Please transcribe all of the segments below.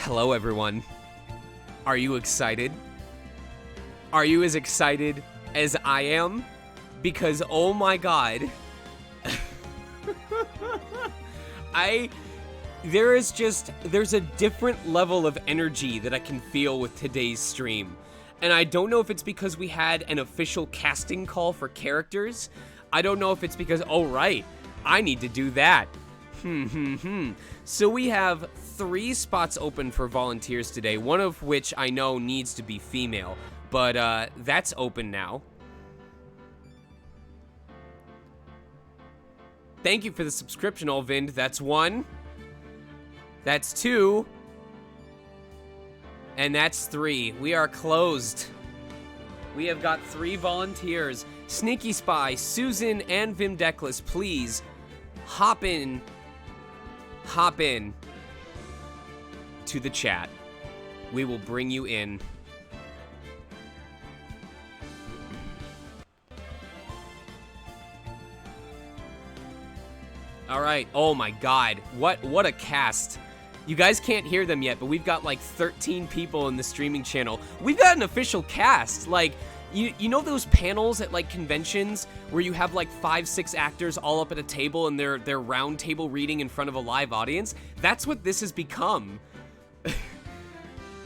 Hello, everyone. Are you excited? Are you as excited as I am? Because, oh my god. There's a different level of energy that I can feel with today's stream. And I don't know if it's because we had an official casting call for characters. I don't know if it's because, oh right, I need to do that. So we have 3 spots open for volunteers today, one of which I know needs to be female, but that's open now. Thank you for the subscription, Olvind. That's 1. That's 2. And that's 3. We are closed. We have got 3 volunteers. Sneaky Spy, Susan, and Vimdeklis, please hop in to the chat. We will bring you in. All right. Oh my god. What a cast. You guys can't hear them yet, but we've got like 13 people in the streaming channel. We've got an official cast. Like, you know those panels at like conventions where you have like 5-6 actors all up at a table and they're round table reading in front of a live audience? That's what this has become.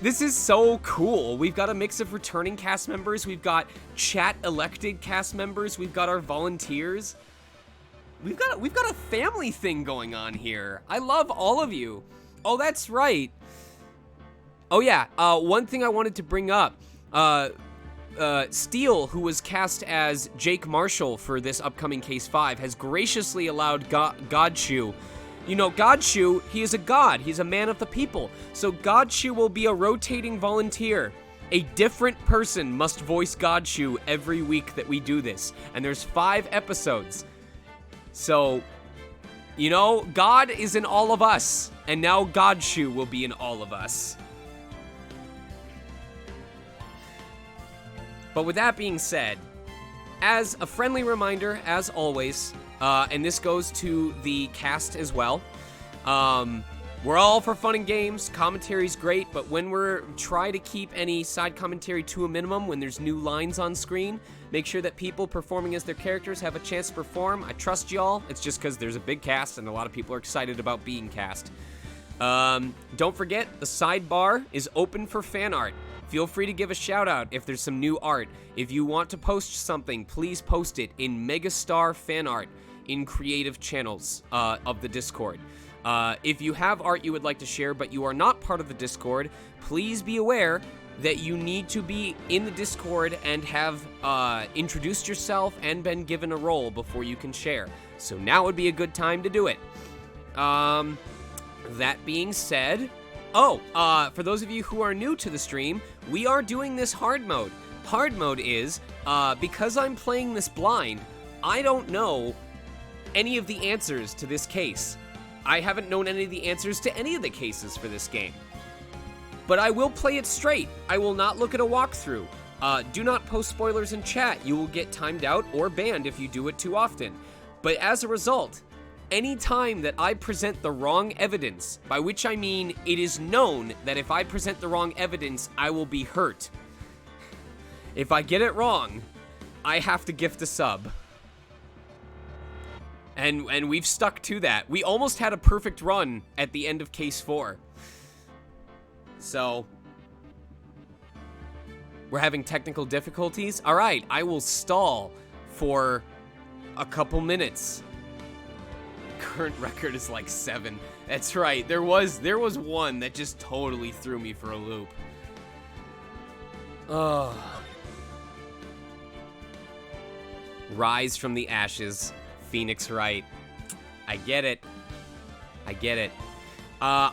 This is so cool. We've got a mix of returning cast members. We've got chat elected cast members. We've got our volunteers. We've got a family thing going on here. I love all of you. Oh, that's right. Oh yeah, one thing I wanted to bring up. Steele, who was cast as Jake Marshall for this upcoming Case 5, has graciously allowed Godshoe. You know, Godshoe, he is a god. He's a man of the people. So Godshoe will be a rotating volunteer. A different person must voice Godshoe every week that we do this. And there's 5 episodes. So, you know, God is in all of us. And now Godshoe will be in all of us. But with that being said, as a friendly reminder, as always, and this goes to the cast as well, we're all for fun and games. Commentary's great, but when we're try to keep any side commentary to a minimum, when there's new lines on screen, make sure that people performing as their characters have a chance to perform. I trust y'all. It's just because there's a big cast and a lot of people are excited about being cast. Don't forget, the sidebar is open for fan art. Feel free to give a shout out if there's some new art. If you want to post something, please post it in Megastar fan art in creative channels of the Discord. If you have art you would like to share but you are not part of the Discord, please be aware that you need to be in the Discord and have introduced yourself and been given a role before you can share. So now would be a good time to do it. That being said, for those of you who are new to the stream, we are doing this hard mode. Hard mode is, because I'm playing this blind, I don't know any of the answers to this case. I haven't known any of the answers to any of the cases for this game. But I will play it straight. I will not look at a walkthrough. Do not post spoilers in chat. You will get timed out or banned if you do it too often. But as a result, any time that I present the wrong evidence, by which I mean it is known that if I present the wrong evidence, I will be hurt. If I get it wrong, I have to gift a sub. And we've stuck to that. We almost had a perfect run at the end of Case 4. So, we're having technical difficulties. All right, I will stall for a couple minutes. Current record is like 7. That's right. There was one that just totally threw me for a loop. Oh. Rise from the ashes, Phoenix Wright. I get it. I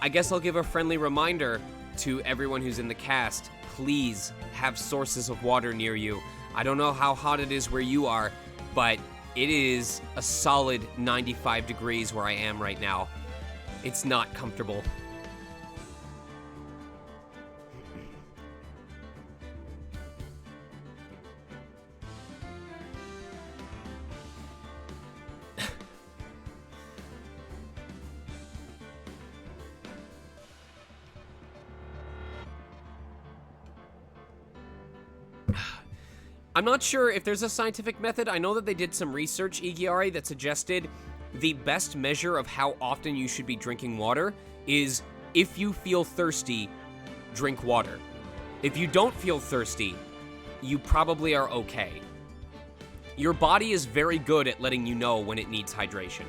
guess I'll give a friendly reminder to everyone who's in the cast. Please have sources of water near you. I don't know how hot it is where you are, but it is a solid 95 degrees where I am right now. It's not comfortable. I'm not sure if there's a scientific method. I know that they did some research, Igiari, that suggested the best measure of how often you should be drinking water is if you feel thirsty, drink water. If you don't feel thirsty, you probably are okay. Your body is very good at letting you know when it needs hydration.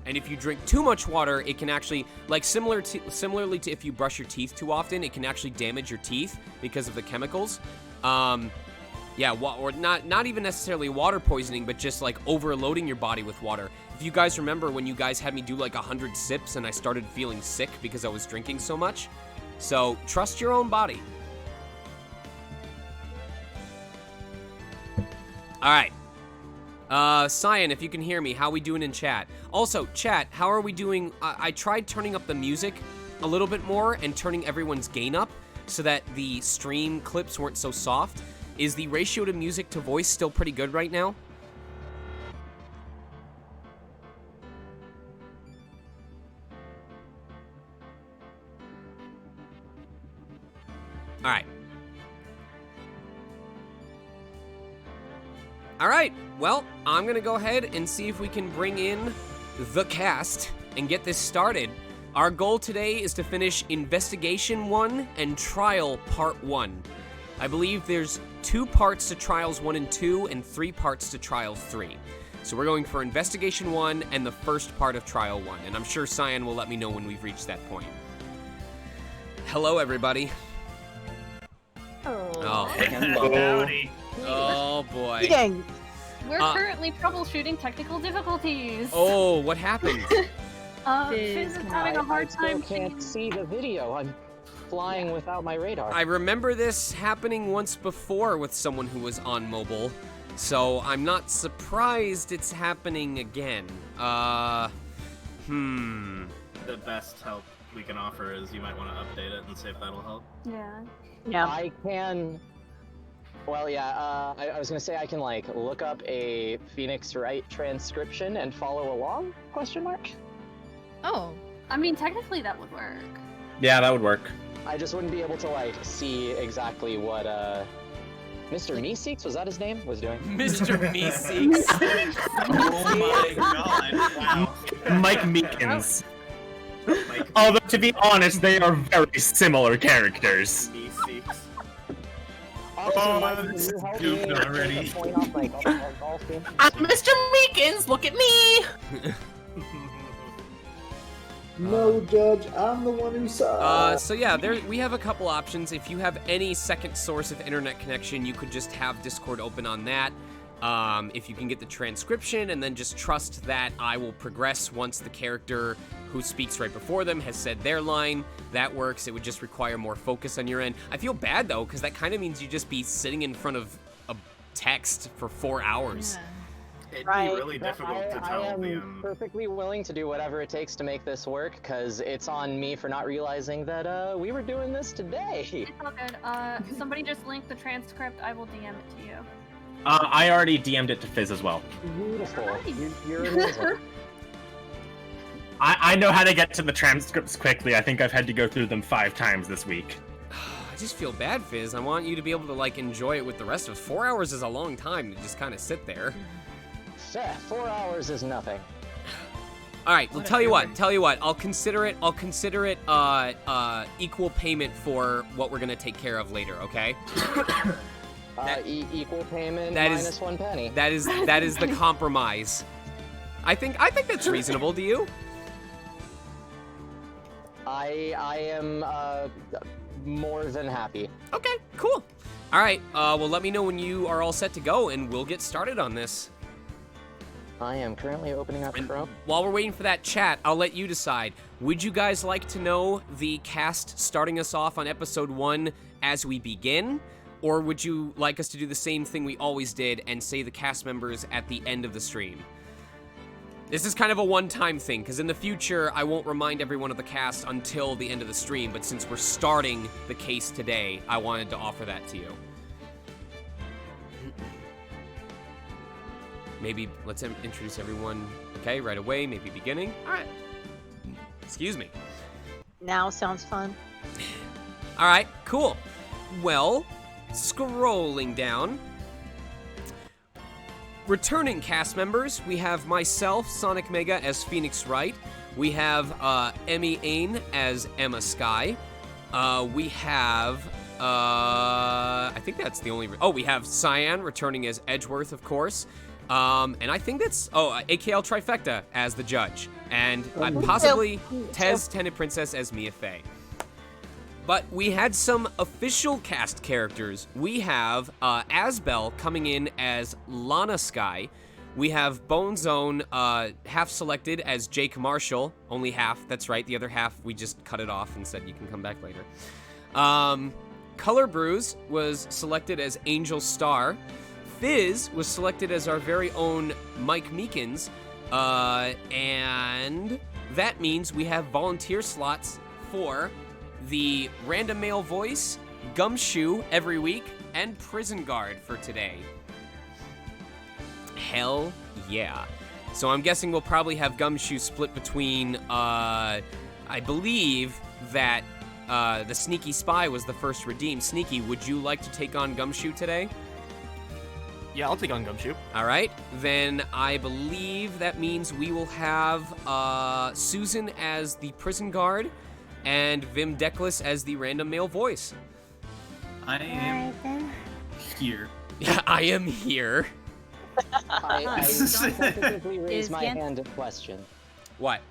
And if you drink too much water, it can actually, like similarly to if you brush your teeth too often, it can actually damage your teeth because of the chemicals. Yeah, or not even necessarily water poisoning, but just like overloading your body with water. If you guys remember when you guys had me do like 100 sips and I started feeling sick because I was drinking so much. So trust your own body. All right. Cyan, if you can hear me, how we doing in chat? Also, chat, how are we doing? I tried turning up the music a little bit more and turning everyone's gain up so that the stream clips weren't so soft. Is the ratio to music to voice still pretty good right now? All right. All right, well, I'm gonna go ahead and see if we can bring in the cast and get this started. Our goal today is to finish Investigation 1 and Trial Part 1. I believe there's 2 parts to Trials 1 and 2 and 3 parts to Trial 3. So we're going for Investigation 1 and the first part of Trial 1, and I'm sure Cyan will let me know when we've reached that point. Hello, everybody. Oh. Hello. Oh, boy. Dang. We're currently troubleshooting technical difficulties. Oh, what happened? Fizz is having a hard time. I can't see the video. I'm flying without my radar. I remember this happening once before with someone who was on mobile, so I'm not surprised it's happening again. The best help we can offer is you might want to update it and see if that'll help. Yeah. I can. Well, yeah. I was gonna say I can like look up a Phoenix Wright transcription and follow along? Question mark. Oh. I mean, technically that would work. Yeah, that would work. I just wouldn't be able to like see exactly what Mr. Meeseeks, was that his name, was doing. Mr. Meeseeks. Oh my god! Wow. Mike Meekins. Although, to be honest, they are very similar characters. Meeseeks. Officer Mike, can this you is help goofy me already. point off my golf game? I'm Mr. Meekins, look at me! No, Judge, I'm the one who saw. So yeah, we have a couple options. If you have any second source of internet connection, you could just have Discord open on that. If you can get the transcription and then just trust that I will progress once the character who speaks right before them has said their line, that works. It would just require more focus on your end. I feel bad though, because that kind of means you just be sitting in front of a text for 4 hours. Yeah. It'd Right. be really difficult to tell I am the perfectly willing to do whatever it takes to make this work, because it's on me for not realizing that we were doing this today. It's all good. Somebody just link the transcript. I will DM it to you. I already DM'd it to Fizz as well. Beautiful. Nice. You're amazing. I know how to get to the transcripts quickly. I think I've had to go through them 5 times this week. I just feel bad, Fizz. I want you to be able to like enjoy it with the rest of us. 4 hours is a long time to just kind of sit there. 4 hours is nothing. All right, well, tell you what. I'll consider it equal payment for what we're gonna take care of later. Okay. Equal payment that minus is- 1 penny. That is the compromise. I think that's reasonable. Do you? I am more than happy. Okay, cool. All right. Well, let me know when you are all set to go, and we'll get started on this. I am currently opening up And Chrome. while we're waiting for that chat, I'll let you decide. Would you guys like to know the cast starting us off on episode 1 as we begin? Or would you like us to do the same thing we always did and say the cast members at the end of the stream? This is kind of a one-time thing, because in the future, I won't remind everyone of the cast until the end of the stream, but since we're starting the case today, I wanted to offer that to you. Maybe let's introduce everyone, okay, right away, maybe beginning. All right. Excuse me. Now sounds fun. All right, cool. Well, scrolling down, returning cast members, we have myself, sonicmega, as Phoenix Wright. We have Emmy Ain as Emma Sky. We have... I think that's the only... we have Cyan returning as Edgeworth, of course. And I think that's... AKL Trifecta as the judge. And possibly Tez, Tenant Princess as Mia Fey. But we had some official cast characters. We have Asbel coming in as Lana Sky. We have Bonezone half selected as Jake Marshall. Only half, that's right. The other half, we just cut it off and said you can come back later. Color Brews was selected as Angel Star. Fizz was selected as our very own Mike Meekins. And that means we have volunteer slots for the Random Male Voice, Gumshoe every week, and Prison Guard for today. Hell yeah. So I'm guessing we'll probably have Gumshoe split between, I believe that the Sneaky Spy was the first redeemed. Sneaky, would you like to take on Gumshoe today? Yeah, I'll take on Gumshoe. All right, then I believe that means we will have Susan as the Prison Guard and Vim Deckless as the Random Male Voice. I am here. Yeah, I am here. I specifically raise my hand in question. What?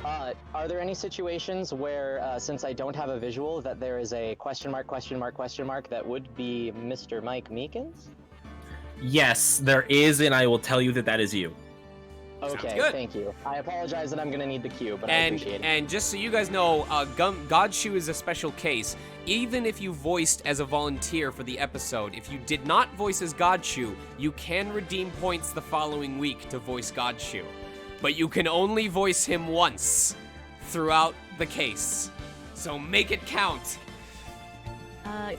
Are there any situations where, since I don't have a visual, that there is a question mark that would be Mr. Mike Meekins? Yes, there is, and I will tell you that that is you. Okay, good. thank you. I apologize that I'm gonna need the cue, but I appreciate it. And just so you guys know, Godshoe is a special case. Even if you voiced as a volunteer for the episode, if you did not voice as Godshoe, you can redeem points the following week to voice Godshoe. But you can only voice him once throughout the case. So make it count.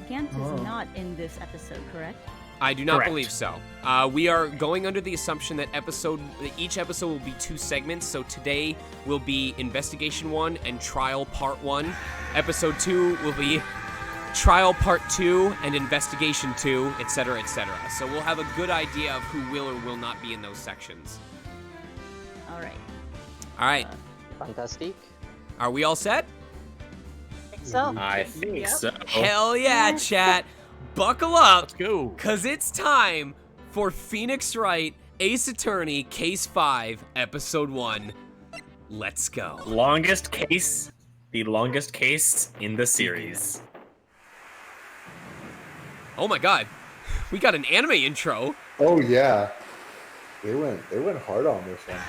Gant is not in this episode, correct? I do not Correct. believe so. We are going under the assumption that each episode will be 2 segments. So today will be Investigation 1 and Trial Part 1. Episode 2 will be Trial Part 2 and Investigation 2, etc., etc. So we'll have a good idea of who will or will not be in those sections. All right. All right. Fantastic. Are we all set? I think so. I think so. Hell yeah, chat. Buckle up. Let's go. Because it's time for Phoenix Wright, Ace Attorney, Case 5, Episode 1. Let's go. The longest case in the series. Oh my god. We got an anime intro. Oh yeah, they went hard on this one.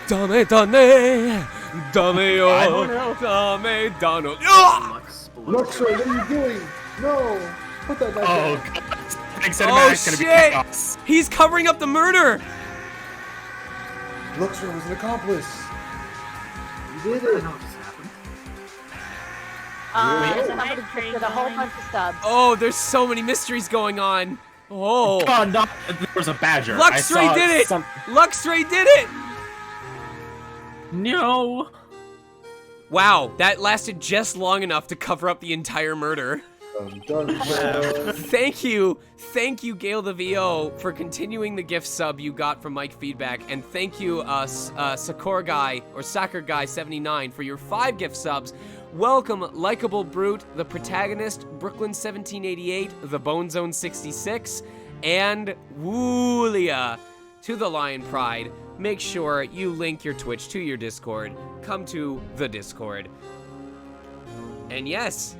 Dame, dame, dame, yo, I don't know. dame, dano. Ah! Luxray, what are you doing? No, put that back Oh, down. God. Thanks, Oh Cinematic's gonna be shit! chaos. He's covering up the murder. Luxray was an accomplice. You did I it. know what just happened. Somebody did a whole bunch of stubs. Oh, there's so many mysteries going on. Oh, God, no, there was a badger. I Luxray saw did it. some- Luxray did it. No. Wow, that lasted just long enough to cover up the entire murder. Dun, dun, dun. Thank you, Gale the VO, for continuing the gift sub you got from Mike Feedback, and thank you, Sakura Guy or Soccer Guy 79 for your 5 gift subs. Welcome, Likeable Brute, the protagonist, Brooklyn 1788, the Bone Zone 66, and Woolia to the Lion Pride. Make sure you link your Twitch to your Discord. Come to the Discord. And yes,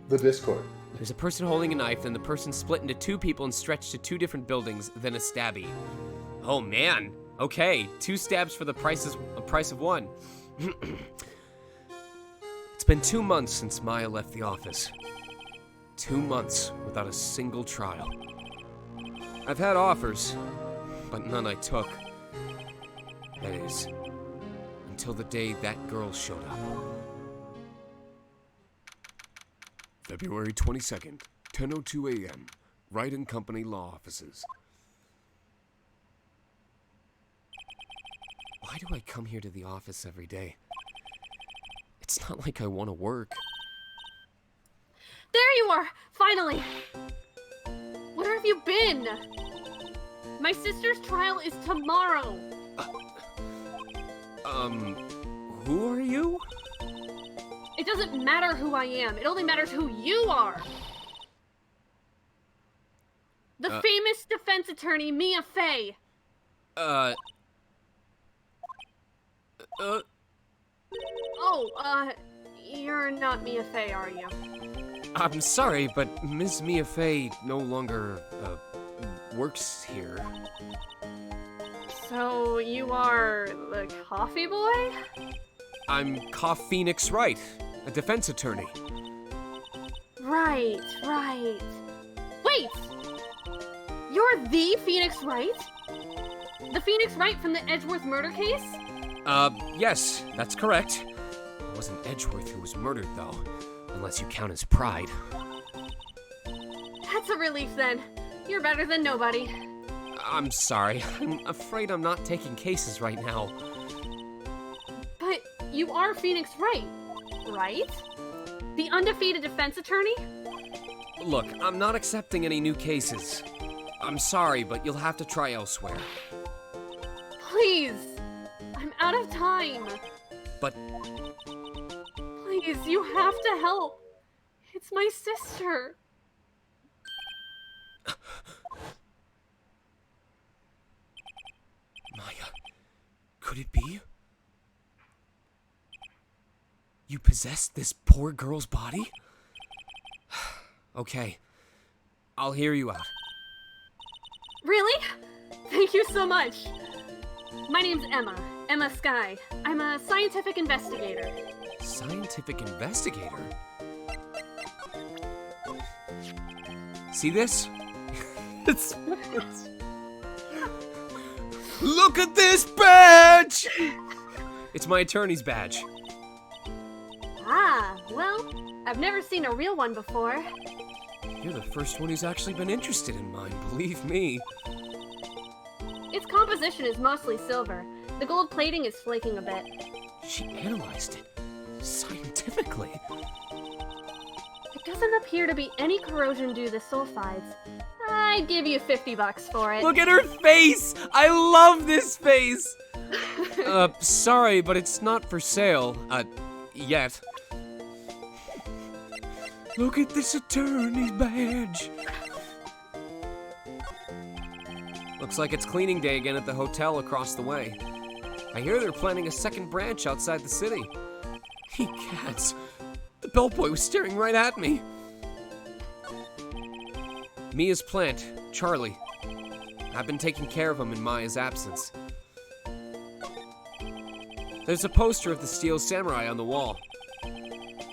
The Discord. there's a person holding a knife, then the person split into 2 people and stretched to 2 different buildings, then a stabby. Oh man. Okay, 2 stabs for the price of 1. It's been 2 months since Maya left the office. 2 months without a single trial. I've had offers, but none I took. That is, until the day that girl showed up. February 22nd, 10:02 a.m., Wright & Company Law Offices. Why do I come here to the office every day? It's not like I want to work. There you are! Finally! Where have you been? My sister's trial is tomorrow. Who are you? It doesn't matter who I am. It only matters who you are. The famous defense attorney, Mia Fey. You're not Mia Fey, are you? I'm sorry, but Ms. Mia Fey no longer, works here. So, you are the coffee boy? I'm Phoenix Wright, a defense attorney. Right. Wait! You're the Phoenix Wright? The Phoenix Wright from the Edgeworth murder case? Yes, that's correct. It wasn't Edgeworth who was murdered, though, unless you count his pride. That's a relief, then. You're better than nobody. I'm sorry. I'm afraid I'm not taking cases right now. But you are Phoenix Wright, right? The undefeated defense attorney? Look, I'm not accepting any new cases. I'm sorry, but you'll have to try elsewhere. Please! I'm out of time. But Please, you have to help. It's my sister. Maya, could it be? You possessed this poor girl's body? Okay, I'll hear you out. Really? Thank you so much. My name's Emma Sky. I'm a scientific investigator. Scientific investigator? See this? it's... Look at this badge! It's my attorney's badge. Ah, well, I've never seen a real one before. You're the first one who's actually been interested in mine, believe me. Its composition is mostly silver. The gold plating is flaking a bit. She analyzed it scientifically. It doesn't appear to be any corrosion due to the sulfides. I'd give you $50 for it. Look at her face! I love this face! Sorry, but it's not for sale. Yet. Look at this attorney's badge! Looks like it's cleaning day again at the hotel across the way. I hear they're planning a second branch outside the city. He cats. The bellboy was staring right at me. Mia's plant, Charlie. I've been taking care of him in Maya's absence. There's a poster of the Steel Samurai on the wall.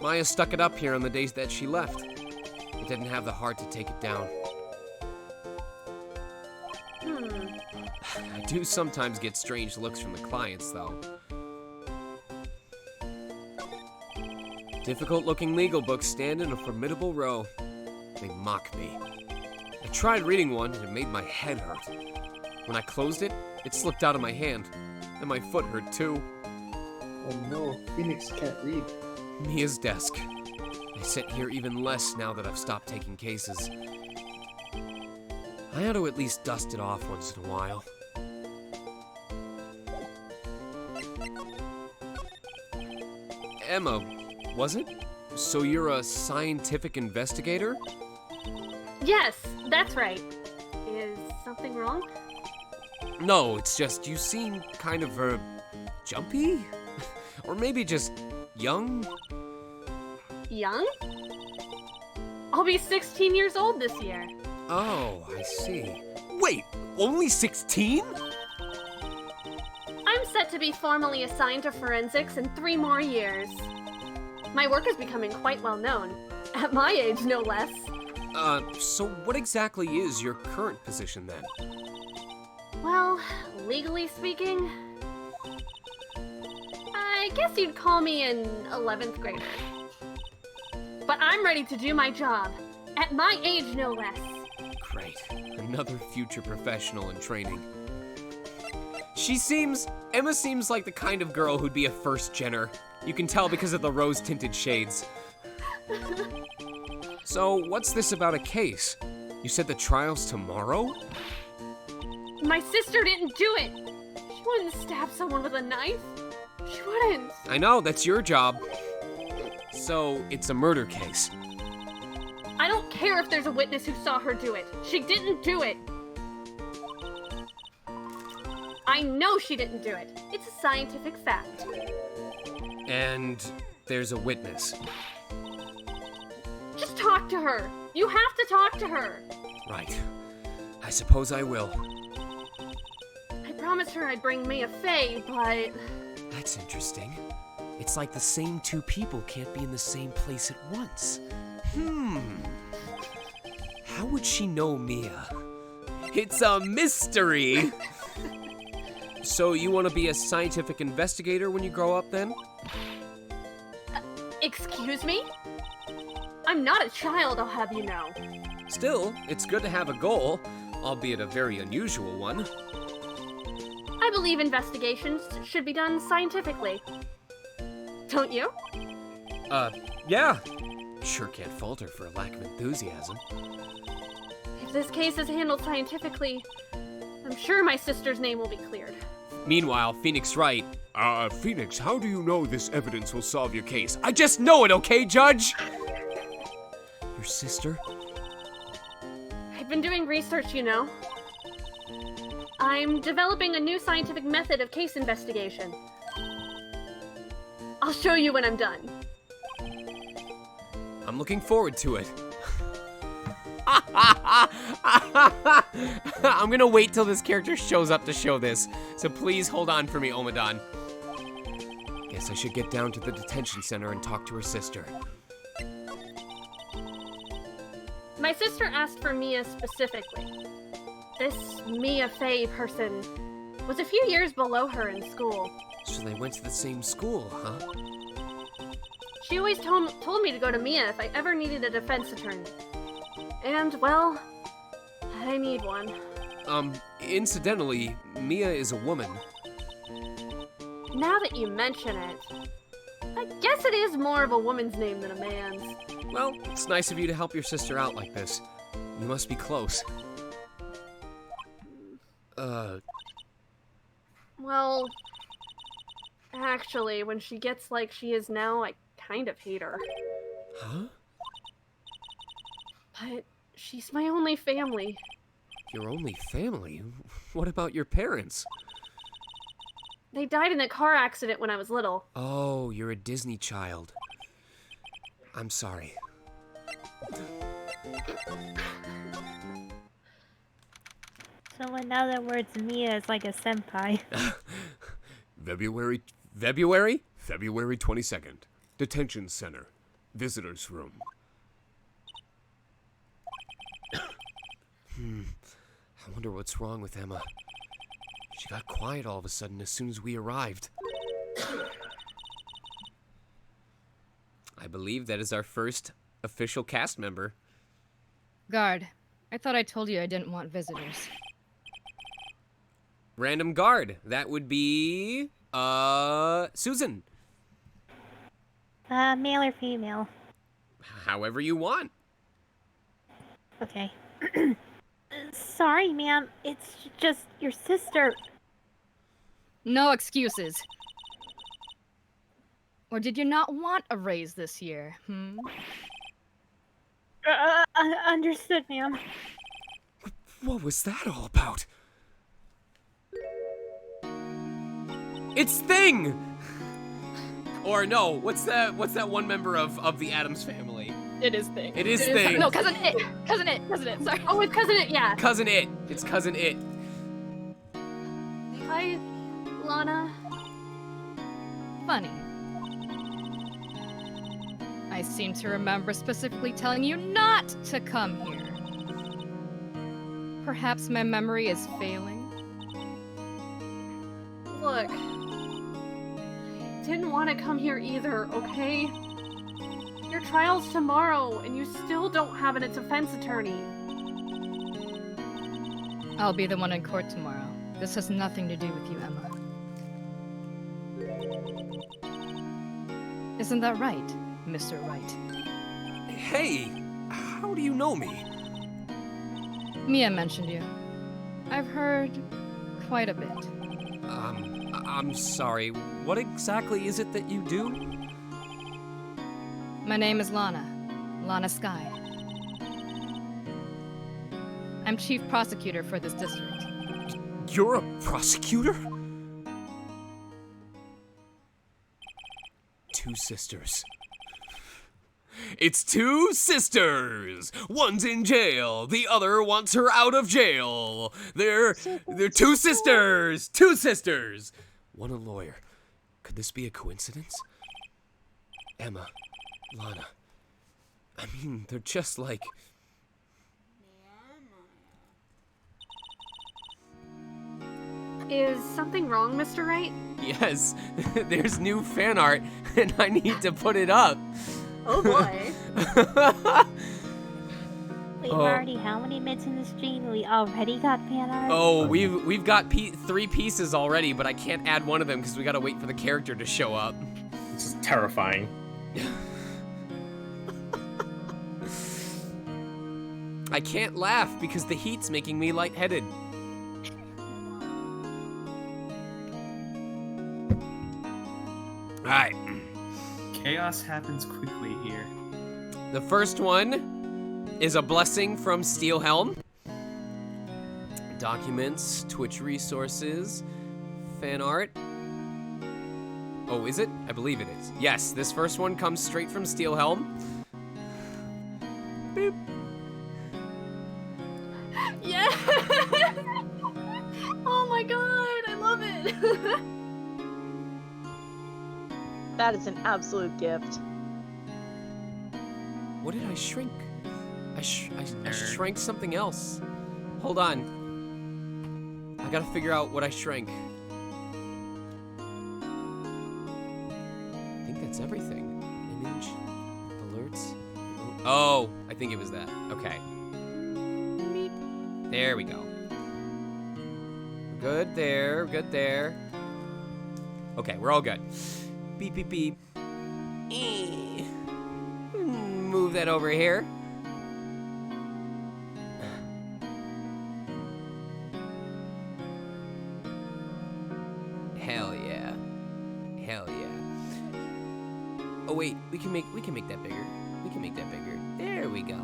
Maya stuck it up here on the days that she left. It didn't have the heart to take it down. I do sometimes get strange looks from the clients, though. Difficult-looking legal books stand in a formidable row. They mock me. I tried reading one, and it made my head hurt. When I closed it, it slipped out of my hand, and my foot hurt too. Oh no, Phoenix can't read. Mia's desk. I sit here even less now that I've stopped taking cases. I ought to at least dust it off once in a while. Emma, was it? So you're a scientific investigator? Yes, that's right. Is something wrong? No, it's just you seem kind of, jumpy? Or maybe just young? Young? I'll be 16 years old this year. Oh, I see. Wait, only 16? I'm set to be formally assigned to forensics in 3 more years. My work is becoming quite well known. At my age, no less. So what exactly is your current position then? Well, legally speaking, I guess you'd call me an 11th grader. But I'm ready to do my job. At my age, no less. Great. Another future professional in training. Emma seems like the kind of girl who'd be a first-genner. You can tell because of the rose-tinted shades. So, what's this about a case? You said the trial's tomorrow? My sister didn't do it. She wouldn't stab someone with a knife. She wouldn't. I know, that's your job. So, it's a murder case. I don't care if there's a witness who saw her do it. She didn't do it. I know she didn't do it. It's a scientific fact. And there's a witness. Just talk to her. You have to talk to her. Right. I suppose I will. I promised her I'd bring Mia Fey, but... That's interesting. It's like the same two people can't be in the same place at once. How would she know Mia? It's a mystery! So you want to be a scientific investigator when you grow up then? Excuse me? I'm not a child, I'll have you know. Still, it's good to have a goal, albeit a very unusual one. I believe investigations should be done scientifically. Don't you? Yeah. Sure can't fault her for a lack of enthusiasm. If this case is handled scientifically, I'm sure my sister's name will be cleared. Meanwhile, Phoenix Wright. Phoenix, how do you know this evidence will solve your case? I just know it, okay, Judge? Your sister? I've been doing research, you know. I'm developing a new scientific method of case investigation. I'll show you when I'm done. I'm looking forward to it. I'm gonna wait till this character shows up to show this, so please hold on for me, Omadon. Guess I should get down to the detention center and talk to her sister. My sister asked for Mia specifically. This Mia Fey person was a few years below her in school. So they went to the same school, huh? She always told me to go to Mia if I ever needed a defense attorney. And, well, I need one. Incidentally, Mia is a woman. Now that you mention it, I guess it is more of a woman's name than a man's. Well, it's nice of you to help your sister out like this. You must be close. Well, actually, when she gets like she is now, I kind of hate her. Huh? But she's my only family. Your only family? What about your parents? They died in a car accident when I was little. Oh, you're a Disney child. I'm sorry. So in other words, Mia is like a senpai. February 22nd. Detention center. Visitors room. I wonder what's wrong with Emma. She got quiet all of a sudden as soon as we arrived. I believe that is our first official cast member. Guard, I thought I told you I didn't want visitors. Random guard. That would be, Susan. Male or female? However you want. Okay. Sorry, ma'am. It's just your sister. No excuses. Or did you not want a raise this year, Understood, ma'am. What was that all about? It's Thing! Or no, what's that one member of the Addams family? It is Thing. It is Thing. No, Cousin It, sorry. Oh, it's Cousin It, yeah. Cousin It. It's Cousin It. Hi, Lana. Funny. I seem to remember specifically telling you not to come here. Perhaps my memory is failing? Look, I didn't want to come here either, okay? Your trial's tomorrow, and you still don't have a defense attorney. I'll be the one in court tomorrow. This has nothing to do with you, Emma. Isn't that right, Mr. Wright? Hey, how do you know me? Mia mentioned you. I've heard quite a bit. I'm sorry. What exactly is it that you do? My name is Lana. Lana Sky. I'm chief prosecutor for this district. You're a prosecutor? Two sisters. It's two sisters. One's in jail. The other wants her out of jail. They're two sisters. Two sisters. One a lawyer. Could this be a coincidence? Emma, Lana. I mean, they're just like... Is something wrong, Mr. Wright? Yes, there's new fan art, and I need to put it up. Oh boy. We've already how many minutes in the stream? We already got fan art? Oh, we've got 3 pieces already, but I can't add one of them because we gotta wait for the character to show up. This is terrifying. I can't laugh because the heat's making me lightheaded. Alright. Chaos happens quickly here. The first one is a blessing from Steelhelm. Documents, Twitch resources, fan art. Oh, is it? I believe it is. Yes, this first one comes straight from Steelhelm. Boop. Yeah! Oh my god, I love it! That is an absolute gift. What did I shrink? I shrank something else. Hold on. I gotta figure out what I shrank. I think that's everything. Image, alerts. Oh, I think it was that. Okay. There we go. Good there, good there. Okay, we're all good. Beep, beep, beep. Move that over here. Hell yeah. Hell yeah. Oh wait, we can make that bigger. We can make that bigger. There we go.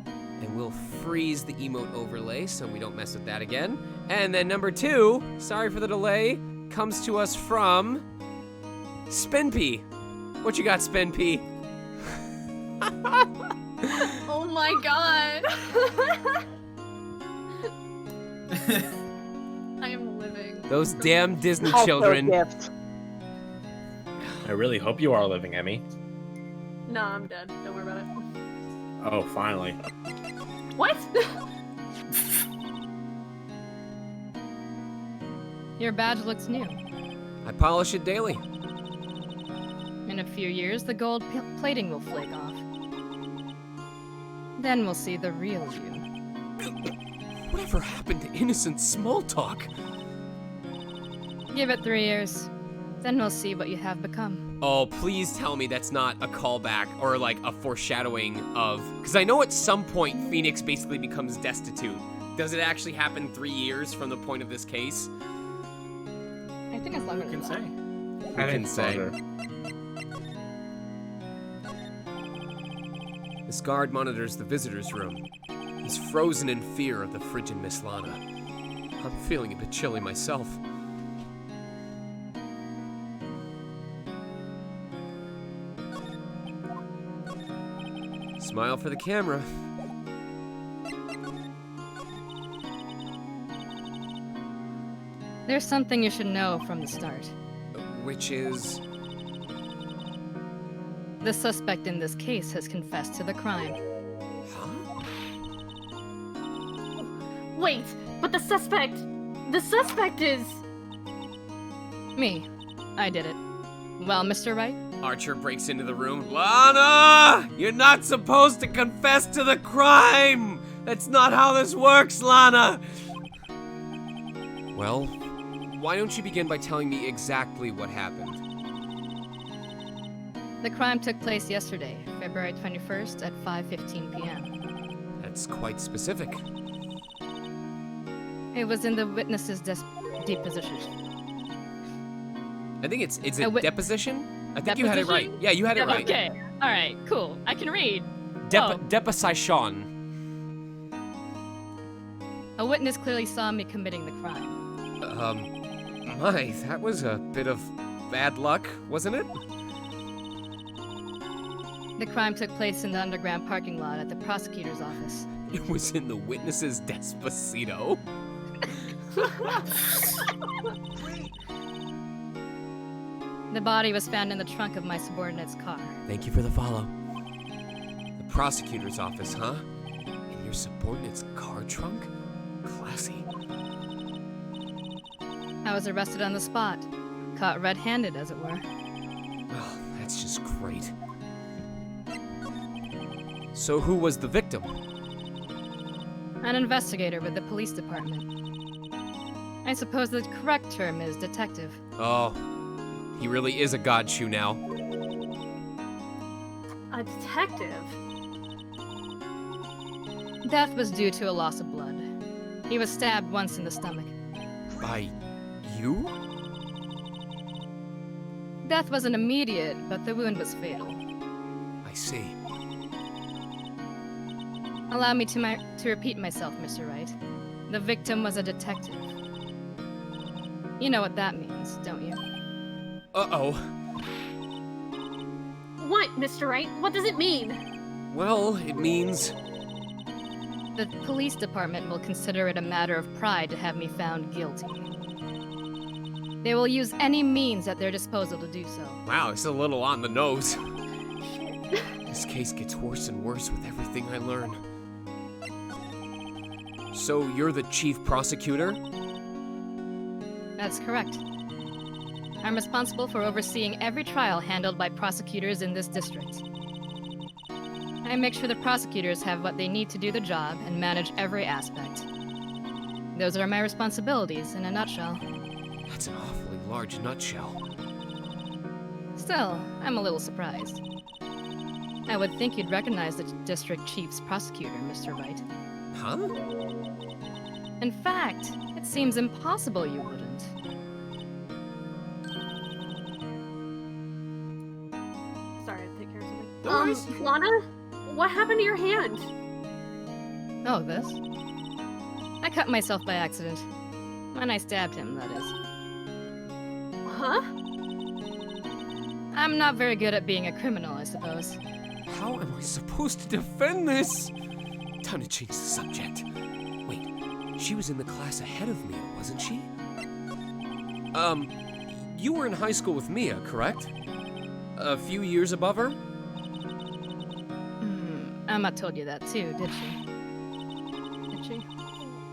And we'll freeze the emote overlay so we don't mess with that again. And then number 2, sorry for the delay, comes to us from Spenpy. What you got, Spenpy? Oh my god. I am living. Those damn Disney Also children. gift. I really hope you are living, Emmy. Nah, I'm dead. Don't worry about it. Oh, finally. What? Your badge looks new. I polish it daily. In a few years, the gold plating will flake off. Then we'll see the real you. Whatever happened to innocent small talk? Give it 3 years. Then we'll see what you have become. Oh, please tell me that's not a callback or like a foreshadowing of... Because I know at some point Phoenix basically becomes destitute. Does it actually happen 3 years from the point of this case? I think it's longer Who than can that. say? Who can say? This guard monitors the visitor's room. He's frozen in fear of the frigid Miss Lana. I'm feeling a bit chilly myself. Smile for the camera. There's something you should know from the start. Which is... The suspect in this case has confessed to the crime. Huh? Wait, but the suspect is... Me. I did it. Well, Mr. Wright? Archer breaks into the room. Lana! You're not supposed to confess to the crime! That's not how this works, Lana! Well, why don't you begin by telling me exactly what happened? The crime took place yesterday, February 21st at 5:15 p.m. That's quite specific. It was in the witness's deposition. I think it's a deposition? I think you had it right. Deposition? Yeah, you had it right. Okay. All right. Cool. I can read. Deposition. A witness clearly saw me committing the crime. My, that was a bit of bad luck, wasn't it? The crime took place in the underground parking lot at the prosecutor's office. It was in the witness's Despacito. The body was found in the trunk of my subordinate's car. Thank you for the follow. The prosecutor's office, huh? In your subordinate's car trunk? Classy. I was arrested on the spot. Caught red-handed, as it were. Oh, that's just great. So who was the victim? An investigator with the police department. I suppose the correct term is detective. Oh, he really is a god shoe now. A detective? Death was due to a loss of blood. He was stabbed once in the stomach. By you? Death wasn't immediate, but the wound was fatal. I see. Allow me to repeat myself, Mr. Wright. The victim was a detective. You know what that means, don't you? Uh-oh. What, Mr. Wright? What does it mean? Well, it means... The police department will consider it a matter of pride to have me found guilty. They will use any means at their disposal to do so. Wow, it's a little on the nose. This case gets worse and worse with everything I learn. So you're the chief prosecutor? That's correct. I'm responsible for overseeing every trial handled by prosecutors in this district. I make sure the prosecutors have what they need to do the job and manage every aspect. Those are my responsibilities in a nutshell. That's an awfully large nutshell. Still, I'm a little surprised. I would think you'd recognize the district chief's prosecutor, Mr. Wright. Huh? In fact, it seems impossible you wouldn't. Sorry, to take care of something. Lana? What happened to your hand? Oh, this? I cut myself by accident. When I stabbed him, that is. Huh? I'm not very good at being a criminal, I suppose. How am I supposed to defend this? Time to change the subject. Wait, she was in the class ahead of Mia, wasn't she? You were in high school with Mia, correct? A few years above her? Emma told you that too, did she? Did she?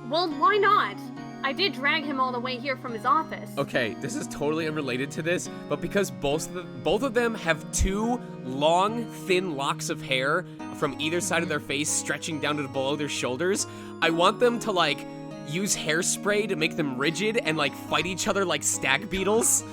Well, why not? I did drag him all the way here from his office. Okay, this is totally unrelated to this, but because both of them have two long, thin locks of hair from either side of their face stretching down to below their shoulders, I want them to, like, use hairspray to make them rigid and, like, fight each other like stag beetles.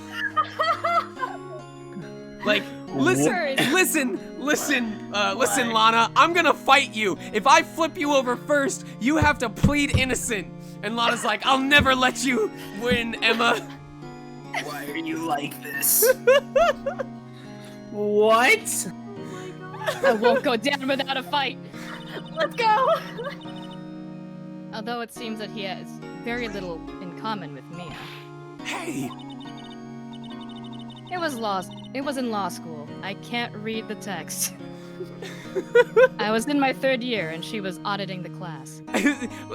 Like, listen, Lana, I'm gonna fight you. If I flip you over first, you have to plead innocent. And Lana's like, I'll never let you win, Emma. Why are you like this? What? I won't go down without a fight. Let's go. Although it seems that he has very little in common with Mia. Hey! It was in law school. I can't read the text. I was in my 3rd year and she was auditing the class.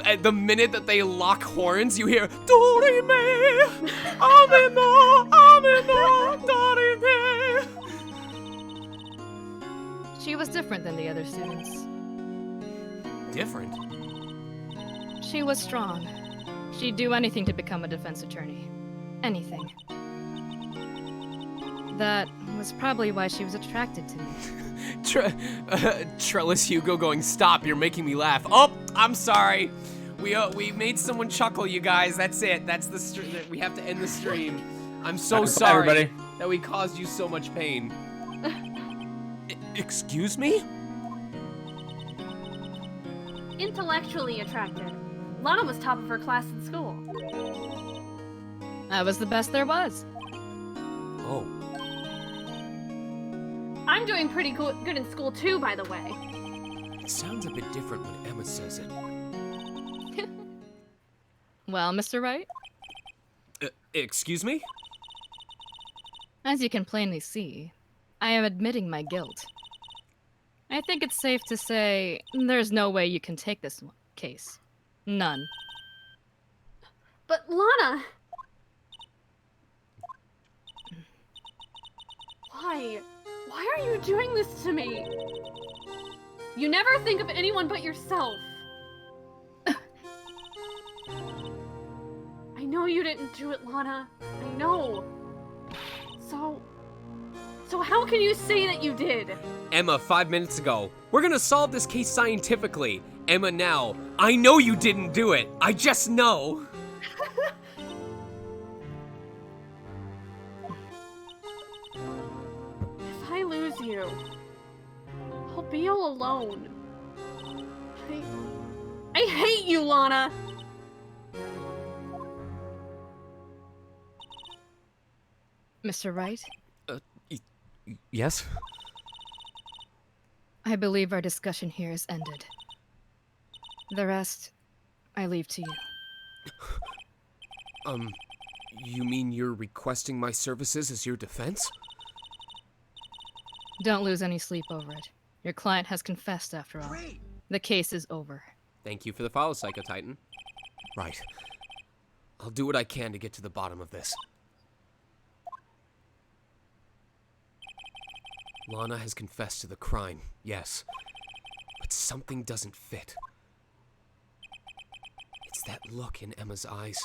At the minute that they lock horns, you hear Do-re-mi, amino, do-re-mi. She was different than the other students. Different? She was strong. She'd do anything to become a defense attorney. Anything. That was probably why she was attracted to me. Trellis Hugo going, stop, you're making me laugh. Oh, I'm sorry. We made someone chuckle, you guys. That's it. That's the we have to end the stream. I'm so sorry everybody. That we caused you so much pain. Excuse me? Intellectually attracted. Lana was top of her class in school. I was the best there was. Oh. I'm doing pretty good in school too, by the way. It sounds a bit different when Emma says it. Well, Mr. Wright? Excuse me? As you can plainly see, I am admitting my guilt. I think it's safe to say there's no way you can take this case. None. But Lana! Why? Why are you doing this to me? You never think of anyone but yourself. I know you didn't do it, Lana. I know. So how can you say that you did? Emma, 5 minutes ago. We're gonna solve this case scientifically. Emma, now. I know you didn't do it. I just know. If I lose you, I'll be all alone. I hate you, Lana! Mr. Wright? Yes? I believe our discussion here is ended. The rest, I leave to you. You mean you're requesting my services as your defense? Don't lose any sleep over it. Your client has confessed after all. The case is over. Thank you for the follow, Psycho Titan. Right. I'll do what I can to get to the bottom of this. Lana has confessed to the crime, yes. But something doesn't fit. It's that look in Emma's eyes.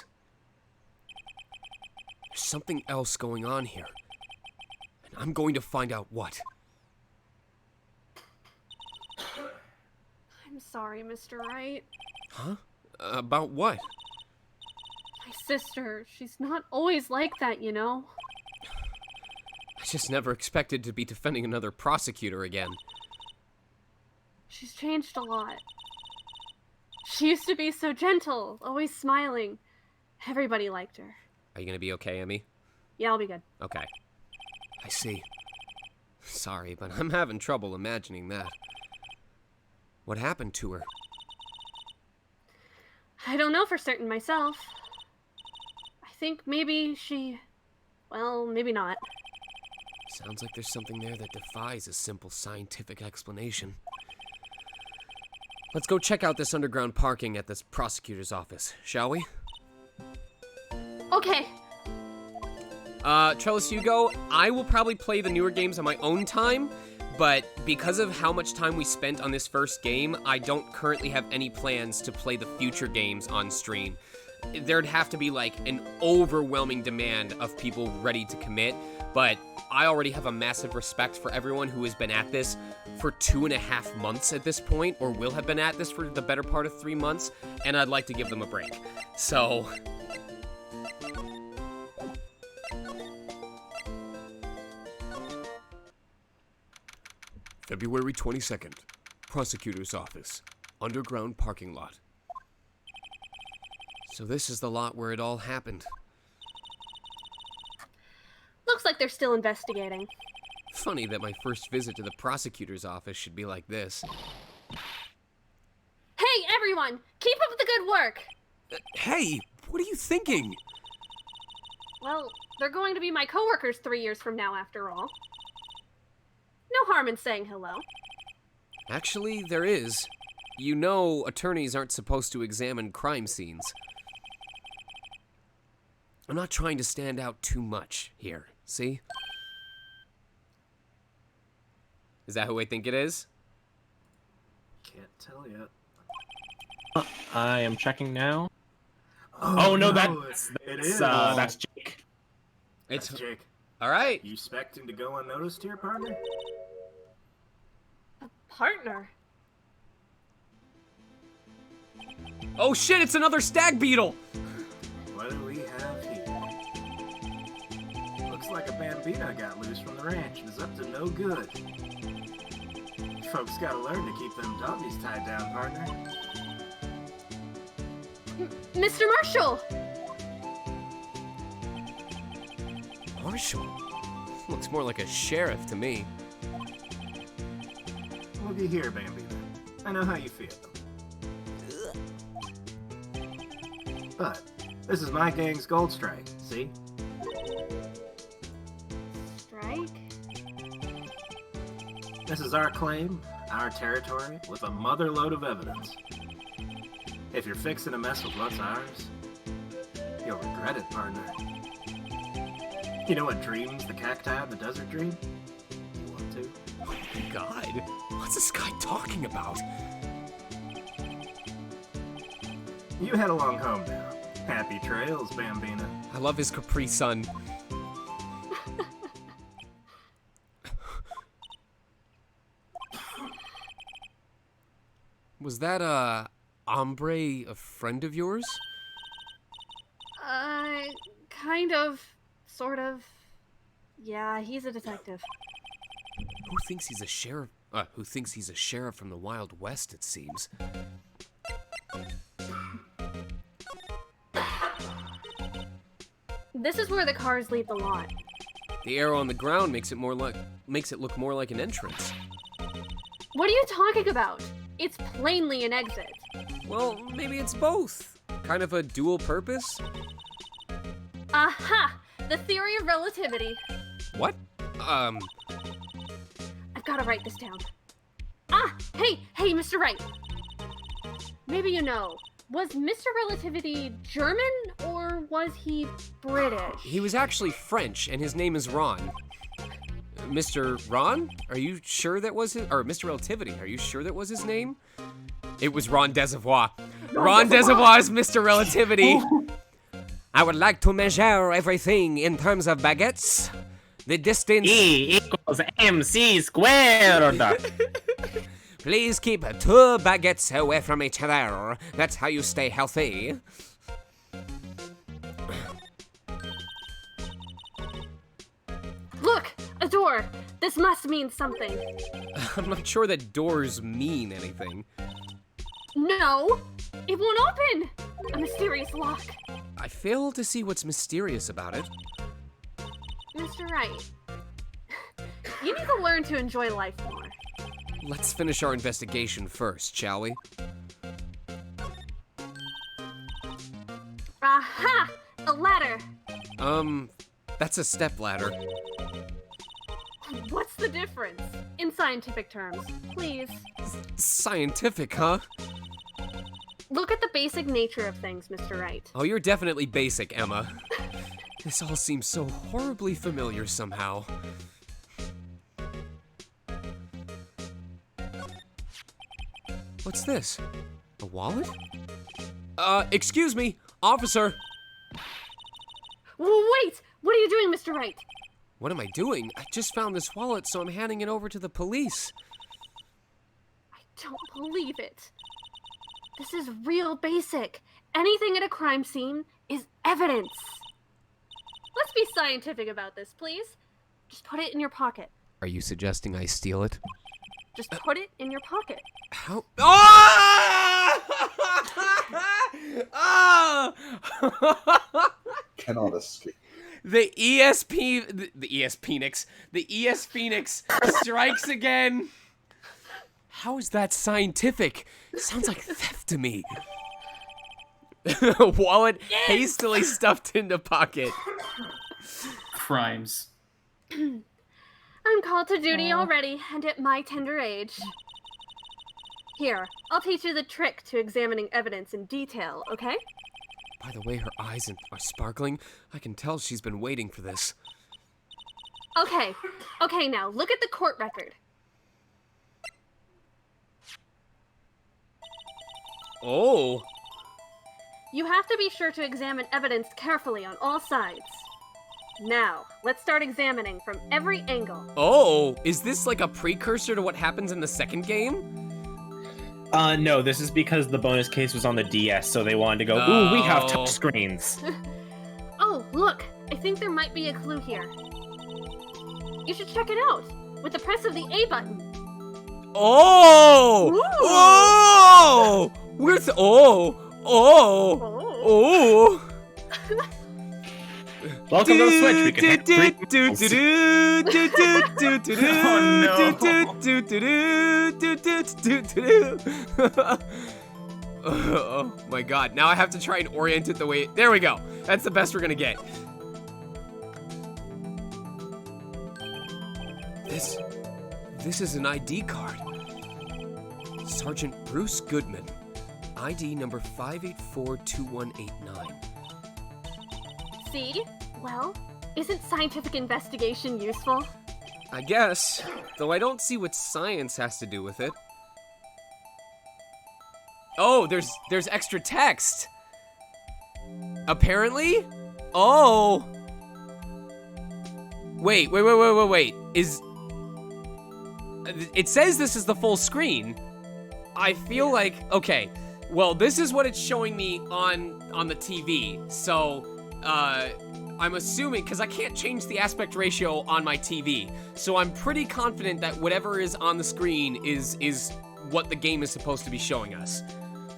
There's something else going on here. And I'm going to find out what. I'm sorry, Mr. Wright. Huh? About what? My sister, she's not always like that, you know? I just never expected to be defending another prosecutor again. She's changed a lot. She used to be so gentle, always smiling. Everybody liked her. Are you gonna be okay, Emmy? Yeah, I'll be good. Okay. I see. Sorry, but I'm having trouble imagining that. What happened to her? I don't know for certain myself. I think maybe she... well, maybe not. Sounds like there's something there that defies a simple scientific explanation. Let's go check out this underground parking at this prosecutor's office, shall we? Okay. Trellis Hugo, I will probably play the newer games on my own time, but because of how much time we spent on this first game, I don't currently have any plans to play the future games on stream. There'd have to be like an overwhelming demand of people ready to commit, but I already have a massive respect for everyone who has been at this for 2.5 months at this point, or will have been at this for the better part of 3 months, and I'd like to give them a break. So... February 22nd, Prosecutor's Office, underground parking lot. So this is the lot where it all happened. Looks like they're still investigating. Funny that my first visit to the prosecutor's office should be like this. Hey, everyone! Keep up the good work! Hey, what are you thinking? Well, they're going to be my coworkers 3 years from now, after all. No harm in saying hello. Actually, there is. You know, attorneys aren't supposed to examine crime scenes. I'm not trying to stand out too much here, see? Is that who I think it is? Can't tell yet. I am checking now. Oh no, that's Jake. It's That's Jake. all right. You expecting to go unnoticed here, partner? A partner? Oh shit! It's another stag beetle. What do we have here? Looks like a bambina got loose from the ranch and is up to no good. Folks gotta learn to keep them doggies tied down, partner. Mr. Marshall! Marshall? Looks more like a sheriff to me. Looky here, Bambi. I know how you feel. But this is my gang's gold strike, see? Strike? This is our claim, our territory, with a motherload of evidence. If you're fixing to mess with what's ours, you'll regret it, partner. You know what dreams the cacti in the desert dream? You want to? Oh my god. What's this guy talking about? You head along home now. Happy trails, Bambina. I love his Capri Sun. Was that, Ombre a friend of yours? Kind of. Sort of. Yeah, he's a detective. Who thinks he's a sheriff? Who thinks he's a sheriff from the Wild West, it seems. This is where the cars leave the lot. The arrow on the ground makes it look more like an entrance. What are you talking about? It's plainly an exit. Well, maybe it's both. Kind of a dual purpose? Aha! The theory of relativity. What? I've gotta write this down. Hey, Mr. Wright. Maybe you know, was Mr. Relativity German or was he British? He was actually French, and his name is Ron. Mr. Ron? Are you sure that was his, or Mr. Relativity, are you sure that was his name? It was Ron Desavoir. Ron Desavoir is Mr. Relativity. I would like to measure everything in terms of baguettes. The distance... E equals MC squared. Please keep 2 baguettes away from each other. That's how you stay healthy. Look! A door! This must mean something. I'm not sure that doors mean anything. No! It won't open! A mysterious lock. I fail to see what's mysterious about it. Mr. Wright, you need to learn to enjoy life more. Let's finish our investigation first, shall we? Aha! A ladder! That's a stepladder. What's the difference? In scientific terms, please. Scientific, huh? Look at the basic nature of things, Mr. Wright. Oh, you're definitely basic, Emma. This all seems so horribly familiar somehow. What's this? A wallet? Excuse me, officer. Wait! What are you doing, Mr. Wright? What am I doing? I just found this wallet, so I'm handing it over to the police. I don't believe it. This is real basic. Anything at a crime scene is evidence. Let's be scientific about this, please. Just put it in your pocket. Are you suggesting I steal it? Just put it in your pocket. How? Oh! Oh! Cannot escape. The ES Phoenix strikes again. How is that scientific? Sounds like theft to me. Wallet hastily stuffed into pocket. Crimes. I'm called to duty already, and at my tender age. Here, I'll teach you the trick to examining evidence in detail, okay? By the way her eyes are sparkling, I can tell she's been waiting for this. Okay, now, look at the court record. Oh! You have to be sure to examine evidence carefully on all sides. Now, let's start examining from every angle. Oh! Is this like a precursor to what happens in the second game? No, this is because the bonus case was on the DS, so they wanted to go, ooh, we have touch screens. Oh, look! I think there might be a clue here. You should check it out, with the press of the A button. Oh! Ooh. Oh! Oh! Welcome to the Switch. We can hit three Oh my god, now I have to try and orient it the way... There we go. That's the best we're gonna get. This is an ID card. Sergeant Bruce Goodman. ID number 5842189. See? Well, isn't scientific investigation useful? I guess, though I don't see what science has to do with it. Oh, there's extra text. Apparently? Oh. Wait. It says this is the full screen. I feel like, okay, well, this is what it's showing me on the TV. So, I'm assuming, because I can't change the aspect ratio on my TV, so I'm pretty confident that whatever is on the screen is what the game is supposed to be showing us.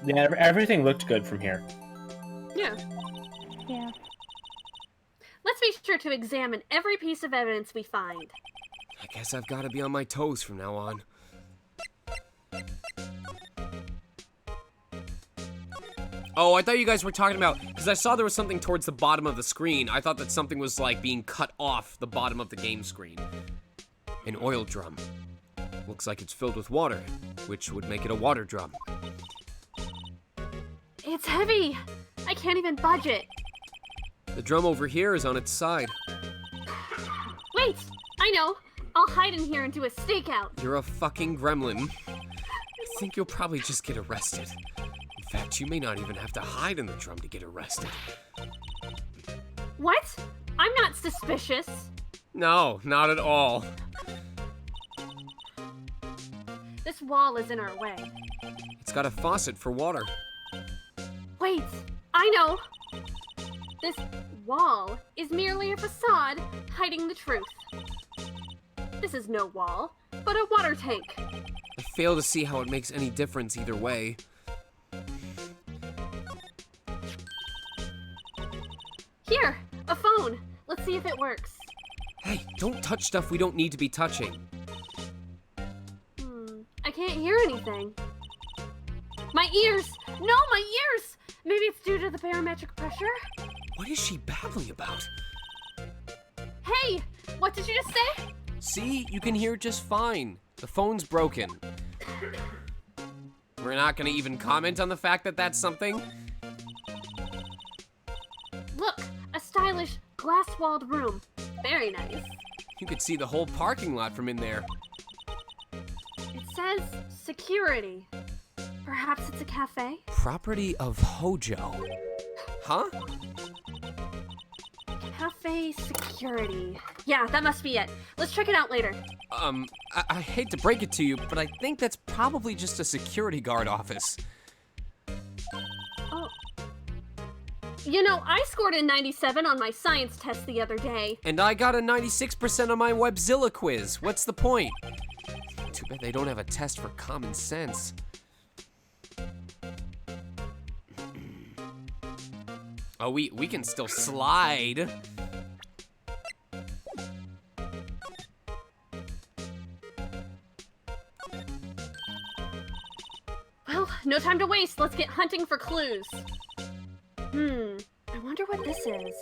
Yeah, everything looked good from here. Yeah. Yeah. Let's be sure to examine every piece of evidence we find. I guess I've got to be on my toes from now on. Oh, I thought you guys were talking about, because I saw there was something towards the bottom of the screen. I thought that something was like being cut off the bottom of the game screen. An oil drum. Looks like it's filled with water, which would make it a water drum. It's heavy. I can't even budge it. The drum over here is on its side. Wait, I know. I'll hide in here and do a stakeout. You're a fucking gremlin. I think you'll probably just get arrested. In fact, you may not even have to hide in the drum to get arrested. What? I'm not suspicious. No, not at all. This wall is in our way. It's got a faucet for water. Wait, I know. This wall is merely a facade hiding the truth. This is no wall, but a water tank. I fail to see how it makes any difference either way. Here, a phone. Let's see if it works. Hey, don't touch stuff we don't need to be touching. I can't hear anything. My ears! No, my ears! Maybe it's due to the barometric pressure? What is she babbling about? Hey! What did you just say? See, you can hear just fine. The phone's broken. We're not gonna even comment on the fact that that's something? Look, a stylish glass-walled room. Very nice. You could see the whole parking lot from in there. It says security. Perhaps it's a cafe? Property of Hojo. Huh? Cafe security. Yeah, that must be it. Let's check it out later. I hate to break it to you, but I think that's probably just a security guard office. Oh. You know, I scored a 97 on my science test the other day. And I got a 96% on my Webzilla quiz. What's the point? Too bad they don't have a test for common sense. Oh, we can still slide. Well, no time to waste. Let's get hunting for clues. I wonder what this is.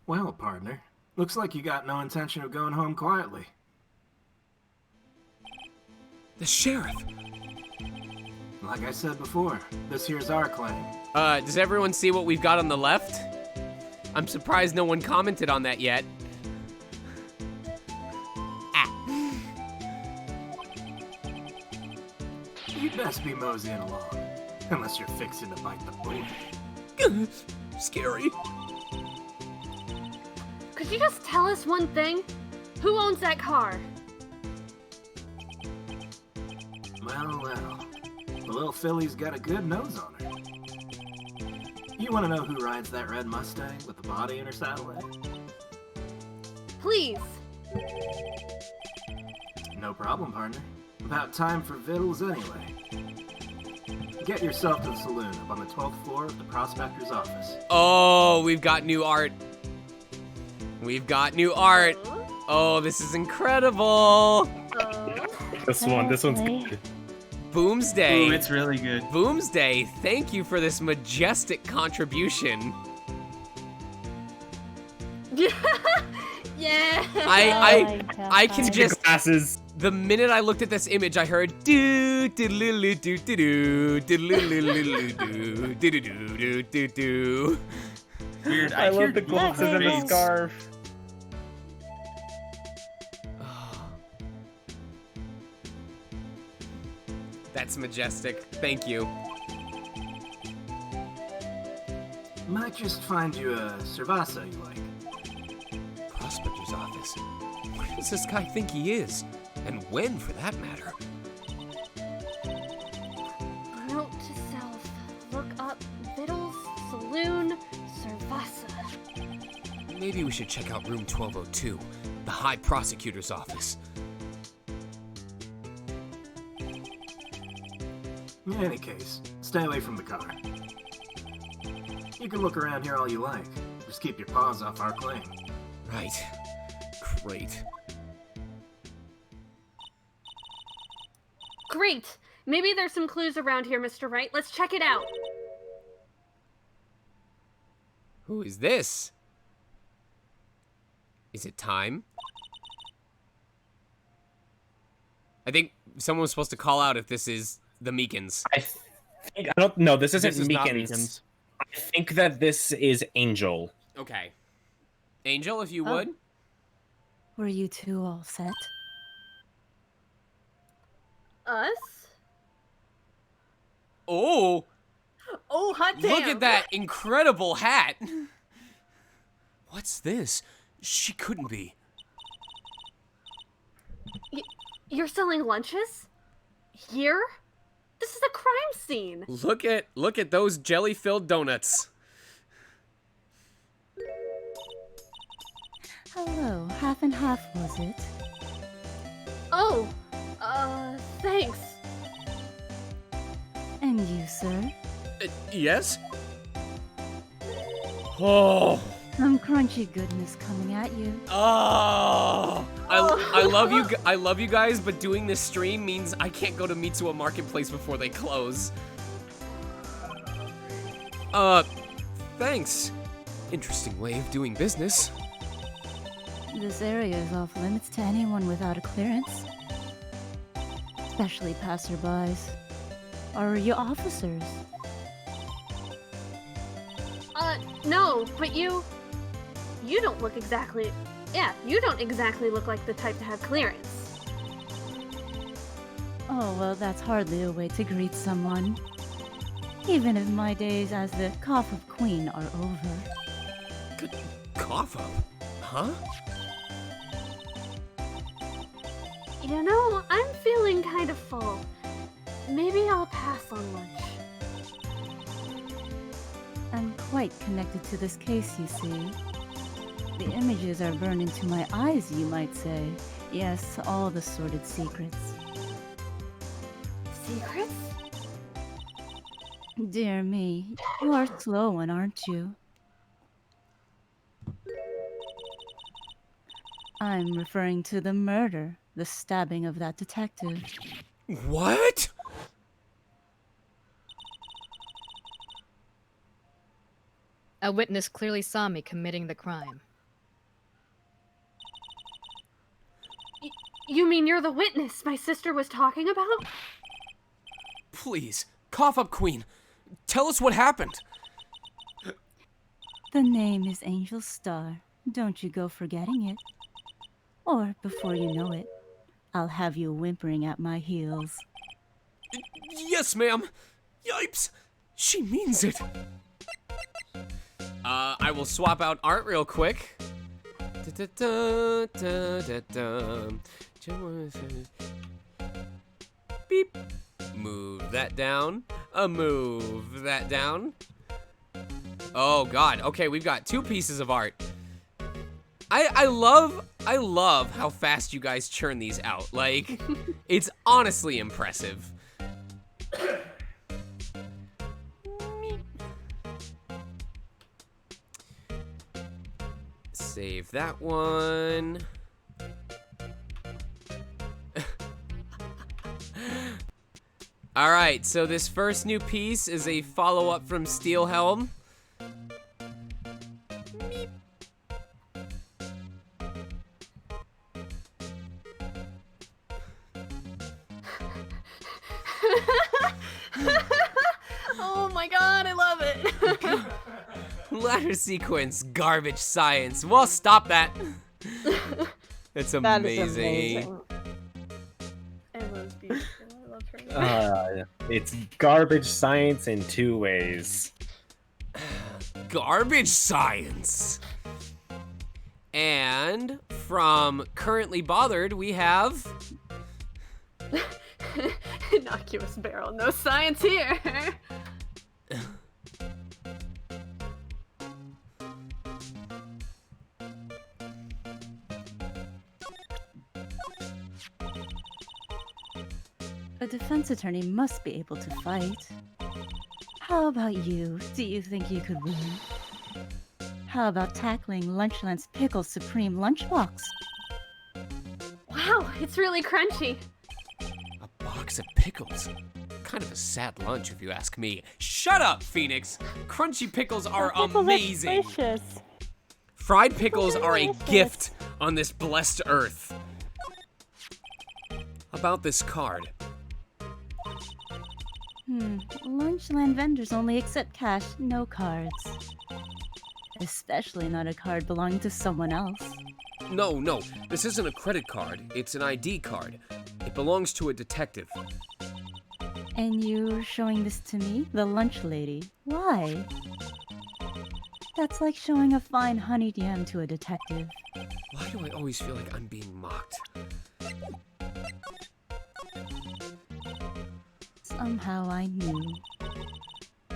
Well, partner, looks like you got no intention of going home quietly. The sheriff. Like I said before, this here's our claim. Does everyone see what we've got on the left? I'm surprised no one commented on that yet. You'd best be moseying along, unless you're fixing to bite the bullet. Scary. Could you just tell us one thing? Who owns that car? Well, the little filly's got a good nose on her. You want to know who rides that red Mustang with the body in her saddlebag? Please. No problem, partner. About time for vittles anyway. Get yourself to the saloon up on the 12th floor of the prospector's office. Oh, we've got new art. We've got new art. Oh, this is incredible. This one's good. Boomsday. Ooh, it's really good. Boomsday, thank you for this majestic contribution. Yeah. I can just Glasses. the minute I looked at this image, I heard do diddle do do do diddle do do do do. Weird. I love the glasses and the scarf. That's majestic. Thank you. Might just find you a cerveza you like. Prospector's office. Where does this guy think he is? And when, for that matter? Note to self. Look up Vittles, Saloon, Cerveza. Maybe we should check out room 1202, the High Prosecutor's office. In any case, stay away from the car. You can look around here all you like. Just keep your paws off our claim. Right. Great. Great. Maybe there's some clues around here, Mr. Wright. Let's check it out. Who is this? Is it time? I think someone was supposed to call out if this is the Meekins. I don't know. This isn't This is not Meekins. Meekins. I think that this is Angel. Okay. Angel, if you would. Were you two all set? Us? Oh! Oh, hot damn! Look at that incredible hat! What's this? She couldn't be. You're selling lunches? Here? This is a crime scene. Look at those jelly-filled donuts. Hello, half and half was it? Oh, thanks. And you, sir? Yes? Oh. Some crunchy goodness coming at you. Oh. I love you. I love you guys, but doing this stream means I can't go to Mitsuwa Marketplace before they close. Thanks. Interesting way of doing business. This area is off limits to anyone without a clearance. Especially passerbys. Or you officers. No, but you don't look exactly... Yeah, you don't exactly look like the type to have clearance. Oh, well, that's hardly a way to greet someone. Even if my days as the cough of queen are over. Cough up? Huh? You know, I'm feeling kind of full. Maybe I'll pass on lunch. I'm quite connected to this case, you see. The images are burned into my eyes, you might say. Yes, all the sordid secrets. Secrets? Dear me, you are slow one, aren't you? I'm referring to the murder, the stabbing of that detective. What? A witness clearly saw me committing the crime. You mean you're the witness my sister was talking about? Please, cough up, Queen. Tell us what happened. The name is Angel Star. Don't you go forgetting it. Or, before you know it, I'll have you whimpering at my heels. Yes, ma'am. Yipes. She means it. I will swap out art real quick. Beep. Move that down. Move that down. Oh god. Okay, we've got two pieces of art. I love I love how fast you guys churn these out. Like, it's honestly impressive. Save that one. Alright, so this first new piece is a follow-up from Steel Helm. Oh my god, I love it. Ladder sequence, garbage science. Well, stop that. It's amazing. That is amazing. Emma's beautiful. I love her. It's garbage science in 2 ways. Garbage science. And from Currently Bothered, we have... Innocuous barrel, no science here. A defense attorney must be able to fight. How about you? Do you think you could win? How about tackling Lunchland's Pickle Supreme Lunchbox? Wow, it's really crunchy. A box of pickles. Kind of a sad lunch, if you ask me. Shut up, Phoenix! Crunchy pickles are amazing! Delicious. Fried pickles are a Delicious. gift on this blessed earth. About this card. Lunchland vendors only accept cash, no cards. Especially not a card belonging to someone else. No, this isn't a credit card. It's an ID card. It belongs to a detective. And you're showing this to me, the lunch lady. Why? That's like showing a fine honeyed yam to a detective. Why do I always feel like I'm being mocked? Somehow I knew.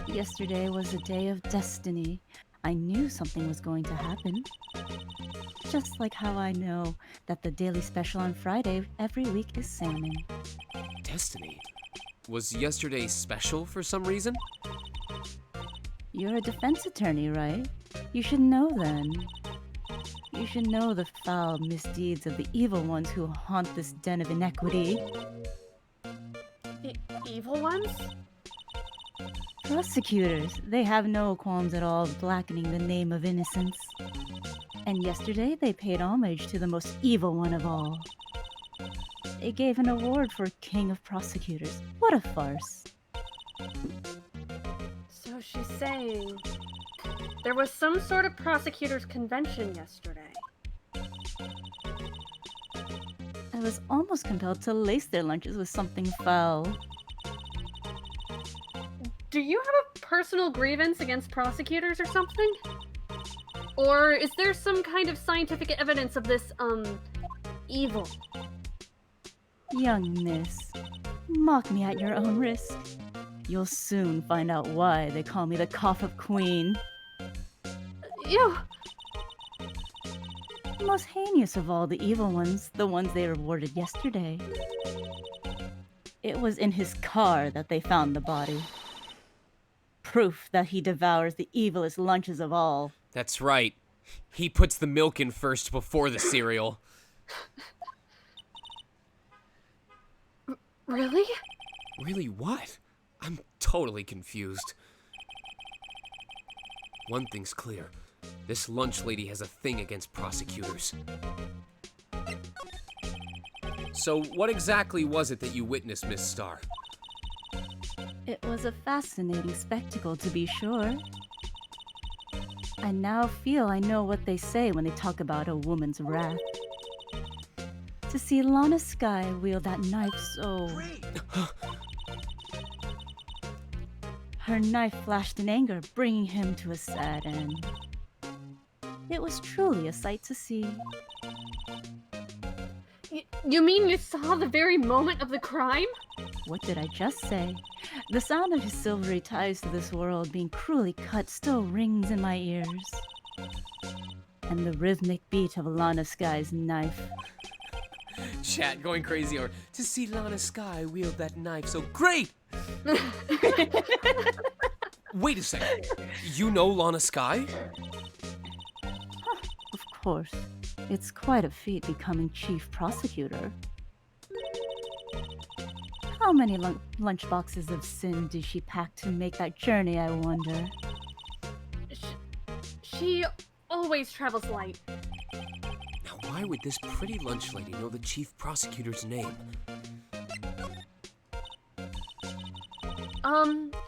Yesterday was a day of destiny. I knew something was going to happen. Just like how I know that the daily special on Friday every week is salmon. Destiny? Was yesterday special for some reason? You're a defense attorney, right? You should know then. You should know the foul misdeeds of the evil ones who haunt this den of inequity. Evil ones? Prosecutors, they have no qualms at all blackening the name of innocence. And yesterday they paid homage to the most evil one of all. They gave an award for King of Prosecutors. What a farce. So she's saying there was some sort of prosecutor's convention yesterday. I was almost compelled to lace their lunches with something foul. Do you have a personal grievance against prosecutors or something? Or is there some kind of scientific evidence of this, evil? Young miss, mock me at your own risk. You'll soon find out why they call me the Cough of Queen. Ew! The most heinous of all the evil ones, the ones they rewarded yesterday. It was in his car that they found the body. Proof that he devours the evilest lunches of all. That's right. He puts the milk in first before the cereal. Really? Really what? I'm totally confused. One thing's clear. This lunch lady has a thing against prosecutors. So what exactly was it that you witnessed, Miss Starr? It was a fascinating spectacle, to be sure. I now feel I know what they say when they talk about a woman's wrath. To see Lana Skye wield that knife so... Her knife flashed in anger, bringing him to a sad end. It was truly a sight to see. You mean you saw the very moment of the crime? What did I just say? The sound of his silvery ties to this world being cruelly cut still rings in my ears. and the rhythmic beat of Lana Sky's knife. Chat going crazy over to see Lana Sky wield that knife so great. Wait a second. You know Lana Sky? Of course. It's quite a feat becoming chief prosecutor. How many lunchboxes of sin did she pack to make that journey, I wonder? She always travels light. Now, why would this pretty lunch lady know the chief prosecutor's name?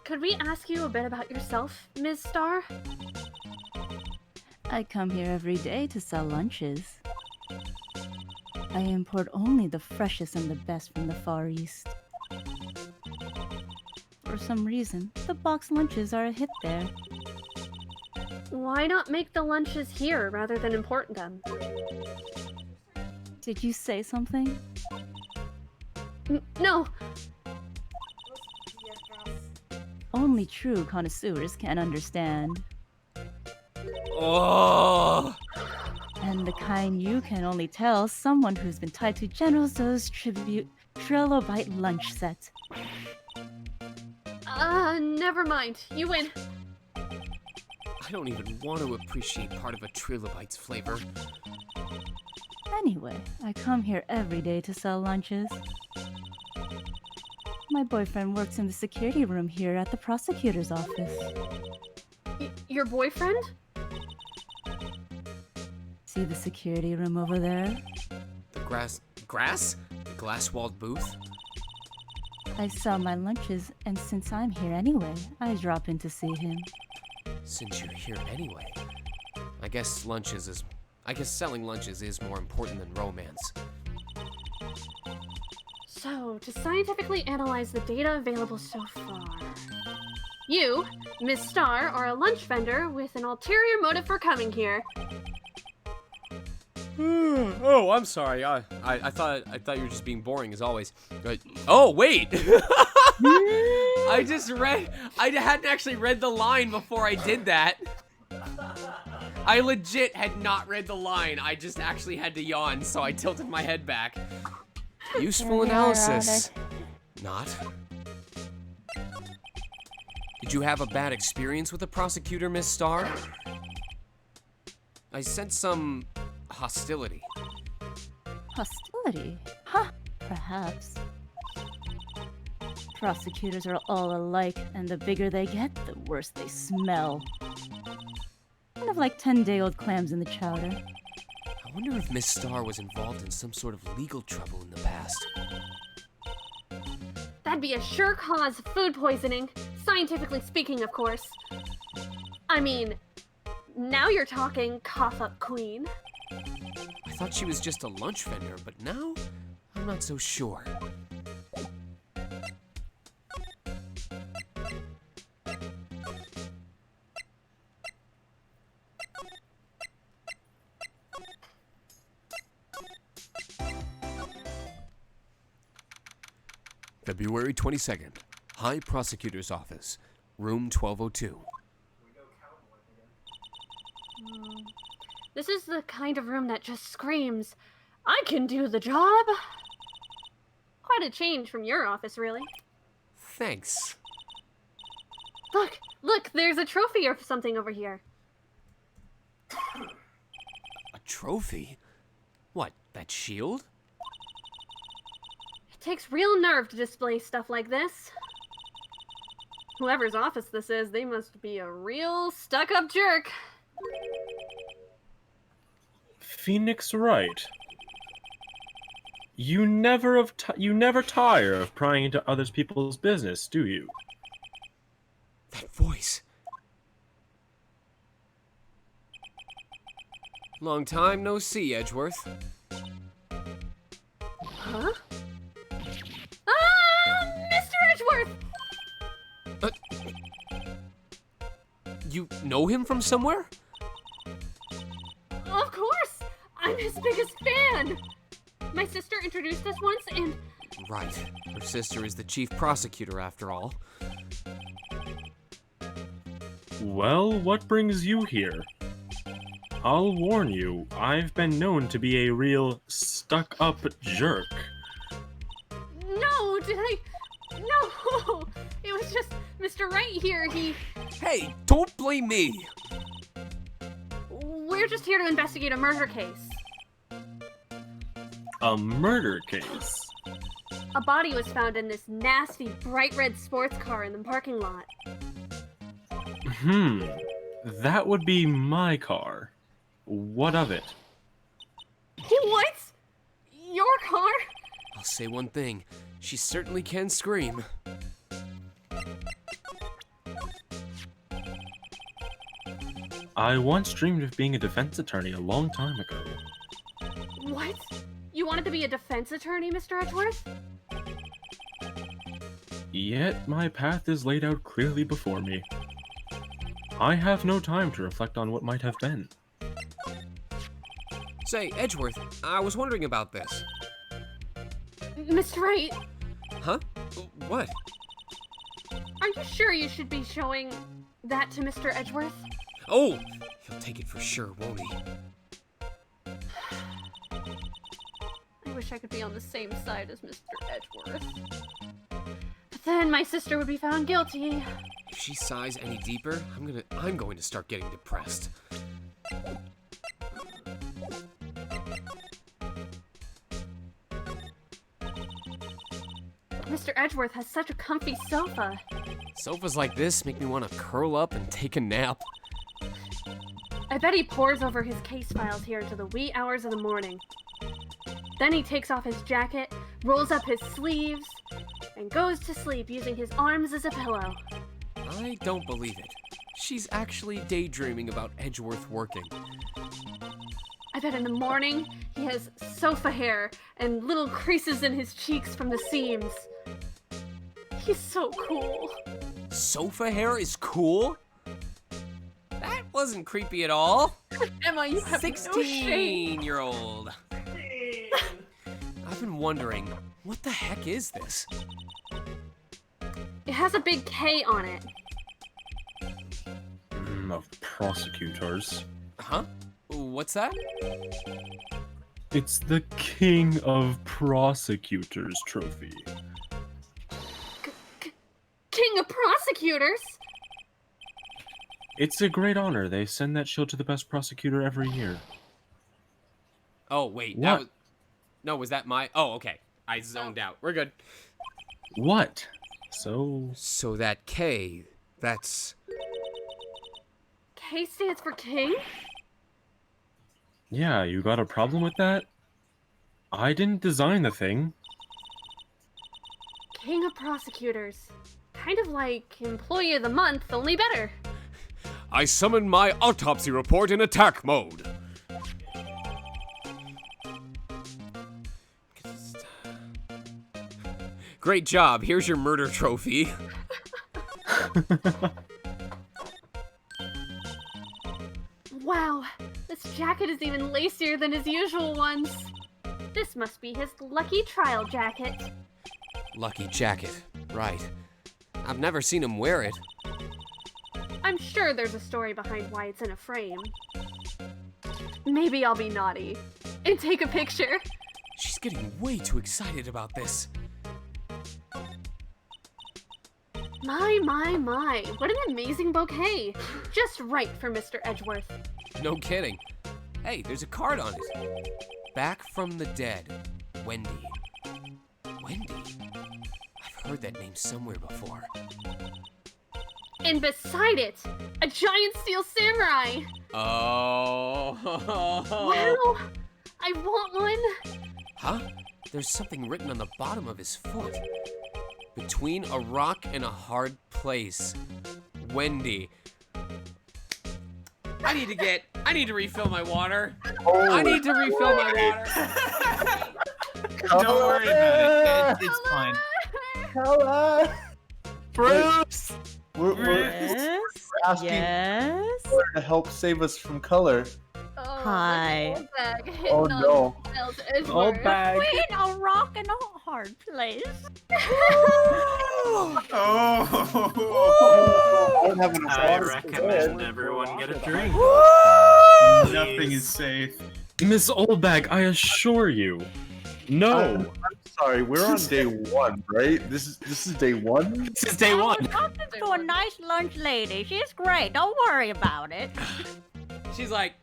Could we ask you a bit about yourself, Ms. Starr? I come here every day to sell lunches. I import only the freshest and the best from the Far East. For some reason, the box lunches are a hit there. Why not make the lunches here rather than import them? Did you say something? No. Only true connoisseurs can understand. Oh! And the kind you can only tell someone who's been tied to General Zo's tribute trilobite lunch set. Never mind. You win. I don't even want to appreciate part of a trilobite's flavor. Anyway, I come here every day to sell lunches. My boyfriend works in the security room here at the prosecutor's office. Your boyfriend? See the security room over there? The grass? The glass-walled booth? I sell my lunches, and since I'm here anyway, I drop in to see him. Since you're here anyway, I guess selling lunches is more important than romance. So, to scientifically analyze the data available so far, you, Miss Starr, are a lunch vendor with an ulterior motive for coming here. Oh, I'm sorry. I thought you were just being boring as always. Oh, wait. I hadn't actually read the line before I did that. I legit had not read the line. I just actually had to yawn, so I tilted my head back. Useful analysis. Not. Did you have a bad experience with the prosecutor, Miss Starr? I sense some hostility. Hostility? Huh, perhaps. Prosecutors are all alike, and the bigger they get, the worse they smell. Kind of like 10-day-old clams in the chowder. I wonder if Miss Starr was involved in some sort of legal trouble in the past. That'd be a sure cause of food poisoning, scientifically speaking, of course. I mean, now you're talking, cough-up queen. I thought she was just a lunch vendor, but now I'm not so sure. February 22nd, High Prosecutor's Office, Room 1202. This is the kind of room that just screams, I can do the job. Quite a change from your office, really. Thanks. Look, there's a trophy or something over here. A trophy? What, that shield? It takes real nerve to display stuff like this. Whoever's office this is, they must be a real stuck-up jerk. Phoenix Wright. You never tire of prying into other people's business, do you? That voice. Long time no see, Edgeworth. Huh? Ah! Mr. Edgeworth! You know him from somewhere? Of course! I'm his biggest fan! My sister introduced us once and... Right. Her sister is the chief prosecutor, after all. Well, what brings you here? I'll warn you, I've been known to be a real stuck-up jerk. No, did I? No! It was just Mr. Wright here. Hey, don't blame me. We're just here to investigate a murder case. A murder case? A body was found in this nasty, bright red sports car in the parking lot. That would be my car. What of it? What? Your car? I'll say one thing. She certainly can scream. I once dreamed of being a defense attorney a long time ago. What? You wanted to be a defense attorney, Mr. Edgeworth? Yet my path is laid out clearly before me. I have no time to reflect on what might have been. Say, Edgeworth, I was wondering about this. Mr. Wright, Huh? What? are you sure you should be showing that to Mr. Edgeworth? Oh, he'll take it for sure, won't he? I wish I could be on the same side as Mr. Edgeworth. But then my sister would be found guilty. If she sighs any deeper, I'm going to start getting depressed. Mr. Edgeworth has such a comfy sofa. Sofas like this make me want to curl up and take a nap. I bet he pores over his case files here into the wee hours of the morning. Then he takes off his jacket, rolls up his sleeves, and goes to sleep using his arms as a pillow. I don't believe it. She's actually daydreaming about Edgeworth working. I bet in the morning he has sofa hair and little creases in his cheeks from the seams. He's so cool. Sofa hair is cool? That wasn't creepy at all. Emma, you have no shame. 16-year-old. I've been wondering, what the heck is this? It has a big K on it. Of prosecutors. Huh? What's that? It's the King of Prosecutors trophy. King of Prosecutors? It's a great honor. They send that shield to the best prosecutor every year. Oh, wait. What? That was... No, was that my... Oh, okay. I zoned out. We're good. What? So that K, that's... K stands for king? yeah, you got a problem with that? I didn't design the thing. King of Prosecutors. Kind of like Employee of the Month, only better. I summon my autopsy report in attack mode. Great job. Here's your murder trophy. Wow, this jacket is even lacier than his usual ones. This must be his lucky trial jacket. Lucky jacket. Right. I've never seen him wear it. I'm sure there's a story behind why it's in a frame. Maybe I'll be naughty and take a picture. She's getting way too excited about this. My, what an amazing bouquet. Just right for Mr. Edgeworth. No kidding. Hey, there's a card on it. Back from the dead. Wendy. Wendy? I've heard that name somewhere before. And beside it, a giant steel samurai. Oh. Wow, I want one. Huh? There's something written on the bottom of his foot. Between a rock and a hard place. Wendy. I need to refill my water. I need to refill my water. Don't worry about it. It's fine. Hello. Bruce! We're asking Yes. to help save us from color. Oh, Hi. old bag hitting Oh, on no. Miles Edgeworth. Old bag. We're in a rock and a hard place. Oh! I don't have enough I water. recommend everyone get a drink. Nothing is safe. Miss Oldbag, I assure you. No. I'm sorry, we're on day 1, right? This is day 1? This is day 1. Talking to a nice lunch lady. She's great. Don't worry about it. She's like,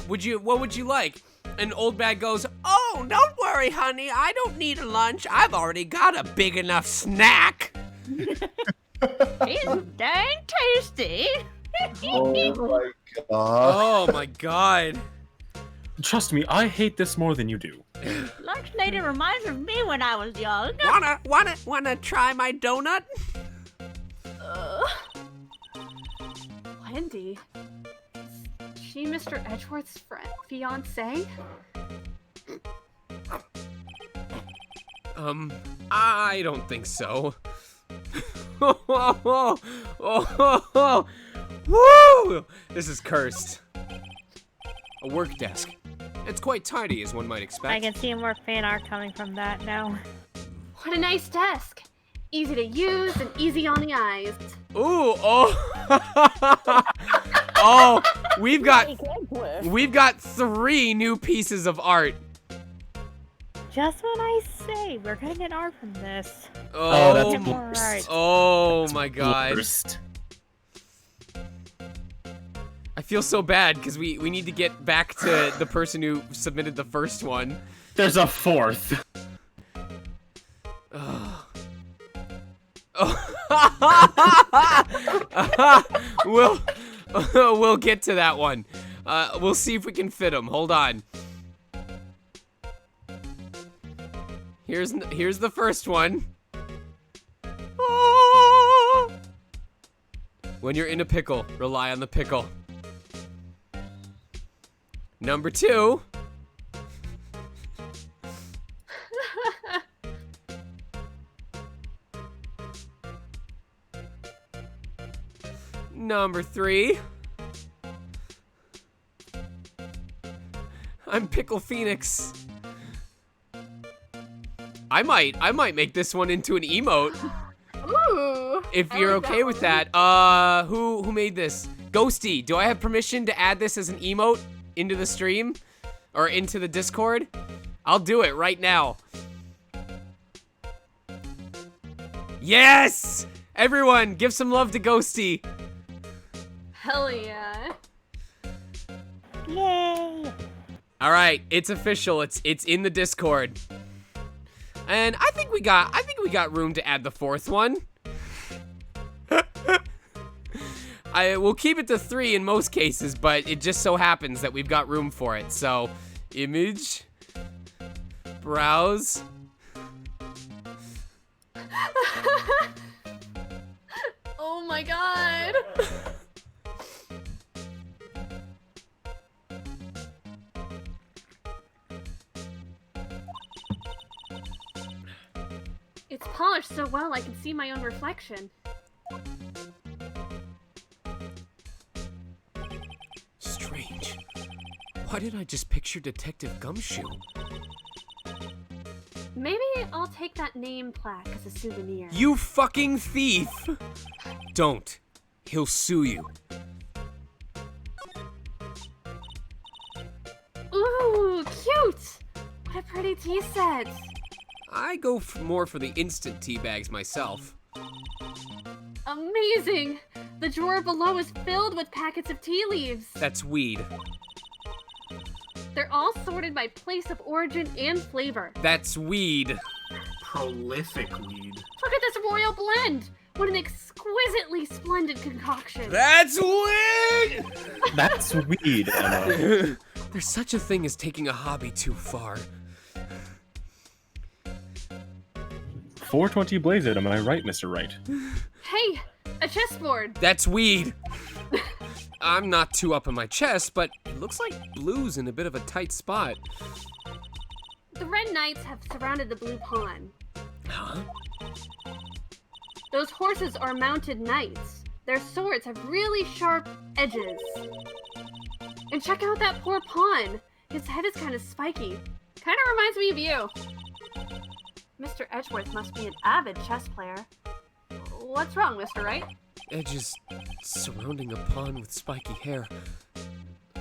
what would you like? And Oldbag goes, oh, don't worry, honey. I don't need a lunch. I've already got a big enough snack. He's dang tasty. Oh my god. Oh my god. Trust me, I hate this more than you do. Lunch lady reminds of me when I was young. Wanna try my donut? Wendy? Is she Mr. Edgeworth's fiance? I don't think so. Woo! This is cursed. A work desk. It's quite tidy, as one might expect. I can see more fan art coming from that now. What a nice desk. Easy to use and easy on the eyes. Ooh, oh. Oh, we've got 3 new pieces of art. Just what I say, we're gonna get art from this. Oh, that's Get more art. oh my god. Worst. I feel so bad because we need to get back to the person who submitted the first one. There's a 4th. We'll get to that one. We'll see if we can fit them. Hold on. Here's the first one. When you're in a pickle, rely on the pickle. Number 2. Number 3. I'm Pickle Phoenix. I might make this one into an emote. Ooh. If I you're like okay that with one. that. Who made this? Ghosty, do I have permission to add this as an emote into the stream? Or into the Discord? I'll do it right now. Yes! Everyone, give some love to Ghosty. Hell yeah. Yay! All right, it's official. It's in the Discord. And I think we got room to add the 4th one. We'll keep it to 3 in most cases, but it just so happens that we've got room for it. So, image, browse. Oh my god. It's polished so well I can see my own reflection. Strange. Why did I just picture Detective Gumshoe? Maybe I'll take that name plaque as a souvenir. You fucking thief! Don't. He'll sue you. Ooh, cute! What a pretty tea set. I go more for the instant tea bags myself. Amazing! The drawer below is filled with packets of tea leaves. That's weed. They're all sorted by place of origin and flavor. That's weed. Prolific weed. Look at this royal blend! What an exquisitely splendid concoction. That's weed! That's weed, Emma. There's such a thing as taking a hobby too far. 420 blaze it, am I right, Mr. Wright? Hey, a chessboard. That's weed. I'm not too up on my chest, but it looks like blue's in a bit of a tight spot. The red knights have surrounded the blue pawn. Huh? Those horses are mounted knights. Their swords have really sharp edges. And check out that poor pawn. His head is kind of spiky. Kind of reminds me of you. Mr. Edgeworth must be an avid chess player. What's wrong, Mr. Wright? Edges surrounding a pawn with spiky hair.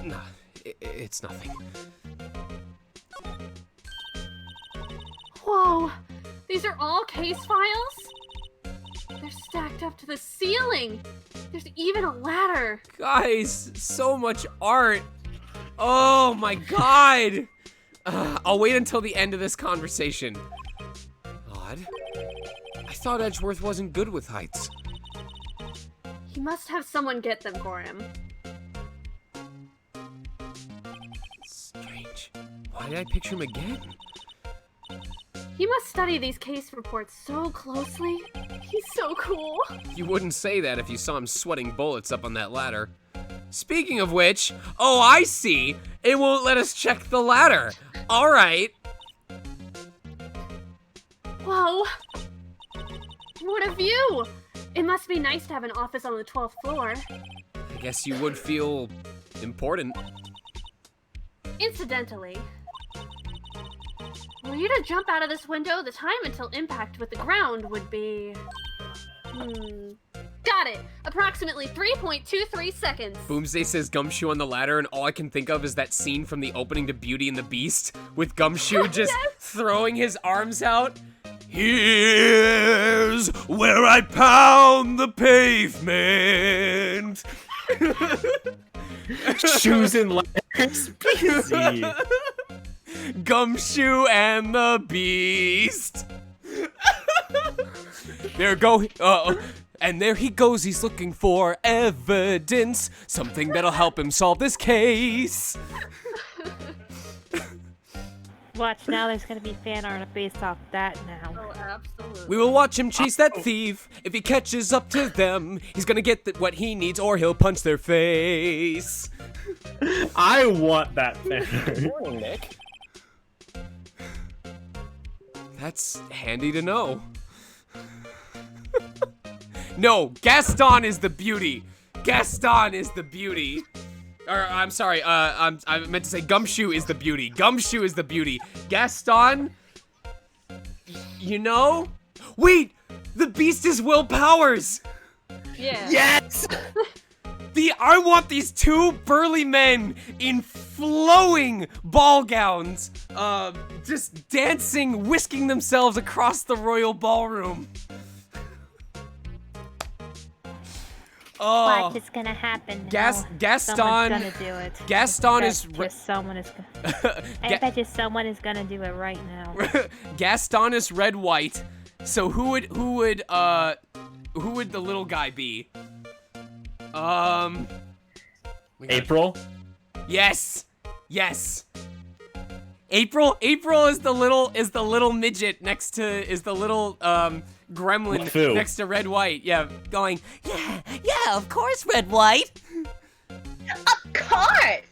No, it's nothing. Whoa! These are all case files? They're stacked up to the ceiling! There's even a ladder! Guys, so much art! Oh my god! I'll wait until the end of this conversation. Odd. I thought Edgeworth wasn't good with heights. He must have someone get them for him. Strange. Why did I picture him again? He must study these case reports so closely. He's so cool. You wouldn't say that if you saw him sweating bullets up on that ladder. Speaking of which, oh, I see. It won't let us check the ladder. All right. Whoa! What a view! It must be nice to have an office on the 12th floor. I guess you would feel important. Incidentally, were you to jump out of this window, the time until impact with the ground would be... Got it! Approximately 3.23 seconds. Boomsday says Gumshoe on the ladder, and all I can think of is that scene from the opening to Beauty and the Beast, with Gumshoe just throwing his arms out. Here's where I pound the pavement. Shoes and letters. Busy. Gumshoe and the Beast. And there he goes, he's looking for evidence, something that'll help him solve this case. Watch, now there's gonna be fan art based off that now. Oh, absolutely. We will watch him chase that thief. If he catches up to them, he's gonna get what he needs or he'll punch their face. I want that fan. Good morning, Nick. That's handy to know. No, Gaston is the beauty. Gaston is the beauty. Or, I'm sorry, I meant to say Gumshoe is the beauty. Gumshoe is the beauty. Gaston, you know? Wait, the Beast is Will Powers. Yeah. Yes! I want these two burly men in flowing ball gowns, just dancing, whisking themselves across the royal ballroom. Oh, Watch, it's gonna happen now. Gaston. Someone's gonna do it. Gaston I is. bet you someone is. I bet you someone is gonna do it right now. Gaston is red white. So who would the little guy be? April? Yes. Yes. April is the little midget next to gremlin Lefou. next to Red White. Yeah, going, yeah, of course, Red White. Of course!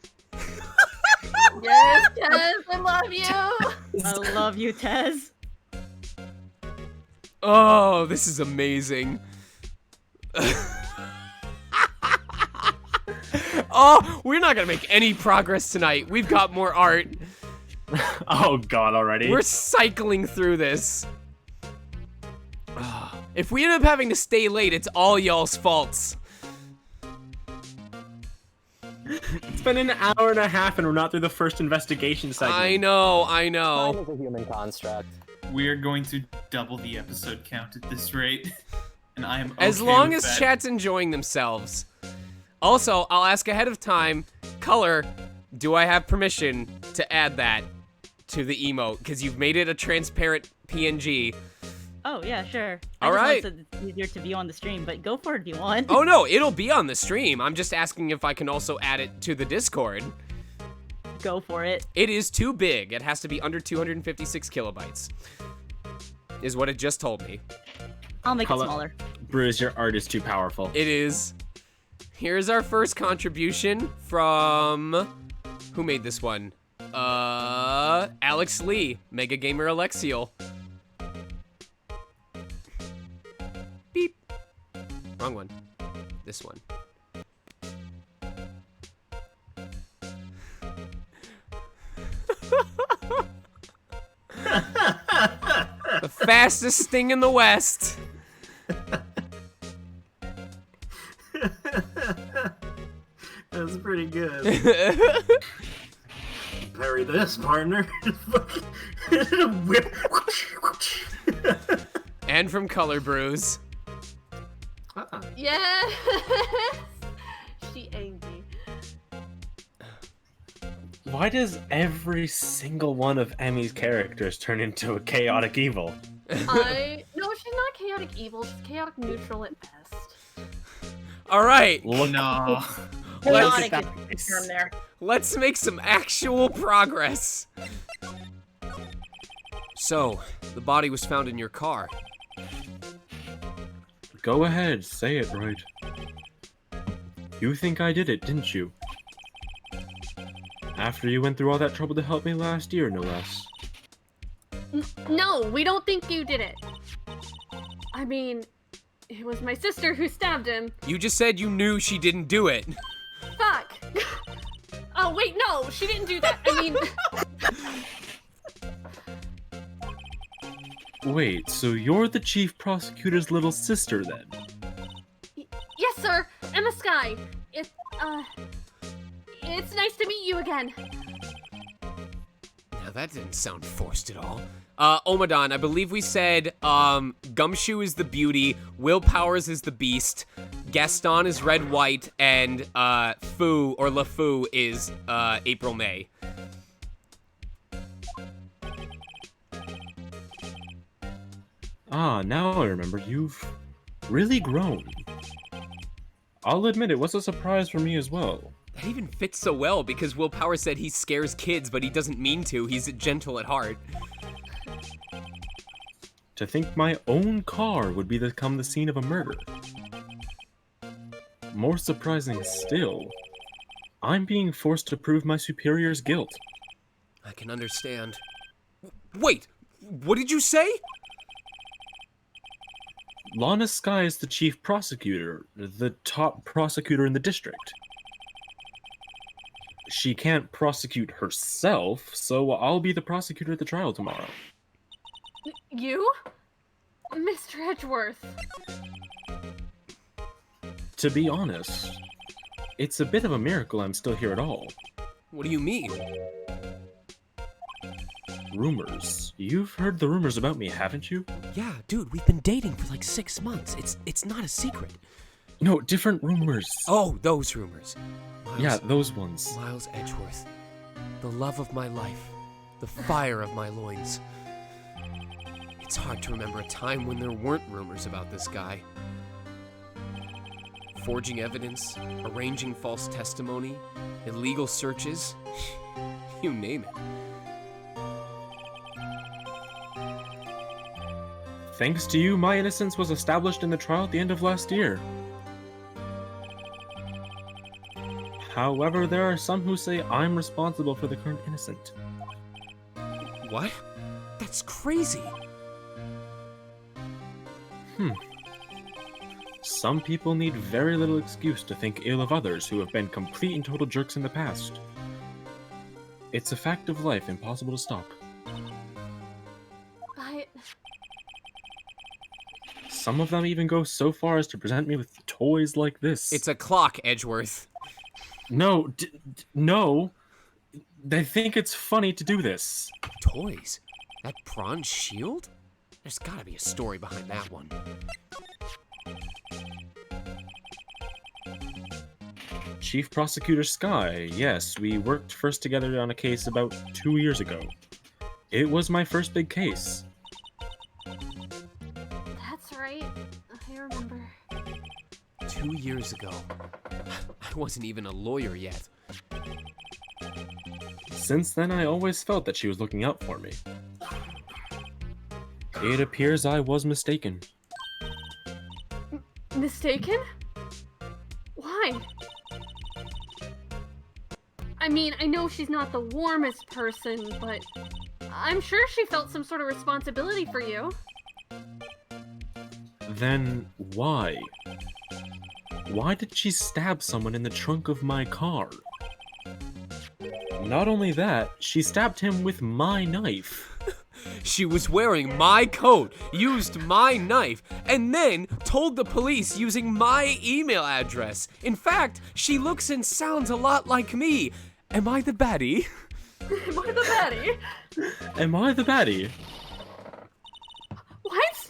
Yes, Tez, I love you! I love you, Tez. Oh, this is amazing. Oh, we're not gonna make any progress tonight. We've got more art. Oh god, already? We're cycling through this. If we end up having to stay late, it's all y'all's faults. It's been an hour and a half and we're not through the first investigation segment. I know. Time is a human construct. We are going to double the episode count at this rate. And I am okay As long with as that. chat's enjoying themselves. Also, I'll ask ahead of time, Color, do I have permission to add that to the emote? Because you've made it a transparent PNG. Oh, yeah, sure. All right. I just want it's easier to view on the stream, but go for it if you want. Oh, no, it'll be on the stream. I'm just asking if I can also add it to the Discord. Go for it. It is too big. It has to be under 256 kilobytes. Is what it just told me. I'll make it smaller. Bruce, your art is too powerful. It is. Here's our first contribution from... Who made this one? Alex Lee, Mega Gamer Alexiel. Beep. Wrong one. This one. The fastest thing in the West. That's pretty pretty good. Parry this, partner. And from Color Brews. Yes! She angry. Why does every single one of Emmy's characters turn into a chaotic evil? No, she's not chaotic evil. She's chaotic neutral at best. All right. No. Let's make some actual progress. So, the body was found in your car. Go ahead, say it, Wright. You think I did it, didn't you? After you went through all that trouble to help me last year, no less. No, we don't think you did it. I mean, it was my sister who stabbed him. You just said you knew she didn't do it. Fuck. Oh, wait, no, she didn't do that. I mean... Wait, so you're the chief prosecutor's little sister, then? Yes, sir. Emma Sky. It's nice to meet you again. Now that didn't sound forced at all. Omadon, I believe we said, Gumshoe is the beauty, Will Powers is the beast, Gaston is Red White, and, Fu, or LeFou, is, April May. Ah, now I remember. You've really grown. I'll admit it was a surprise for me as well. That even fits so well because Will Powers said he scares kids, but he doesn't mean to. He's gentle at heart. To think my own car would become the scene of a murder. More surprising still, I'm being forced to prove my superior's guilt. I can understand. Wait, what did you say? Lana Sky is the chief prosecutor, the top prosecutor in the district. She can't prosecute herself, so I'll be the prosecutor at the trial tomorrow. You? Mr. Edgeworth. To be honest, it's a bit of a miracle I'm still here at all. What do you mean? Rumors. You've heard the rumors about me, haven't you? Yeah, dude, we've been dating for like 6 months. It's not a secret. No, different rumors. Oh, those rumors. Miles, yeah, those ones. Miles Edgeworth. The love of my life. The fire of my loins. It's hard to remember a time when there weren't rumors about this guy. Forging evidence, arranging false testimony, illegal searches, you name it. Thanks to you, my innocence was established in the trial at the end of last year. However, there are some who say I'm responsible for the current innocent. What? That's crazy. Some people need very little excuse to think ill of others who have been complete and total jerks in the past. It's a fact of life, impossible to stop. Some of them even go so far as to present me with toys like this. It's a clock, Edgeworth. No, no. They think it's funny to do this. Toys? That bronze shield? There's gotta be a story behind that one. Chief Prosecutor Sky, yes, we worked first together on a case about 2 years ago. It was my first big case. That's right. I remember. 2 years ago. I wasn't even a lawyer yet. Since then, I always felt that she was looking out for me. It appears I was mistaken. Mistaken? Why? I mean, I know she's not the warmest person, but I'm sure she felt some sort of responsibility for you. Then why? Why did she stab someone in the trunk of my car? Not only that, she stabbed him with my knife. She was wearing my coat, used my knife, and then told the police using my email address. In fact, she looks and sounds a lot like me. Am I the baddie? Am I the baddie? Am I the baddie? What?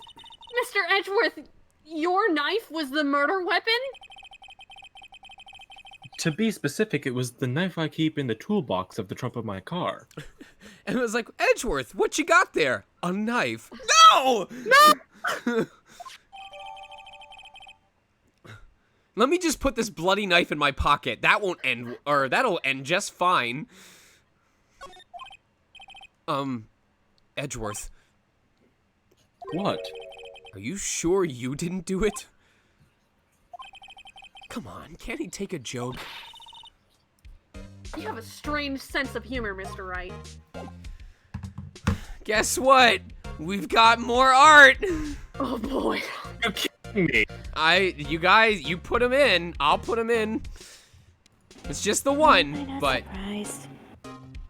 Mr. Edgeworth, your knife was the murder weapon? To be specific, it was the knife I keep in the toolbox of the trunk of my car. And it was like, Edgeworth, what you got there? A knife. No! No! Let me just put this bloody knife in my pocket. That won't end, or that'll end just fine. Edgeworth. What? Are you sure you didn't do it? Come on, can't he take a joke? You have a strange sense of humor, Mr. Wright. Guess what? We've got more art! Oh boy. You're kidding me. You guys, you put him in. I'll put him in. It's just the one, but... Surprised.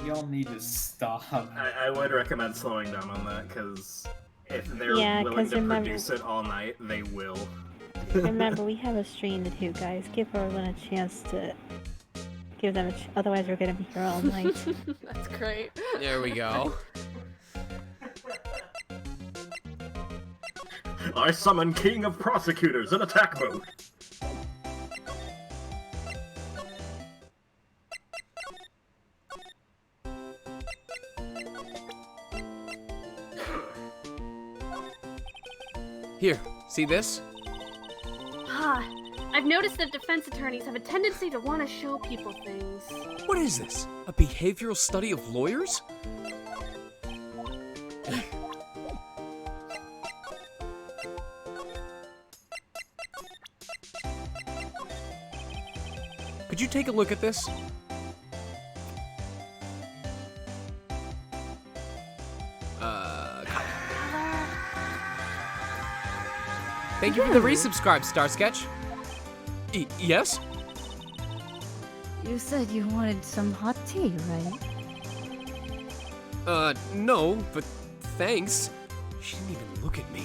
Y'all need to stop. I would recommend slowing down on that, because if they're Yeah, willing 'cause to remember- produce it all night, they will. Remember, we have a stream to do, guys. Give everyone a chance to give them otherwise we're gonna be here all night. That's great. There we go. I summon King of Prosecutors in attack mode. Here, see this? Ah, I've noticed that defense attorneys have a tendency to want to show people things. What is this? A behavioral study of lawyers? Could you take a look at this? Thank you for the resubscribe, Starsketch. Yes? You said you wanted some hot tea, right? No, but thanks. She didn't even look at me.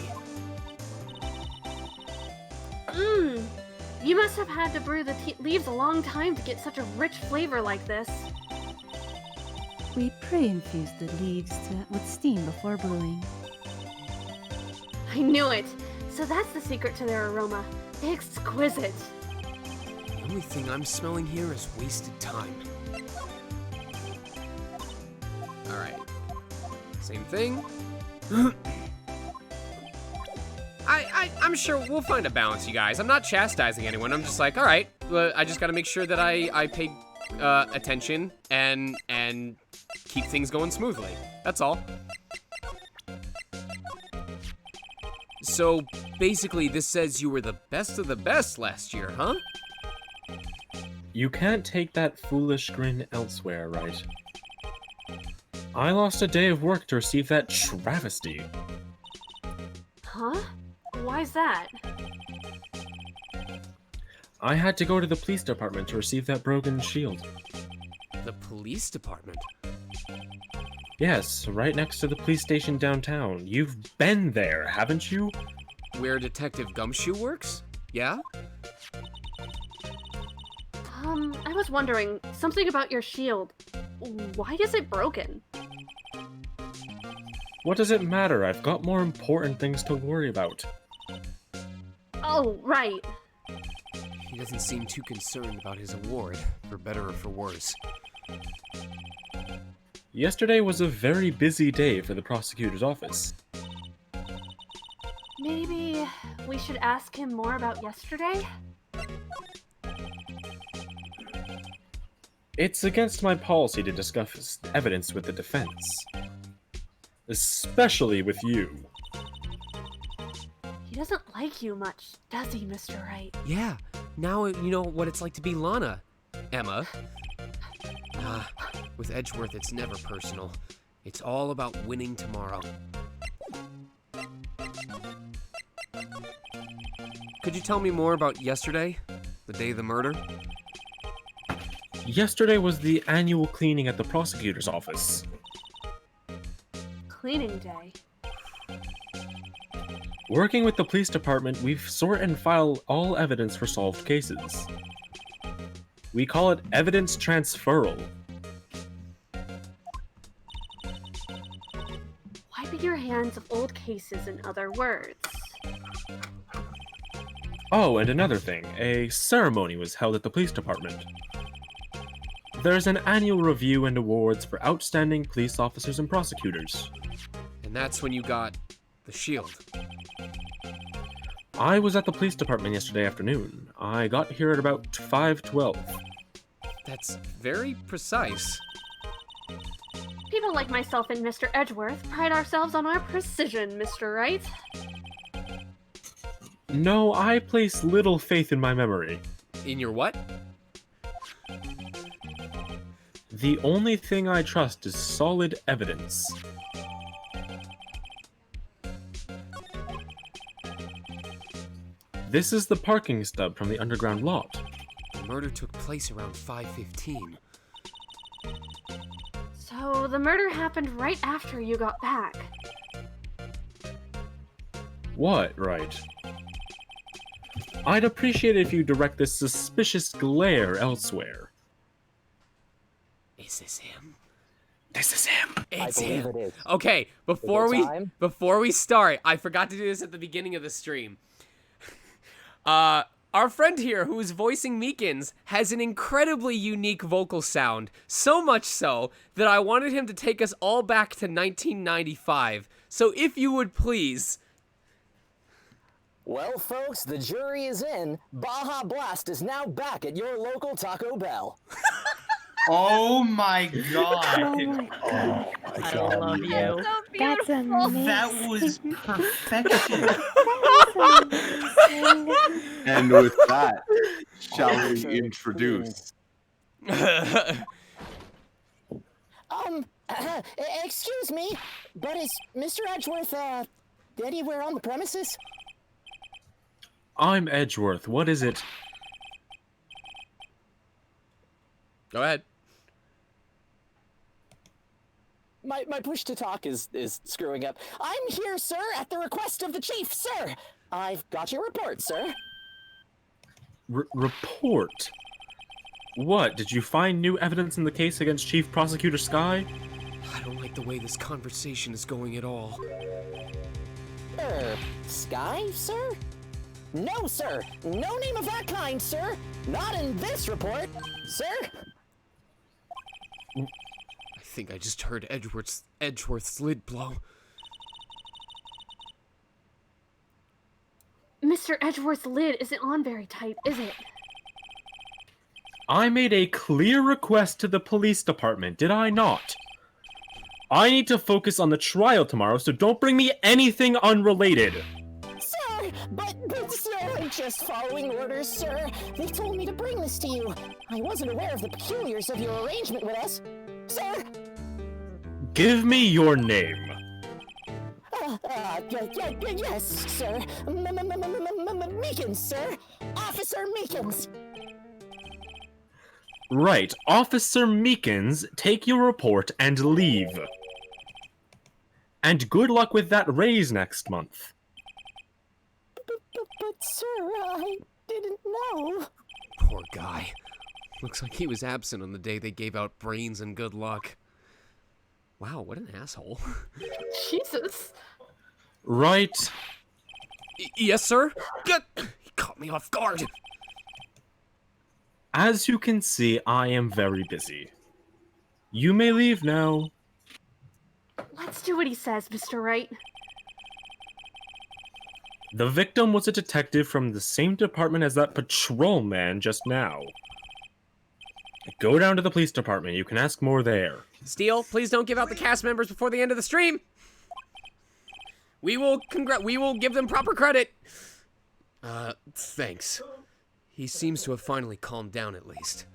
Mmm. You must have had to brew the leaves a long time to get such a rich flavor like this. We pre-infused the leaves with steam before brewing. I knew it. So that's the secret to their aroma. Exquisite. The only thing I'm smelling here is wasted time. Alright. Same thing. I'm sure we'll find a balance, you guys. I'm not chastising anyone. I'm just like, alright, I just gotta make sure that I pay attention and keep things going smoothly. That's all. So, basically, this says you were the best of the best last year, huh? You can't take that foolish grin elsewhere, right? I lost a day of work to receive that travesty. Huh? Why's that? I had to go to the police department to receive that broken shield. The police department? Yes, right next to the police station downtown. You've been there, haven't you? Where Detective Gumshoe works? Yeah? I was wondering, something about your shield. Why is it broken? What does it matter? I've got more important things to worry about. Oh, right. He doesn't seem too concerned about his award, for better or for worse. Yesterday was a very busy day for the prosecutor's office. Maybe we should ask him more about yesterday? It's against my policy to discuss evidence with the defense. Especially with you. He doesn't like you much, does he, Mr. Wright? Yeah, now you know what it's like to be Lana, Emma. With Edgeworth, it's never personal. It's all about winning tomorrow. Could you tell me more about yesterday? The day of the murder? Yesterday was the annual cleaning at the prosecutor's office. cleaning day. Working with the police department, we sort and file all evidence for solved cases. We call it evidence transferal. Wiping your hands of old cases, in other words. Oh, and another thing, a ceremony was held at the police department. There's an annual review and awards for outstanding police officers and prosecutors. And that's when you got the shield. I was at the police department yesterday afternoon. I got here at about 5:12. That's very precise. People like myself and Mr. Edgeworth pride ourselves on our precision, Mr. Wright. No, I place little faith in my memory. In your what? The only thing I trust is solid evidence. This is the parking stub from the underground lot. The murder took place around 5:15. So the murder happened right after you got back. What, right? I'd appreciate it if you direct this suspicious glare elsewhere. Is this him? This is him. It's I believe him. it is. Okay, before Is it we time? start, I forgot to do this at the beginning of the stream. Our friend here, who is voicing Meekins, has an incredibly unique vocal sound. So much so that I wanted him to take us all back to 1995. So if you would please. Well, folks, the jury is in. Baja Blast is now back at your local Taco Bell. Oh my god. Oh my god. I love you. That's amazing. That was perfection. And with that, shall we introduce? Excuse me, but is Mr. Edgeworth, anywhere on the premises? I'm Edgeworth. What is it? Go ahead. My push to talk is screwing up. I'm here, sir, at the request of the chief, sir. I've got your report, sir. Report? What? Did you find new evidence in the case against Chief Prosecutor Sky? I don't like the way this conversation is going at all. Sky, sir? No, sir. No name of that kind, sir. Not in this report, sir. I think I just heard Edgeworth's lid blow. Mr. Edgeworth's lid isn't on very tight, is it? I made a clear request to the police department, did I not? I need to focus on the trial tomorrow, so don't bring me anything unrelated. Sir, but sir, I'm just following orders, sir. They told me to bring this to you. I wasn't aware of the peculiars of your arrangement with us. Sir? Give me your name. Yes, sir. Meekins, sir. Officer Meekins. Right, Officer Meekins, take your report and leave. And good luck with that raise next month. But sir, I didn't know. Poor guy. Looks like he was absent on the day they gave out brains and good luck. Wow, what an asshole. Jesus. Right. Yes, sir? He caught me off guard. As you can see, I am very busy. You may leave now. Let's do what he says, Mr. Wright. The victim was a detective from the same department as that patrolman just now. Go down to the police department. You can ask more there. Steel, please don't give out the cast members before the end of the stream. We will give them proper credit. Thanks. He seems to have finally calmed down at least.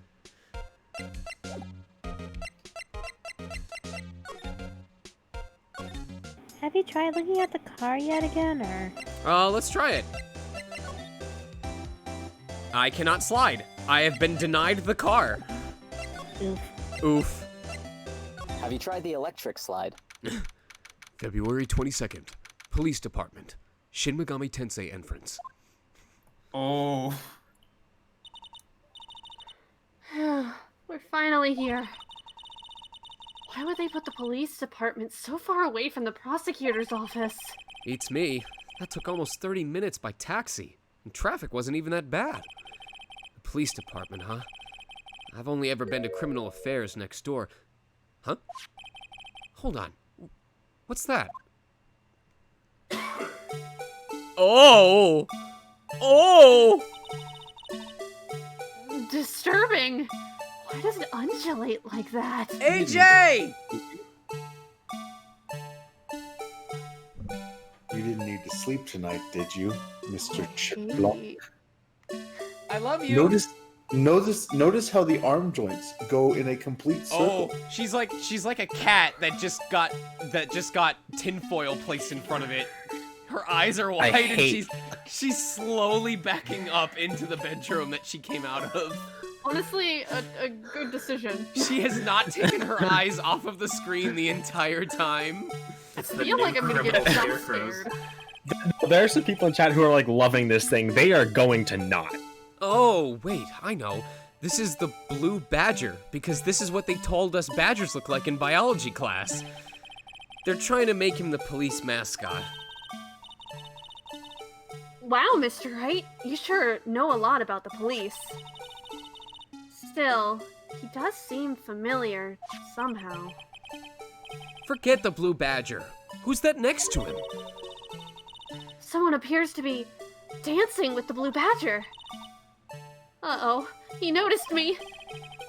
Have you tried looking at the car yet again, or? Let's try it. I cannot slide. I have been denied the car. Oof. Oof. Have you tried the electric slide? February 22nd. Police Department. Shin Megami Tensei entrance. Oh. We're finally here. Why would they put the police department so far away from the prosecutor's office? Beats me. That took almost 30 minutes by taxi, and traffic wasn't even that bad. The police department, huh? I've only ever been to criminal affairs next door. Huh? Hold on. What's that? Oh! Oh! Disturbing. Why does it undulate like that? AJ! You didn't need to sleep tonight, did you, Mr. Chiplock? I love you. Notice how the arm joints go in a complete circle. Oh, she's like a cat that just got tinfoil placed in front of it. Her eyes are wide and she's slowly backing up into the bedroom that she came out of. Honestly, a good decision. She has not taken her eyes off of the screen the entire time. I feel like I'm gonna get jump scared. There are some people in chat who are like loving this thing. They are going to not. Oh, wait, I know. This is the blue badger, because this is what they told us badgers look like in biology class. They're trying to make him the police mascot. Wow, Mr. Wright, you sure know a lot about the police. Still, he does seem familiar somehow. Forget the blue badger. Who's that next to him? Someone appears to be dancing with the blue badger. Uh-oh, he noticed me.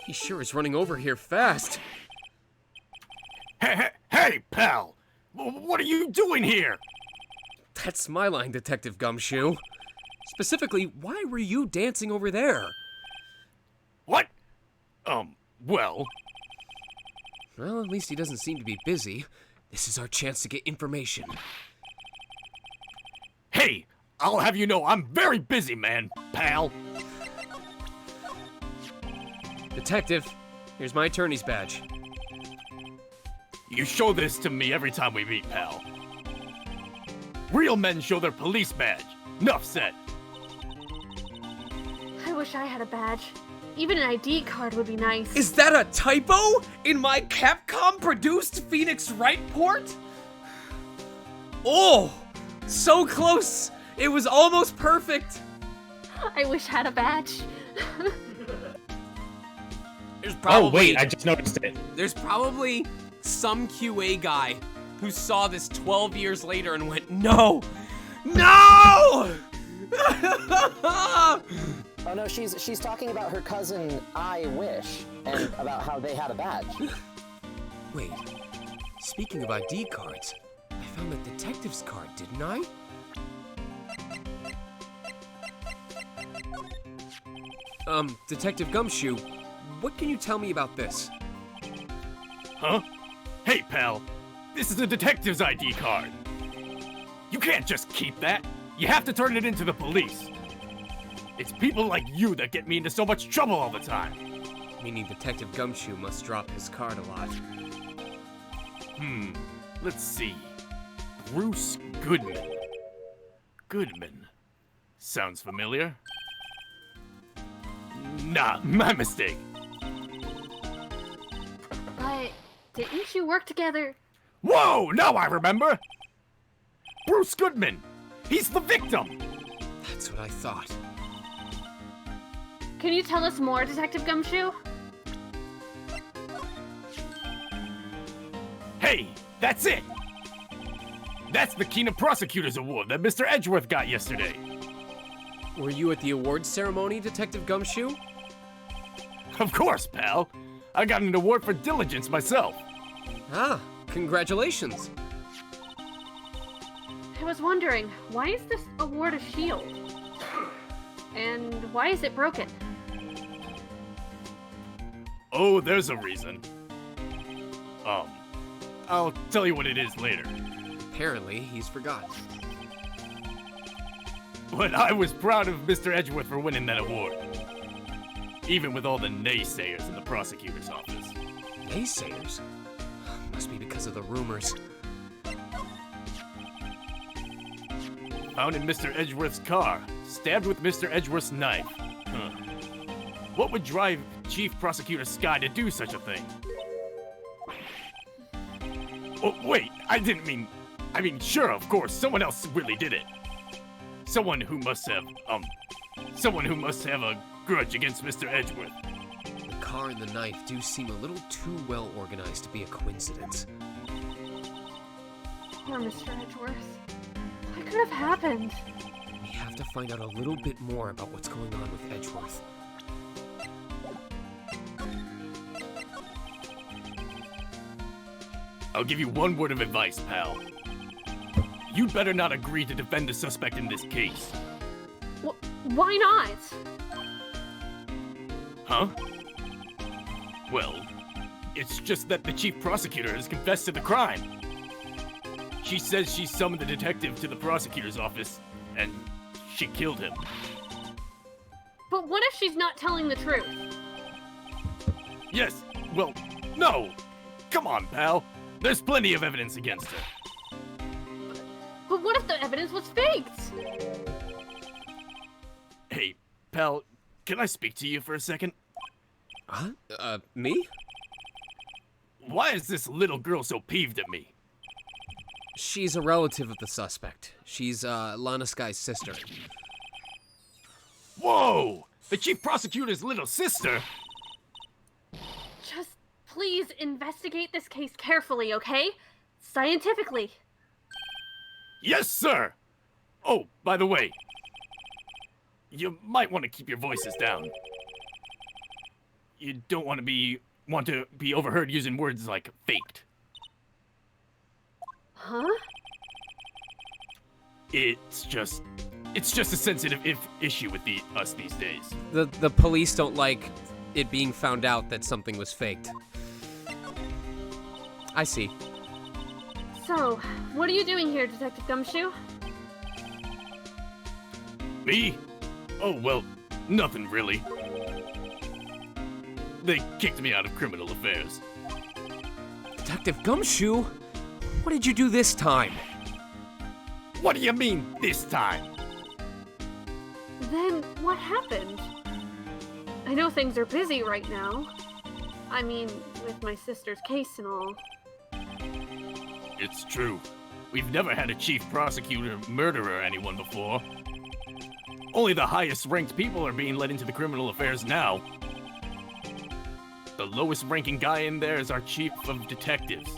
He sure is running over here fast. Hey, pal! What are you doing here? That's my line, Detective Gumshoe. Specifically, why were you dancing over there? What? Well... Well, at least he doesn't seem to be busy. This is our chance to get information. Hey, I'll have you know I'm very busy, man, pal. Detective, here's my attorney's badge. You show this to me every time we meet, pal. Real men show their police badge. Nuff said. I wish I had a badge. Even an ID card would be nice. Is that a typo in my Capcom-produced Phoenix Wright port? Oh, so close. It was almost perfect. I wish I had a badge. There's probably, oh wait, I just noticed it. There's probably some QA guy who saw this 12 years later and went, no! No! Oh no, she's talking about her cousin I Wish, and about how they had a badge. Wait, speaking of ID cards, I found the detective's card, didn't I? Detective Gumshoe, what can you tell me about this? Huh? Hey, pal. This is a detective's ID card. You can't just keep that. You have to turn it into the police. It's people like you that get me into so much trouble all the time. Meaning Detective Gumshoe must drop his card a lot. Let's see. Bruce Goodman. Goodman. Sounds familiar. Nah, my mistake. But didn't you work together? Whoa, now I remember! Bruce Goodman! He's the victim! That's what I thought. Can you tell us more, Detective Gumshoe? Hey, that's it! That's the Keenan Prosecutor's Award that Mr. Edgeworth got yesterday. Were you at the awards ceremony, Detective Gumshoe? Of course, pal. I got an award for diligence myself. Ah, congratulations. I was wondering, why is this award a shield? And why is it broken? Oh, there's a reason. I'll tell you what it is later. Apparently, he's forgotten. But I was proud of Mr. Edgeworth for winning that award. Even with all the naysayers in the prosecutor's office. Naysayers? Must be because of the rumors. found in Mr. Edgeworth's car, stabbed with Mr. Edgeworth's knife. Huh. What would drive Chief Prosecutor Sky to do such a thing? Oh, wait, I mean, sure, of course, someone else really did it. Someone who must have a grudge against Mr. Edgeworth. The car and the knife do seem a little too well organized to be a coincidence. Poor Mr. Edgeworth. What could have happened? We have to find out a little bit more about what's going on with Edgeworth. I'll give you one word of advice, pal. You'd better not agree to defend the suspect in this case. Why not? Huh? Well, it's just that the chief prosecutor has confessed to the crime. She says she summoned the detective to the prosecutor's office, and she killed him. But what if she's not telling the truth? Yes, well, no! Come on, pal. There's plenty of evidence against her. But what if the evidence was faked? Hey, pal, can I speak to you for a second? Huh? Me? Why is this little girl so peeved at me? She's a relative of the suspect. She's, Lana Sky's sister. Whoa! The chief prosecutor's little sister? Just please investigate this case carefully, okay? Scientifically. Yes, sir! Oh, by the way, you might want to keep your voices down. You don't want to be overheard using words like faked. Huh? It's just a sensitive issue with us these days. The police don't like it being found out that something was faked. I see. So, what are you doing here, Detective Gumshoe? Me? Oh, well, nothing really. They kicked me out of criminal affairs. Detective Gumshoe? What did you do this time? What do you mean, this time? Then, what happened? I know things are busy right now. I mean, with my sister's case and all. It's true. We've never had a chief prosecutor murder anyone before. Only the highest ranked people are being let into the criminal affairs now. The lowest ranking guy in there is our chief of detectives.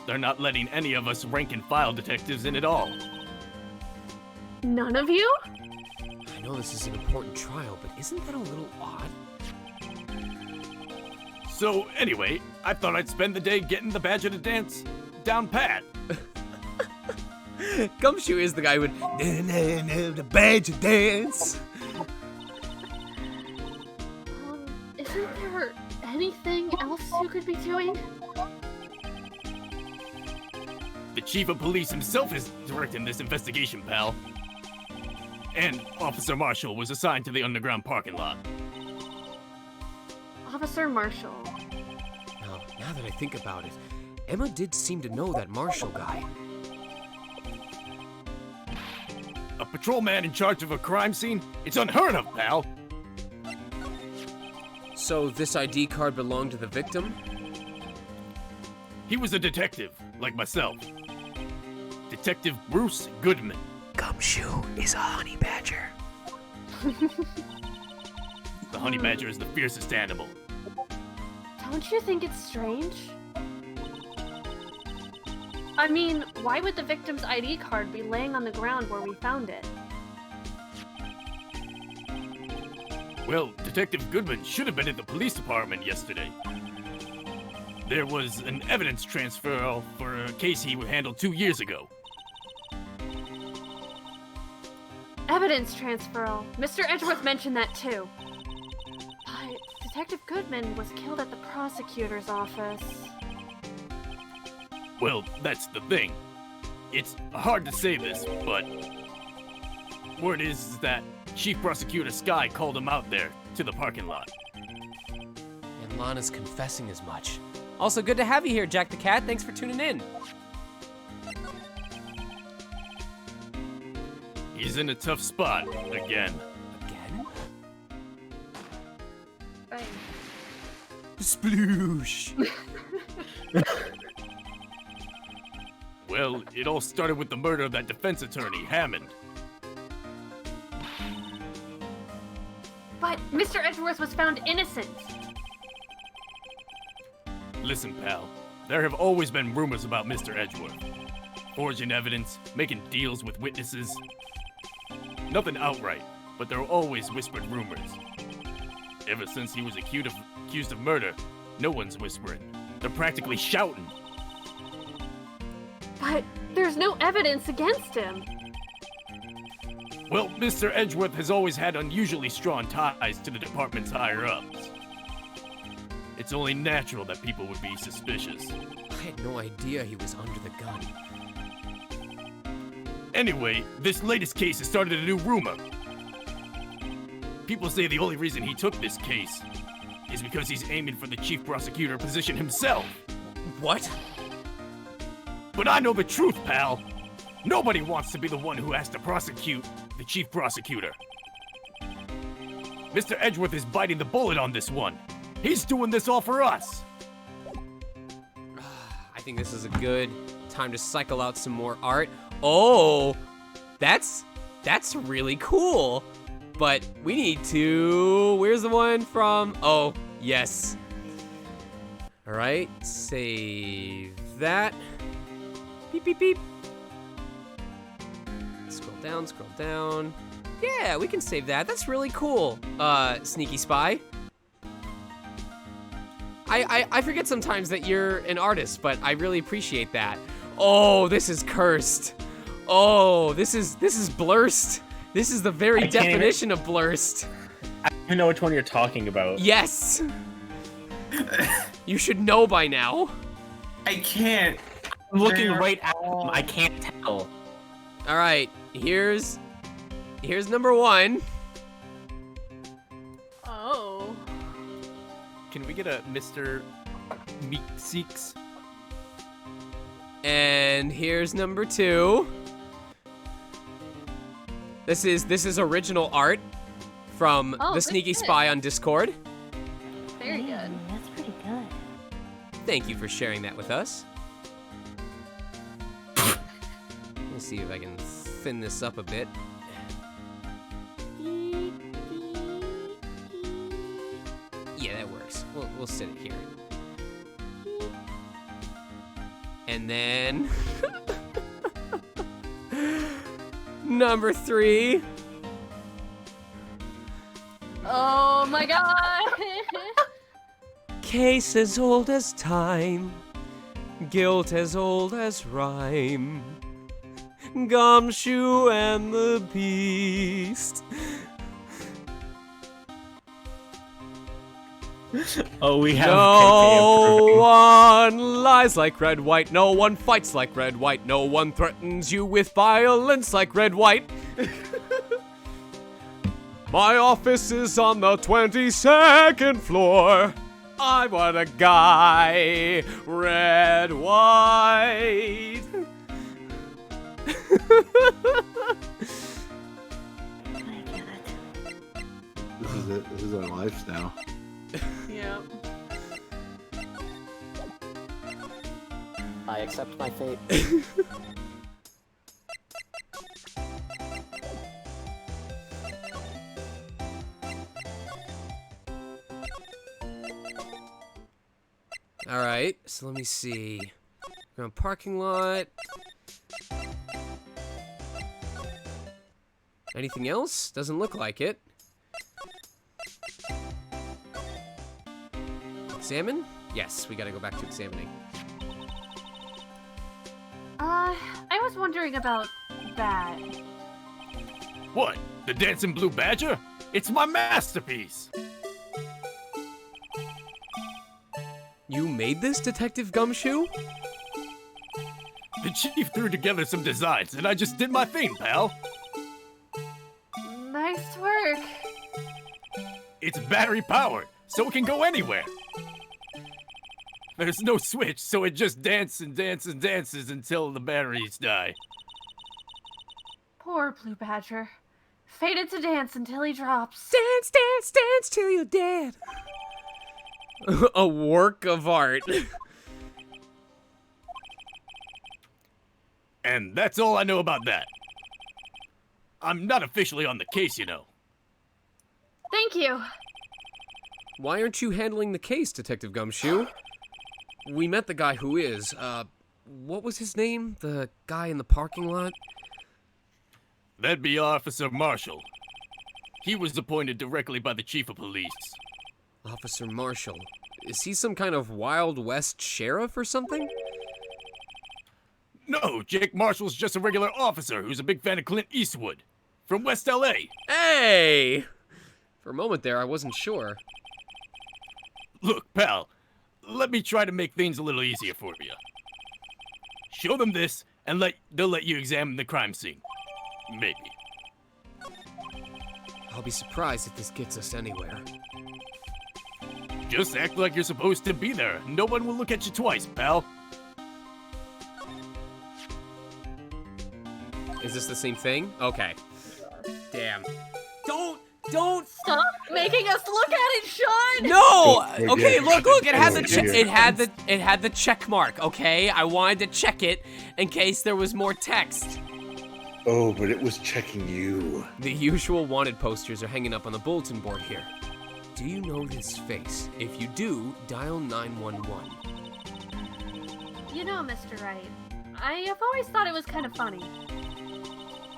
They're not letting any of us rank and file detectives in at all. None of you? I know this is an important trial, but isn't that a little odd? So anyway, I thought I'd spend the day getting the badge of the dance down pat. Gumshoe is the guy with the badge of dance. Isn't there anything else you could be doing? The chief of police himself is directing this investigation, pal. And Officer Marshall was assigned to the underground parking lot. Officer Marshall. Now that I think about it, Emma did seem to know that Marshall guy. A patrolman in charge of a crime scene? It's unheard of, pal! So this ID card belonged to the victim? He was a detective, like myself. Detective Bruce Goodman. Gumshoe is a honey badger. The honey badger is the fiercest animal. Don't you think it's strange? I mean, why would the victim's ID card be laying on the ground where we found it? Well, Detective Goodman should have been at the police department yesterday. There was an evidence transfer for a case he handled 2 years ago. Evidence transferal. Mr. Edgeworth mentioned that too. But Detective Goodman was killed at the prosecutor's office. Well, that's the thing. It's hard to say this, but word is that Chief Prosecutor Sky called him out there to the parking lot. And Lana's confessing as much. Also, good to have you here, Jack the Cat. Thanks for tuning in. He's in a tough spot again. Again? Right. Sploosh. Well, it all started with the murder of that defense attorney, Hammond. But Mr. Edgeworth was found innocent. Listen, pal, there have always been rumors about Mr. Edgeworth. Forging evidence, making deals with witnesses. Nothing outright, but there are always whispered rumors. Ever since he was accused of murder, no one's whispering. They're practically shouting. But there's no evidence against him. Well, Mr. Edgeworth has always had unusually strong ties to the department's higher-ups. It's only natural that people would be suspicious. I had no idea he was under the gun. Anyway, this latest case has started a new rumor. People say the only reason he took this case is because he's aiming for the chief prosecutor position himself. What? But I know the truth, pal. Nobody wants to be the one who has to prosecute the chief prosecutor. Mr. Edgeworth is biting the bullet on this one. He's doing this all for us. I think this is a good time to cycle out some more art. Oh, that's really cool. But we need to... Where's the one from? Oh, yes. All right, save that. Beep, beep, beep. Scroll down, scroll down. Yeah, we can save that. That's really cool, Sneaky Spy. I forget sometimes that you're an artist, but I really appreciate that. Oh, this is cursed. Oh, this is blurst. This is the very definition of blurst. I don't even know which one you're talking about. Yes. You should know by now. I can't. I'm looking right at him. I can't tell. All right, here's number one. Oh. Can we get a Mr. Meeseeks? And here's number two. This is original art from the Sneaky Spy on Discord. Very good. That's pretty good. Thank you for sharing that with us. Let's see if I can thin this up a bit. Yeah, that works. We'll sit it here. And then number three. Oh my god! Case as old as time, guilt as old as rhyme. Gumshoe and the Beast. Oh, we have No one lies like Red White. No one fights like Red White. No one threatens you with violence like Red White. My office is on the 22nd floor. I want a guy, Red White. This is it. This is our lives now. Yep. I accept my fate. All right, so let me see. Ground parking lot. Anything else? Doesn't look like it. Examine? Yes, we gotta go back to examining. I was wondering about that. What? The Dancing Blue Badger? It's my masterpiece! You made this, Detective Gumshoe? The chief threw together some designs, and I just did my thing, pal. Nice work. It's battery powered, so it can go anywhere. There's no switch, so it just dances and dances and dances until the batteries die. Poor Blue Badger. Fated to dance until he drops. Dance, dance, dance till you're dead. A work of art. And that's all I know about that. I'm not officially on the case, you know. Thank you. Why aren't you handling the case, Detective Gumshoe? We met the guy who is. What was his name? The guy in the parking lot? That'd be Officer Marshall. He was appointed directly by the Chief of Police. Officer Marshall. Is he some kind of Wild West sheriff or something? No, Jake Marshall's just a regular officer who's a big fan of Clint Eastwood. From West LA. Hey! For a moment there, I wasn't sure. Look, pal, let me try to make things a little easier for you. Show them this, and they'll let you examine the crime scene. Maybe. I'll be surprised if this gets us anywhere. Just act like you're supposed to be there. No one will look at you twice, pal. Is this the same thing? Okay. Damn. Don't stop making us look at it, Sean. No. Okay, look. It had the check mark. Okay, I wanted to check it in case there was more text. Oh, but it was checking you. The usual wanted posters are hanging up on the bulletin board here. Do you know this face? If you do, dial 911. You know, Mr. Wright, I have always thought it was kind of funny.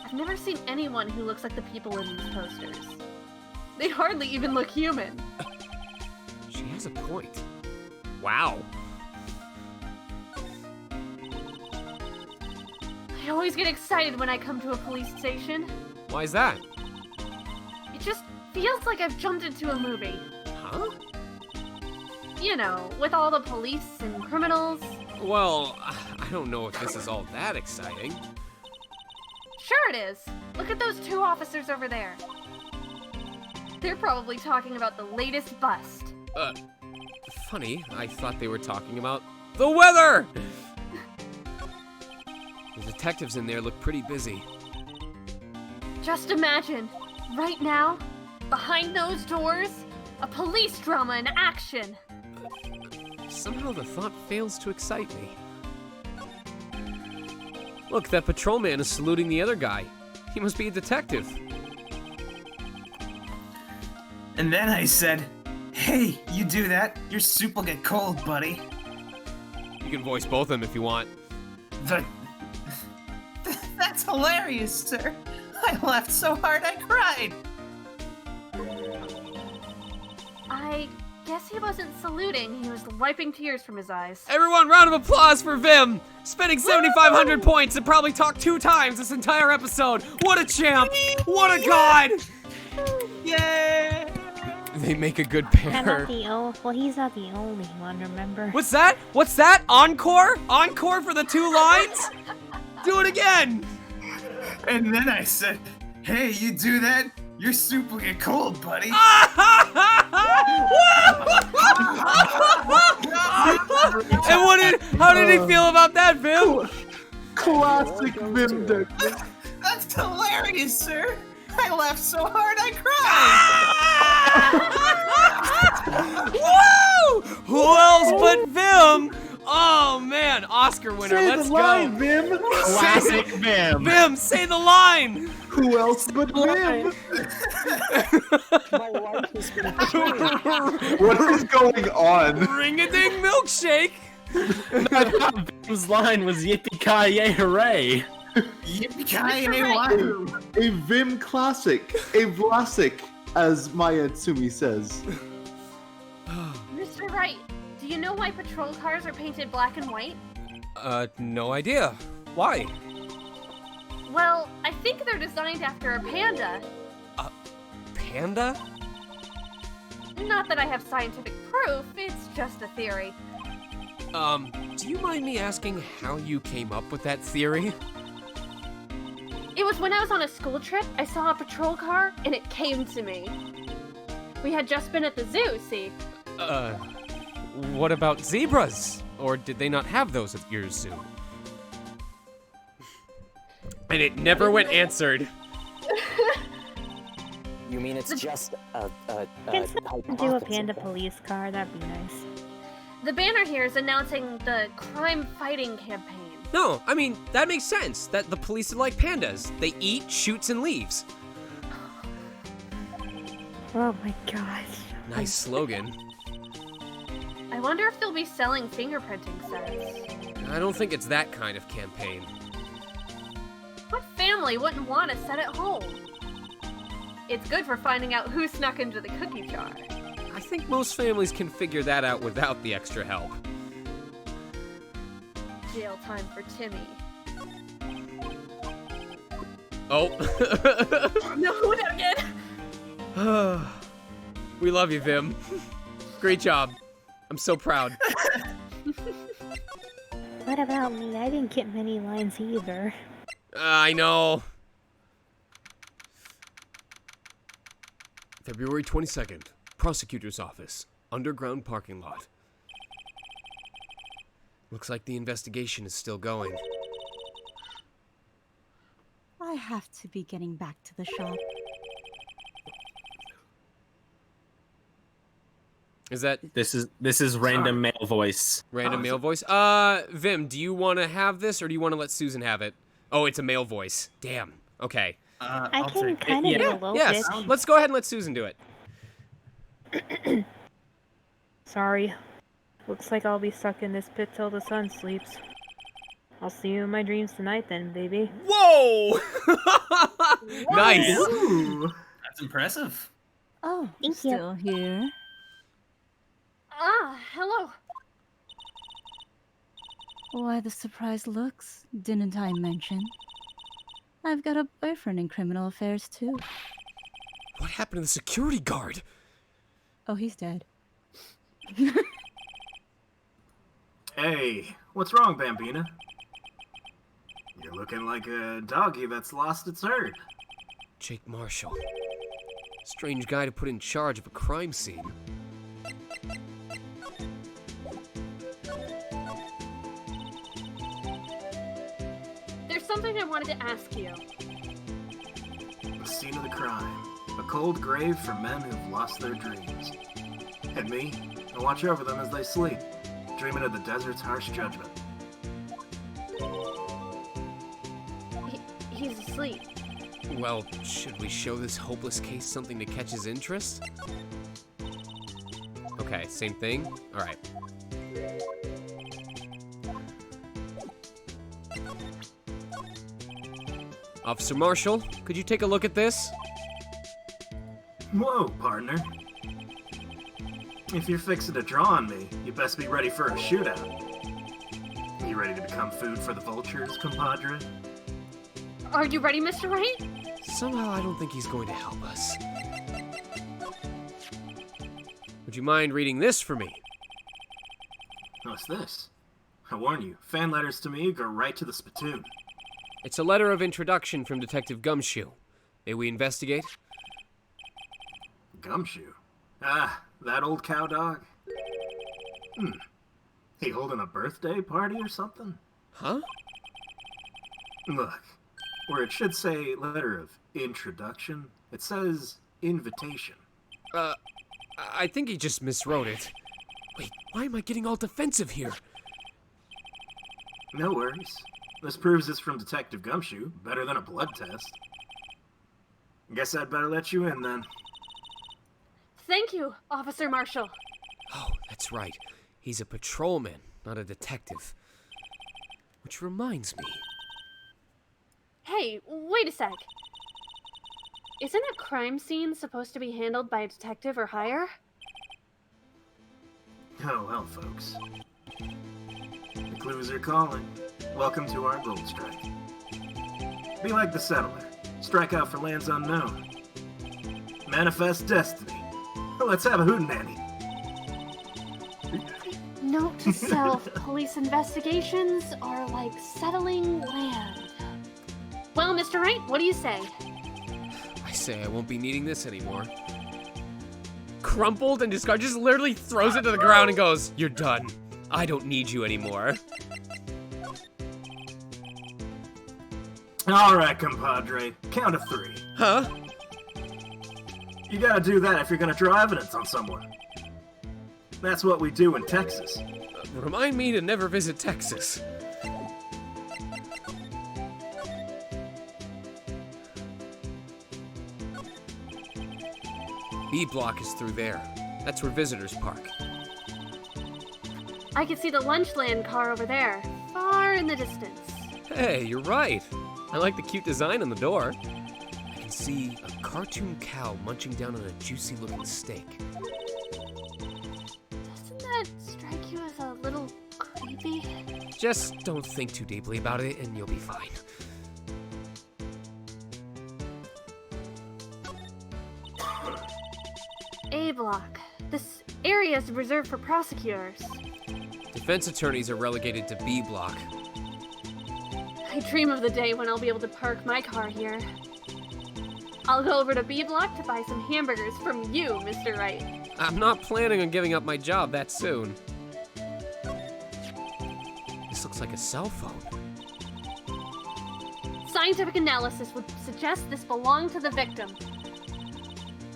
I've never seen anyone who looks like the people in these posters. They hardly even look human. She has a point. Wow. I always get excited when I come to a police station. Why is that? It just feels like I've jumped into a movie. Huh? You know, with all the police and criminals. Well, I don't know if this is all that exciting. Sure it is. Look at those two officers over there. They're probably talking about the latest bust. Funny, I thought they were talking about the weather! The detectives in there look pretty busy. Just imagine, right now, behind those doors, a police drama in action. Somehow the thought fails to excite me. Look, that patrolman is saluting the other guy. He must be a detective. And then I said, "Hey, you do that, your soup will get cold, buddy." You can voice both of them if you want. That's hilarious, sir. I laughed so hard I cried. I guess he wasn't saluting, he was wiping tears from his eyes. Everyone, round of applause for Vim! Spending 7,500 points and probably talked 2 times this entire episode. What a champ! What a god! Yay! They make a good I'm pair. not well, he's not the only one, remember? What's that? What's that? Encore? Encore for the 2 lines? Do it again! And then I said, "Hey, you do that, your soup will get cold, buddy." And how did he feel about that, Vim? Classic Vim deck. That's hilarious, sir. I laughed so hard I cried. Woo! Who else but Vim? Oh man, Oscar winner. Say Let's the line, go. Vim. Classic Vim. Vim, say the line. Who else but Vim? My life has been What is going on? Ring-a-ding milkshake. I thought Vim's line was yippee-ki-yay hooray. Yippee-ki-yay wahoo. A Vim classic. A Vlasic, as Maya Tsumi says. Mr. Wright, do you know why patrol cars are painted black and white? No idea. Why? Well, I think they're designed after a panda. Panda? Not that I have scientific proof, it's just a theory. Do you mind me asking how you came up with that theory? It was when I was on a school trip, I saw a patrol car, and it came to me. We had just been at the zoo, see? What about zebras? Or did they not have those at your zoo? And it never went answered. You mean it's just a Can someone do a panda police car? That'd be nice. The banner here is announcing the crime-fighting campaign. No, I mean, that makes sense. That the police are like pandas. They eat, shoots, and leaves. Oh my gosh. Nice slogan. I wonder if they'll be selling fingerprinting sets. I don't think it's that kind of campaign. What family wouldn't want a set at home? It's good for finding out who snuck into the cookie jar. I think most families can figure that out without the extra help. Jail time for Timmy. Oh. No, not again. We love you, Vim. Great job. I'm so proud. What about me? I didn't get many lines either. I know. February 22nd, Prosecutor's Office, underground parking lot. Looks like the investigation is still going. I have to be getting back to the shop. Is that... This is random male voice. Random male voice? Vim, do you want to have this, or do you want to let Susan have it? Oh, it's a male voice. Damn. Okay. I can kind of do a low Yes, pitch. let's go ahead and let Susan do it. Sorry. Looks like I'll be stuck in this pit till the sun sleeps. I'll see you in my dreams tonight then, baby. Whoa! Nice! Ooh, that's impressive. Oh, Thank you. still here? Ah, hello. Why the surprised looks? Didn't I mention? I've got a boyfriend in criminal affairs, too. What happened to the security guard? Oh, he's dead. Hey, what's wrong, Bambina? You're looking like a doggy that's lost its herd. Jake Marshall. Strange guy to put in charge of a crime scene. There's something I wanted to ask you. The scene of the crime. A cold grave for men who've lost their dreams. And me, I watch over them as they sleep, dreaming of the desert's harsh judgment. He's asleep. Well, should we show this hopeless case something to catch his interest? Okay, same thing? Alright. Officer Marshall, could you take a look at this? Whoa, partner. If you're fixing to draw on me, you best be ready for a shootout. You ready to become food for the vultures, compadre? Are you ready, Mr. Wright? Somehow I don't think he's going to help us. Would you mind reading this for me? What's this? I warn you, fan letters to me go right to the spittoon. It's a letter of introduction from Detective Gumshoe. May we investigate? Gumshoe? Ah, that old cow dog? He holding a birthday party or something? Huh? Look, where it should say letter of introduction, it says invitation. I think he just miswrote it. Wait, why am I getting all defensive here? No worries. This proves it's from Detective Gumshoe. Better than a blood test. Guess I'd better let you in then. Thank you, Officer Marshall. Oh, that's right. He's a patrolman, not a detective. Which reminds me. Hey, wait a sec. Isn't a crime scene supposed to be handled by a detective or higher? Oh well, folks. The clues are calling. Welcome to our gold strike. Be like the settler. Strike out for lands unknown. Manifest destiny. Let's have a hootenanny. Note to self, police investigations are like settling land. Well, Mr. Wright, what do you say? I say I won't be needing this anymore. Crumpled and discarded, just literally throws it to the ground and goes, "You're done. I don't need you anymore." Alright, compadre. Count of 3. Huh? You gotta do that if you're gonna draw evidence on someone. That's what we do in Texas. Remind me to never visit Texas. B block is through there. That's where visitors park. I can see the Lunchland car over there, far in the distance. Hey, you're right. I like the cute design on the door. I can see a cartoon cow munching down on a juicy-looking steak. Doesn't that strike you as a little creepy? Just don't think too deeply about it and you'll be fine. A block. This area is reserved for prosecutors. Defense attorneys are relegated to B block. I dream of the day when I'll be able to park my car here. I'll go over to B block to buy some hamburgers from you, Mr. Wright. I'm not planning on giving up my job that soon. This looks like a cell phone. Scientific analysis would suggest this belonged to the victim.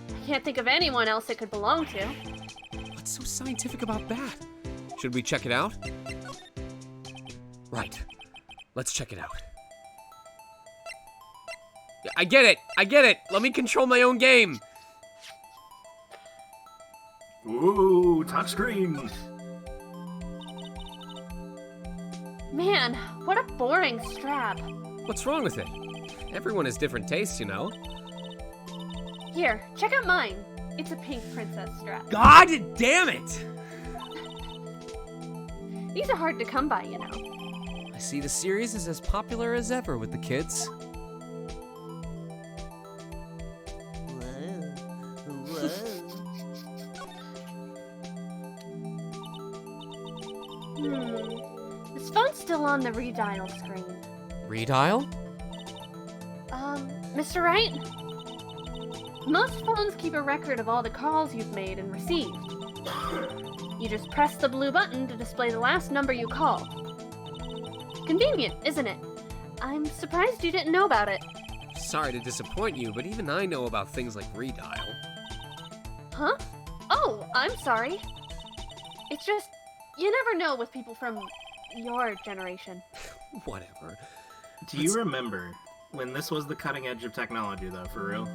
I can't think of anyone else it could belong to. What's so scientific about that? Should we check it out? Right. Let's check it out. I get it! I get it! Let me control my own game! Ooh, touchscreen! Man, what a boring strap. What's wrong with it? Everyone has different tastes, you know? Here, check out mine. It's a pink princess strap. God damn it! These are hard to come by, you know. I see the series is as popular as ever with the kids. This phone's still on the redial screen. Redial? Mr. Wright? Most phones keep a record of all the calls you've made and received. You just press the blue button to display the last number you called. Convenient, isn't it? I'm surprised you didn't know about it. Sorry to disappoint you, but even I know about things like redial. Huh? Oh, I'm sorry. It's just, you never know with people from your generation. Whatever. Do you remember when this was the cutting edge of technology, though, for real?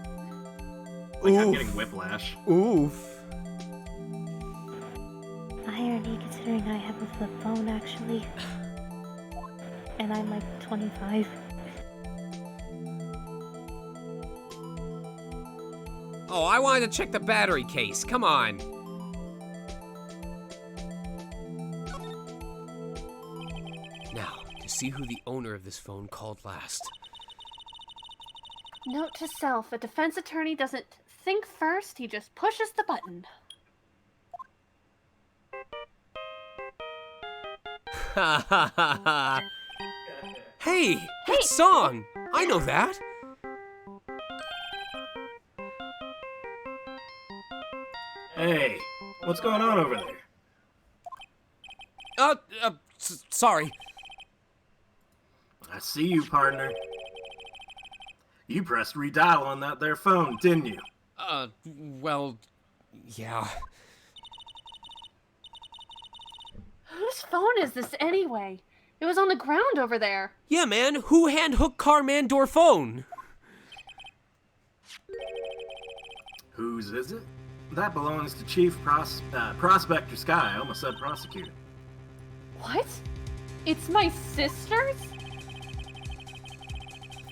Like, I'm getting whiplash. Oof. Irony, considering I have a flip phone, actually. And I'm like 25. Oh, I wanted to check the battery case. Come on. Now, to see who the owner of this phone called last. Note to self, a defense attorney doesn't think first, he just pushes the button. Ha ha ha ha. Hey, that song! I know that! Hey, what's going on over there? Sorry. I see you, partner. You pressed redial on that there phone, didn't you? Well, yeah. Whose phone is this anyway? It was on the ground over there. Yeah, man, who hand-hooked car man door phone? Whose is it? That belongs to Chief Prospector Sky. I almost said prosecutor. What? It's my sister's?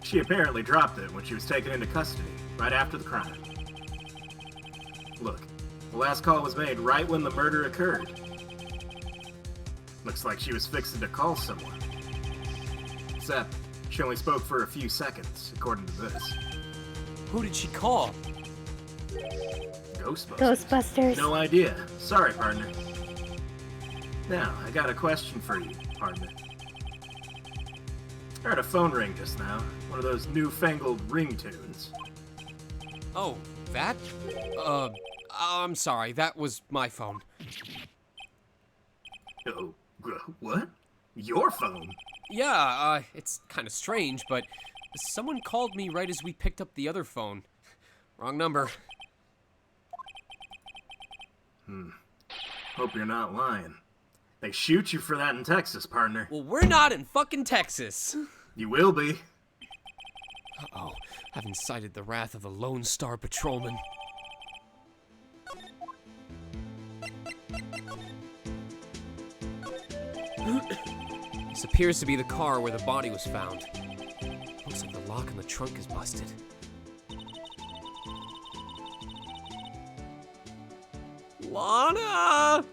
She apparently dropped it when she was taken into custody, right after the crime. Look, the last call was made right when the murder occurred. Looks like she was fixing to call someone. Except, she only spoke for a few seconds, according to this. Who did she call? Ghostbusters. No idea. Sorry, partner. Now, I got a question for you, partner. I heard a phone ring just now. One of those newfangled ringtones. Oh, that? I'm sorry. That was my phone. Oh, what? Your phone? Yeah, it's kind of strange, but Someone called me right as we picked up the other phone. Wrong number. Hope you're not lying. They shoot you for that in Texas, partner. Well, we're not in fucking Texas. You will be. Uh-oh. I've incited the wrath of the Lone Star Patrolman. This appears to be the car where the body was found. Looks like the lock on the trunk is busted. Lana!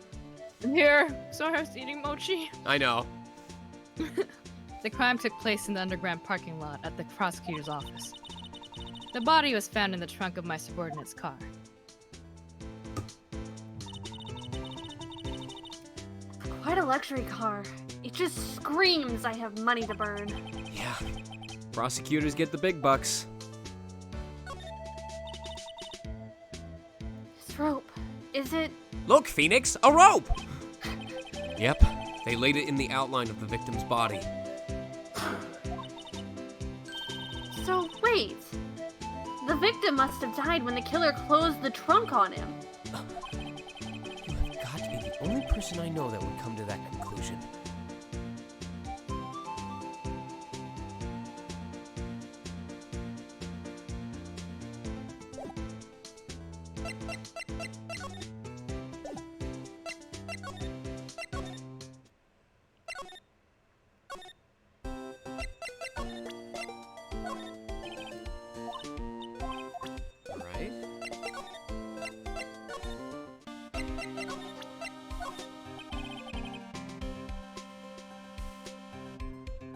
I'm here. Sorry, I was eating mochi. I know. The crime took place in the underground parking lot at the prosecutor's office. The body was found in the trunk of my subordinate's car. Quite a luxury car. It just screams I have money to burn. Yeah. Prosecutors get the big bucks. This rope, is it... Look, Phoenix, a rope! Yep, they laid it in the outline of the victim's body. So, wait. The victim must have died when the killer closed the trunk on him. You have got to be the only person I know that would come to that conclusion.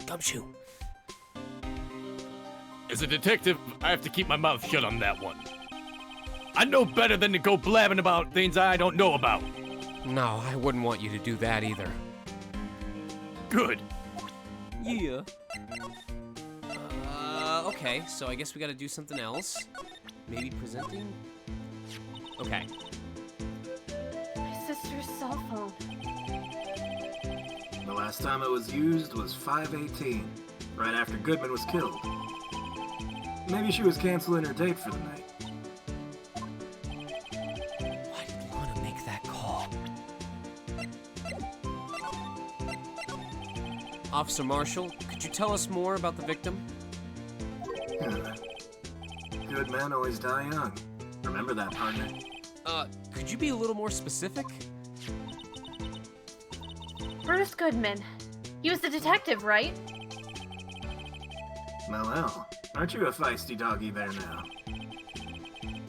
Gumshoe. As a detective, I have to keep my mouth shut on that one. I know better than to go blabbing about things I don't know about. No, I wouldn't want you to do that either. Good. Yeah. Okay, so I guess we gotta do something else. Maybe presenting? Okay. My sister's cell phone. The last time it was used was 5/18, right after Goodman was killed. Maybe she was canceling her date for the night. Why did Lana make that call? Officer Marshall, could you tell us more about the victim? Good men always die young. Remember that, partner. Could you be a little more specific? Bruce Goodman. He was the detective, right? Well, aren't you a feisty doggy there now?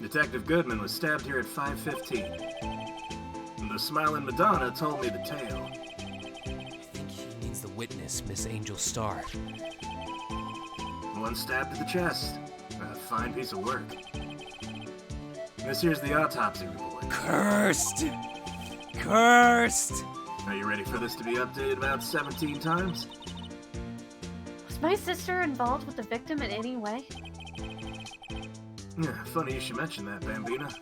Detective Goodman was stabbed here at 5:15. And the smiling Madonna told me the tale. I think he means the witness, Miss Angel Starr. One stabbed to the chest. A fine piece of work. This here's the autopsy report. Cursed! Cursed! Are you ready for this to be updated about 17 times? Was my sister involved with the victim in any way? Yeah, funny you should mention that, Bambina.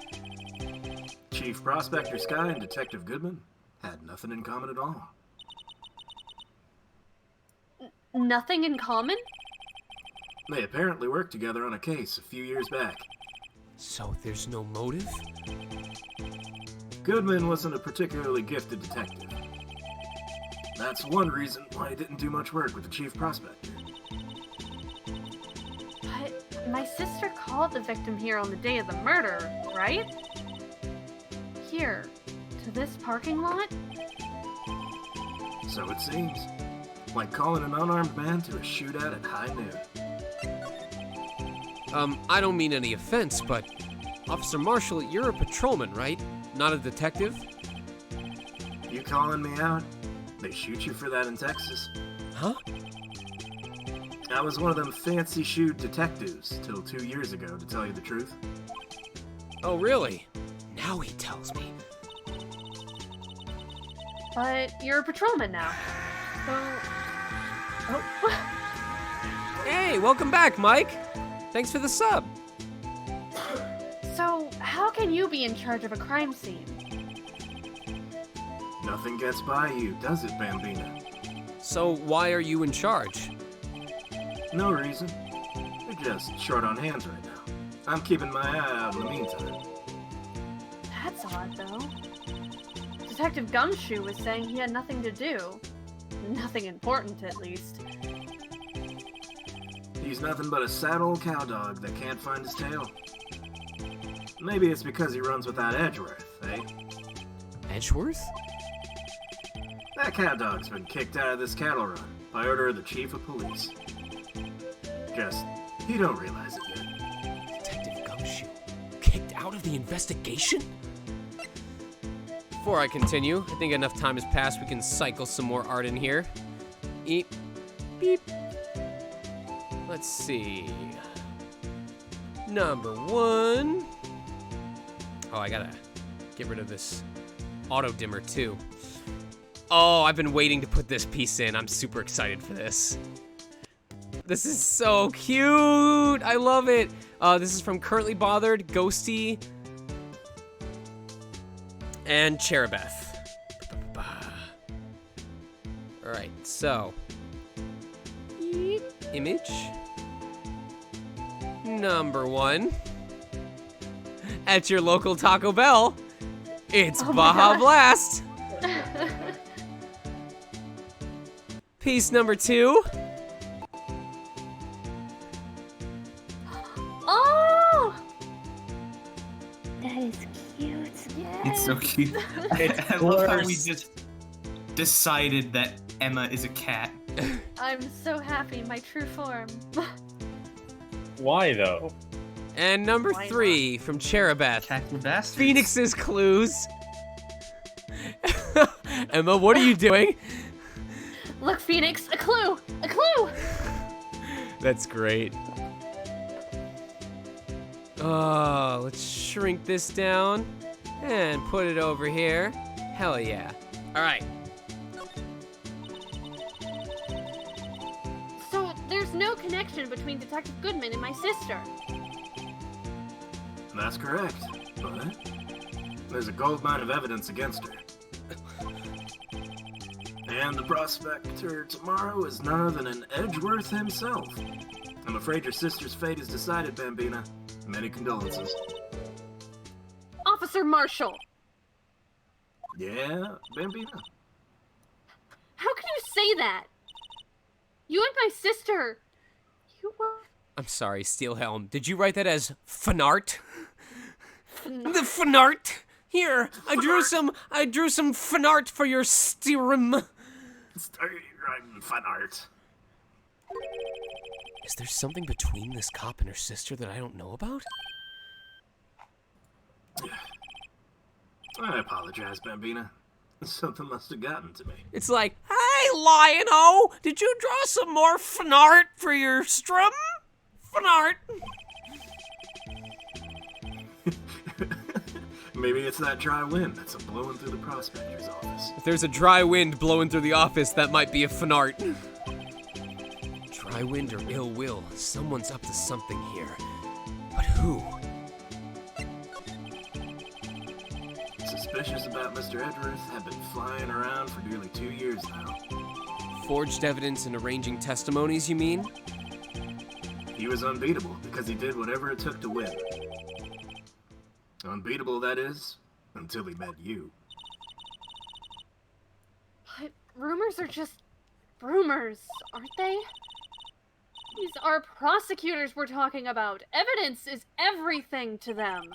Chief Prospector Sky and Detective Goodman had nothing in common at all. Nothing in common? They apparently worked together on a case a few years back. So there's no motive? Goodman wasn't a particularly gifted detective. That's one reason why he didn't do much work with the Chief Prospector. But my sister called the victim here on the day of the murder, right? Here, to this parking lot? So it seems. Like calling an unarmed man to a shootout at high noon. I don't mean any offense, but Officer Marshall, you're a patrolman, right? Not a detective? You calling me out? They shoot you for that in Texas. Huh? I was one of them fancy-shoed detectives till 2 years ago, to tell you the truth. Oh, really? Now he tells me. But you're a patrolman now. So... Oh. Hey, welcome back, Mike. Thanks for the sub. So, how can you be in charge of a crime scene? Nothing gets by you, does it, Bambina? So why are you in charge? No reason. just short on hands right now. I'm keeping my eye out in the meantime. That's odd, though. Detective Gumshoe was saying he had nothing to do. Nothing important, at least. He's nothing but a sad old cowdog that can't find his tail. Maybe it's because he runs without Edgeworth, eh? Edgeworth? That cowdog's been kicked out of this cattle run by order of the chief of police. Just, he don't realize it yet. Detective Gumshoe kicked out of the investigation? Before I continue, I think enough time has passed. We can cycle some more art in here. Eep. Beep. Let's see. Number 1. Oh, I gotta get rid of this auto dimmer too. Oh, I've been waiting to put this piece in. I'm super excited for this. This is so cute. I love it. This is from Currently Bothered, Ghosty, and Cherubeth. All right, so image number 1. At your local Taco Bell, it's Baja Blast. Piece number 2. Oh! That is cute. It's so cute. I love how we just decided that Emma is a cat. I'm so happy, my true form. Why though? And number 3 from Cherubeth, Phoenix's Clues. Emma, what are you doing? Look, Phoenix, a clue! A clue! That's great. Oh, let's shrink this down and put it over here. Hell yeah. All right. So, there's no connection between Detective Goodman and my sister. That's correct, but there's a gold mine of evidence against her. And the prospector tomorrow is none other than Edgeworth himself. I'm afraid your sister's fate is decided, Bambina. Many condolences. Officer Marshall! Yeah, Bambina? How can you say that? You and my sister, you were... I'm sorry, Steelhelm. Did you write that as fanart? The fanart? Here, I drew some fanart for your steerum. Start writing fanart. Is there something between this cop and her sister that I don't know about? I apologize, Bambina. Something must have gotten to me. It's like, hey, Lion-O, did you draw some more fanart for your strum? Fanart. Maybe it's that dry wind that's blowing through the prospector's office. If there's a dry wind blowing through the office, that might be a fanart. Dry wind or ill will, someone's up to something here. But who? Suspicious about Mr. Edgeworth have been flying around for nearly 2 years now. Forged evidence and arranging testimonies, you mean? He was unbeatable because he did whatever it took to win. Unbeatable, that is, until he met you. But rumors are just rumors, aren't they? These are prosecutors we're talking about. Evidence is everything to them.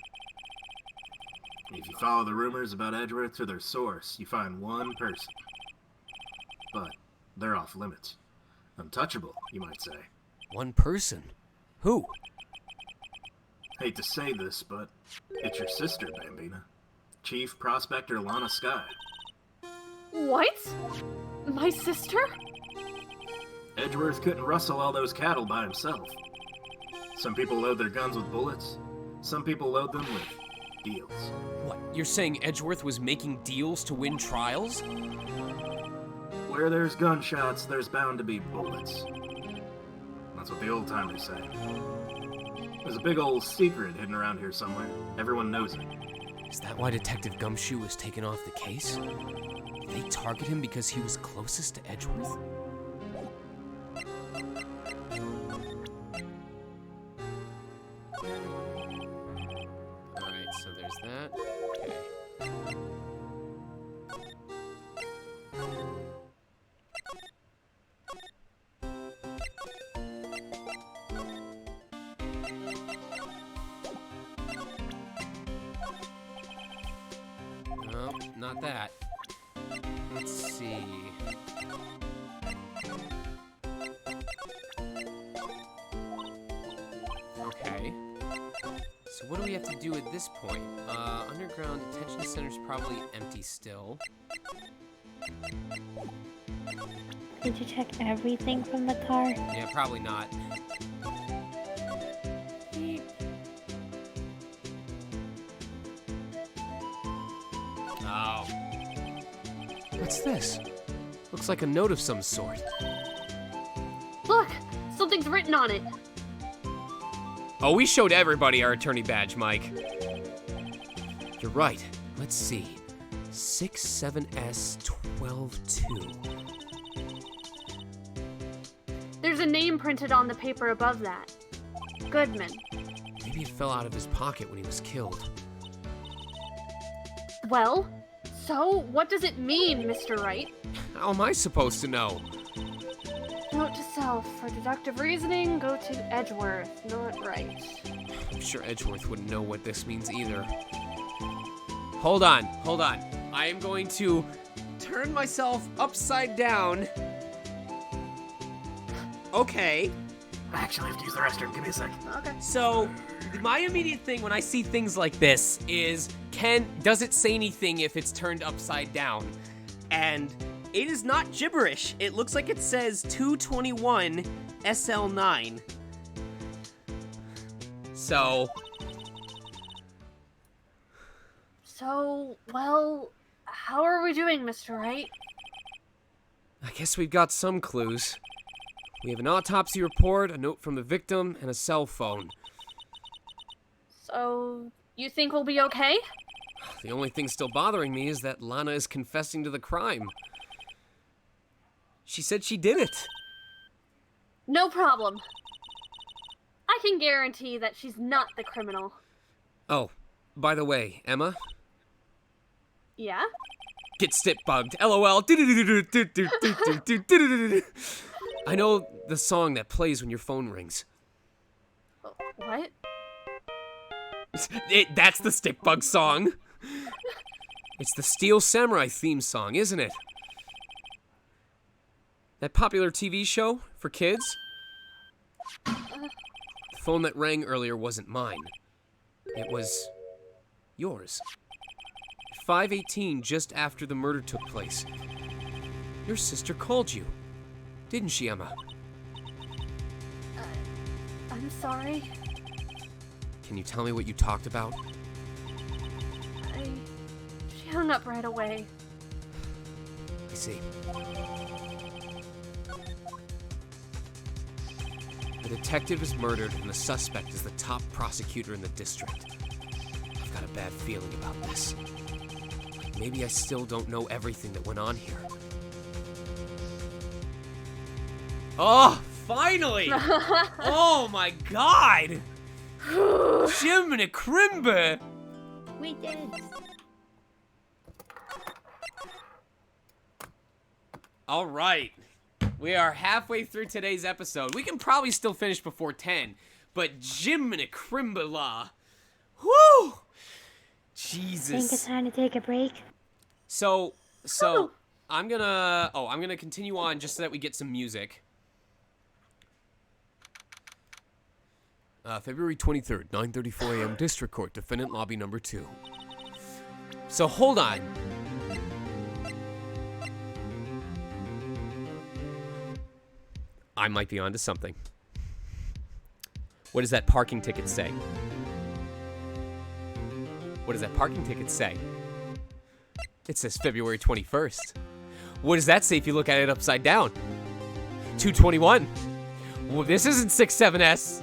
If you follow the rumors about Edgeworth to their source, you find one person. But they're off limits. Untouchable, you might say. One person? Who? Hate to say this, but it's your sister, Bambina. Chief Prospector Lana Skye. What? My sister? Edgeworth couldn't rustle all those cattle by himself. Some people load their guns with bullets. Some people load them with deals. What, you're saying Edgeworth was making deals to win trials? Where there's gunshots, there's bound to be bullets. That's what the old-timers say. There's a big old secret hidden around here somewhere. Everyone knows it. Is that why Detective Gumshoe was taken off the case? Did they target him because he was closest to Edgeworth? Alright, so there's that. Okay. No, not that. Let's see. Okay. So what do we have to do at this point? Underground detention center's probably empty still. Did you check everything from the car? Yeah, probably not. Oh. What's this? Looks like a note of some sort. Look! Something's written on it. Oh, we showed everybody our attorney badge, Mike. You're right. Let's see. 67S122. There's a name printed on the paper above that. Goodman. Maybe it fell out of his pocket when he was killed. Well, so what does it mean, Mr. Wright? How am I supposed to know? Note to self, for deductive reasoning, go to Edgeworth, not Wright. I'm sure Edgeworth wouldn't know what this means either. Hold on. I am going to turn myself upside down. Okay. I actually have to use the restroom. Give me a sec. Okay. So, my immediate thing when I see things like this is, does it say anything if it's turned upside down? And it is not gibberish. It looks like it says 221 SL9. So, well, how are we doing, Mr. Wright? I guess we've got some clues. We have an autopsy report, a note from the victim, and a cell phone. So, you think we'll be okay? The only thing still bothering me is that Lana is confessing to the crime. She said she did it. No problem. I can guarantee that she's not the criminal. Oh, by the way, Emma? Yeah? Get stick bugged. LOL. I know the song that plays when your phone rings. What? That's the stick bug song. It's the Steel Samurai theme song, isn't it? That popular TV show for kids? The phone that rang earlier wasn't mine. It was yours. 5:18, just after the murder took place. Your sister called you, didn't she, Emma? I'm sorry. Can you tell me what you talked about? She hung up right away. I see. The detective is murdered and the suspect is the top prosecutor in the district. I've got a bad feeling about this. Maybe I still don't know everything that went on here. Oh, finally! Oh my god! Jiminy Crimber! We did. All right. We are halfway through today's episode. We can probably still finish before 10, but Jiminy Crimbala. Whoo! Jesus. Think it's time to take a break? So I'm gonna continue on just so that we get some music. February 23rd, 9:34 a.m. District Court, Defendant Lobby Number 2. So hold on. I might be onto something. What does that parking ticket say? What does that parking ticket say? It says February 21st. What does that say if you look at it upside down? 221. Well, this isn't 67S.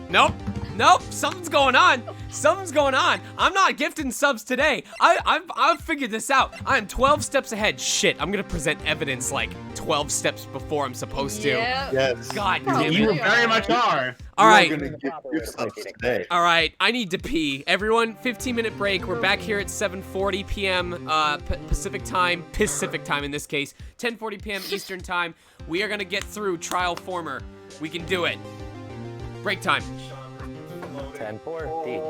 Nope. Something's going on. Something's going on. I'm not gifting subs today. I've figured this out. I am 12 steps ahead. Shit, I'm gonna present evidence like 12 steps before I'm supposed to. Yeah. Yes. God damn it. You very much are. All right. You're gonna get your subs today. All right, I need to pee. Everyone, 15-minute break. We're back here at 7:40 p.m. Pacific time in this case, 10:40 p.m. Eastern time. We are gonna get through Trial Former. We can do it. Break time. 10-4, D.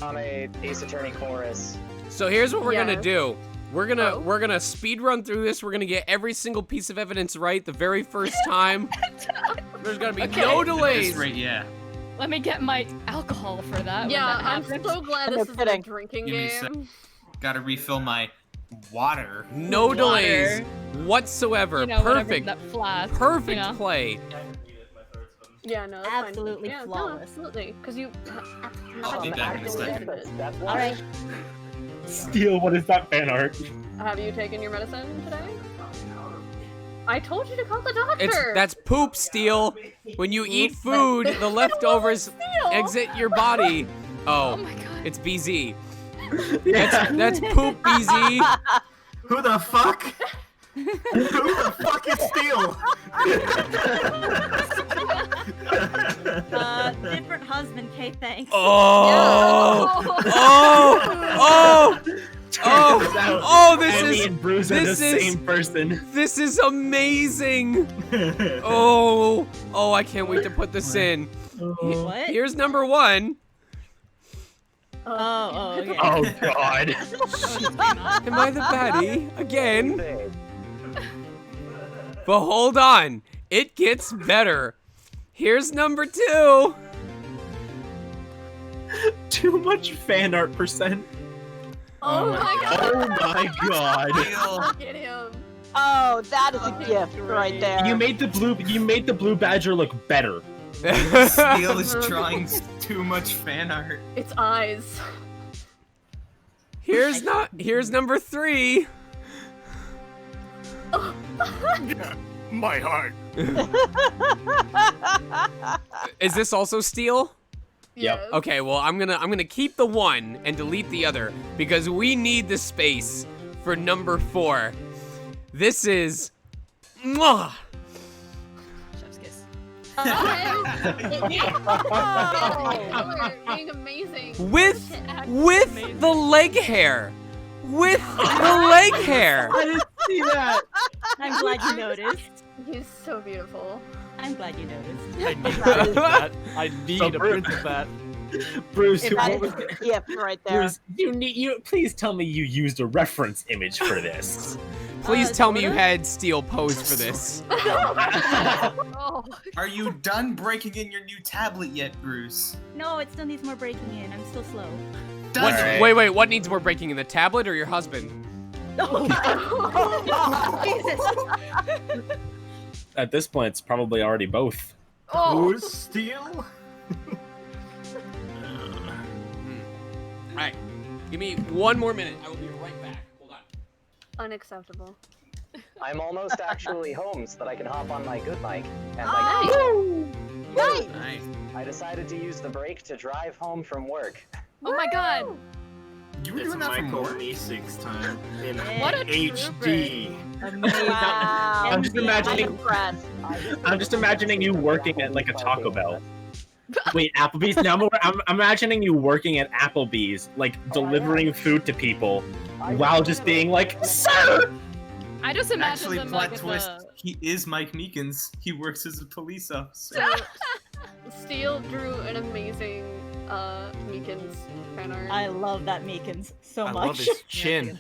on a Ace Attorney chorus. So here's what we're gonna Yes. do. We're gonna speed run through this. We're gonna get every single piece of evidence right the very first time. There's gonna be no delays. Right, yeah. Let me get my alcohol for that. when Yeah, that I'm happens. so glad this is a drinking Give me a sec. game. Gotta refill my water. No delays whatsoever. You know, whatever Perfect. that flask, Perfect you know. play. Yeah, no, that's Absolutely fine. Yeah, flawless. No, absolutely, because you. I'll be back in a second. All right. Steel, what is that fan art? Have you taken your medicine today? I told you to call the doctor. That's poop, Steel. When you eat food, the leftovers exit your body. Oh, my God. It's BZ. That's poop, BZ. Who the fuck? Who the fuck is Steel? Different husband, Kay, thanks. Oh! This Emmy is and Bruce are the same person. This is amazing. Oh, I can't wait to put this in. What? Here's number 1. Okay. Oh God. Am I the baddie again? But hold on, it gets better. Here's number 2. Too much fan art percent. Oh my god. Oh my God. Look at him. Oh, that is a gift right there. You made the blue badger look better. Steel is drawing too much fan art. It's eyes. Here's number 3. My heart. Is this also Steel? Yep. Okay, well I'm gonna keep the 1 and delete the other because we need the space for number 4. This is mwah. Chef's kiss. Being amazing. With the leg hair. With the leg hair. I didn't see that. I'm glad you noticed. He's so beautiful. I'm glad you noticed. I need that. I need a print of that. Bruce, That what is was a gift right there. Bruce, you please tell me you used a reference image for this. Please tell me you had Steel pose for this. Oh. Are you done breaking in your new tablet yet, Bruce? No, it still needs more breaking in. I'm still slow. Wait, what needs more breaking in, the tablet or your husband? Jesus. At this point, it's probably already both. Who's Steel? Alright, give me 1 more minute. I will be right back. Hold on. Unacceptable. I'm almost actually home so that I can hop on my good mic. And Nice. Nice. I decided to use the break to drive home from work. Oh my god. You were It's doing that for Michael more? Meese's time in What a HD. Wow. I'm just imagining. I'm impressed. I'm just imagining you working at like a Taco Bell. Wait, Applebee's? No, I'm imagining you working at Applebee's, like delivering food to people, while just being like, "Sir." I just imagine Actually, them plot like at twist. the... He is Mike Meekins. He works as a police officer. So, Steel drew an amazing Meekins fan art. I love that Meekins so I much. love his chin.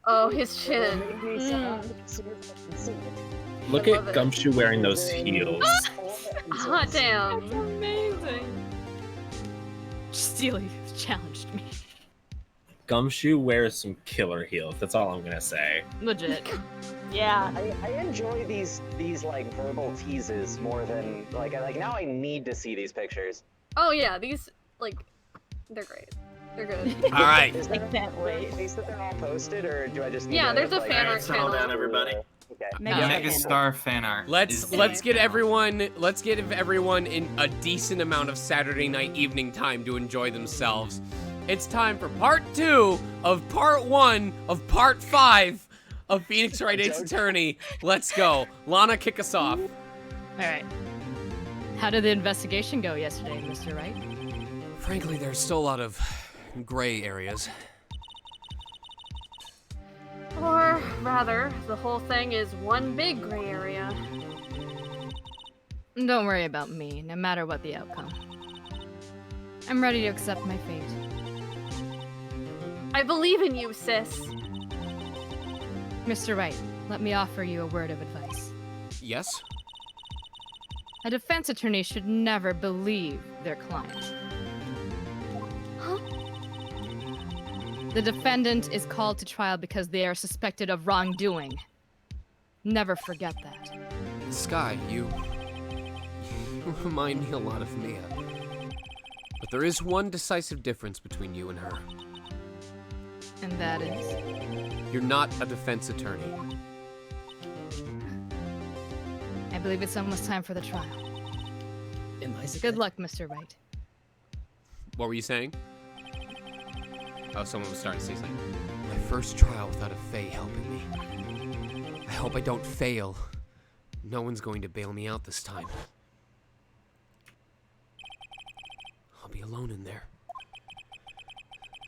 Oh, his chin. Look I at love it. Gumshoe wearing those heels. Hot damn. That's amazing. Steel, you challenged me. Gumshoe wears some killer heels. That's all I'm gonna say. Legit. Yeah. I enjoy these like verbal teases more than like now I need to see these pictures. Oh yeah, these like they're great. They're good. All right. Is I there can't wait. a place that they're all posted, or do I just? Need Yeah, to, there's a like, fan art Settle channel. down, everybody. Okay. Megastar fan art. Let's is get the everyone in a decent amount of Saturday night evening time to enjoy themselves. It's time for part 2 of part 1 of part 5 of Phoenix Wright Ace Attorney. Let's go. Lana, kick us off. Alright. How did the investigation go yesterday, Mr. Wright? Frankly, there's still a lot of gray areas. Or rather, the whole thing is one big gray area. Don't worry about me, no matter what the outcome. I'm ready to accept my fate. I believe in you, sis. Mr. Wright, let me offer you a word of advice. Yes? A defense attorney should never believe their client. Huh? The defendant is called to trial because they are suspected of wrongdoing. Never forget that. Sky, you remind me a lot of Mia. But there is one decisive difference between you and her. And that is? You're not a defense attorney. I believe it's almost time for the trial. Good luck, Mr. Wright. What were you saying? Oh, someone was starting to say something. My first trial without a Fae helping me. I hope I don't fail. No one's going to bail me out this time. I'll be alone in there.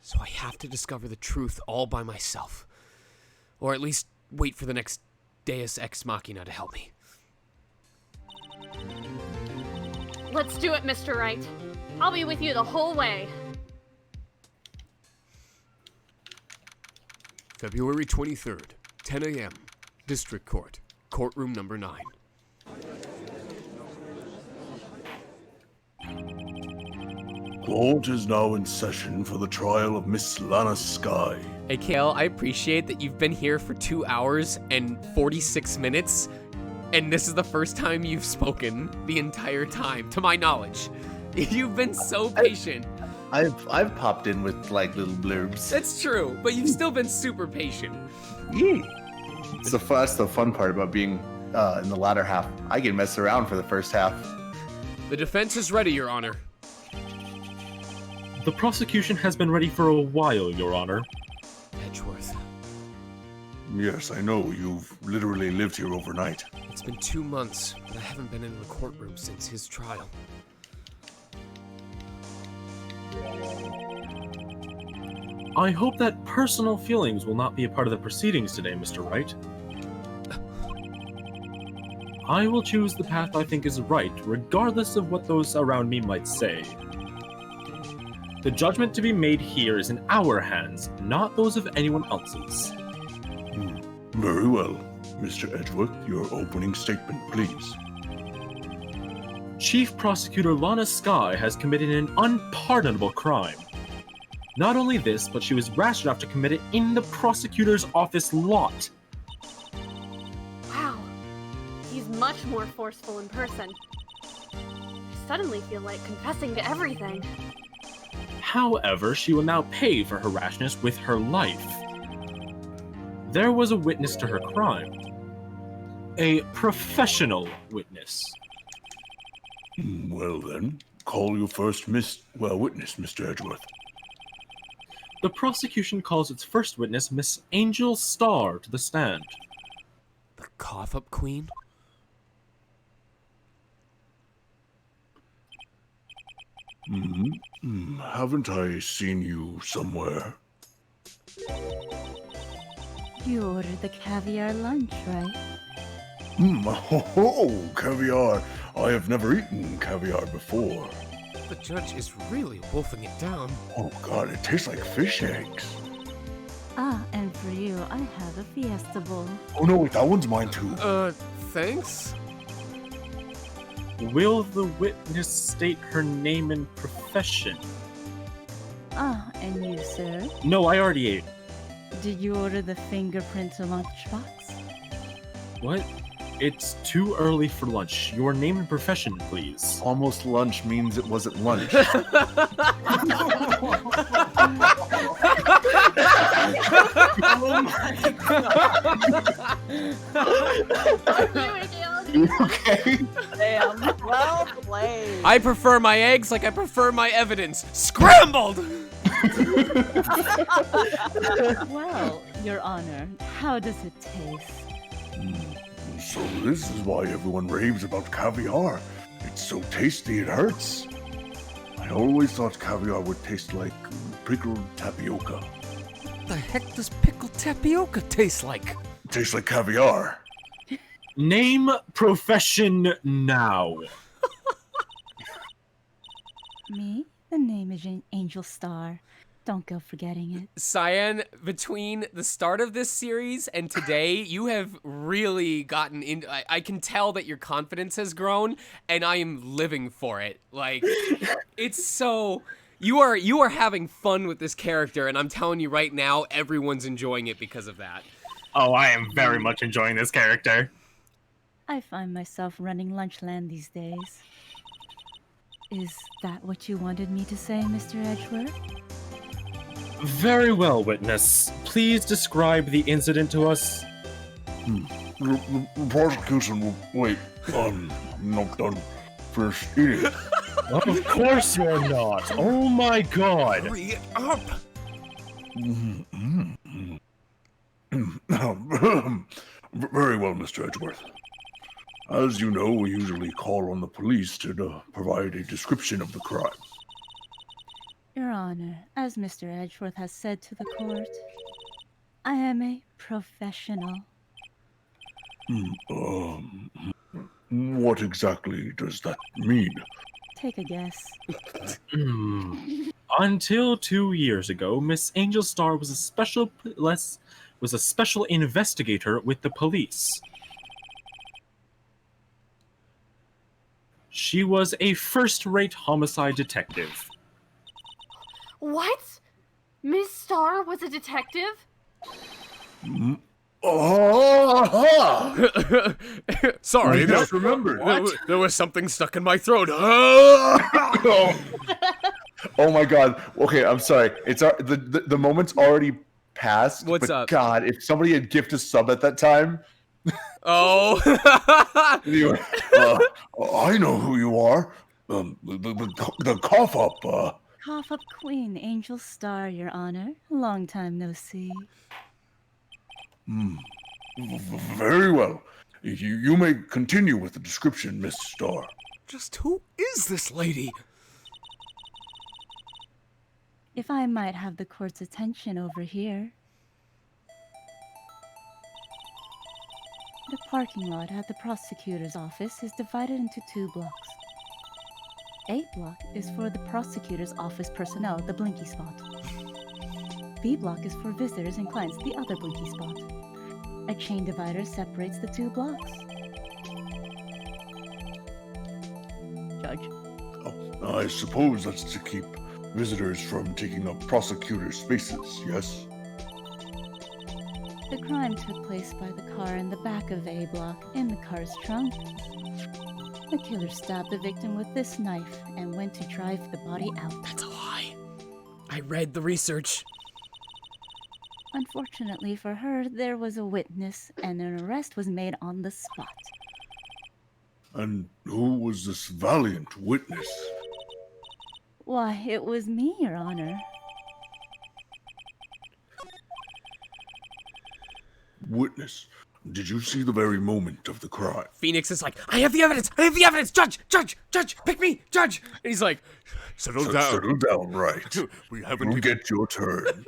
So I have to discover the truth all by myself. Or at least wait for the next Deus Ex Machina to help me. Let's do it, Mr. Wright. I'll be with you the whole way. February 23rd, 10 a.m. District Court, courtroom number 9. Court is now in session for the trial of Miss Lana Sky. Hey, Kale, I appreciate that you've been here for 2 hours and 46 minutes, and this is the first time you've spoken the entire time, to my knowledge. You've been so patient. I've popped in with like little blurbs. That's true, but you've still been super patient. Yeah. That's the fun part about being in the latter half. I can mess around for the first half. The defense is ready, Your Honor. The prosecution has been ready for a while, Your Honor. Edgeworth. Yes, I know. You've literally lived here overnight. It's been 2 months, but I haven't been in the courtroom since his trial. I hope that personal feelings will not be a part of the proceedings today, Mr. Wright. I will choose the path I think is right, regardless of what those around me might say. The judgment to be made here is in our hands, not those of anyone else's. Very well. Mr. Edgeworth, your opening statement, please. Chief Prosecutor Lana Sky has committed an unpardonable crime. Not only this, but she was rash enough to commit it in the prosecutor's office lot. Wow. He's much more forceful in person. I suddenly feel like confessing to everything. However, she will now pay for her rashness with her life. There was a witness to her crime. A professional witness. Well then, call your first witness, Mr. Edgeworth. The prosecution calls its first witness, Miss Angel Starr, to the stand. The cough-up queen? Haven't I seen you somewhere? You ordered the caviar lunch, right? Oh, caviar. I have never eaten caviar before. The judge is really wolfing it down. Oh god, it tastes like fish eggs. Ah, and for you, I have a fiesta bowl. Oh no, wait, that one's mine too. Thanks? Will the witness state her name and profession? Ah, and you, sir? No, I already ate. Did you order the fingerprint lunchbox? What? It's too early for lunch. Your name and profession, please. Almost lunch means it wasn't lunch. Oh my god. You okay? Damn. Well played. I prefer my eggs like I prefer my evidence. Scrambled! Well, Your Honor, how does it taste? So this is why everyone raves about caviar. It's so tasty it hurts. I always thought caviar would taste like pickled tapioca. What the heck does pickled tapioca taste like? It tastes like caviar. Name, profession, now. Me? The name is Angel Star. Don't go forgetting it. Cyan, between the start of this series and today, you have really gotten into... I can tell that your confidence has grown, and I am living for it. Like, it's so... You are having fun with this character, and I'm telling you right now, everyone's enjoying it because of that. Oh, I am very much enjoying this character. I find myself running Lunchland these days. Is that what you wanted me to say, Mr. Edgeworth? Very well, witness. Please describe the incident to us. The prosecution will wait. I'm not done first eating. Of course you're not. Oh my god. Hurry it up! Very well, Mr. Edgeworth. As you know, we usually call on the police to provide a description of the crime. Your Honor, as Mr. Edgeworth has said to the court, I am a professional. What exactly does that mean? Take a guess. Until 2 years ago, Miss Angel Star was a special investigator with the police. She was a first-rate homicide detective. What? Miss Star was a detective? Sorry, I just remembered. There was something stuck in my throat. Oh my god. Okay, I'm sorry. It's the moment's already passed. What's but up? God, if somebody had gifted a sub at that time. Oh. Anyway, I know who you are. The cough up. Cough up Queen Angel Star, Your Honor. Long time no see. Very well. You may continue with the description, Miss Star. Just who is this lady? If I might have the court's attention over here. The parking lot at the prosecutor's office is divided into 2 blocks. A block is for the prosecutor's office personnel, the blinky spot. B block is for visitors and clients, the other blinky spot. A chain divider separates the 2 blocks. Judge. Oh, I suppose that's to keep visitors from taking up prosecutor spaces, yes? The crime took place by the car in the back of A block, in the car's trunk. The killer stabbed the victim with this knife and went to drive the body out. That's a lie. I read the research. Unfortunately for her, there was a witness, and an arrest was made on the spot. And who was this valiant witness? Why, it was me, Your Honor. Witness, did you see the very moment of the crime? Phoenix is like, I have the evidence! I have the evidence! Judge! Pick me! Judge! And he's like, settle down. Settle down, right. We haven't You get your turn.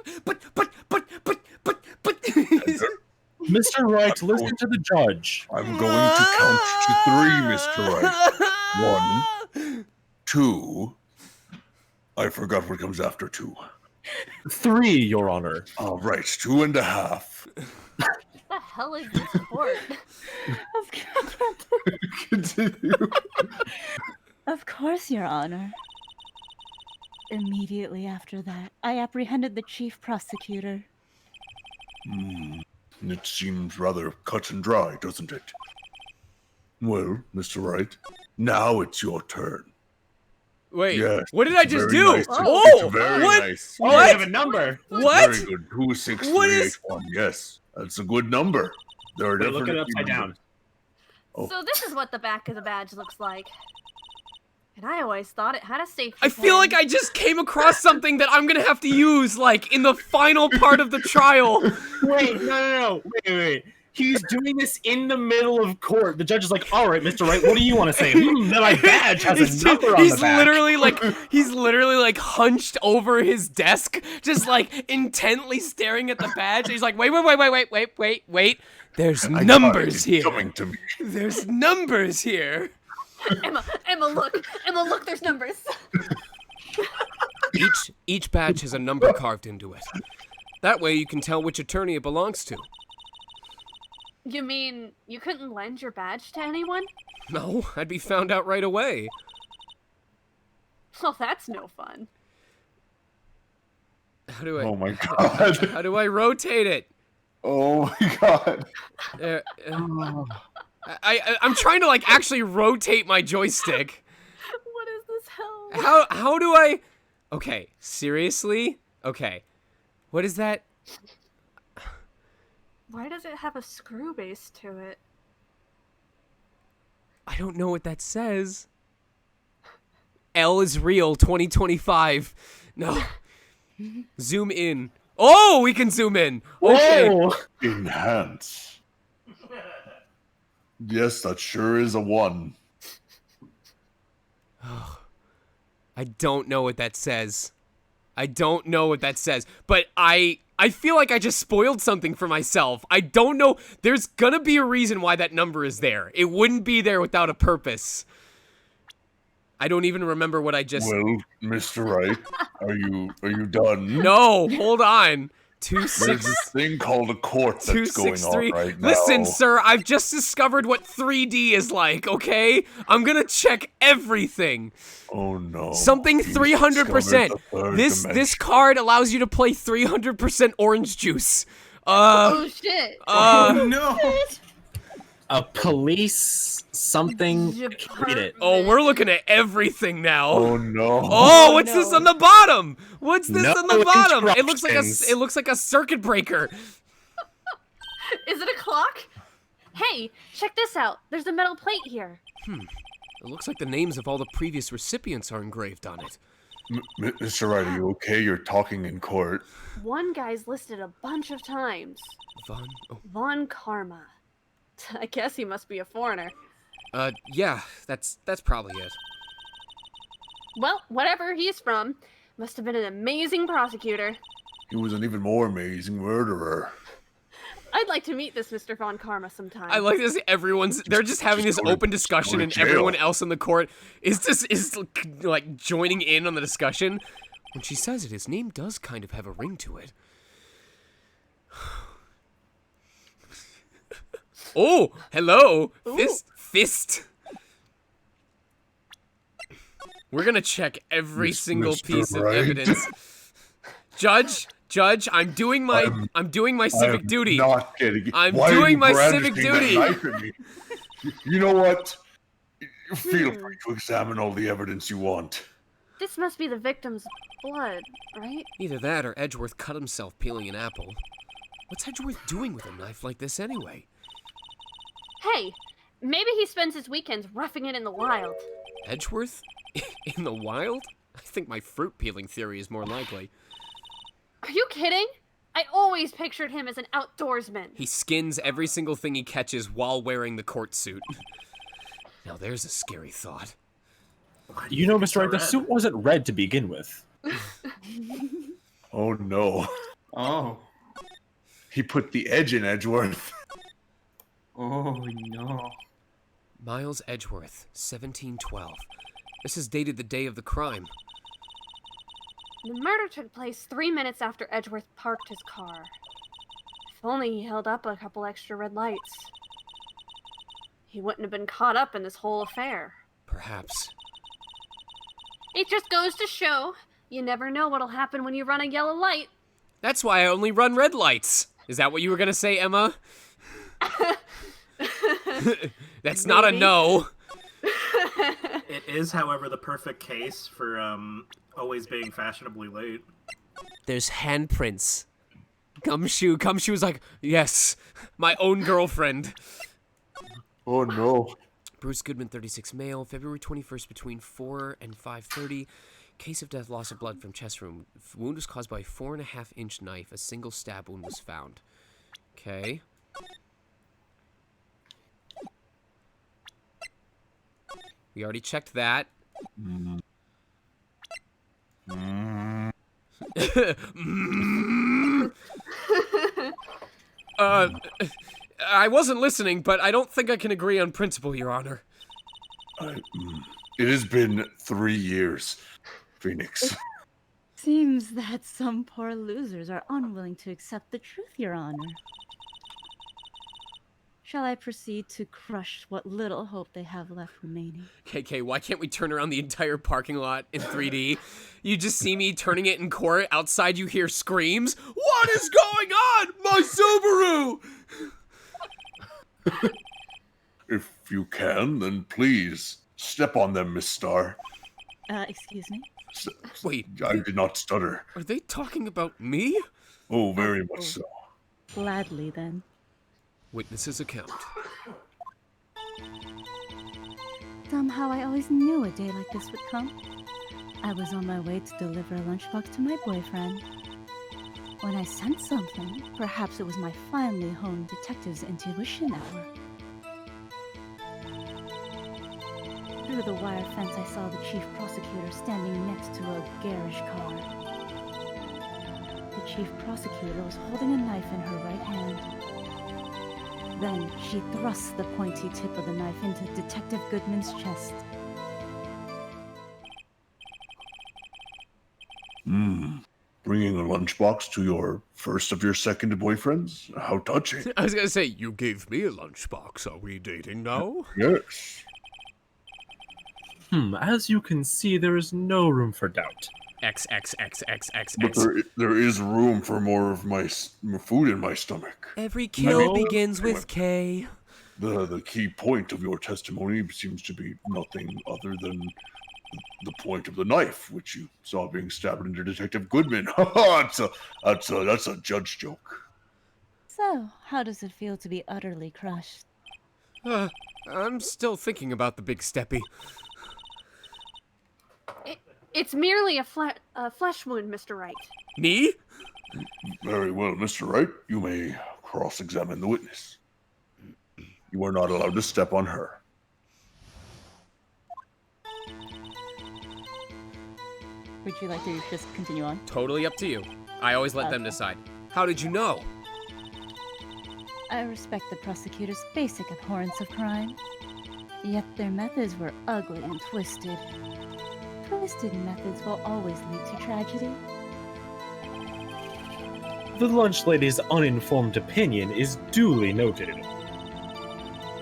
Mr. Wright, listen to the judge. I'm going to count to 3, Mr. Wright. 1, 2. I forgot what comes after 2. 3, Your Honor. All right, 2.5. What the hell is this court? Continue. Of course, Your Honor. Immediately after that, I apprehended the chief prosecutor. It seems rather cut and dry, doesn't it? Well, Mr. Wright, now it's your turn. Wait, Yes, what did I it's just very do? nice. Oh, It's very what? nice. Oh, What? you have a number. What? Very good. 2, 6, What 3, is- 8, 1. Yes, that's a good number. There are Wait, look it definitely upside down. numbers. Oh. So this is what the back of the badge looks like. And I always thought it had a safety I feel like I just came across something that I'm gonna have to use, like, in the final part of the trial. Wait, no. Wait. He's doing this in the middle of court. The judge is like, all right, Mr. Wright, what do you want to say? My badge has a number on the back. He's literally like hunched over his desk, just like intently staring at the badge. He's like, wait. There's numbers here. Coming to me. There's numbers here. Emma, look, there's numbers. Each badge has a number carved into it. That way you can tell which attorney it belongs to. You mean you couldn't lend your badge to anyone? No, I'd be found out right away. Well, that's no fun. How do I? Oh my god. How do I rotate it? Oh my god. I'm trying to like actually rotate my joystick. What is this hell? How do I? Okay, seriously? Okay. What is that? Why does it have a screw base to it? I don't know what that says. L is real 2025. No. Zoom in. Oh, we can zoom in. Okay. Whoa. Enhance. Yes, that sure is a 1. I don't know what that says. I don't know what that says. But I feel like I just spoiled something for myself. I don't know. There's gonna be a reason why that number is there. It wouldn't be there without a purpose. I don't even remember what I just... Well, Mr. Wright, are you done? No, hold on. There's this thing called a court that's going on right now. Listen, sir, I've just discovered what 3D is like, okay? I'm gonna check everything. Oh no. Something 300%. This card allows you to play 300% orange juice. Oh shit. Oh no. A police something. Read it. Oh, we're looking at everything now. Oh no. Oh, what's this on the bottom? What's this No on the bottom? It instructions. looks like a circuit breaker. Is it a clock? Hey, check this out. There's a metal plate here. It looks like the names of all the previous recipients are engraved on it. Mr. Wright, are you okay? You're talking in court. One guy's listed a bunch of times. Von Karma. I guess he must be a foreigner. Yeah, that's probably it. Well, whatever he's from, must have been an amazing prosecutor. He was an even more amazing murderer. I'd like to meet this Mr. Von Karma sometime. I like this. They're just having this open discussion, and everyone else in the court is like joining in on the discussion. When she says it, his name does kind of have a ring to it. Oh, hello. Fist. We're gonna check every single piece of evidence. Judge, I'm doing my civic duty. Not kidding. I'm Why doing my are you civic brandishing that duty. knife at me? You know what? Feel free to examine all the evidence you want. This must be the victim's blood, right? Either that or Edgeworth cut himself peeling an apple. What's Edgeworth doing with a knife like this anyway? Hey, maybe he spends his weekends roughing it in the wild. Edgeworth? In the wild? I think my fruit peeling theory is more likely. Are you kidding? I always pictured him as an outdoorsman. He skins every single thing he catches while wearing the court suit. Now there's a scary thought. You know, Mr. Wright, the suit wasn't red to begin with. Oh no. Oh. He put the edge in Edgeworth. Oh no. Miles Edgeworth, 1712. This is dated the day of the crime. The murder took place 3 minutes after Edgeworth parked his car. If only he held up a couple extra red lights. He wouldn't have been caught up in this whole affair. Perhaps. It just goes to show, you never know what'll happen when you run a yellow light. That's why I only run red lights. Is that what you were gonna say, Emma? That's not a no. It is, however, the perfect case for always being fashionably late. There's handprints. Gumshoe's like, yes, my own girlfriend. Oh no. Bruce Goodman, 36, male, February 21st between 4 and 5:30. Case of death, loss of blood from chest wound. Wound was caused by a 4.5-inch knife. A single stab wound was found. Okay. We already checked that. I wasn't listening, but I don't think I can agree on principle, Your Honor. It has been 3 years, Phoenix. Seems that some poor losers are unwilling to accept the truth, Your Honor. Shall I proceed to crush what little hope they have left remaining? KK, why can't we turn around the entire parking lot in 3D? You just see me turning it in court. Outside you hear screams. What is going on? My Subaru! If you can, then please step on them, Miss Star. Excuse me? Wait. I did not stutter. Are they talking about me? Oh, very much so. Gladly, then. Witness's account. Somehow I always knew a day like this would come. I was on my way to deliver a lunchbox to my boyfriend. When I sensed something, perhaps it was my finely honed detective's intuition at work. Through the wire fence, I saw the chief prosecutor standing next to a garish car. The chief prosecutor was holding a knife in her right hand. Then she thrust the pointy tip of the knife into Detective Goodman's chest. Bringing a lunchbox to your first of your second boyfriends? How touching. I was gonna say, you gave me a lunchbox. Are we dating now? Yes. As you can see, there is no room for doubt. XXXXXX. But there is room for more of my food in my stomach. Every kill begins with K. The key point of your testimony seems to be nothing other than the point of the knife, which you saw being stabbed into Detective Goodman. that's a judge joke. So, how does it feel to be utterly crushed? I'm still thinking about the big steppy. It's merely a flesh wound, Mr. Wright. Me? Very well, Mr. Wright. You may cross-examine the witness. You are not allowed to step on her. Would you like to just continue on? Totally up to you. I always let them decide. How did you know? I respect the prosecutor's basic abhorrence of crime. Yet their methods were ugly and twisted. Twisted methods will always lead to tragedy. The lunch lady's uninformed opinion is duly noted.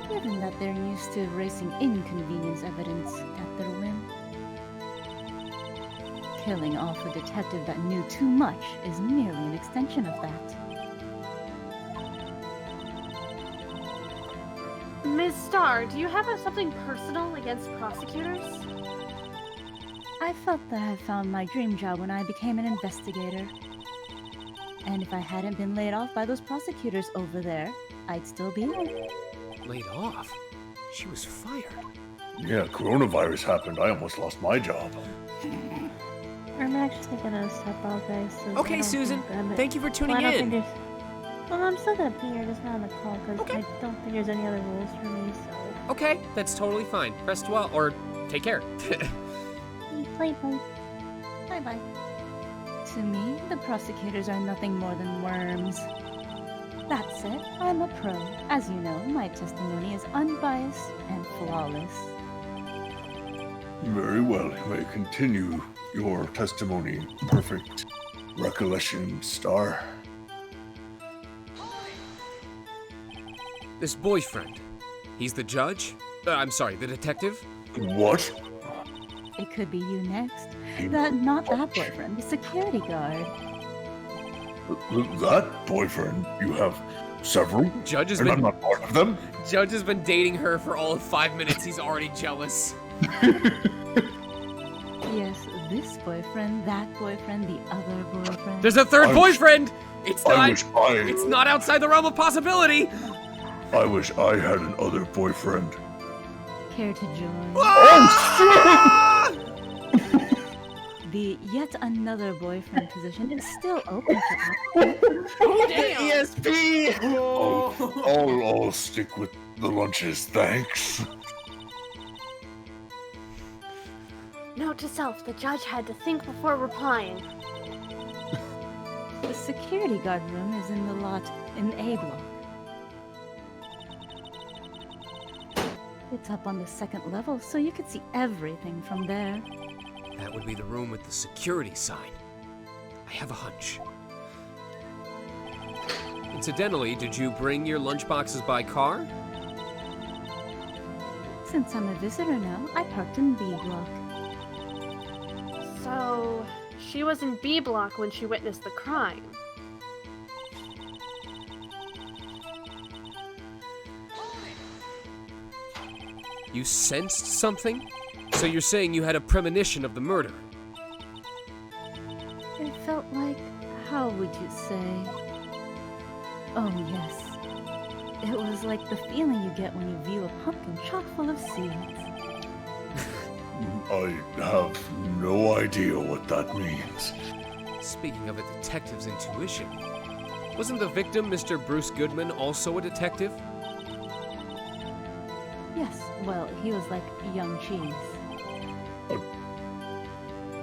Given that they're used to erasing inconvenience evidence at their whim. Killing off a detective that knew too much is merely an extension of that. Ms. Starr, do you have something personal against prosecutors? I felt that I found my dream job when I became an investigator. And if I hadn't been laid off by those prosecutors over there, I'd still be here. Laid off? She was fired. Yeah, coronavirus happened. I almost lost my job. I'm actually gonna step out, guys. So Okay, Susan. Thank you for tuning in. Well, I'm still gonna be here, just not on the call, because I don't think there's any other rules for me, so... Okay, that's totally fine. Rest well, or take care. Bye-bye. To me, the prosecutors are nothing more than worms. That said, I'm a pro. As you know, my testimony is unbiased and flawless. Very well. You may continue your testimony. Perfect recollection, Star. This boyfriend. He's the judge? I'm sorry, the detective? What? It could be you next. Not that boyfriend, the security guard. That boyfriend? You have several? Judge has and been... I'm not part of them? Judge has been dating her for all of 5 minutes. He's already jealous. Yes, this boyfriend, that boyfriend, the other boyfriend. There's a third boyfriend! It's It's not outside the realm of possibility! I wish I had an other boyfriend. Care to join? Oh, shit! The yet another boyfriend position is still open for applicants. ESP! I'll stick with the lunches, thanks. Note to self, the judge had to think before replying. The security guard room is in the lot in A block. It's up on the second level, so you can see everything from there. That would be the room with the security sign. I have a hunch. Incidentally, did you bring your lunchboxes by car? Since I'm a visitor now, I parked in B block. So, she was in B block when she witnessed the crime. You sensed something? So you're saying you had a premonition of the murder? It felt like, how would you say? Oh yes. It was like the feeling you get when you view a pumpkin chock full of seeds. I have no idea what that means. Speaking of a detective's intuition, wasn't the victim, Mr. Bruce Goodman, also a detective? Yes, well, he was like young cheese.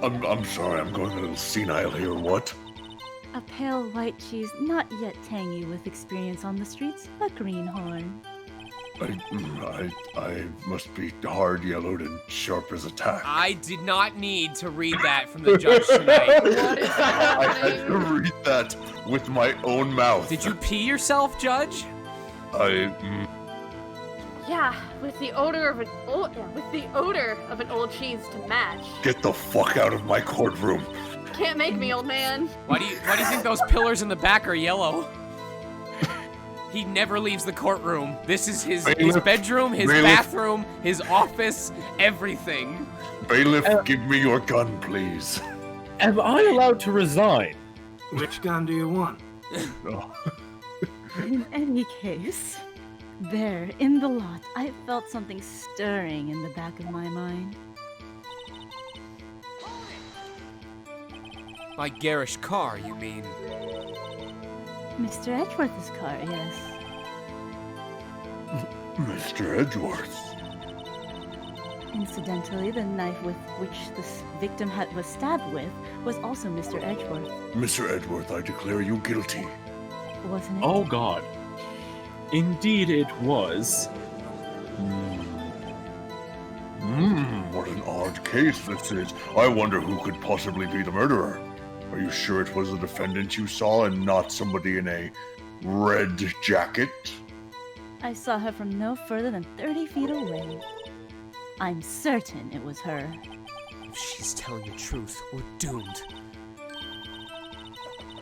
I'm sorry, I'm going a little senile here. What? A pale white cheese, not yet tangy with experience on the streets, a greenhorn. I must be hard-yellowed and sharp as a tack. I did not need to read that from the judge tonight. What is I had to read that with my own mouth. Did you pee yourself, Judge? Yeah, with the odor of an old cheese to match. Get the fuck out of my courtroom. Can't make me, old man. Why do you think those pillars in the back are yellow? He never leaves the courtroom. This is his bedroom, his bathroom, his office, everything. Bailiff, give me your gun, please. Am I allowed to resign? Which gun do you want? In any case, there, in the lot, I felt something stirring in the back of my mind. My garish car, you mean? Mr. Edgeworth's car, yes. Mr. Edgeworth. Incidentally, the knife with which the victim was stabbed with was also Mr. Edgeworth. Mr. Edgeworth, I declare you guilty. Wasn't it? Oh God. Indeed it was. What an odd case this is. I wonder who could possibly be the murderer. Are you sure it was the defendant you saw and not somebody in a red jacket? I saw her from no further than 30 feet away. I'm certain it was her. If she's telling the truth, we're doomed.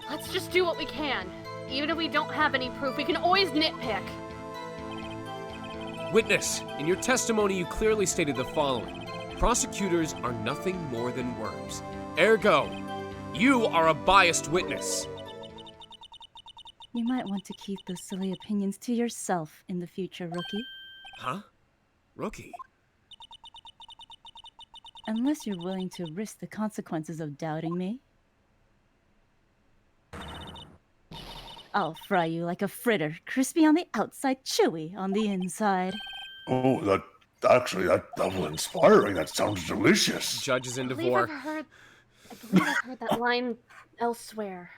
Let's just do what we can. Even if we don't have any proof, we can always nitpick. Witness, in your testimony you clearly stated the following. Prosecutors are nothing more than worms. Ergo, you are a biased witness. You might want to keep those silly opinions to yourself in the future, Rookie. Huh? Rookie? Unless you're willing to risk the consequences of doubting me. I'll fry you like a fritter, crispy on the outside, chewy on the inside. Oh, that was inspiring. That sounds delicious. Judge is in I believe divorce. I've heard that line elsewhere.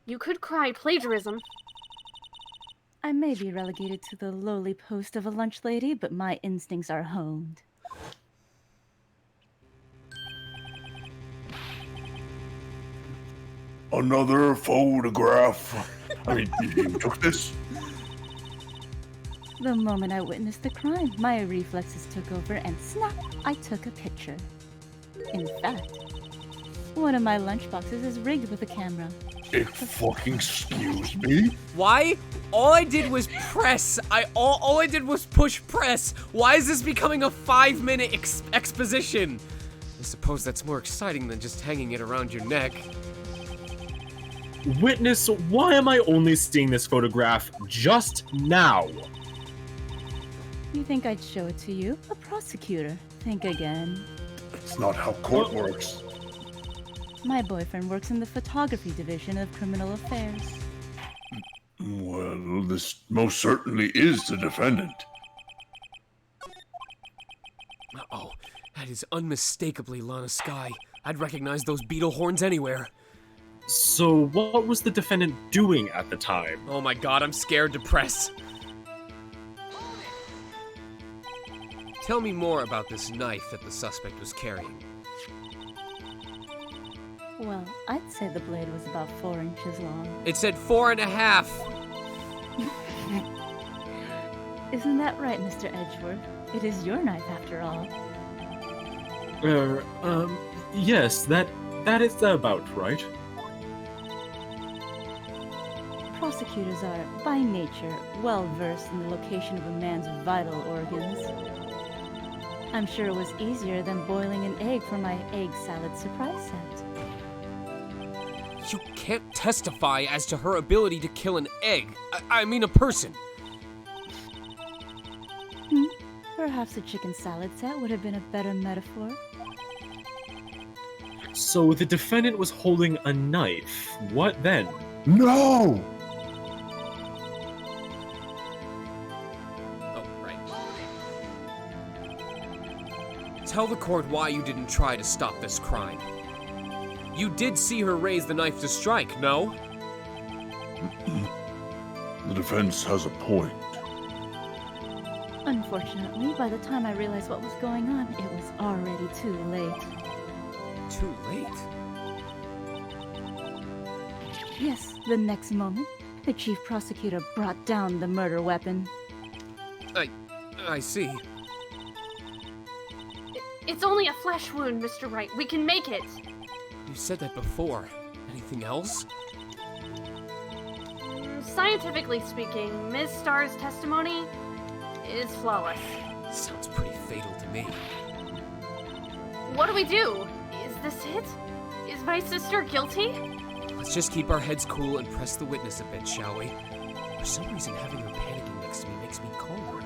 You could cry plagiarism. I may be relegated to the lowly post of a lunch lady, but my instincts are honed. Another photograph. I mean, you took this? The moment I witnessed the crime, my reflexes took over and snap, I took a picture. In fact, one of my lunchboxes is rigged with a camera. Excuse me? Why? All I did was press. All I did was push press. Why is this becoming a 5-minute exposition? I suppose that's more exciting than just hanging it around your neck. Witness, why am I only seeing this photograph just now? You think I'd show it to you? A prosecutor. Think again. It's not how court works. My boyfriend works in the photography division of criminal affairs. Well, this most certainly is the defendant. Uh-oh, that is unmistakably Lana Skye. I'd recognize those beetle horns anywhere. So what was the defendant doing at the time? Oh my god, I'm scared to press. Tell me more about this knife that the suspect was carrying. Well, I'd say the blade was about 4 inches long. It said 4.5. Isn't that right, Mr. Edgeworth? It is your knife after all. Yes, that is about right. Prosecutors are, by nature, well versed in the location of a man's vital organs. I'm sure it was easier than boiling an egg for my egg salad surprise set. You can't testify as to her ability to kill an egg. I mean a person. Perhaps a chicken salad set would have been a better metaphor. So the defendant was holding a knife. What then? No! Oh, right. Tell the court why you didn't try to stop this crime. You did see her raise the knife to strike, no? The defense has a point. Unfortunately, by the time I realized what was going on, it was already too late. Too late? Yes, the next moment, the chief prosecutor brought down the murder weapon. I see. It's only a flesh wound, Mr. Wright. We can make it. You said that before. Anything else? Scientifically speaking, Ms. Starr's testimony is flawless. Sounds pretty fatal to me. What do we do? Is this it? Is my sister guilty? Let's just keep our heads cool and press the witness a bit, shall we? For some reason, having her panicking next to me makes me calmer.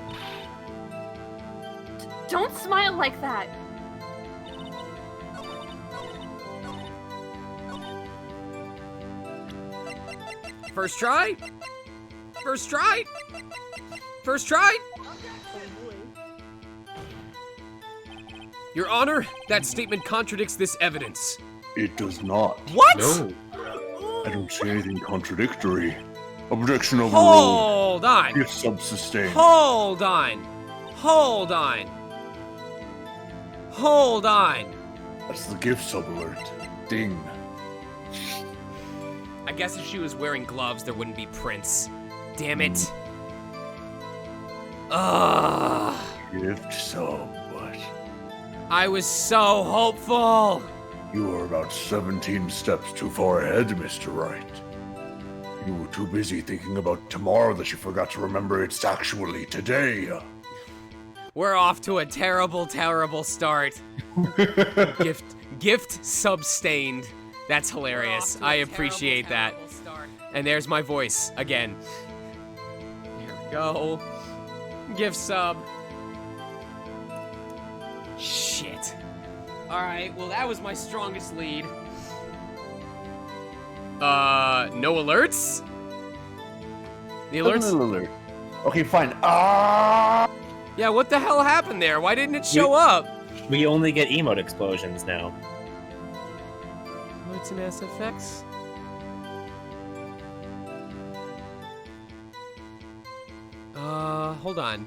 Don't smile like that. First try? First try? First try? Your Honor, that statement contradicts this evidence. It does not. What? No. I don't see anything contradictory. Objection overruled. Hold on. Gift subsustained. Hold on. Hold on. Hold on. That's the gift sub alert. Ding. I guess if she was wearing gloves, there wouldn't be prints. Damn it. Ugh. Gift sub. I was so hopeful. You are about 17 steps too far ahead, Mr. Wright. You were too busy thinking about tomorrow that you forgot to remember it's actually today. We're off to a terrible, terrible start. Gift substained. That's hilarious. I appreciate that. And there's my voice again. Here we go. Gift sub. Shit. Alright, well that was my strongest lead. No alerts? The alerts? Alert. Okay, fine. Yeah, what the hell happened there? Why didn't it show up? We only get emote explosions now. Alerts and SFX? Hold on.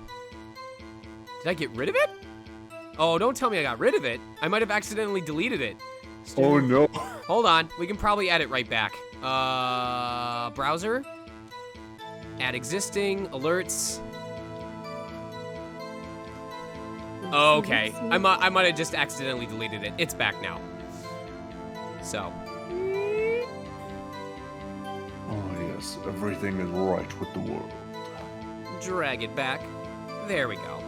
Did I get rid of it? Oh, don't tell me I got rid of it. I might have accidentally deleted it. Oh no. Hold on, we can probably add it right back. Browser. Add existing, alerts. Okay, I might have just accidentally deleted it. It's back now. So. Oh yes, everything is right with the world. Drag it back. There we go.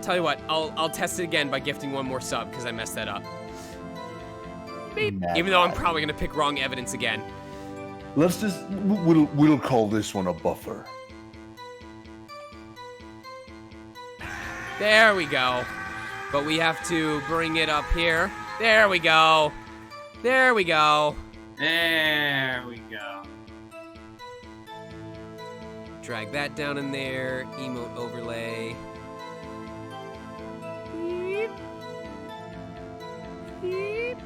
Tell you what, I'll test it again by gifting one more sub because I messed that up. Beep. Even though I'm probably gonna pick wrong evidence again. Let's just we'll call this one a buffer. There we go. But we have to bring it up here. There we go. There we go. There we go. Drag that down in there. Emote overlay. Beep. Beep.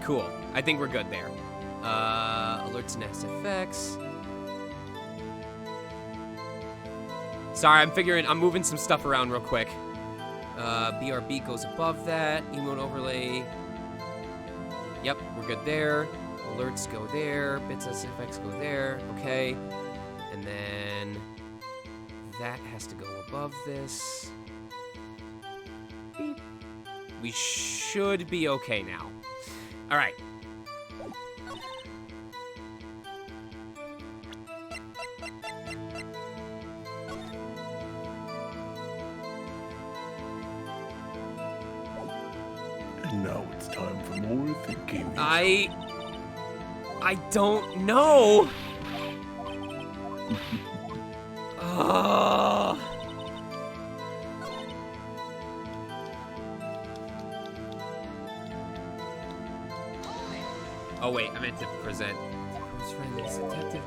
Cool. I think we're good there. Alerts and SFX. Sorry, I'm moving some stuff around real quick. BRB goes above that. Emote overlay. Yep, we're good there. Alerts go there. Bits SFX go there. Okay. And then that has to go above this. Beep. We should be okay now. All right. And now it's time for more thinking. I don't know. Oh wait, I meant to present. Close friend is detective.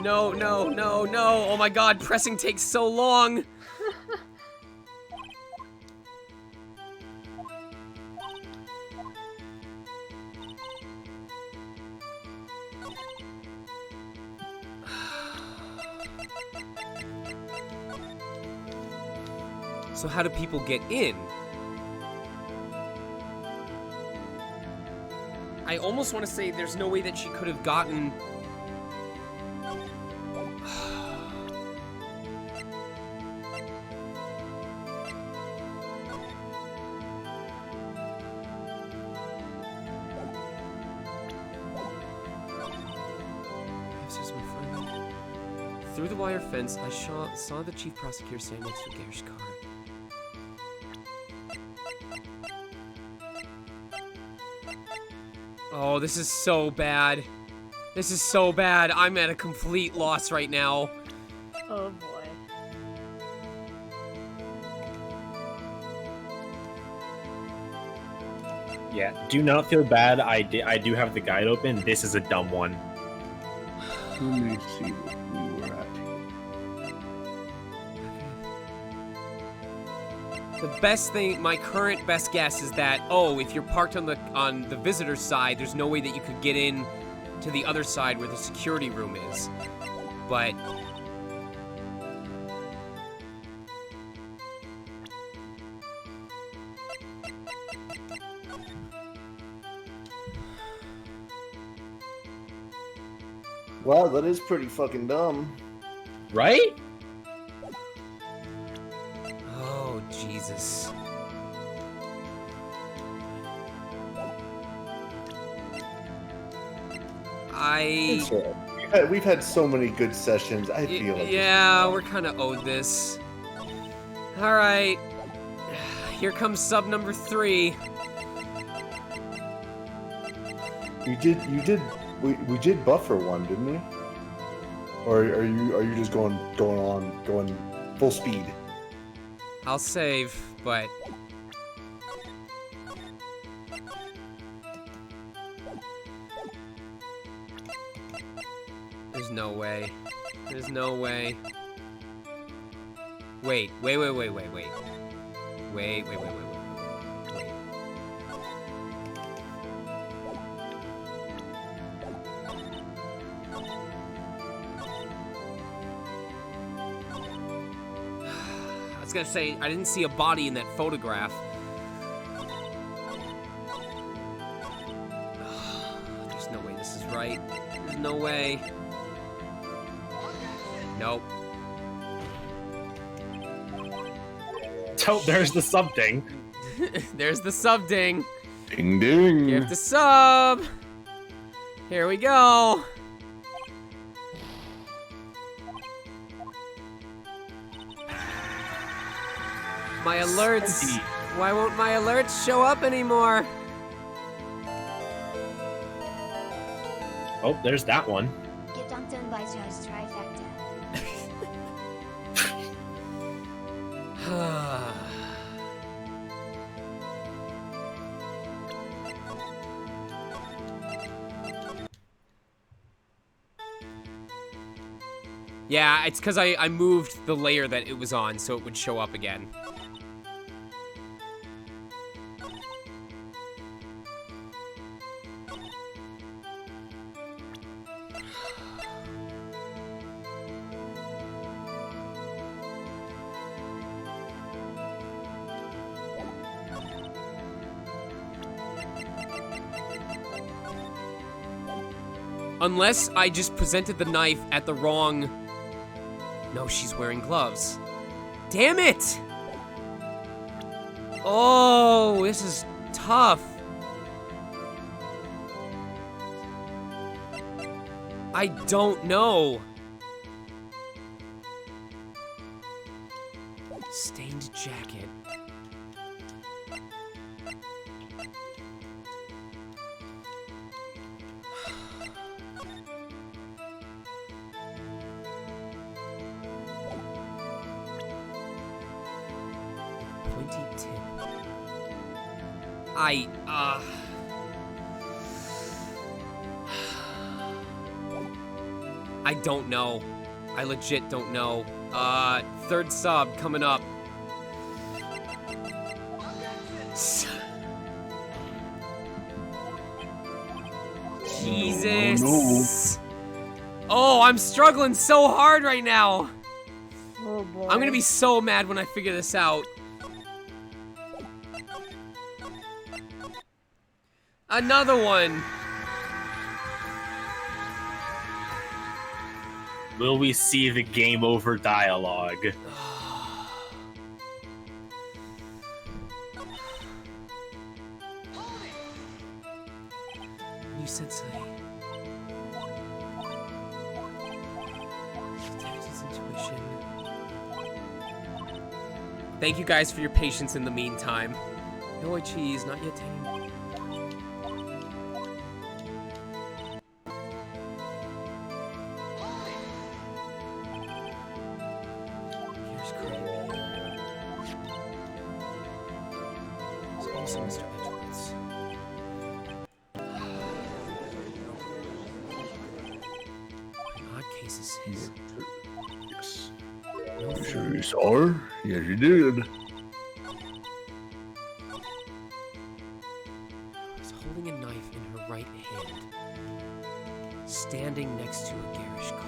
No, no, no, no! Oh my god, pressing takes so long! So how do people get in? I almost want to say there's no way that she could have gotten... Through the wire fence, I saw the chief prosecutor standing next to a garage car. Oh, this is so bad. This is so bad. I'm at a complete loss right now. Oh boy. Yeah, do not feel bad. I do have the guide open. This is a dumb one. Let me see what we were at. The best thing, my current best guess is that, oh, if you're parked on the visitor's side, there's no way that you could get in to the other side where the security room is. But Wow, that is pretty fucking dumb. Right? oh, Jesus. It's all right. We've had so many good sessions. I feel like Yeah, we're kind of owed this. All right. Here comes sub number 3. we did buffer one, didn't we? Or are you just going full speed? I'll save, but there's no way. There's no way. Wait. I was gonna say, I didn't see a body in that photograph. There's no way this is right. There's no way. Nope. Oh, there's the sub ding. There's the sub ding. Ding ding. Give the sub. Here we go. My alerts. Why won't my alerts show up anymore? Oh, there's that one. Get undone by just trifecta. Yeah, it's because I moved the layer that it was on so it would show up again. Unless I just presented the knife at the wrong... No, she's wearing gloves. Damn it! Oh, this is tough. I don't know. Stained jacket. Pointy tip. I don't know. I legit don't know. Third sub coming up. Jesus. Oh, I'm struggling so hard right now. Oh boy. I'm gonna be so mad when I figure this out. Another one. Will we see the game over dialogue? New sensei. Detective's intuition. Thank you guys for your patience in the meantime. No cheese, not yet tamed. Here's Creamy. There's also Mr. Edgeworth's. Odd case is his. Yes. No You thing. sure you saw her? Yes, you did. Was holding a knife in her right hand, standing next to a garish car.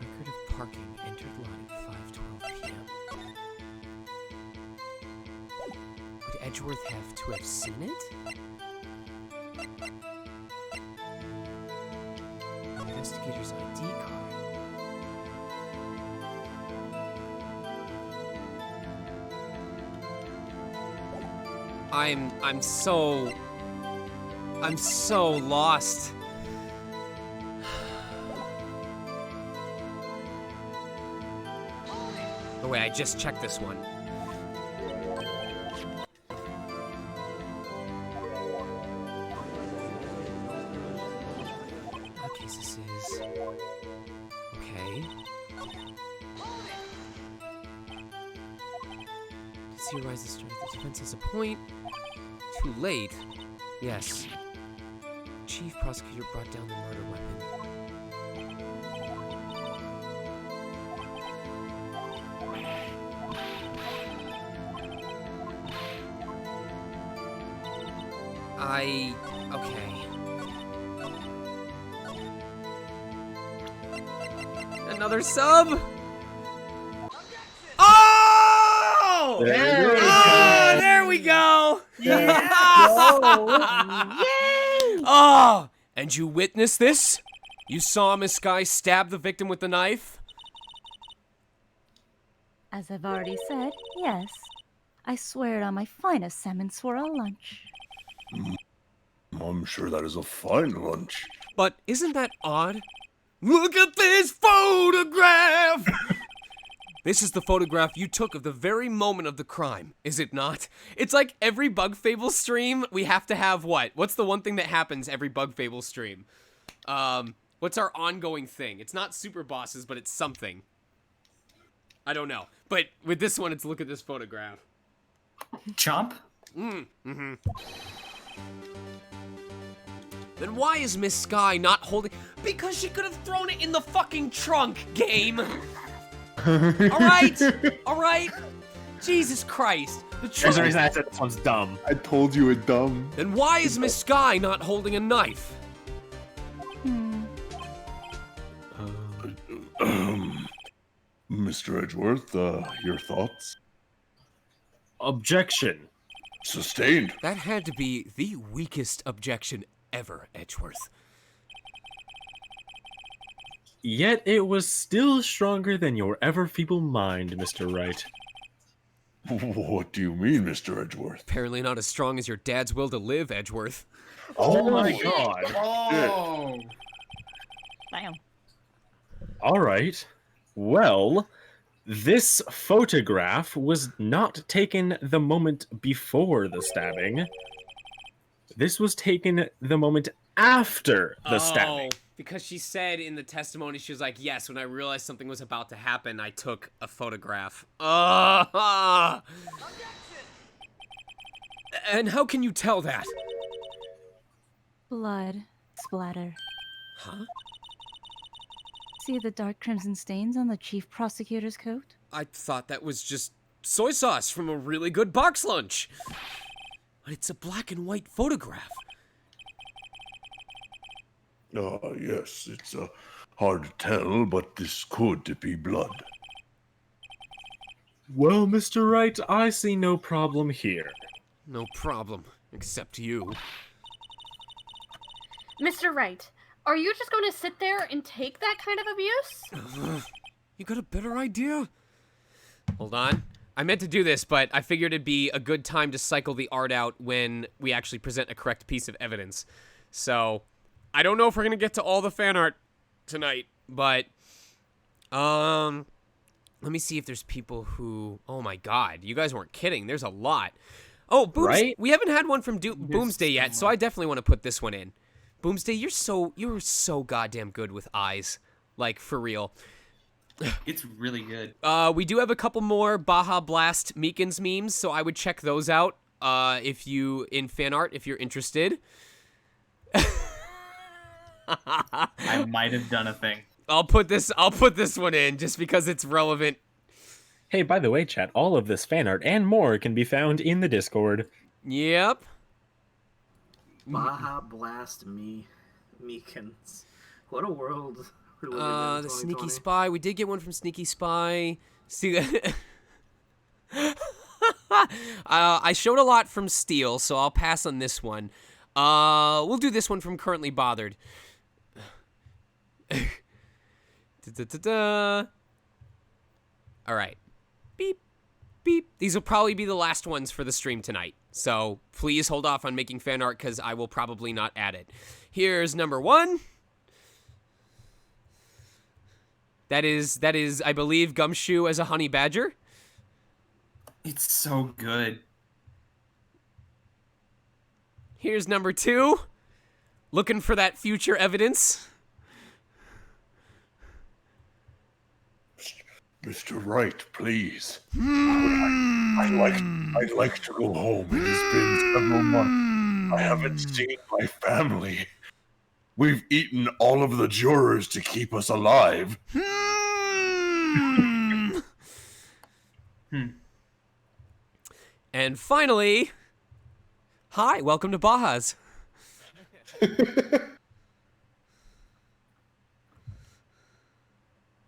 Record of parking entered lot at 5:12 p.m. Would Edgeworth have to have seen it? Investigator's ID card. I'm so lost. Oh wait, I just checked this one. What case this is? Okay. Did see arise the start of the defense has a point. Too late. Yes. Chief prosecutor brought down the murder weapon. Okay. Another sub? Oh! There we Oh, there we go! Yeah. Yay! Oh! And you witnessed this? You saw Miss Guy stab the victim with the knife? As I've already said, yes. I swear it on my finest salmon swirl lunch. I'm sure that is a fine lunch. But isn't that odd? Look at this photograph! This is the photograph you took of the very moment of the crime, is it not? It's like every Bug Fable stream, we have to have what? What's the one thing that happens every Bug Fable stream? What's our ongoing thing? It's not super bosses, but it's something. I don't know. But with this one, it's look at this photograph. Chomp? Mm-hmm. Then why is Miss Sky not holding? Because she could have thrown it in the fucking trunk, game. All right. Jesus Christ. The There's trunk. a reason I said this one's dumb. I told you it's dumb. Then why is Miss Sky not holding a knife? Mr. Edgeworth, your thoughts? Objection. Sustained. That had to be the weakest objection ever, Edgeworth. Yet it was still stronger than your ever-feeble mind, Mr. Wright. What do you mean, Mr. Edgeworth? Apparently not as strong as your dad's will to live, Edgeworth. Oh my god. Oh. Damn. Alright. Well, this photograph was not taken the moment before the stabbing. This was taken the moment after the stabbing. Because she said in the testimony, she was like, yes, when I realized something was about to happen, I took a photograph. And how can you tell that? Blood splatter. Huh? See the dark crimson stains on the chief prosecutor's coat? I thought that was just soy sauce from a really good box lunch. But it's a black and white photograph. Yes, it's hard to tell, but this could be blood. Well, Mr. Wright, I see no problem here. No problem, except you. Mr. Wright, are you just going to sit there and take that kind of abuse? You got a better idea? Hold on. I meant to do this, but I figured it'd be a good time to cycle the art out when we actually present a correct piece of evidence. So, I don't know if we're going to get to all the fan art tonight, but, let me see if there's people who, oh my god, you guys weren't kidding, there's a lot. Oh, Right? We haven't had one from Boomsday yet, so I definitely want to put this one in. Boomsday, you're so goddamn good with eyes. Like, for real. It's really good. We do have a couple more Baja Blast Meekins memes, so I would check those out, in fan art, if you're interested. I might have done a thing. I'll put this one in just because it's relevant. Hey, by the way, chat, all of this fan art and more can be found in the Discord. Yep. Baja Blast Meekins. What a world we're living in. The Sneaky Spy. We did get one from Sneaky Spy. See that? I showed a lot from Steel, so I'll pass on this one. We'll do this one from Currently Bothered. All right. Beep, beep. These will probably be the last ones for the stream tonight. So please hold off on making fan art because I will probably not add it. Here's number 1. That is, I believe, Gumshoe as a honey badger. It's so good. Here's number 2. Looking for that future evidence. Mr. Wright, please. I'd like to go home. It has been several months. I haven't seen my family. We've eaten all of the jurors to keep us alive. And finally, hi, welcome to Baja's.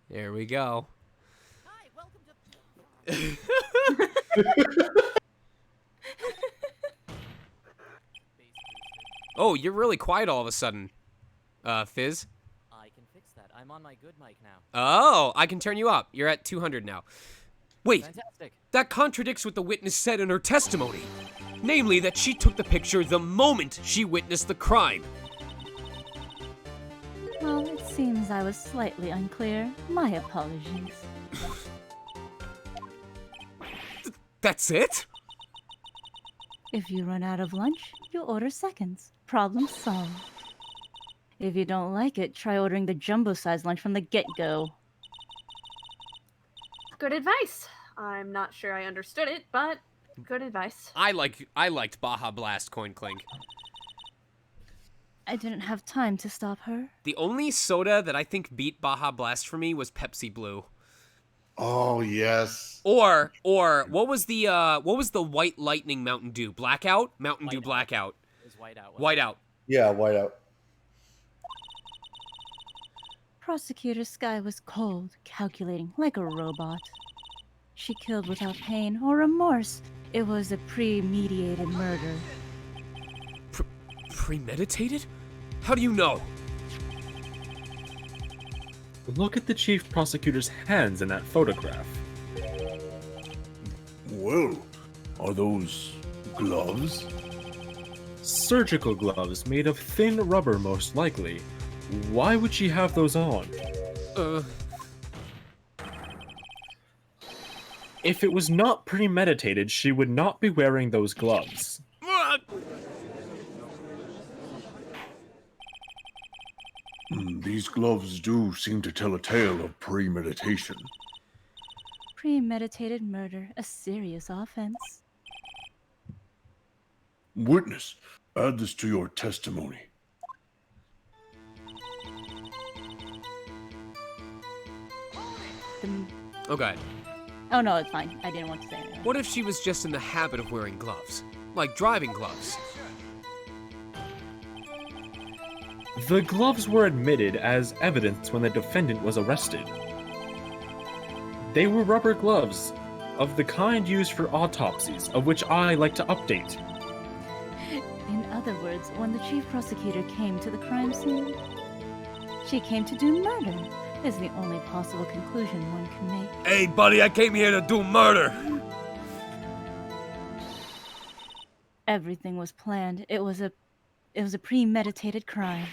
There we go. Oh, you're really quiet all of a sudden, Fizz. I can fix that. I'm on my good mic now. Oh, I can turn you up. You're at 200 now. Wait, Fantastic. that contradicts what the witness said in her testimony. Namely, that she took the picture the moment she witnessed the crime. Well, it seems I was slightly unclear. My apologies. That's it? If you run out of lunch, you order seconds. Problem solved. If you don't like it, try ordering the jumbo-sized lunch from the get-go. Good advice. I'm not sure I understood it, but good advice. I liked Baja Blast Coin Clink. I didn't have time to stop her. The only soda that I think beat Baja Blast for me was Pepsi Blue. Oh yes. Or what was the White Lightning Mountain Dew? Blackout? Mountain Dew Blackout. It was Whiteout. Whiteout. Yeah, whiteout. Prosecutor Sky was cold, calculating like a robot. She killed without pain or remorse. It was a premeditated murder. Premeditated? How do you know? Look at the chief prosecutor's hands in that photograph. Well, are those gloves? Surgical gloves made of thin rubber, most likely. Why would she have those on? If it was not premeditated, she would not be wearing those gloves. These gloves do seem to tell a tale of premeditation. Premeditated murder, a serious offense. Witness, add this to your testimony. Okay. Oh no, it's fine. I didn't want to say anything. What if she was just in the habit of wearing gloves? Like driving gloves? The gloves were admitted as evidence when the defendant was arrested. They were rubber gloves, of the kind used for autopsies, of which I like to update. In other words, when the chief prosecutor came to the crime scene, she came to do murder. Is the only possible conclusion one can make. Hey, buddy, I came here to do murder! Everything was planned. It was a premeditated crime.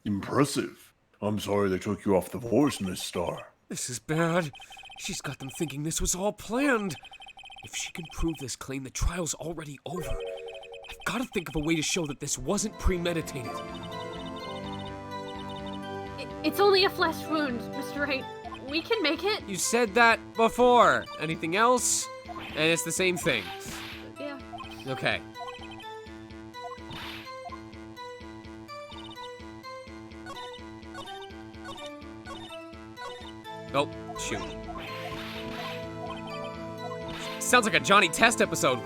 Impressive. I'm sorry they took you off the force, Miss Star. This is bad. She's got them thinking this was all planned. If she can prove this claim, the trial's already over. I've got to think of a way to show that this wasn't premeditated. It's only a flesh wound, Mr. Wright. We can make it. You said that before. Anything else? And it's the same thing. Yeah. Okay. Oh, shoot. Sounds like a Johnny Test episode.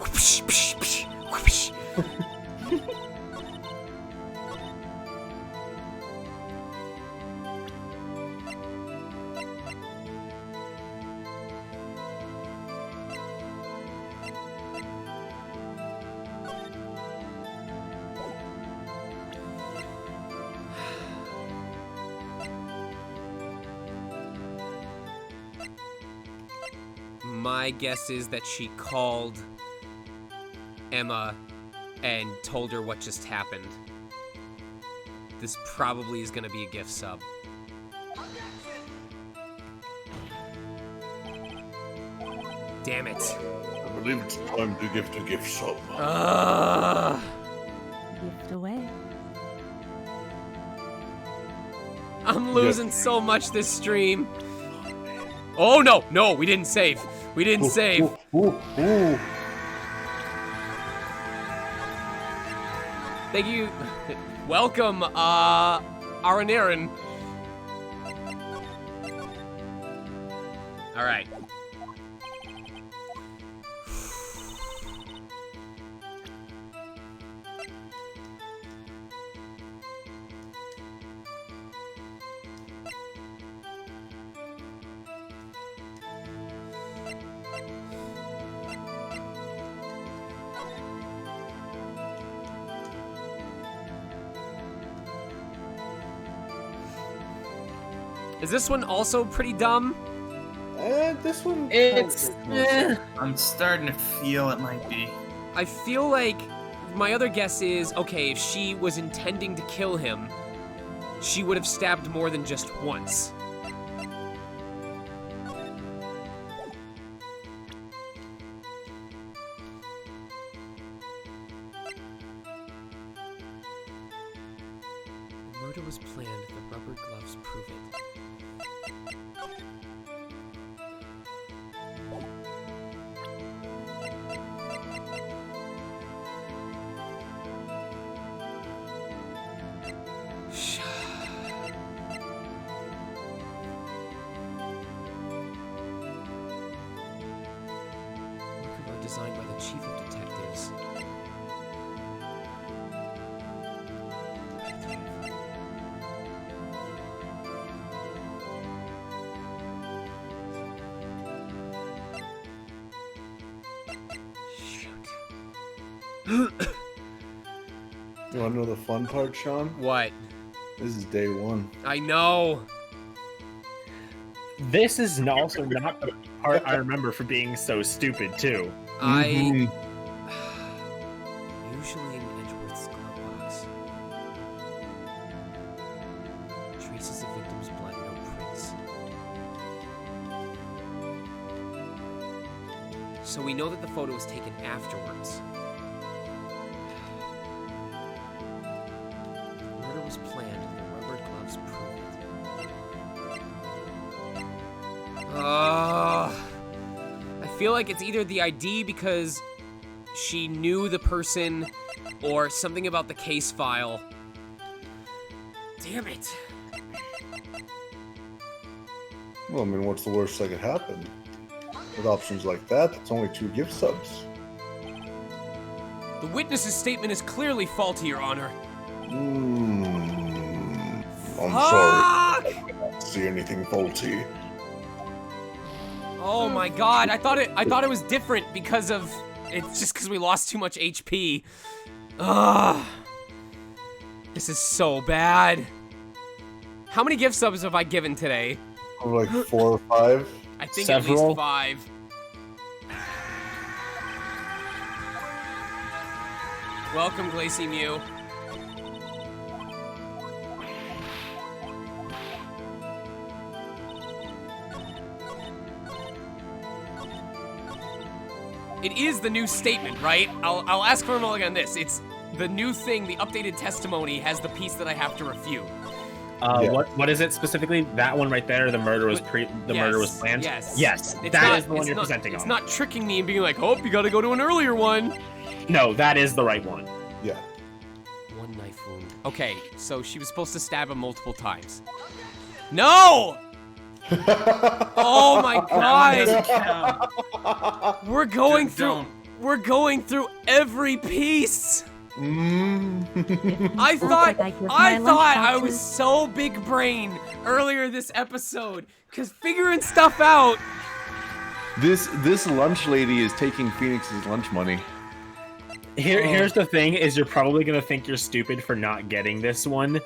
My guess is that she called Emma and told her what just happened. This probably is going to be a gift sub. Damn it. I believe it's time to gift a gift sub. Gift away. I'm losing so much this stream. Oh no, no, we didn't save. We didn't save. Thank you. Welcome, Aranarin. All right. Is this one also pretty dumb? This one. I'm starting to feel it might be. I feel like my other guess is, okay, if she was intending to kill him, she would have stabbed more than just once. The murder was planned, the rubber gloves prove it. You want to know the fun part, Sean? What? This is day one. I know. This is also not the part I remember for being so stupid, too. Usually in Edgeworth's glove box. Traces of victim's blood, no prints. So we know that the photo was taken afterwards. The murder was planned, the rubber gloves prove it. I feel like it's either the ID because she knew the person or something about the case file. Damn it. Well, I mean, what's the worst that could happen? With options like that, it's only 2 gift subs. The witness's statement is clearly faulty, Your Honor. I'm sorry. I don't see anything faulty. Oh my god, I thought it was different because of it's just because we lost too much HP. Ugh. This is so bad. How many gift subs have I given today? Like 4 or 5. I think Several. at least 5. Welcome, Glacy Mew. It is the new statement, right? I'll ask for a mulligan on this. It's the new thing, the updated testimony has the piece that I have to refute. What is it specifically? That one right there. The murder was murder was planned. Yes. Yes. It's That not- is the one it's you're not- presenting It's on. not tricking me and being like, oh, you gotta go to an earlier one. No, that is the right one. Yeah. One knife wound. Okay, so she was supposed to stab him multiple times. No! Oh my god! We're going through every piece. I thought I was so big brain earlier this episode because figuring stuff out. This lunch lady is taking Phoenix's lunch money. Here's the thing: is you're probably gonna think you're stupid for not getting this one.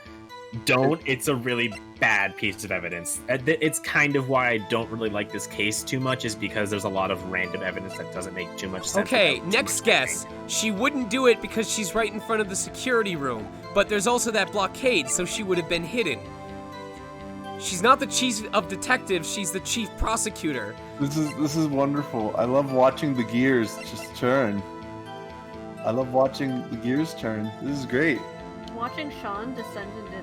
Don't. It's a really bad piece of evidence. It's kind of why I don't really like this case too much, is because there's a lot of random evidence that doesn't make too much sense. Okay, next guess. She wouldn't do it because she's right in front of the security room, but there's also that blockade, so she would have been hidden. She's not the chief of detectives, she's the chief prosecutor. This is wonderful. I love watching the gears just turn. I love watching the gears turn. This is great. Watching Sean descend into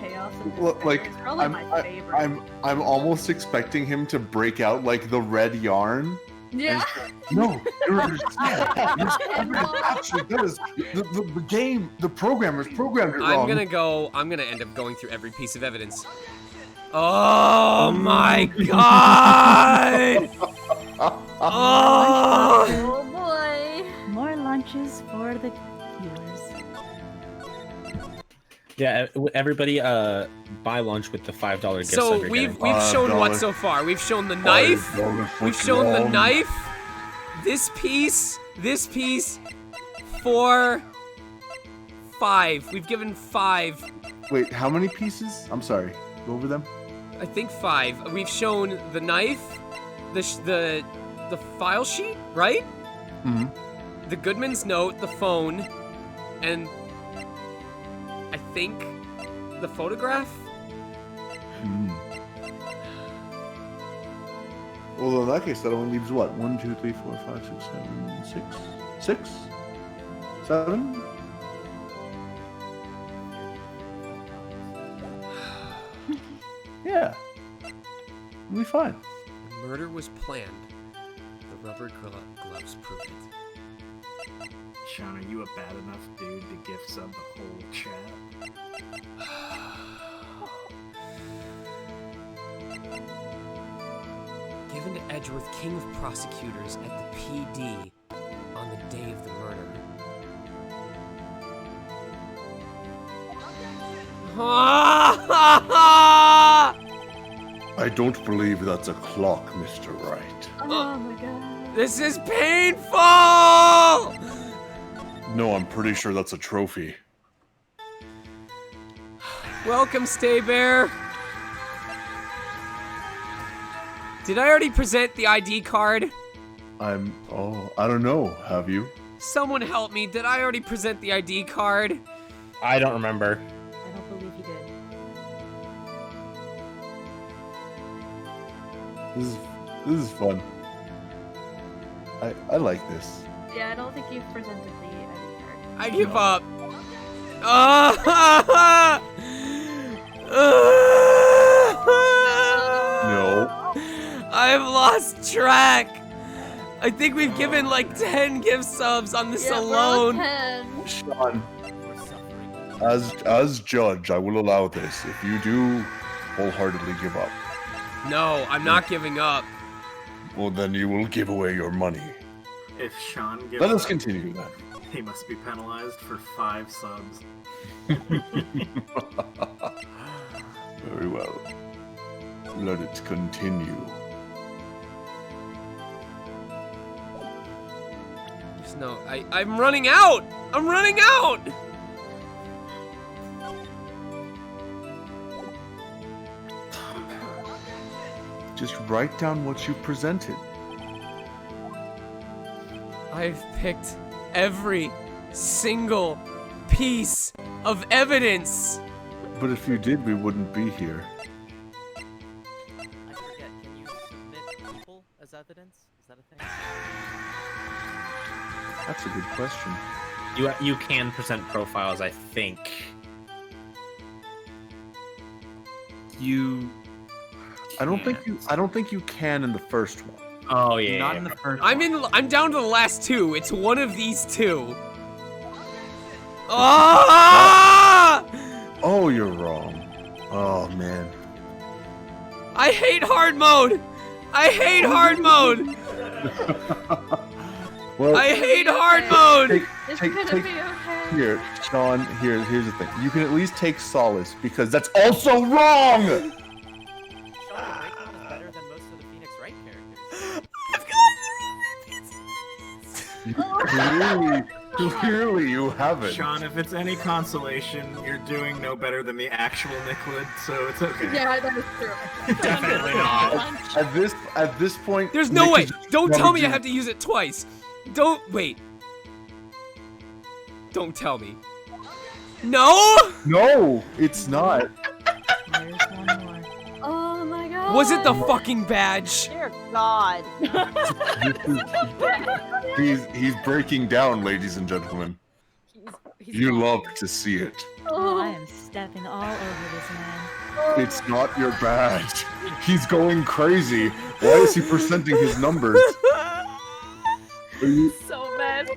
chaos and Look, like is probably my favorite. I'm almost expecting him to break out like the red yarn. Yeah. No, you're understand. It actually does. The game, the programmers programmed it wrong. I'm gonna end up going through every piece of evidence. Oh my god! Oh! Oh boy. More lunches for the viewers. Yeah, everybody, buy lunch with the $5 gift So sub you're we've getting. shown what so far? We've shown the knife. We've shown the knife. This piece. 4, 5. We've given 5. Wait, how many pieces? I'm sorry. Go over them. I think 5. We've shown the knife, the file sheet, right? Mm-hmm. The Goodman's note, the phone, and I think the photograph. Well, in that case, that only leaves what? 1, 2, 3, 4, 5, 6, 7, 6, 7. Yeah, we'll be fine. The murder was planned. The rubber gloves prove it. Sean, are you a bad enough dude to gift sub the whole chat? Given to Edgeworth, king of prosecutors, at the PD on the day of the murder. I don't believe that's a clock, Mr. Wright. Oh my god. This is painful! No, I'm pretty sure that's a trophy. Welcome, Stay Bear. Did I already present the ID card? I don't know. Have you? Someone help me. Did I already present the ID card? I don't remember. I don't believe you did. This is fun. I like this. Yeah, I don't think you've presented the ID card. I give up. No. I've lost track. I think we've given like 10 gift subs on this alone. Sean, as judge, I will allow this if you do wholeheartedly give up. No, I'm not giving up. Well, then you will give away your money. If Sean gives Let us up, continue then. he must be penalized for 5 subs. Very well. Let it continue. There's no, I'm running out. I'm running out. Just write down what you presented. I've picked every single piece of evidence. But if you did, we wouldn't be here. I forget, can you submit people as evidence? Is that a thing? That's a good question. You can present profiles, I think. I don't think you can in the first one. Oh yeah. Not in the first I'm down to the last 2. It's one of these 2. Ah! Oh, you're wrong. Oh man. I hate hard mode. I hate hard mode. Well, I hate hard mode. Take, here, Sean. Here's the thing. You can at least take solace because that's also wrong. Sean, the Wraith one is better than most of the Phoenix Wright characters. Clearly, you haven't. Sean, if it's any consolation, you're doing no better than the actual Nickwood, so it's okay. Yeah, that is true. Definitely not. At this point, There's no Nick way. is Don't tell me I rummaging- have to use it twice. Don't wait. Don't tell me. No? No, it's not. There's one more. Oh my god. Was it the fucking badge? Dear God. He's breaking down, ladies and gentlemen. You love to see it. Oh, I am stepping all over this man. It's not your badge. He's going crazy. Why is he presenting his numbers? Are you... So bad.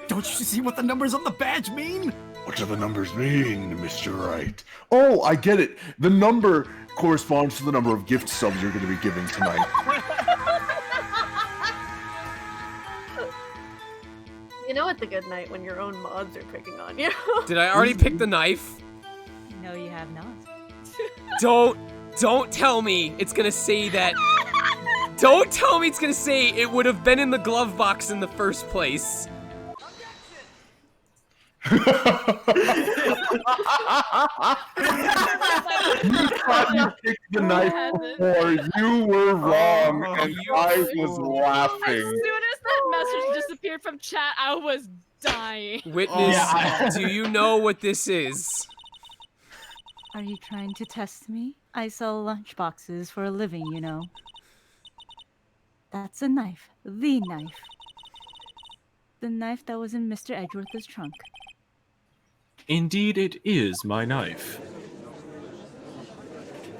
Don't you see what the numbers on the badge mean? What do the numbers mean, Mr. Wright? Oh, I get it. The number corresponds to the number of gift subs you're going to be giving tonight. You know it's a good night when your own mods are picking on you. Did I already pick the knife? No, you have not. Don't tell me it's gonna say that. Don't tell me it's gonna say it would have been in the glove box in the first place. You thought you picked the knife before. You were wrong, and I was laughing. As soon as that message disappeared from chat, I was dying. Witness, do you know what this is? Are you trying to test me? I sell lunchboxes for a living, you know. That's a knife. The knife. The knife that was in Mr. Edgeworth's trunk. Indeed, it is my knife.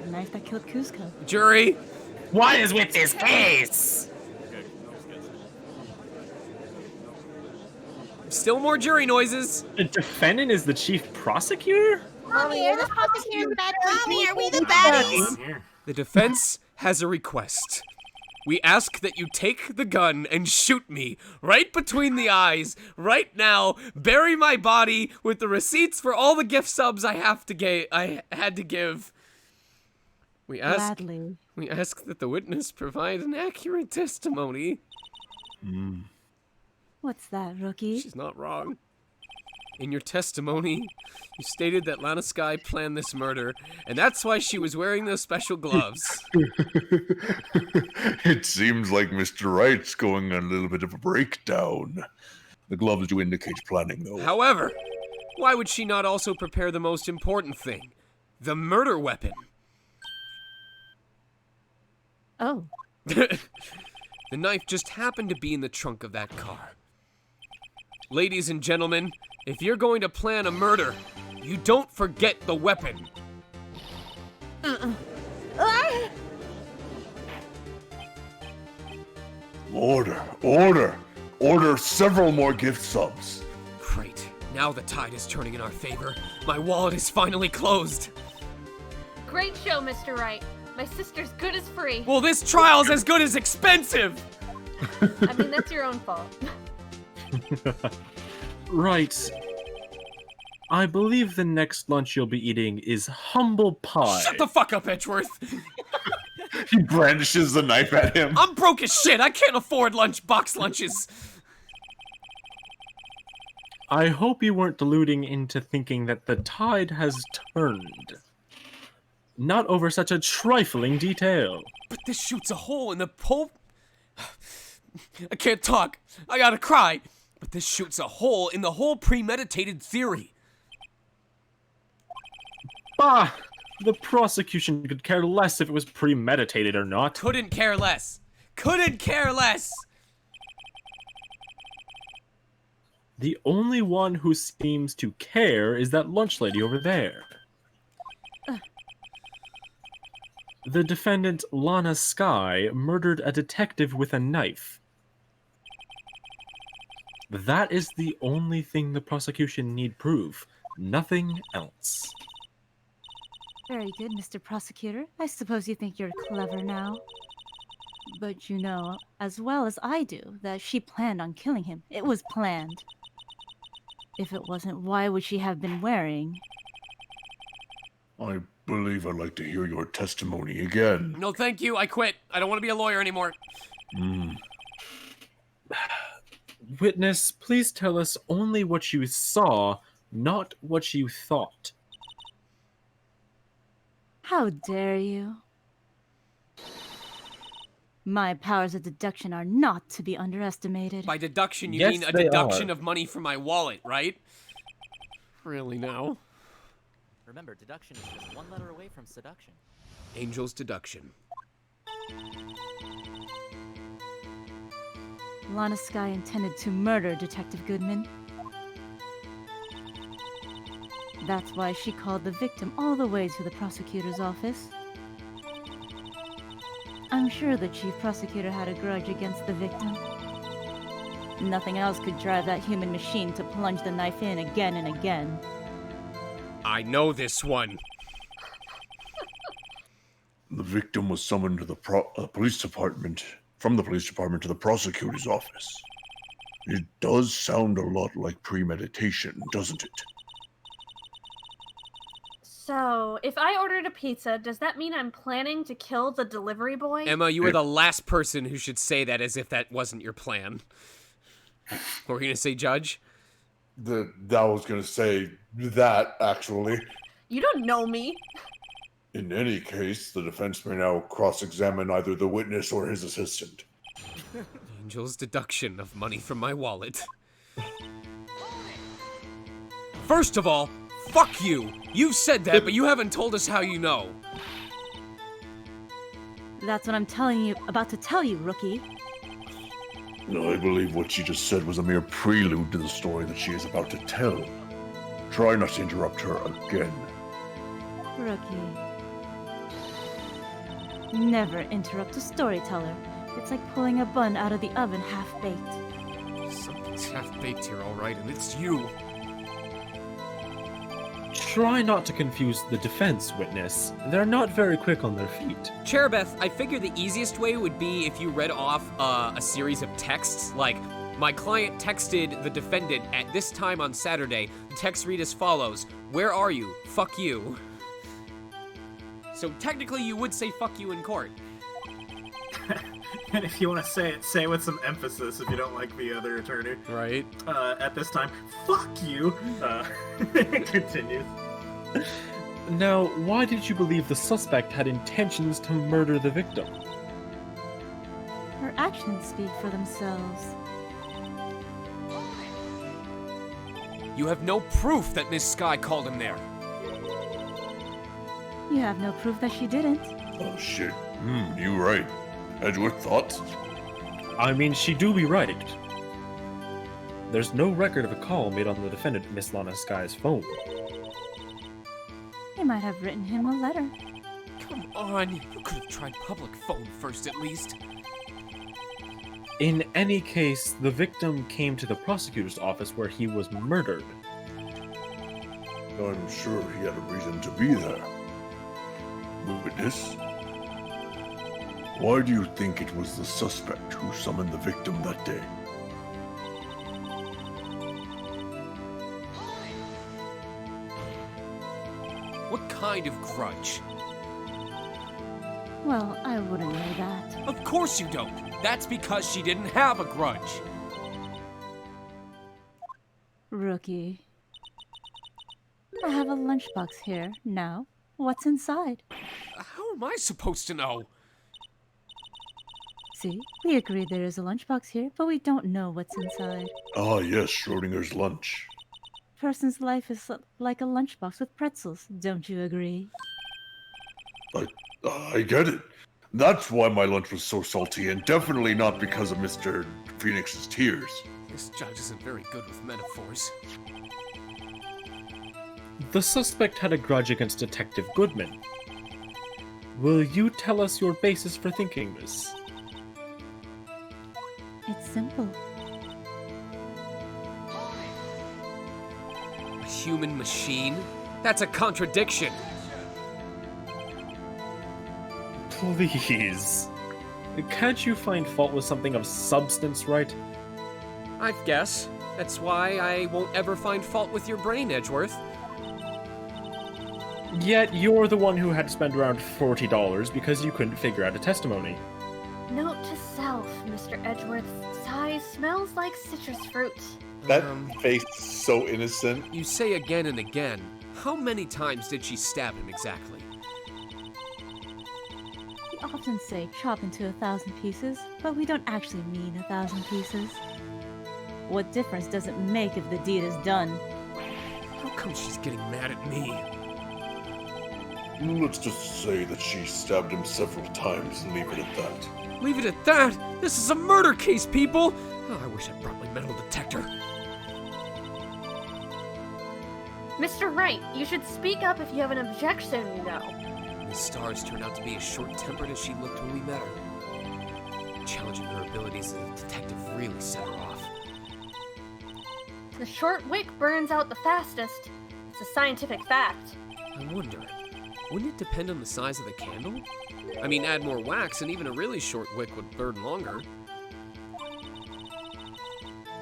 The knife that killed Cusco. Jury, What is with this case? still more jury noises. The defendant is the chief prosecutor? Mommy, are the prosecutor bad? Mommy, are we the baddies? The defense has a request. We ask that you take the gun and shoot me right between the eyes, right now. Bury my body with the receipts for all the gift subs I had to give. We ask that the witness provide an accurate testimony. What's that, Rookie? She's not wrong. In your testimony, you stated that Lana Sky planned this murder, and that's why she was wearing those special gloves. It seems like Mr. Wright's going on a little bit of a breakdown. The gloves do indicate planning, though. However, why would she not also prepare the most important thing? The murder weapon. Oh. The knife just happened to be in the trunk of that car. Ladies and gentlemen, if you're going to plan a murder, you don't forget the weapon. Order several more gift subs. Great. Now the tide is turning in our favor. My wallet is finally closed. Great show, Mr. Wright. My sister's good as free. Well, this trial's as good as expensive. I mean, that's your own fault. Right. I believe the next lunch you'll be eating is humble pie. Shut the fuck up, Edgeworth. He brandishes the knife at him. I'm broke as shit. I can't afford box lunches. I hope you weren't deluding into thinking that the tide has turned. Not over such a trifling detail. But this shoots a hole in the pole. I can't talk. I gotta cry. But this shoots a hole in the whole premeditated theory. Bah! The prosecution could care less if it was premeditated or not. Couldn't care less. Couldn't care less. The only one who seems to care is that lunch lady over there. The defendant, Lana Sky, murdered a detective with a knife. That is the only thing the prosecution need prove. Nothing else. Very good, Mr. Prosecutor. I suppose you think you're clever now. But you know, as well as I do, that she planned on killing him. It was planned. If it wasn't, why would she have been wearing? I believe I'd like to hear your testimony again. No, thank you. I quit. I don't want to be a lawyer anymore. Witness, please tell us only what you saw, not what you thought. How dare you? My powers of deduction are not to be underestimated. By deduction, you Yes, mean a they deduction are. of money from my wallet, right? Really now? Remember, deduction is just one letter away from seduction. Angel's deduction. Lana Sky intended to murder Detective Goodman. That's why she called the victim all the way to the prosecutor's office. I'm sure the chief prosecutor had a grudge against the victim. Nothing else could drive that human machine to plunge the knife in again and again. I know this one. The victim was summoned to the police department, from the police department to the prosecutor's office. It does sound a lot like premeditation, doesn't it? So, if I ordered a pizza, does that mean I'm planning to kill the delivery boy? Emma, you were the last person who should say that as if that wasn't your plan. What were you going to say, Judge? I was going to say that, actually. You don't know me. In any case, the defense may now cross-examine either the witness or his assistant. Angel's deduction of money from my wallet. First of all, fuck you! You've said that, but you haven't told us how you know. That's what I'm about to tell you, rookie. No, I believe what she just said was a mere prelude to the story that she is about to tell. Try not to interrupt her again. Rookie. Never interrupt a storyteller. It's like pulling a bun out of the oven half-baked. Something's half-baked here, alright, and it's you. Try not to confuse the defense, witness. They're not very quick on their feet. Cherubeth, I figure the easiest way would be if you read off a series of texts, like, my client texted the defendant at this time on Saturday. The text read as follows: where are you? Fuck you. So technically you would say fuck you in court. And if you want to say it with some emphasis if you don't like the other attorney. Right. At this time, fuck you. It continues. Now, why did you believe the suspect had intentions to murder the victim? Her actions speak for themselves. You have no proof that Miss Sky called him there. You have no proof that she didn't. Oh shit. You right. Edgeworth, thoughts? I mean, she do be right. There's no record of a call made on the defendant, Miss Lana Sky's phone. They might have written him a letter. Come on, you could have tried public phone first at least. In any case, the victim came to the prosecutor's office where he was murdered. I'm sure he had a reason to be there. Witness? Why do you think it was the suspect who summoned the victim that day? What kind of grudge? Well, I wouldn't know that. Of course you don't. That's because she didn't have a grudge. Rookie. I have a lunchbox here. Now, what's inside? How am I supposed to know? See, we agreed there is a lunchbox here, but we don't know what's inside. Ah, yes, Schrodinger's lunch. Person's life is like a lunchbox with pretzels. Don't you agree? I get it. That's why my lunch was so salty, and definitely not because of Mr. Phoenix's tears. This judge isn't very good with metaphors. The suspect had a grudge against Detective Goodman. Will you tell us your basis for thinking this? It's simple. A human machine? That's a contradiction. Please. Can't you find fault with something of substance, right? I guess. That's why I won't ever find fault with your brain, Edgeworth. Yet you're the one who had to spend around $40 because you couldn't figure out a testimony. Note to self, Mr. Edgeworth's size smells like citrus fruit. That face is so innocent. You say again and again. How many times did she stab him exactly? We often say chop into 1,000 pieces, but we don't actually mean 1,000 pieces. What difference does it make if the deed is done? How come she's getting mad at me? Let's just say that she stabbed him several times and leave it at that. Leave it at that? This is a murder case, people! Oh, I wish I brought my metal detector. Mr. Wright, you should speak up if you have an objection, you know. Miss Stars turned out to be as short-tempered as she looked when we met her. Challenging her abilities as a detective really set her off. The short wick burns out the fastest. It's a scientific fact. I wonder, wouldn't it depend on the size of the candle? I mean, add more wax and even a really short wick would burn longer.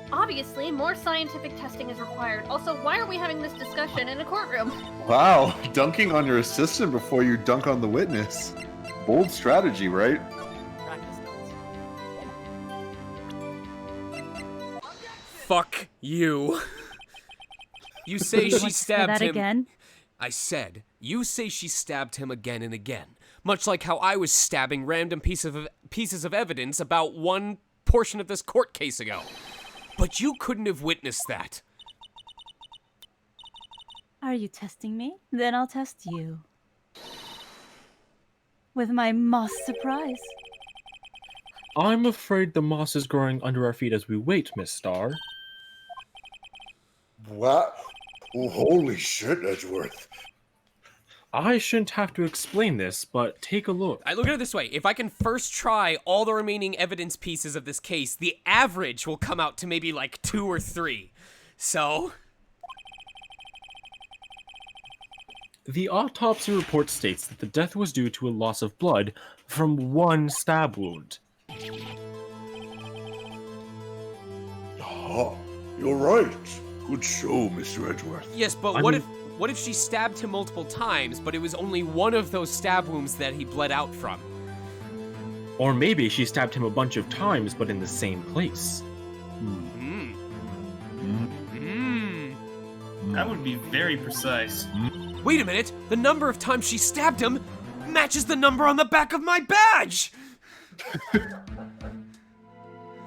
Obviously, more scientific testing is required. Also, why are we having this discussion in a courtroom? Wow, dunking on your assistant before you dunk on the witness. Bold strategy, right? Fuck you. You say she stabbed that him. Again? I said, you say she stabbed him again and again. Much like how I was stabbing random pieces of evidence about one portion of this court case ago. But you couldn't have witnessed that. Are you testing me? Then I'll test you. With my moss surprise. I'm afraid the moss is growing under our feet as we wait, Miss Star. What? Oh, holy shit, Edgeworth. I shouldn't have to explain this, but take a look. I look at it this way. If I can first try all the remaining evidence pieces of this case, the average will come out to maybe like 2 or 3. So... The autopsy report states that the death was due to a loss of blood from one stab wound. Ah, you're right. Good show, Mr. Edgeworth. Yes, but what if she stabbed him multiple times, but it was only one of those stab wounds that he bled out from? Or maybe she stabbed him a bunch of times, but in the same place. That would be very precise. Wait a minute! The number of times she stabbed him matches the number on the back of my badge!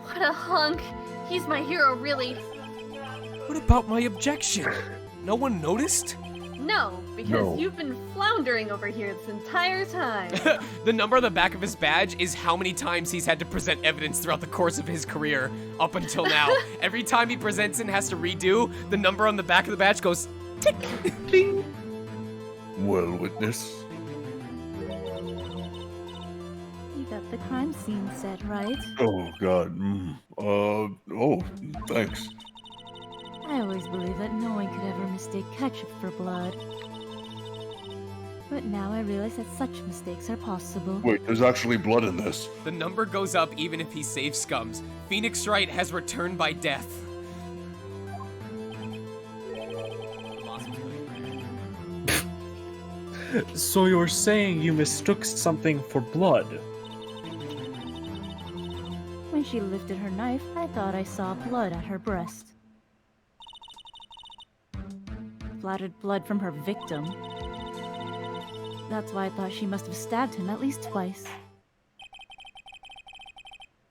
What a hunk. He's my hero, really. What about my objection? No one noticed? No, because you've been floundering over here this entire time. The number on the back of his badge is how many times he's had to present evidence throughout the course of his career up until now. Every time he presents and has to redo, the number on the back of the badge goes tick, ding. Well, witness. You got the crime scene set, right? Oh, God. Oh, thanks. I always believed that no one could ever mistake ketchup for blood. But now I realize that such mistakes are possible. Wait, there's actually blood in this. The number goes up even if he saves scums. Phoenix Wright has returned by death. So you're saying you mistook something for blood? When she lifted her knife, I thought I saw blood at her breast. Splattered blood from her victim. That's why I thought she must have stabbed him at least twice.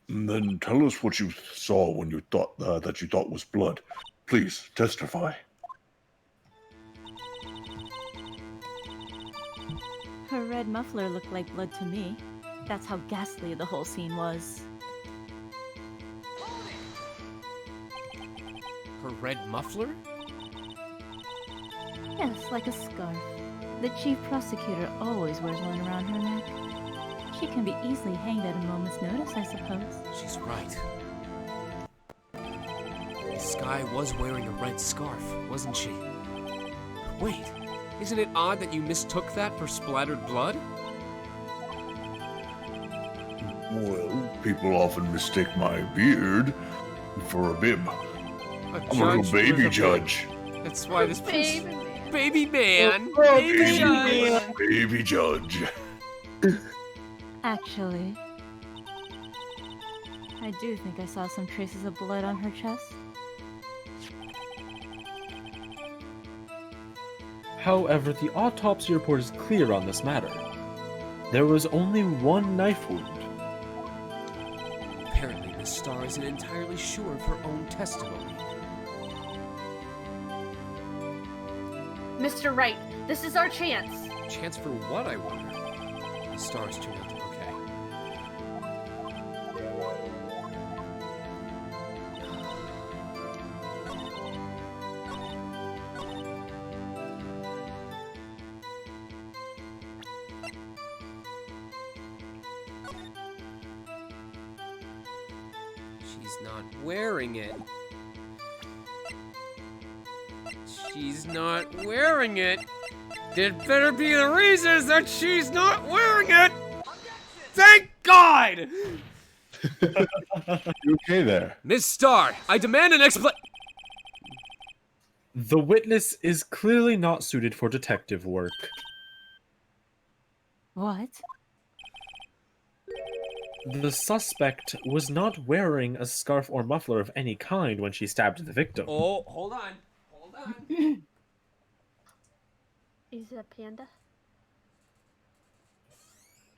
Then tell us what you saw when you thought that you thought was blood. Please testify. Her red muffler looked like blood to me. That's how ghastly the whole scene was. Her red muffler? Yes, like a scarf. The chief prosecutor always wears one around her neck. She can be easily hanged at a moment's notice, I suppose. She's right. Skye was wearing a red scarf, wasn't she? Wait, isn't it odd that you mistook that for splattered blood? Well, people often mistake my beard for a bib. I'm a little baby judge. That's why this Baby man. Baby judge. Baby judge. Actually, I do think I saw some traces of blood on her chest. However, the autopsy report is clear on this matter. There was only one knife wound. Apparently, Miss Starr isn't entirely sure of her own testimony. Mr. Wright, this is our chance. Chance for what, I wonder? The stars turned out to be okay. She's not wearing it. She's not wearing it. It better be the reasons that she's not wearing it. Thank God! You okay there? Miss Starr, I demand an explanation. The witness is clearly not suited for detective work. What? The suspect was not wearing a scarf or muffler of any kind when she stabbed the victim. Oh, hold on. Is it a panda?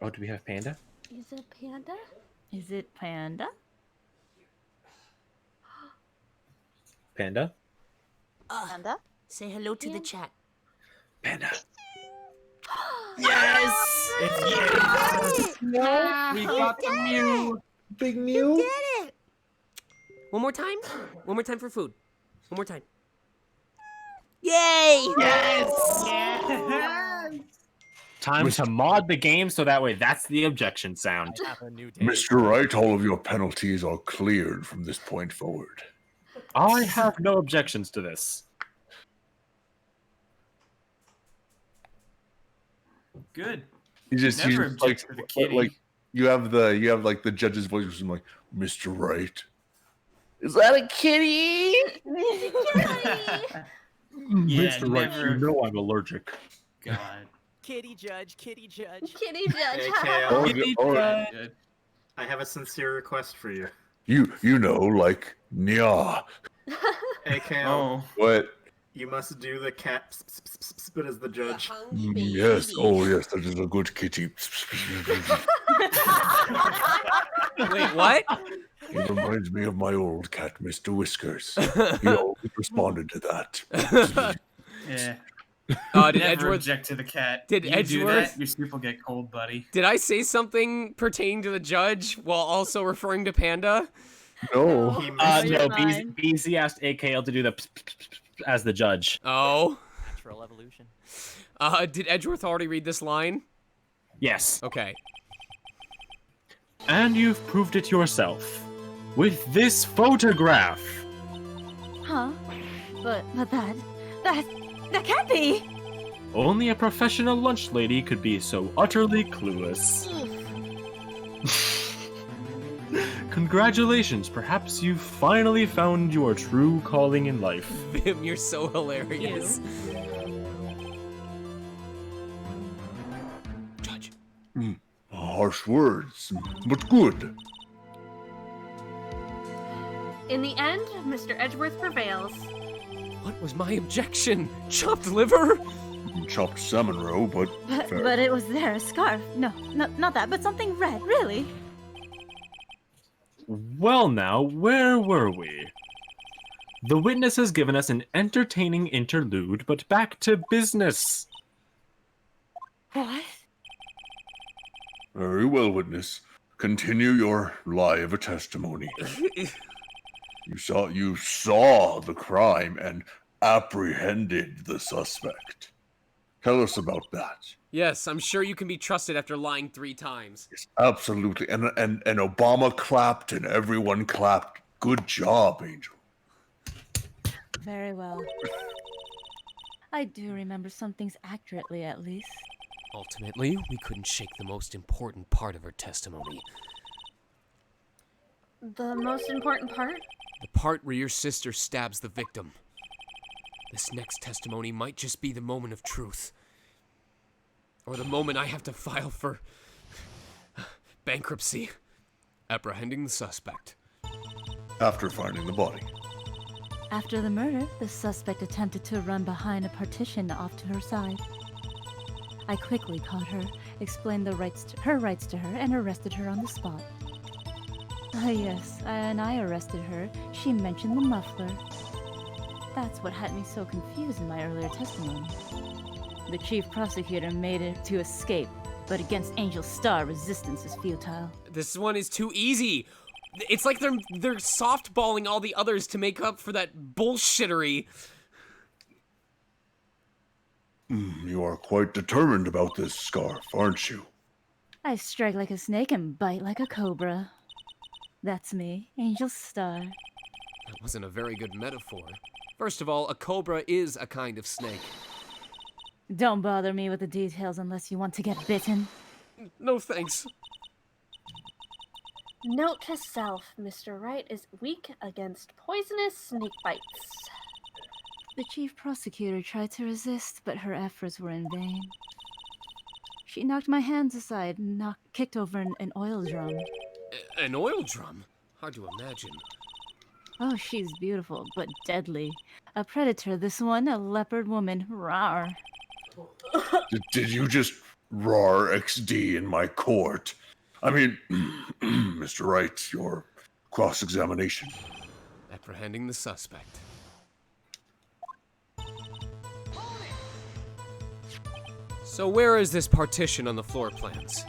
Oh, do we have Panda? Is it a panda? Is it Panda? Panda? Panda? Say hello to the chat. Panda. Yes! It's yes! We got the Mew! Big Mew? You did it! One more time? One more time for food. One more time. Yay! Yes! Time to mod the game so that way that's the objection sound. Mr. Wright, all of your penalties are cleared from this point forward. I have no objections to this. Good. You just Never like, object to the kitty. like you have like the judge's voice, which is like, Mr. Wright. Is that a kitty? Yeah, Mr. Wright, never- you know I'm allergic. God. Kitty judge, kitty judge. Kitty judge. AKA Oh, kitty oh, judge. I have a sincere request for you. You know, like nya. AKO. What? You must do the cat spit as the judge. Yes. Oh, yes. That is a good kitty. Wait, what? He reminds me of my old cat, Mr. Whiskers. He always responded to that. Yeah. Did Never Edgeworth object to the cat. Did you Edgeworth? do that, your soup will get cold, buddy. Did I say something pertaining to the judge while also referring to Panda? No. No. BZ asked AKL to do the as the judge. Oh. Natural evolution. Did Edgeworth already read this line? Yes. Okay. And you've proved it yourself. With this photograph. Huh? But that can't be! Only a professional lunch lady could be so utterly clueless. Congratulations, perhaps you've finally found your true calling in life. Vim, you're so hilarious. Judge. Harsh words, but good. In the end, Mr. Edgeworth prevails. What was my objection? Chopped liver? Chopped salmon roe, but fair. But it was there, a scarf. No, not that, but something red, really. Well now, where were we? The witness has given us an entertaining interlude, but back to business. What? Very well, witness. Continue your lie of a testimony. You saw the crime and apprehended the suspect. Tell us about that. Yes, I'm sure you can be trusted after lying 3 times. Yes, absolutely. And Obama clapped and everyone clapped. Good job, Angel. Very well. I do remember some things accurately, at least. Ultimately, we couldn't shake the most important part of her testimony. The most important part? The part where your sister stabs the victim. This next testimony might just be the moment of truth. Or the moment I have to file for bankruptcy. Apprehending the suspect. After finding the body. After the murder, the suspect attempted to run behind a partition off to her side. I quickly caught her, explained her rights to her, and arrested her on the spot. Yes, and I arrested her. She mentioned the muffler. That's what had me so confused in my earlier testimony. The chief prosecutor made it to escape, but against Angel Star, resistance is futile. This one is too easy. It's like they're softballing all the others to make up for that bullshittery. You are quite determined about this scarf, aren't you? I strike like a snake and bite like a cobra. That's me, Angel Star. That wasn't a very good metaphor. First of all, a cobra is a kind of snake. Don't bother me with the details unless you want to get bitten. No thanks. Note to self, Mr. Wright is weak against poisonous snake bites. The chief prosecutor tried to resist, but her efforts were in vain. She knocked my hands aside and kicked over an oil drum. An oil drum? Hard to imagine. Oh, she's beautiful, but deadly. A predator, this one, a leopard woman. Rawr. Did you just roar XD in my court? I mean, Mr. Wright, your cross-examination. Apprehending the suspect. So where is this partition on the floor plans?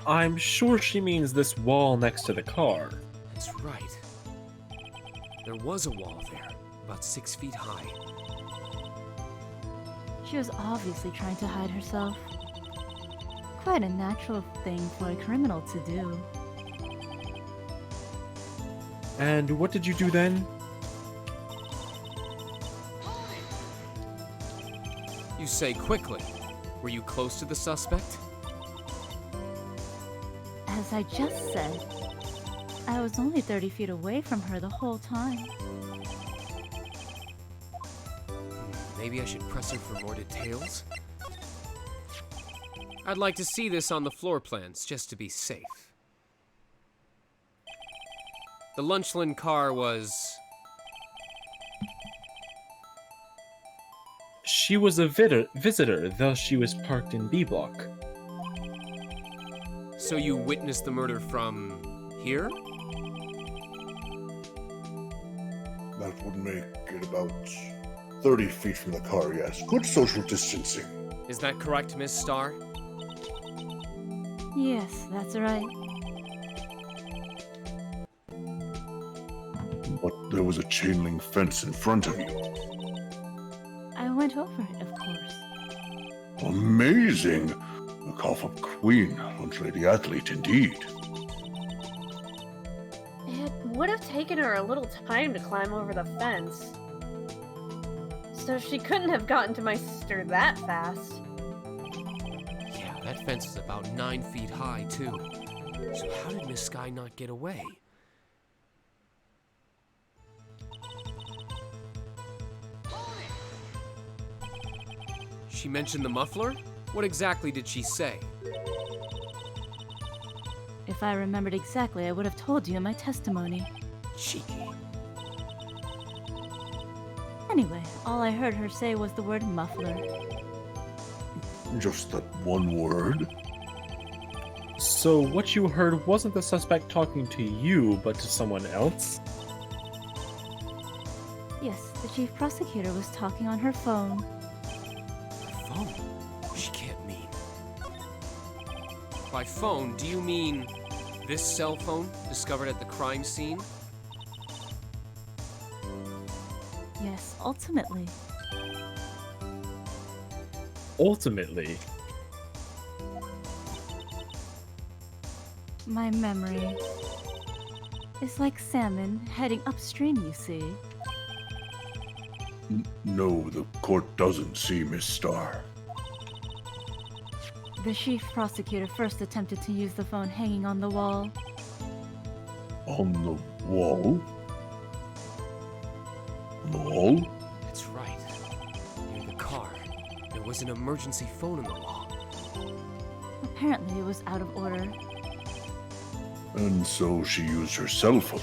I'm sure she means this wall next to the car. That's right. There was a wall there, about 6 feet high. She was obviously trying to hide herself. Quite a natural thing for a criminal to do. And what did you do then? You say quickly. Were you close to the suspect? As I just said, I was only 30 feet away from her the whole time. Maybe I should press her for more details? I'd like to see this on the floor plans, just to be safe. The Lunchland car was... She was a visitor, thus she was parked in B block. So you witnessed the murder from here? That would make it about 30 feet from the car, yes. Good social distancing. Is that correct, Miss Starr? Yes, that's right. But there was a chain link fence in front of you. I went over it, of course. Amazing! A cough-up queen, lunch lady athlete indeed. It would have taken her a little time to climb over the fence. So she couldn't have gotten to my sister that fast. Yeah, that fence is about 9 feet high, too. So how did Miss Sky not get away? She mentioned the muffler? What exactly did she say? If I remembered exactly, I would have told you in my testimony. Cheeky. Anyway, all I heard her say was the word muffler. Just that one word? So what you heard wasn't the suspect talking to you, but to someone else? Yes, the chief prosecutor was talking on her phone. Phone? She can't mean. By phone, do you mean this cell phone discovered at the crime scene? Yes, ultimately. Ultimately? My memory is like salmon heading upstream, you see. No, the court doesn't see Miss Starr. The chief prosecutor first attempted to use the phone hanging on the wall. On the wall? On the wall? That's right. Near the car, there was an emergency phone on the wall. Apparently it was out of order. And so she used her cell phone.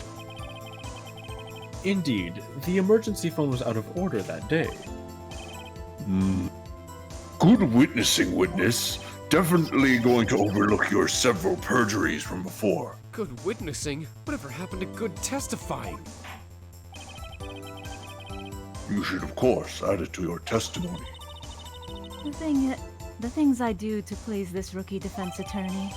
Indeed, the emergency phone was out of order that day. Good witnessing, witness. Definitely going to overlook your several perjuries from before. Good witnessing? Whatever happened to good testifying? You should, of course, add it to your testimony. The things I do to please this rookie defense attorney.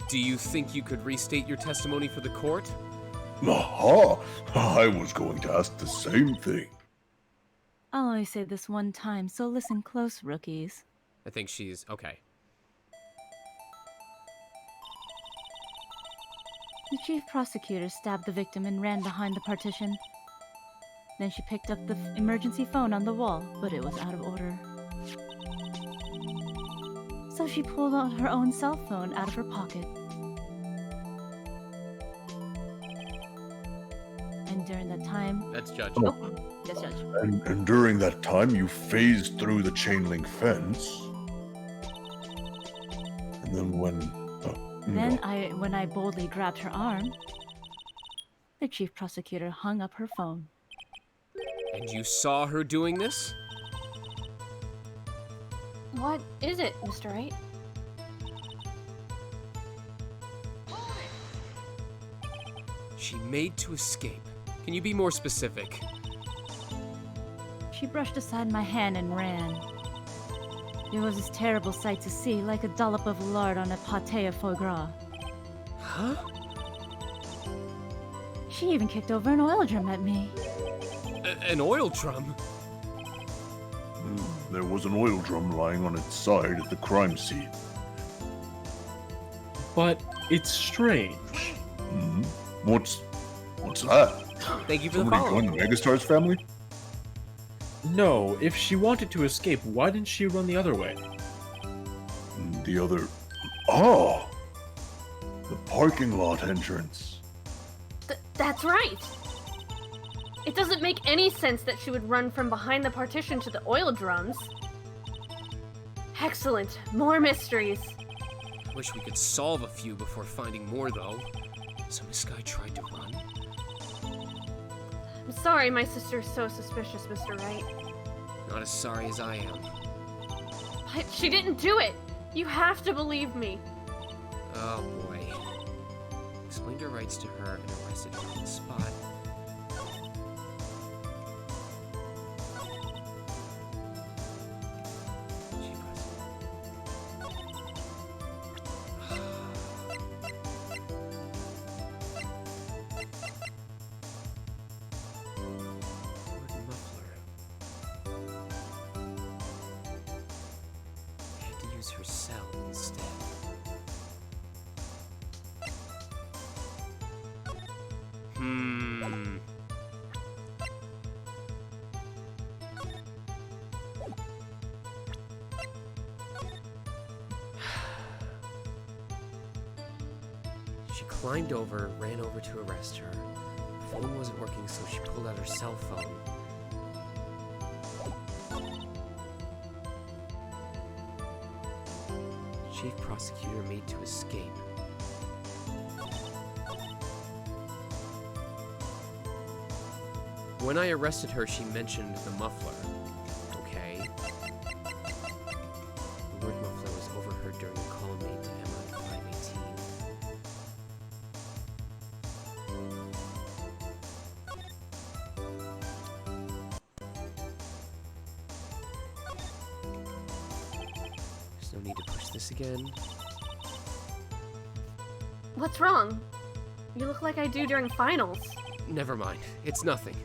Do you think you could restate your testimony for the court? Aha! I was going to ask the same thing. I'll only say this one time, so listen close, rookies. I think she's... okay. The chief prosecutor stabbed the victim and ran behind the partition. Then she picked up the emergency phone on the wall, but it was out of order. So she pulled out her own cell phone out of her pocket. And during that time... That's Judge. Oh, yes, Judge. And during that time, you phased through the chain link fence. And then when... when I boldly grabbed her arm, the chief prosecutor hung up her phone. And you saw her doing this? What is it, Mr. Wright? She made to escape. Can you be more specific? She brushed aside my hand and ran. It was a terrible sight to see, like a dollop of lard on a pâté of foie gras. Huh? She even kicked over an oil drum at me. An oil drum? There was an oil drum lying on its side at the crime scene. But it's strange. What's that? Thank you for the Somebody follow. joined the Megastars family? No, if she wanted to escape, why didn't she run the other way? The other... Oh! The parking lot entrance. That's right. It doesn't make any sense that she would run from behind the partition to the oil drums. Excellent. More mysteries. I wish we could solve a few before finding more, though. So Miss Sky tried to run? I'm sorry my sister's so suspicious, Mr. Wright. Not as sorry as I am. But she didn't do it! You have to believe me. Oh boy. Explained her rights to her and arrested her on the spot. Her cell instead. She climbed over, ran over to arrest her. Her phone wasn't working, so she pulled out her cell phone. Chief prosecutor made to escape. When I arrested her, she mentioned the muffler. Okay. The word muffler was overheard during a call made to Emma at 518. There's no need to push this again. What's wrong? You look like I do during finals. Never mind. It's nothing.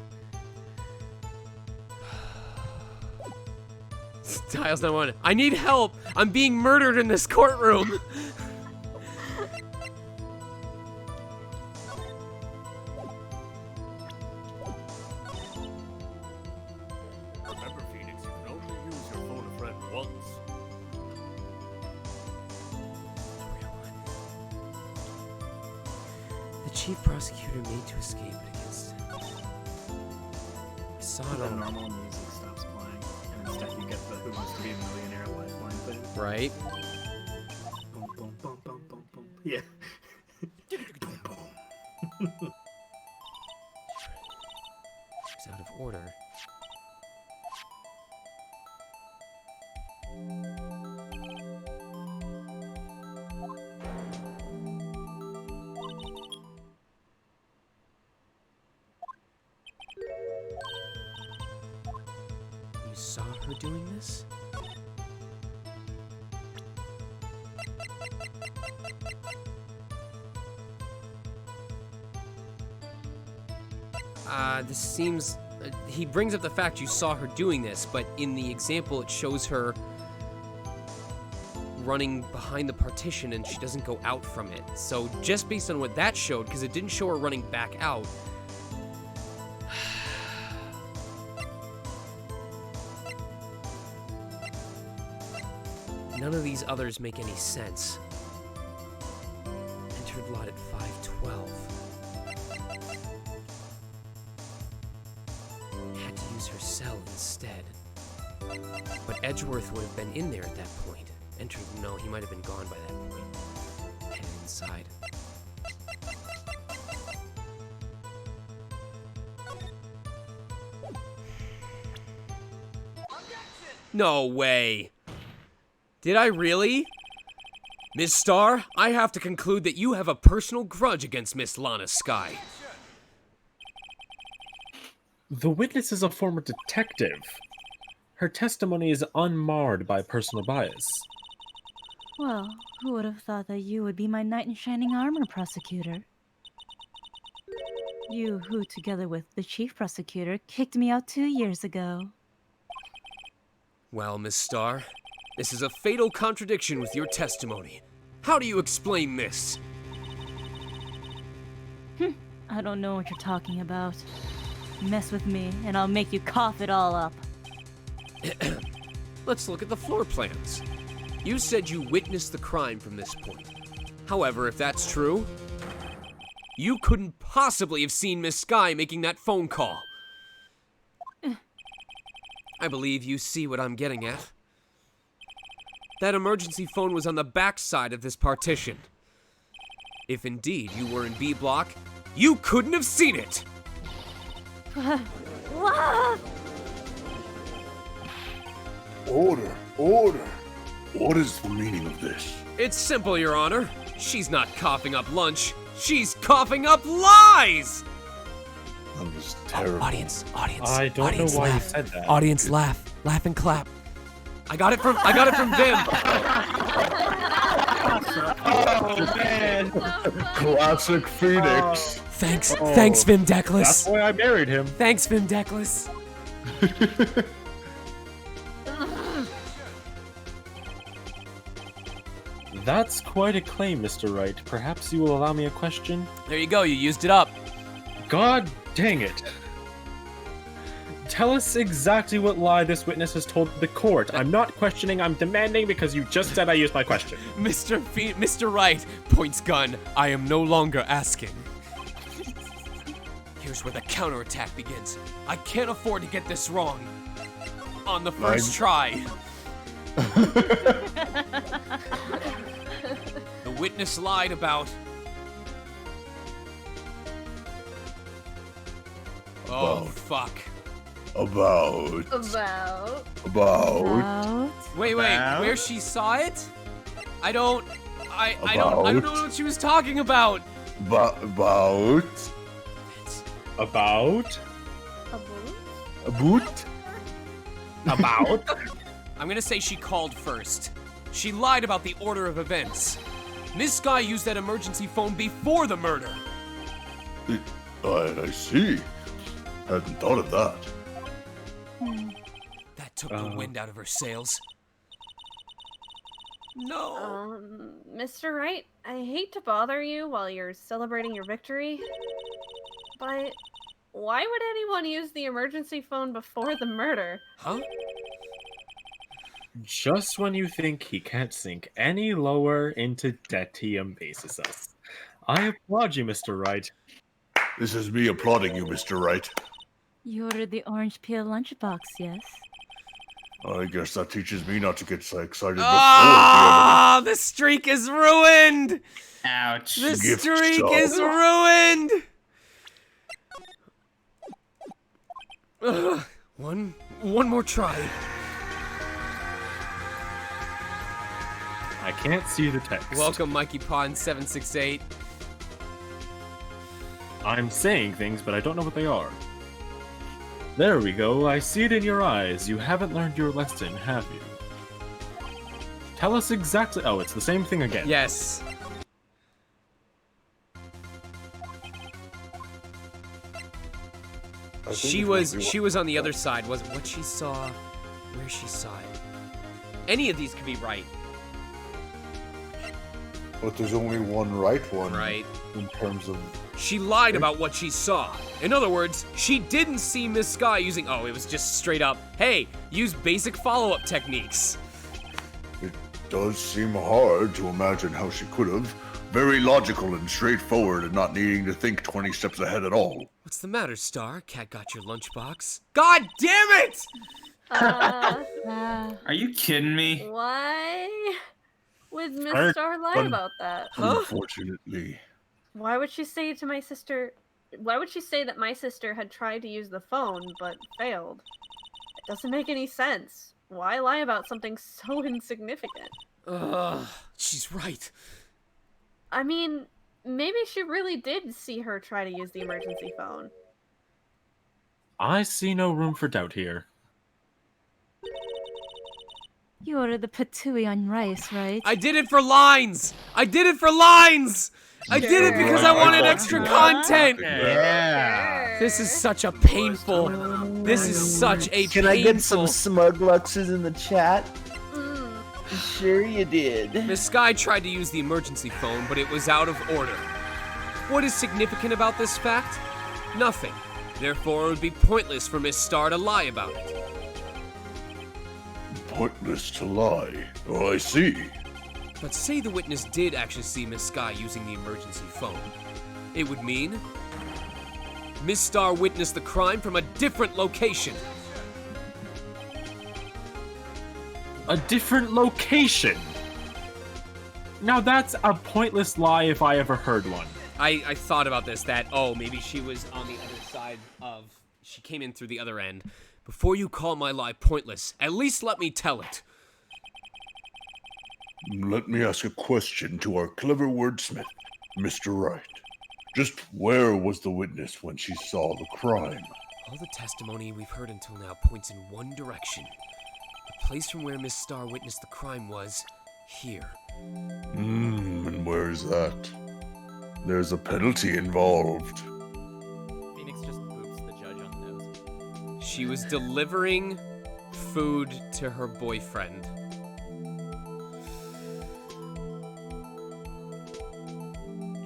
Dial's not on. I need help! I'm being murdered in this courtroom! Remember, Phoenix, you can only use your phone a friend once. The chief prosecutor made to escape against him. I saw it The all. normal music stops playing, and instead you get the Who Wants to Be a Millionaire lifeline thing. Right? Boom, boom, boom, boom, boom, boom. Yeah. Boom, boom. It's out of order. You saw her doing this? This seems... he brings up the fact you saw her doing this, but in the example it shows her running behind the partition and she doesn't go out from it. So just based on what that showed, because it didn't show her running back out, none of these others make any sense. Entered lot at 512. Had to use her cell instead. But Edgeworth would have been in there at that point. Entered, no, he might have been gone by that point. Headed inside. No way. Did I really? Miss Starr, I have to conclude that you have a personal grudge against Miss Lana Sky. The witness is a former detective. Her testimony is unmarred by personal bias. Well, who would have thought that you would be my knight in shining armor, prosecutor? You who, together with the chief prosecutor, kicked me out 2 years ago. Well, Miss Starr, this is a fatal contradiction with your testimony. How do you explain this? I don't know what you're talking about. Mess with me, and I'll make you cough it all up. Let's look at the floor plans. You said you witnessed the crime from this point. However, if that's true, you couldn't possibly have seen Miss Sky making that phone call. I believe you see what I'm getting at. That emergency phone was on the back side of this partition. If indeed you were in B block, you couldn't have seen it! Order, order. What is the meaning of this? It's simple, Your Honor. She's not coughing up lunch. She's coughing up lies! That was terrible. Audience. I don't audience know why laugh. you said that. Audience laugh and clap. I got it from Vim. Oh, man. Classic Phoenix. Thanks, Vim Deckless. That's why I married him. Thanks, Vim Deckless. That's quite a claim, Mr. Wright. Perhaps you will allow me a question? There you go, you used it up. God dang it. Tell us exactly what lie this witness has told the court. I'm not questioning, I'm demanding because you just said I used my question. Mr. Wright points gun. I am no longer asking. Here's where the counterattack begins. I can't afford to get this wrong. On the first try. The witness lied about... Oh, fuck. About. Wait, where she saw it? I don't know what she was talking about. About. I'm gonna say she called first. She lied about the order of events. Miss Sky used that emergency phone before the murder. I see. Hadn't thought of that. That took the wind out of her sails. No. Mr. Wright, I hate to bother you while you're celebrating your victory, but why would anyone use the emergency phone before the murder? Huh? Just when you think he can't sink any lower into debt he embases us. I applaud you, Mr. Wright. This is me applauding you, Mr. Wright. You ordered the orange peel lunchbox, yes? I guess that teaches me not to get so excited Ah, the streak is ruined! Ouch. The streak is ruined! One more try. I can't see the text. Welcome, Mikey Pond 768. I'm saying things, but I don't know what they are. There we go. I see it in your eyes. You haven't learned your lesson, have you? Tell us exactly. Oh, it's the same thing again. Yes. She was on the other side, wasn't what she saw, where she saw it. Any of these could be right. But there's only one right one. Right. In terms of... She lied about what she saw. In other words, she didn't see Miss Sky using... Oh, it was just straight up, hey, use basic follow-up techniques. It does seem hard to imagine how she could have. Very logical and straightforward and not needing to think 20 steps ahead at all. What's the matter, Star? Cat got your lunchbox. God damn it! Are you kidding me? Why would Miss Star lie about that? Unfortunately. Why would she say to my sister... Why would she say that my sister had tried to use the phone, but failed? It doesn't make any sense. Why lie about something so insignificant? Ugh, she's right. I mean, maybe she really did see her try to use the emergency phone. I see no room for doubt here. You ordered the patooey on rice, right? I did it for lines! I did it because I wanted extra content! Yeah. This is such a painful... This is such a Can I get some smug luxes in the chat? Sure you did. Miss Sky tried to use the emergency phone, but it was out of order. What is significant about this fact? Nothing. Therefore, it would be pointless for Miss Star to lie about it. Pointless to lie. Oh, I see. But say the witness did actually see Miss Sky using the emergency phone. It would mean Miss Star witnessed the crime from a different location. A different location? Now that's a pointless lie if I ever heard one. I thought about this, that, oh, maybe she was on the other side of... She came in through the other end. Before you call my lie pointless, at least let me tell it. Let me ask a question to our clever wordsmith, Mr. Wright. Just where was the witness when she saw the crime? All the testimony we've heard until now points in one direction. The place from where Miss Star witnessed the crime was here. And where's that? There's a penalty involved. Phoenix just boops the judge on the nose. She was delivering food to her boyfriend.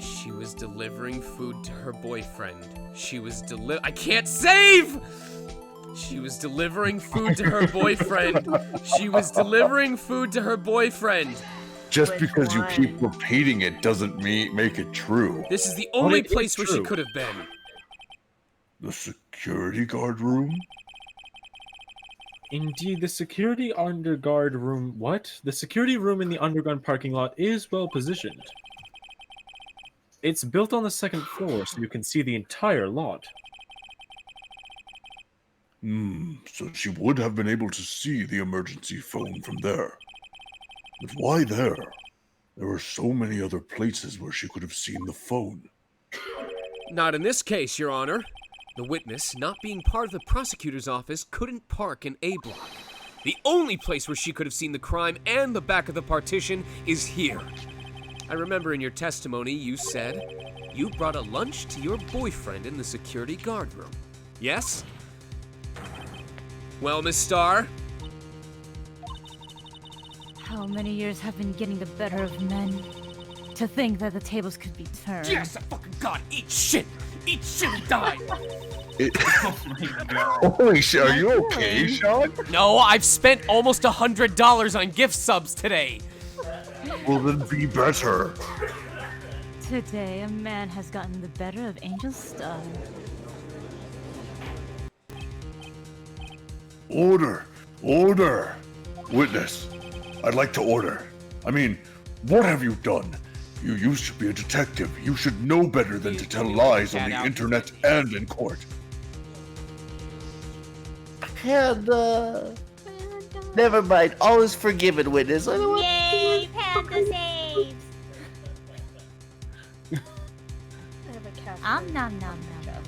She was delivering food to her boyfriend. I can't save! She was delivering food to her boyfriend. She was delivering food to her boyfriend. Just because you keep repeating it doesn't make it true. This is the only place where she could have been. The security guard room? Indeed, the security underguard room... What? The security room in the underground parking lot is well positioned. It's built on the second floor, so you can see the entire lot. So she would have been able to see the emergency phone from there. But why there? There are so many other places where she could have seen the phone. Not in this case, Your Honor. The witness, not being part of the prosecutor's office, couldn't park in A block. The only place where she could have seen the crime and the back of the partition is here. I remember in your testimony you said you brought a lunch to your boyfriend in the security guard room. Yes? Well, Miss Star? How many years have been getting the better of men? To think that the tables could be turned. Yes, I fucking God, eat shit! Eat shit and die! Oh my God. Holy shit, are you okay, Sean? No, I've spent almost $100 on gift subs today. Well, then be better. Today, a man has gotten the better of Angel Star. Order! Order! Witness, I'd like to order. I mean, what have you done? You used to be a detective. You should know better than to tell lies on the internet and in court. Panda. Never mind. All is forgiven, witness. Yay, Panda saves! Nom nom nom nom.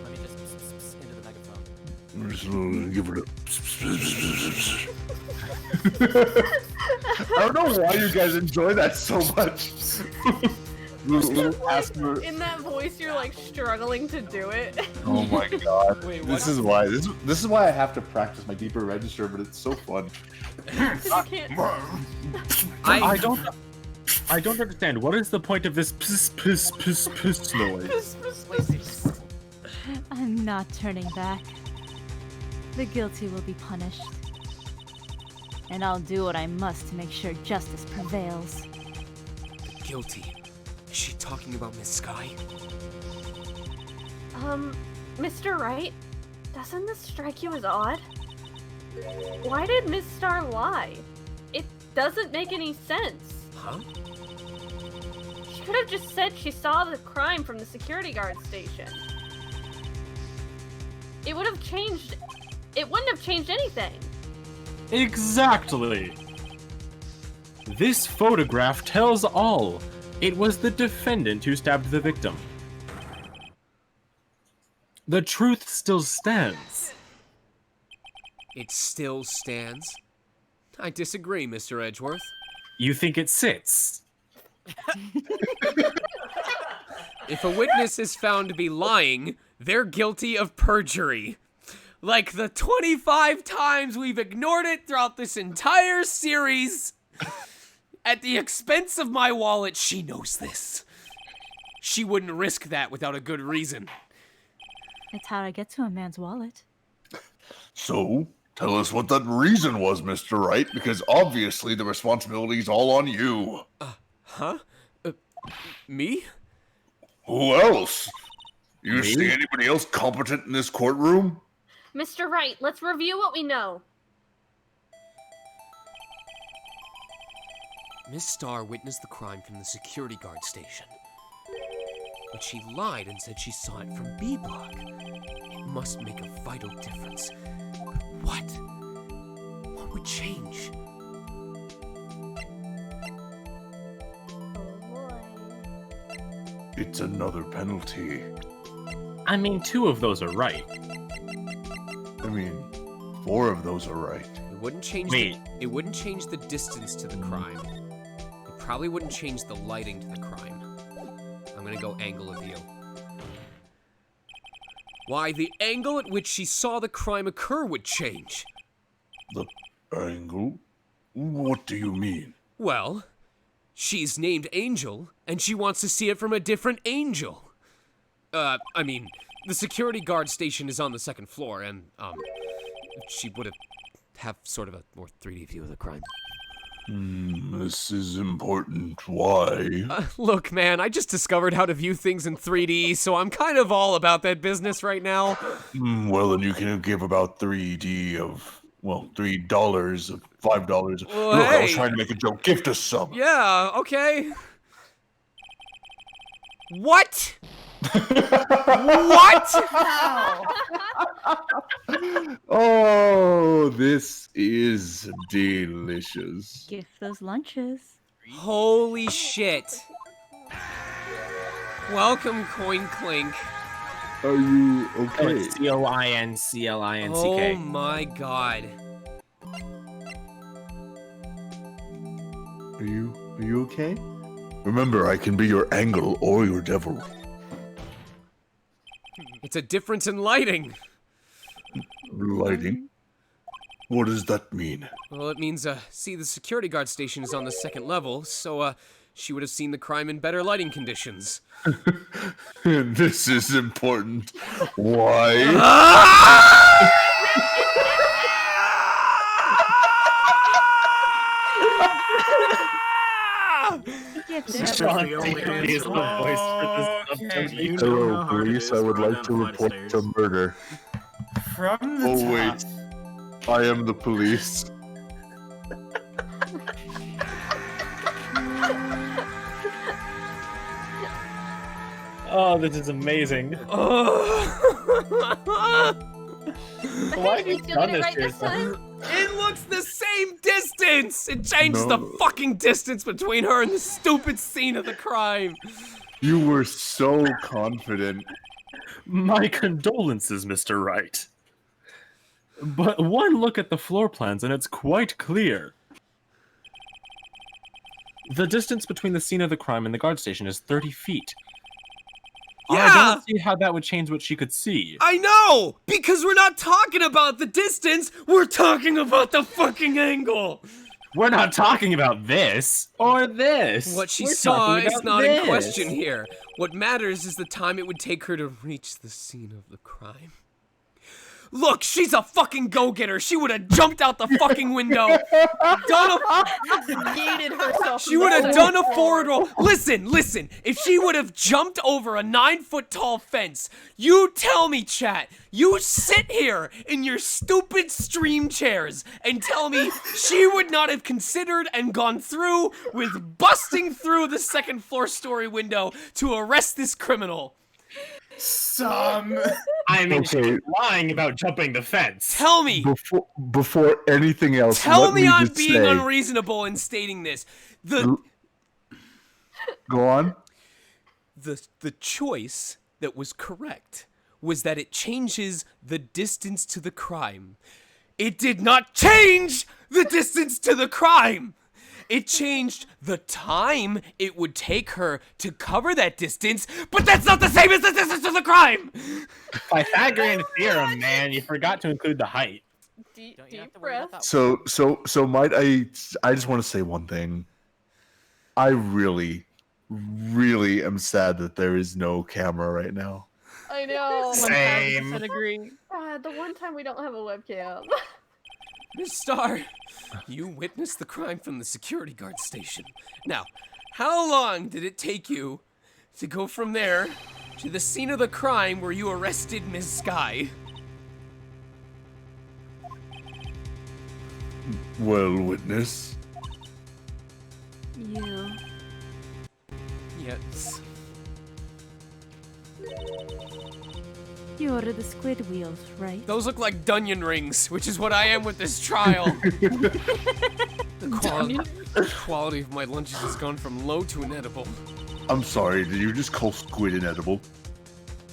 Let me just into the megaphone. I'm just gonna give it I don't know why you guys enjoy that so much. In that voice, you're like struggling to do it. Oh my God! Wait, this is why this is why I have to practice my deeper register, but it's so fun. I don't understand. What is the point of this piss noise? I'm not turning back. The guilty will be punished. And I'll do what I must to make sure justice prevails. The guilty? Is she talking about Miss Sky? Mr. Wright, doesn't this strike you as odd? Why did Miss Star lie? It doesn't make any sense. Huh? She could have just said she saw the crime from the security guard station. It would have changed... It wouldn't have changed anything. Exactly. This photograph tells all. It was the defendant who stabbed the victim. The truth still stands. It still stands? I disagree, Mr. Edgeworth. You think it sits? If a witness is found to be lying, they're guilty of perjury. Like the 25 times we've ignored it throughout this entire series. At the expense of my wallet, she knows this. She wouldn't risk that without a good reason. It's how I get to a man's wallet. So, Tell us what that reason was, Mr. Wright, because obviously the responsibility's all on you. Huh? Me? Who else? You Me? see anybody else competent in this courtroom? Mr. Wright, let's review what we know. Miss Starr witnessed the crime from the security guard station. But she lied and said she saw it from B Block. It must make a vital difference. But what? What would change? It's another penalty. I mean, 2 of those are right. I mean, 4 of those are right. It wouldn't change. It wouldn't change the distance to the crime. It probably wouldn't change the lighting to the crime. I'm gonna go angle of view. Why, the angle at which she saw the crime occur would change. The angle? What do you mean? Well, she's named Angel, and she wants to see it from a different angel. I mean, the security guard station is on the 2nd floor, and, she would have sort of a more 3D view of the crime. This is important. Why? Look, man, I just discovered how to view things in 3D, so I'm kind of all about that business right now. Well, then you can give about 3D of, well, $3 of $5. Well, Look, I hey. was trying to make a joke. Gift us some. Yeah, okay. What? What? Oh, this is delicious. Gift those lunches. Holy shit. Welcome, Coin Clink. Are you Oh, okay? it's COINCLINCK. Oh my god. Are you okay? Remember, I can be your angle or your devil. It's a difference in lighting. Lighting? What does that mean? Well, it means, see, the security guard station is on the 2nd level, so, she would have seen the crime in better lighting conditions. This is important. Why? Hello, police. I would like to report a murder. From the Oh, top. wait. I am the police. Oh, this is amazing. Why have you done this to yourself? It looks the same distance! It changes No. the fucking distance between her and the stupid scene of the crime. You were so confident. My condolences, Mr. Wright. But one look at the floor plans and it's quite clear. The distance between the scene of the crime and the guard station is 30 feet. I Yeah! don't see how that would change what she could see. I know! Because we're not talking about the distance, we're talking about the fucking angle! We're not talking about this or this. What she We're saw talking is about not this. in question here. What matters is the time it would take her to reach the scene of the crime. Look, she's a fucking go-getter. She would have jumped out the fucking window. Yeeted herself. She would have done a forward roll. Listen. If she would have jumped over a 9-foot-tall fence, you tell me, chat, you sit here in your stupid stream chairs and tell me she would not have considered and gone through with busting through the 2nd floor story window to arrest this criminal. I mean, Okay. she's lying about jumping the fence. Tell me. Before anything else, Tell let me I'm just being say, unreasonable in stating this. Go on. The choice that was correct was that it changes the distance to the crime. It did not change the distance to the crime. It changed the time it would take her to cover that distance, but that's not the same as the distance to the crime. Pythagorean theorem, man. You forgot to include the height. Deep breath. So might I just want to say one thing. I really am sad that there is no camera right now. I know. Same. 1000% agree. God, the one time we don't have a webcam. Miss Star, you witnessed the crime from the security guard station. Now, how long did it take you to go from there to the scene of the crime where you arrested Ms. Sky? Well, witness. You. Yes. You ordered the squid wheels, right? Those look like Dunyan rings, which is what I am with this trial. The quality of my lunches has gone from low to inedible. I'm sorry, did you just call squid inedible?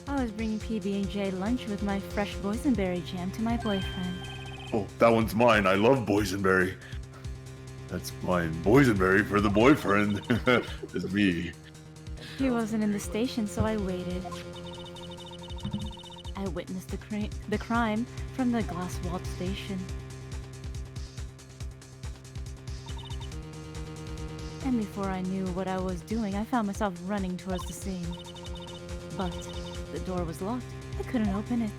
I was bringing PB&J lunch with my fresh boysenberry jam to my boyfriend. Oh, that one's mine. I love boysenberry. That's mine. Boysenberry for the boyfriend. It's me. He wasn't in the station, so I waited. I witnessed the crime from the glass-walled station. And before I knew what I was doing, I found myself running towards the scene. But the door was locked. I couldn't open it.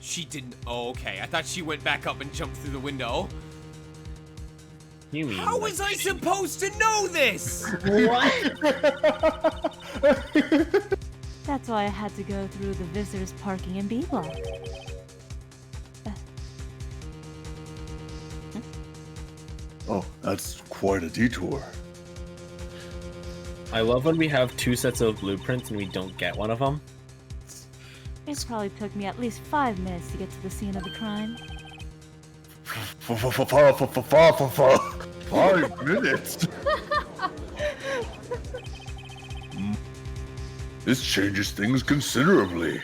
She didn't. Oh, okay. I thought she went back up and jumped through the window. You mean How was I supposed to know this? That's why I had to go through the visitors parking in B block. Oh, that's quite a detour. I love when we have two sets of blueprints and we don't get one of them. It probably took me at least 5 minutes to get to the scene of the crime. 5 minutes? This changes things considerably.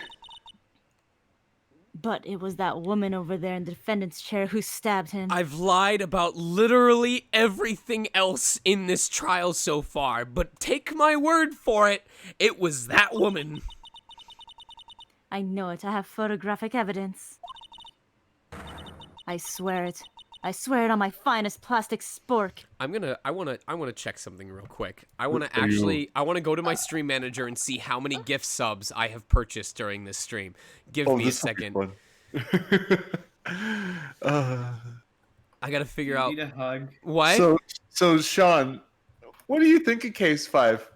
But it was that woman over there in the defendant's chair who stabbed him. I've lied about literally everything else in this trial so far, but take my word for it, it was that woman. I know it. I have photographic evidence. I swear it. I swear it on my finest plastic spork. I wanna check something real quick. I wanna go to my stream manager and see how many gift subs I have purchased during this stream. Give me a second. I gotta figure out. Need a hug. What? So Sean, what do you think of Case 5?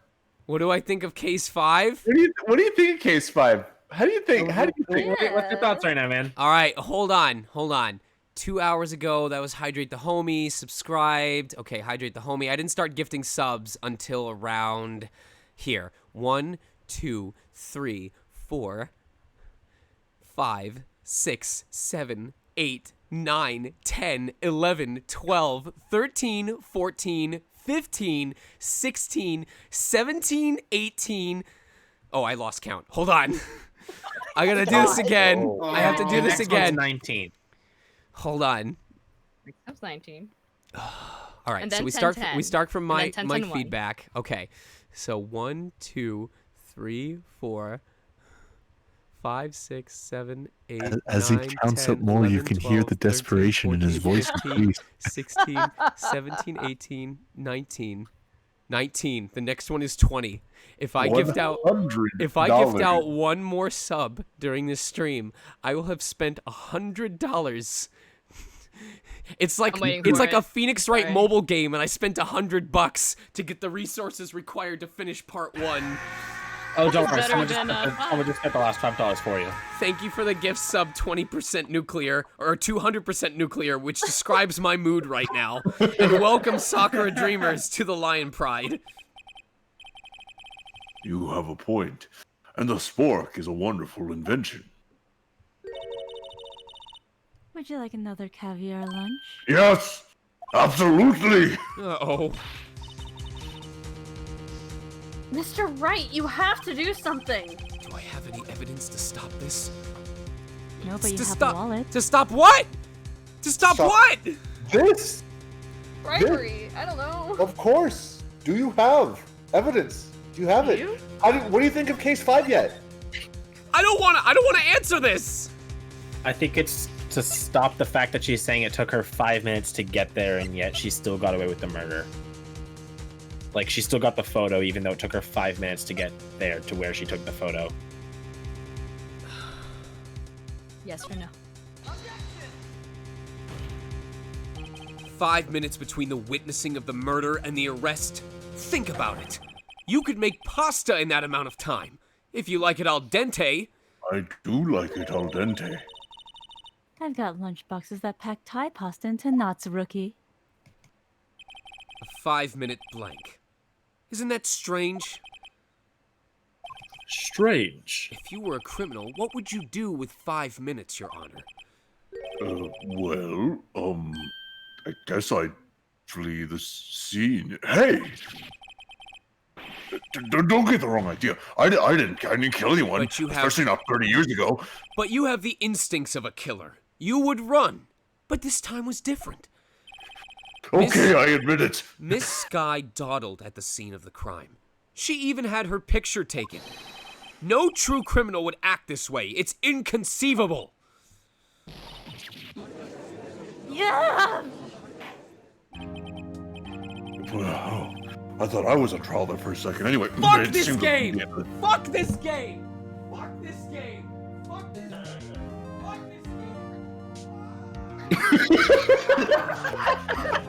What do I think of Case 5? What do you think of Case 5? How do you think? What's your thoughts right now, man? All right, hold on. 2 hours ago, that was Hydrate the Homie, subscribed. Okay, Hydrate the Homie. I didn't start gifting subs until around here. 1, 2, 3, 4, 5, 6, 7, 8, 9, 10, 11, 12, 13, 14, 15, 16, 17, 18. Oh, I lost count. Hold on. I gotta do this again. I have to do this again. 19. Hold on. That was 19. All right, And so then we 10, start 10. we start from my And then 10, my 10, 1. feedback. Okay. So 1, 2, 3, 4, 5, 6, 7, 8, As 9, he counts 10, up more, you 11, can hear the 12, 13, desperation in his 14, voice 15, increase. 16, 17, 18, 19. 19. The next one is 20. If I gift out one more sub during this stream, I will have spent $100. It's like a Phoenix Wright mobile game, and I spent $100 to get the resources required to finish part 1. Oh, don't worry. Someone just spent the last $5 for you. Thank you for the gift sub 20% nuclear, or 200% nuclear, which describes my mood right now. And welcome Sakura Dreamers to the Lion Pride. You have a point. And the spork is a wonderful invention. Would you like another caviar lunch? Yes! Absolutely! Uh-oh. Mr. Wright, you have to do something. Do I have any evidence to stop this? No, but you to have stop, a wallet. To stop what? To stop what? This? Bribery. I don't know. Of course. Do you have evidence? Do you have it? What do you think of Case 5 yet? I don't wanna answer this. I think it's to stop the fact that she's saying it took her 5 minutes to get there, and yet she still got away with the murder. Like, she still got the photo, even though it took her 5 minutes to get there to where she took the photo. Yes or no? 5 minutes between the witnessing of the murder and the arrest. Think about it. You could make pasta in that amount of time. If you like it al dente. I do like it al dente. I've got lunchboxes that pack Thai pasta into knots, rookie. A 5-minute blank. Isn't that strange? Strange. If you were a criminal, what would you do with 5 minutes, Your Honor? I guess I'd flee the scene. Hey! Don't get the wrong idea. I didn't kill anyone, But you have- especially not 30 years ago. But you have the instincts of a killer. You would run. But this time was different. Okay, I admit it. Miss Sky dawdled at the scene of the crime. She even had her picture taken. No true criminal would act this way. It's inconceivable. Yeah! Well, I thought I was a trial there for a second. Anyway, Fuck it this seems game! like- Fuck this game! Fuck this game! Fuck this game! Fuck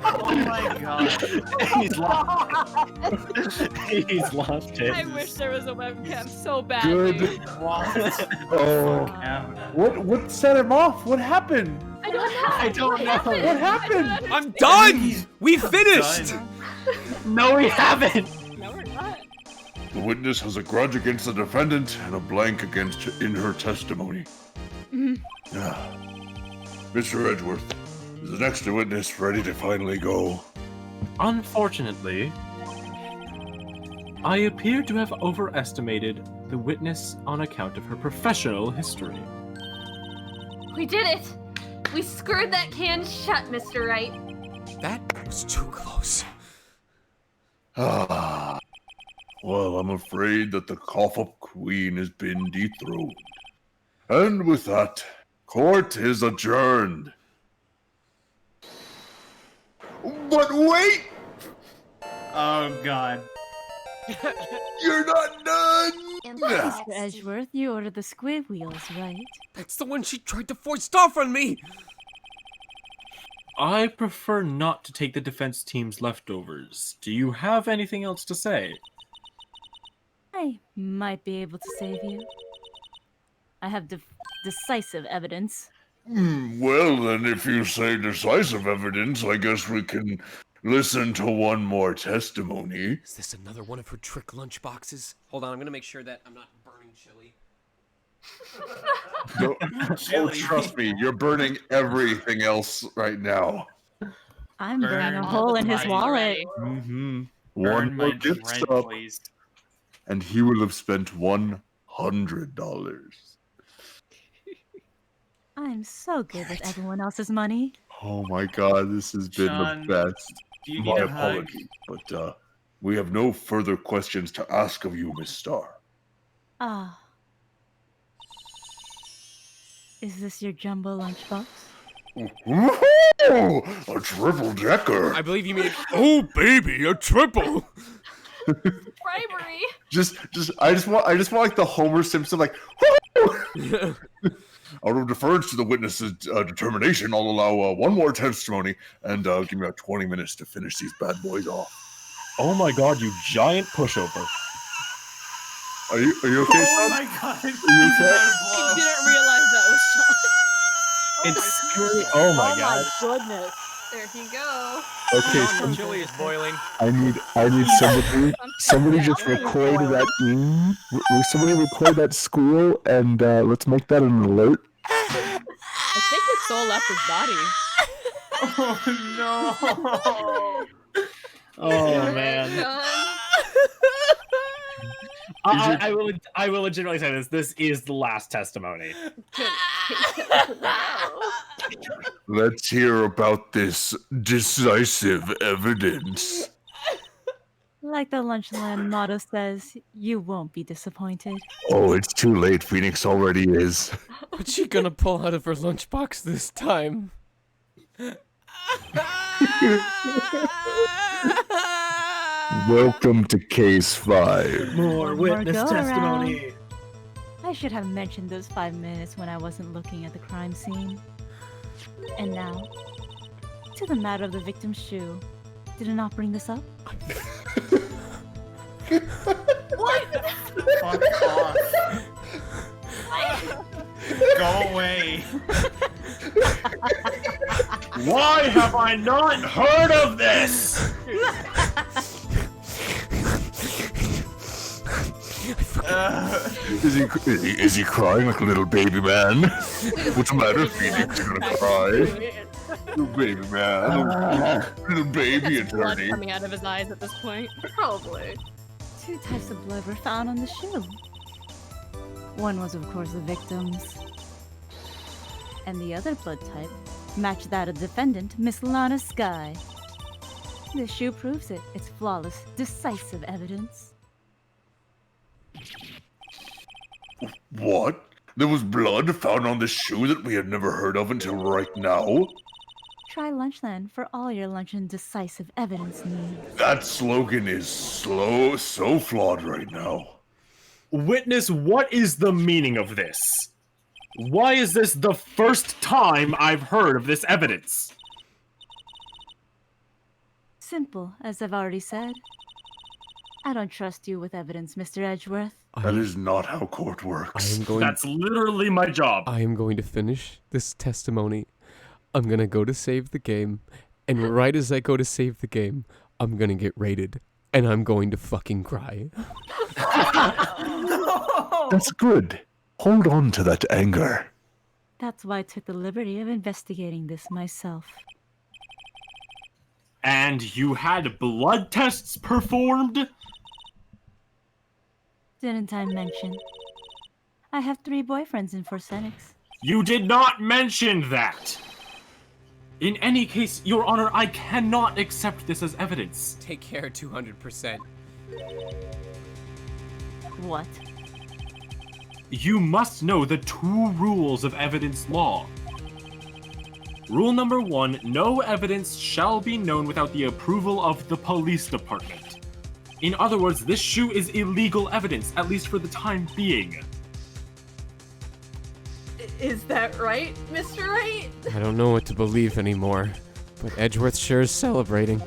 Oh my god. He's lost. He's lost it. I wish there was a webcam so badly. Good. Oh. What set him off? What happened? I don't know. I don't know. What happened? I'm done! We finished! No, we haven't. No, we're not. The witness has a grudge against the defendant and a blank in her testimony. Mr. Edgeworth, is the next witness ready to finally go? Unfortunately, I appear to have overestimated the witness on account of her professional history. We did it! We screwed that can shut, Mr. Wright. That was too close. Ah. Well, I'm afraid that the cough-up queen has been dethroned. And with that, court is adjourned. But wait! Oh god. You're not done! Mr. Edgeworth, you ordered the squid wheels, right? That's the one she tried to force off on me! I prefer not to take the defense team's leftovers. Do you have anything else to say? I might be able to save you. I have decisive evidence. Well, then, if you say decisive evidence, I guess we can listen to one more testimony. Is this another one of her trick lunch boxes? Hold on, I'm gonna make sure that I'm not burning chili. Oh, trust me, you're burning everything else right now. I'm burning a hole in his wallet. Mm-hmm. Burn One my more gift bread, stop, please. and he will have spent $100. I'm so good with everyone else's money. Oh my god, this has been Sean, the best. do you My need a hug? apologies, but we have no further questions to ask of you, Miss Starr. Ah. Is this your jumbo lunchbox? Ooh, a triple decker. I believe you mean, oh baby, a triple. Bribery. I just want like the Homer Simpson like. Out of deference to the witness's determination, I'll allow one more testimony and give me about 20 minutes to finish these bad boys off. Oh my god, you giant pushover. Are you okay, son? Oh my god. Are you okay? I didn't realize that was Sean. It's scary. Oh my god. Goodness. There you go. Okay, Chili is boiling. I need somebody just record that. Will somebody record that squeal and let's make that an alert. I think his soul left his body. Oh no. Oh man. I will legitimately say this. This is the last testimony. Let's hear about this decisive evidence. Like the Lunchland motto says, you won't be disappointed. Oh, it's too late. Phoenix already is. What's she gonna pull out of her lunchbox this time? Welcome to Case 5. More witness go testimony. around. I should have mentioned those 5 minutes when I wasn't looking at the crime scene. And now, To the matter of the victim's shoe. Did I not bring this up? What? Fuck off. Go away. Why have I not heard of this? Is he crying like a little baby man? What's the matter, Phoenix? You're gonna cry? Little baby man. Little baby Blood attorney. coming out of his eyes at this point. Probably. 2 types of blood were found on the shoe. One was, of course, the victim's. And the other blood type matched that of defendant, Miss Lana Sky. The shoe proves it. It's flawless, decisive evidence. What? There was blood found on the shoe that we had never heard of until right now? Try Lunchland for all your lunch and decisive evidence needs. That slogan is so flawed right now. Witness, what is the meaning of this? Why is this the first time I've heard of this evidence? Simple, as I've already said. I don't trust you with evidence, Mr. Edgeworth. That is not how court works. That's literally my job. I am going to finish this testimony. I'm gonna go to save the game, and right as I go to save the game, I'm gonna get raided, and I'm going to fucking cry. That's good. Hold on to that anger. That's why I took the liberty of investigating this myself. And you had blood tests performed? Didn't I mention? I have 3 boyfriends in Forcenix. You did not mention that! In any case, Your Honor, I cannot accept this as evidence. Take care, 200%. What? You must know the 2 rules of evidence law. Rule number 1, no evidence shall be known without the approval of the police department. In other words, this shoe is illegal evidence, at least for the time being. Is that right, Mr. Wright? I don't know what to believe anymore, but Edgeworth sure is celebrating.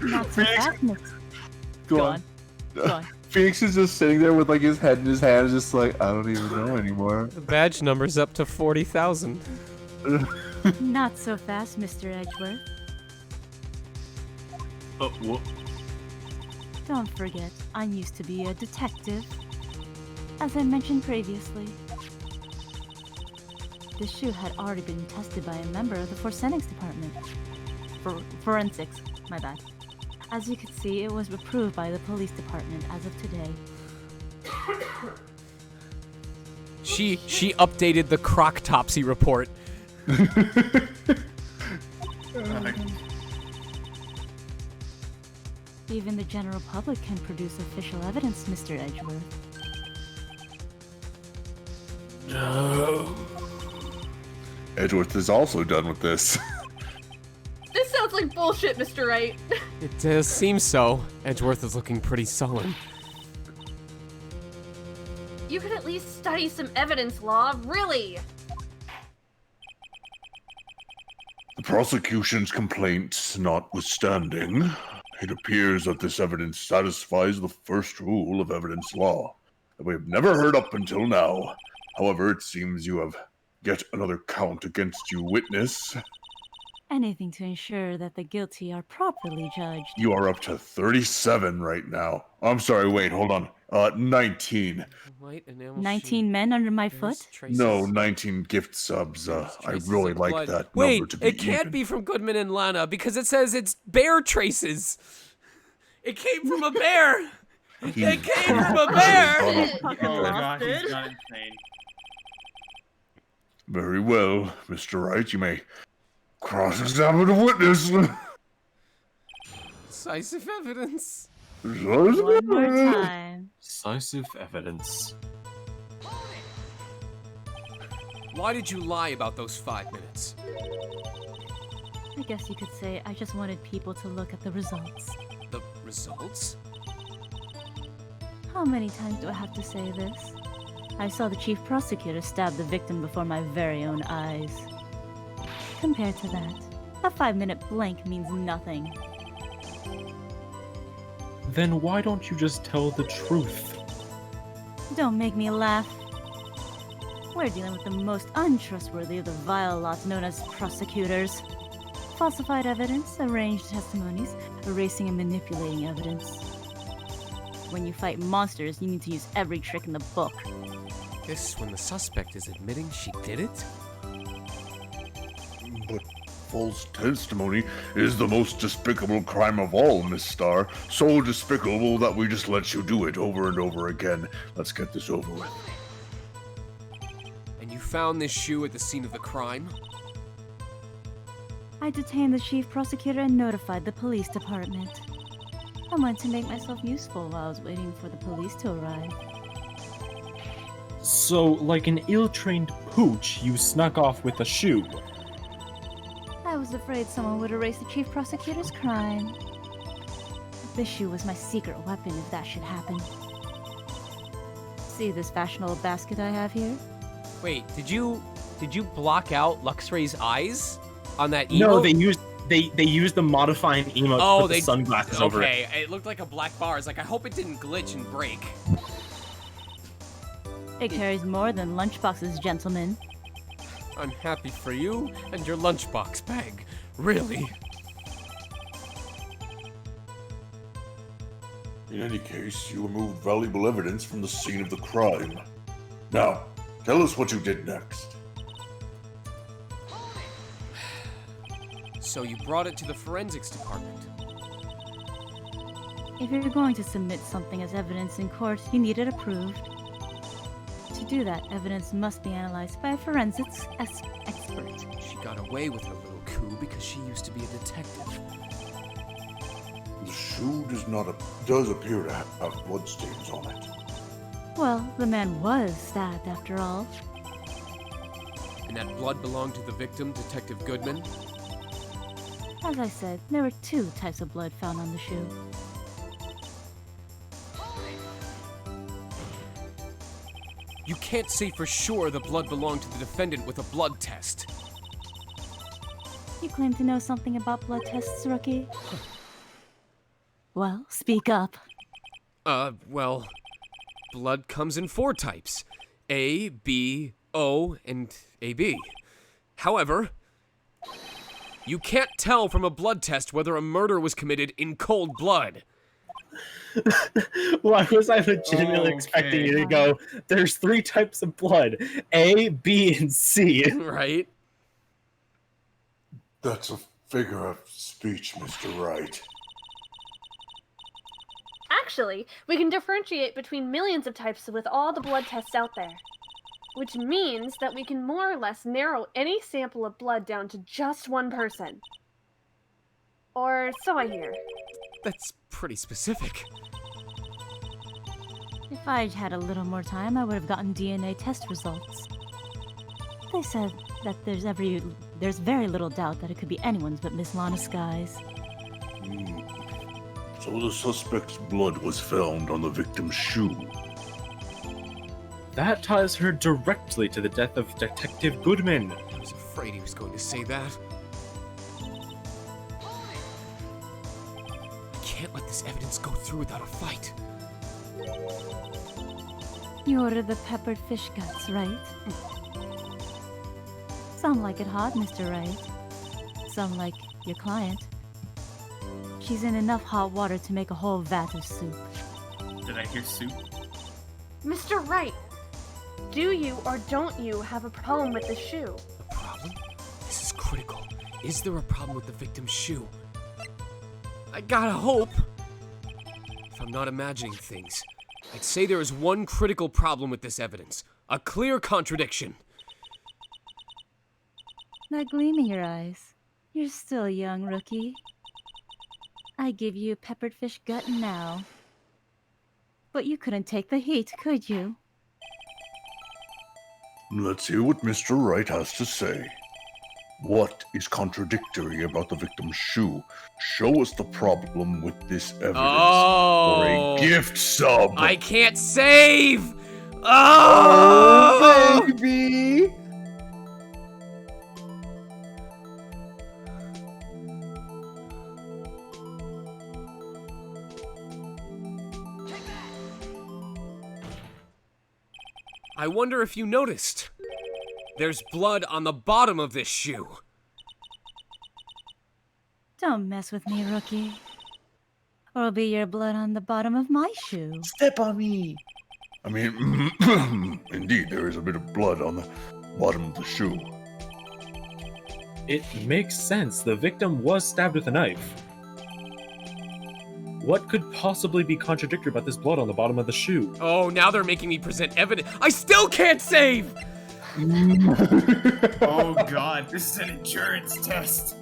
Not so fast, Miss. Go on. Phoenix is just sitting there with like his head in his hands, just like, I don't even know anymore. The badge number's up to 40,000. Not so fast, Mr. Edgeworth. What? Don't forget, I used to be a detective. As I mentioned previously, the shoe had already been tested by a member of the Forcenix department. Forensics, my bad. As you can see, it was approved by the police department as of today. She updated the Croctopsy report. Even the general public can produce official evidence, Mr. Edgeworth. No. Edgeworth is also done with this. This sounds like bullshit, Mr. Wright. It does seem so. Edgeworth is looking pretty sullen. You could at least study some evidence law, really. The prosecution's complaints notwithstanding, it appears that this evidence satisfies the first rule of evidence law that we have never heard up until now. However, it seems you have yet another count against you, witness. Anything to ensure that the guilty are properly judged. You are up to 37 right now. I'm sorry, wait, hold on. 19. 19 men under my foot? No, 19 gift subs. I really like that Wait, number to be it can't even. be from Goodman and Lana because it says it's bear traces. It came from a bear. It came from a bear. Oh god, he's gone insane. Very well, Mr. Wright, you may cross-examine the witness. Decisive evidence. One more time. Decisive evidence. Why did you lie about those 5 minutes? I guess you could say I just wanted people to look at the results. The results? How many times do I have to say this? I saw the chief prosecutor stab the victim before my very own eyes. compared to that. A 5-minute blank means nothing. Then why don't you just tell the truth? Don't make me laugh. We're dealing with the most untrustworthy of the vile lot known as prosecutors. Falsified evidence, arranged testimonies, erasing and manipulating evidence. When you fight monsters, you need to use every trick in the book. This when the suspect is admitting she did it? But false testimony is the most despicable crime of all, Miss Star. So despicable that we just let you do it over and over again. Let's get this over with. And you found this shoe at the scene of the crime? I detained the chief prosecutor and notified the police department. I wanted to make myself useful while I was waiting for the police to arrive. So, like an ill-trained pooch, you snuck off with a shoe. I was afraid someone would erase the chief prosecutor's crime. This shoe was my secret weapon if that should happen. See this fashionable basket I have here? Wait, did you block out Luxray's eyes on that emote? No, they used the modifying emote to put the sunglasses over it. Okay, it looked like a black bar. It's like, I hope it didn't glitch and break. It carries more than lunchboxes, gentlemen. I'm happy for you and your lunchbox bag. Really? In any case, you removed valuable evidence from the scene of the crime. Now, tell us what you did next. So you brought it to the forensics department. If you're going to submit something as evidence in court, you need it approved. To do that, evidence must be analyzed by a forensics expert. She got away with her little coup because she used to be a detective. The shoe does appear to have bloodstains on it. Well, the man was stabbed after all. And that blood belonged to the victim, Detective Goodman? As I said, there were 2 types of blood found on the shoe. You can't say for sure the blood belonged to the defendant with a blood test. You claim to know something about blood tests, rookie? Well, speak up. Well, blood comes in 4 types. A, B, O, and AB. However, you can't tell from a blood test whether a murder was committed in cold blood. Why was I legitimately expecting you to go, there's 3 types of blood, A, B, and C? Right? That's a figure of speech, Mr. Wright. Actually, we can differentiate between millions of types with all the blood tests out there. Which means that we can more or less narrow any sample of blood down to just one person. Or so I hear. That's pretty specific. If I'd had a little more time, I would have gotten DNA test results. They said that there's very little doubt that it could be anyone's but Miss Lana Sky's. So the suspect's blood was found on the victim's shoe. That ties her directly to the death of Detective Goodman. I was afraid he was going to say that. I can't let this evidence go through without a fight. You ordered the peppered fish guts, right? Some like it hot, Mr. Wright. Some like your client. She's in enough hot water to make a whole vat of soup. Did I hear soup? Mr. Wright, do you or don't you have a problem with the shoe? A problem? This is critical. Is there a problem with the victim's shoe? I gotta hope. If I'm not imagining things, I'd say there is one critical problem with this evidence. A clear contradiction. That gleam in your eyes. You're still young, rookie. I give you a peppered fish gut now. But you couldn't take the heat, could you? Let's hear what Mr. Wright has to say. What is contradictory about the victim's shoe? Show us the problem with this evidence. Oh, or a gift sub. I can't save! Oh, baby! I wonder if you noticed. There's blood on the bottom of this shoe. Don't mess with me, rookie. Or it'll be your blood on the bottom of my shoe. Step on me. I mean, indeed, there is a bit of blood on the bottom of the shoe. It makes sense. The victim was stabbed with a knife. What could possibly be contradictory about this blood on the bottom of the shoe? Oh, now they're making me present evidence. I still can't save! Oh god, this is an endurance test.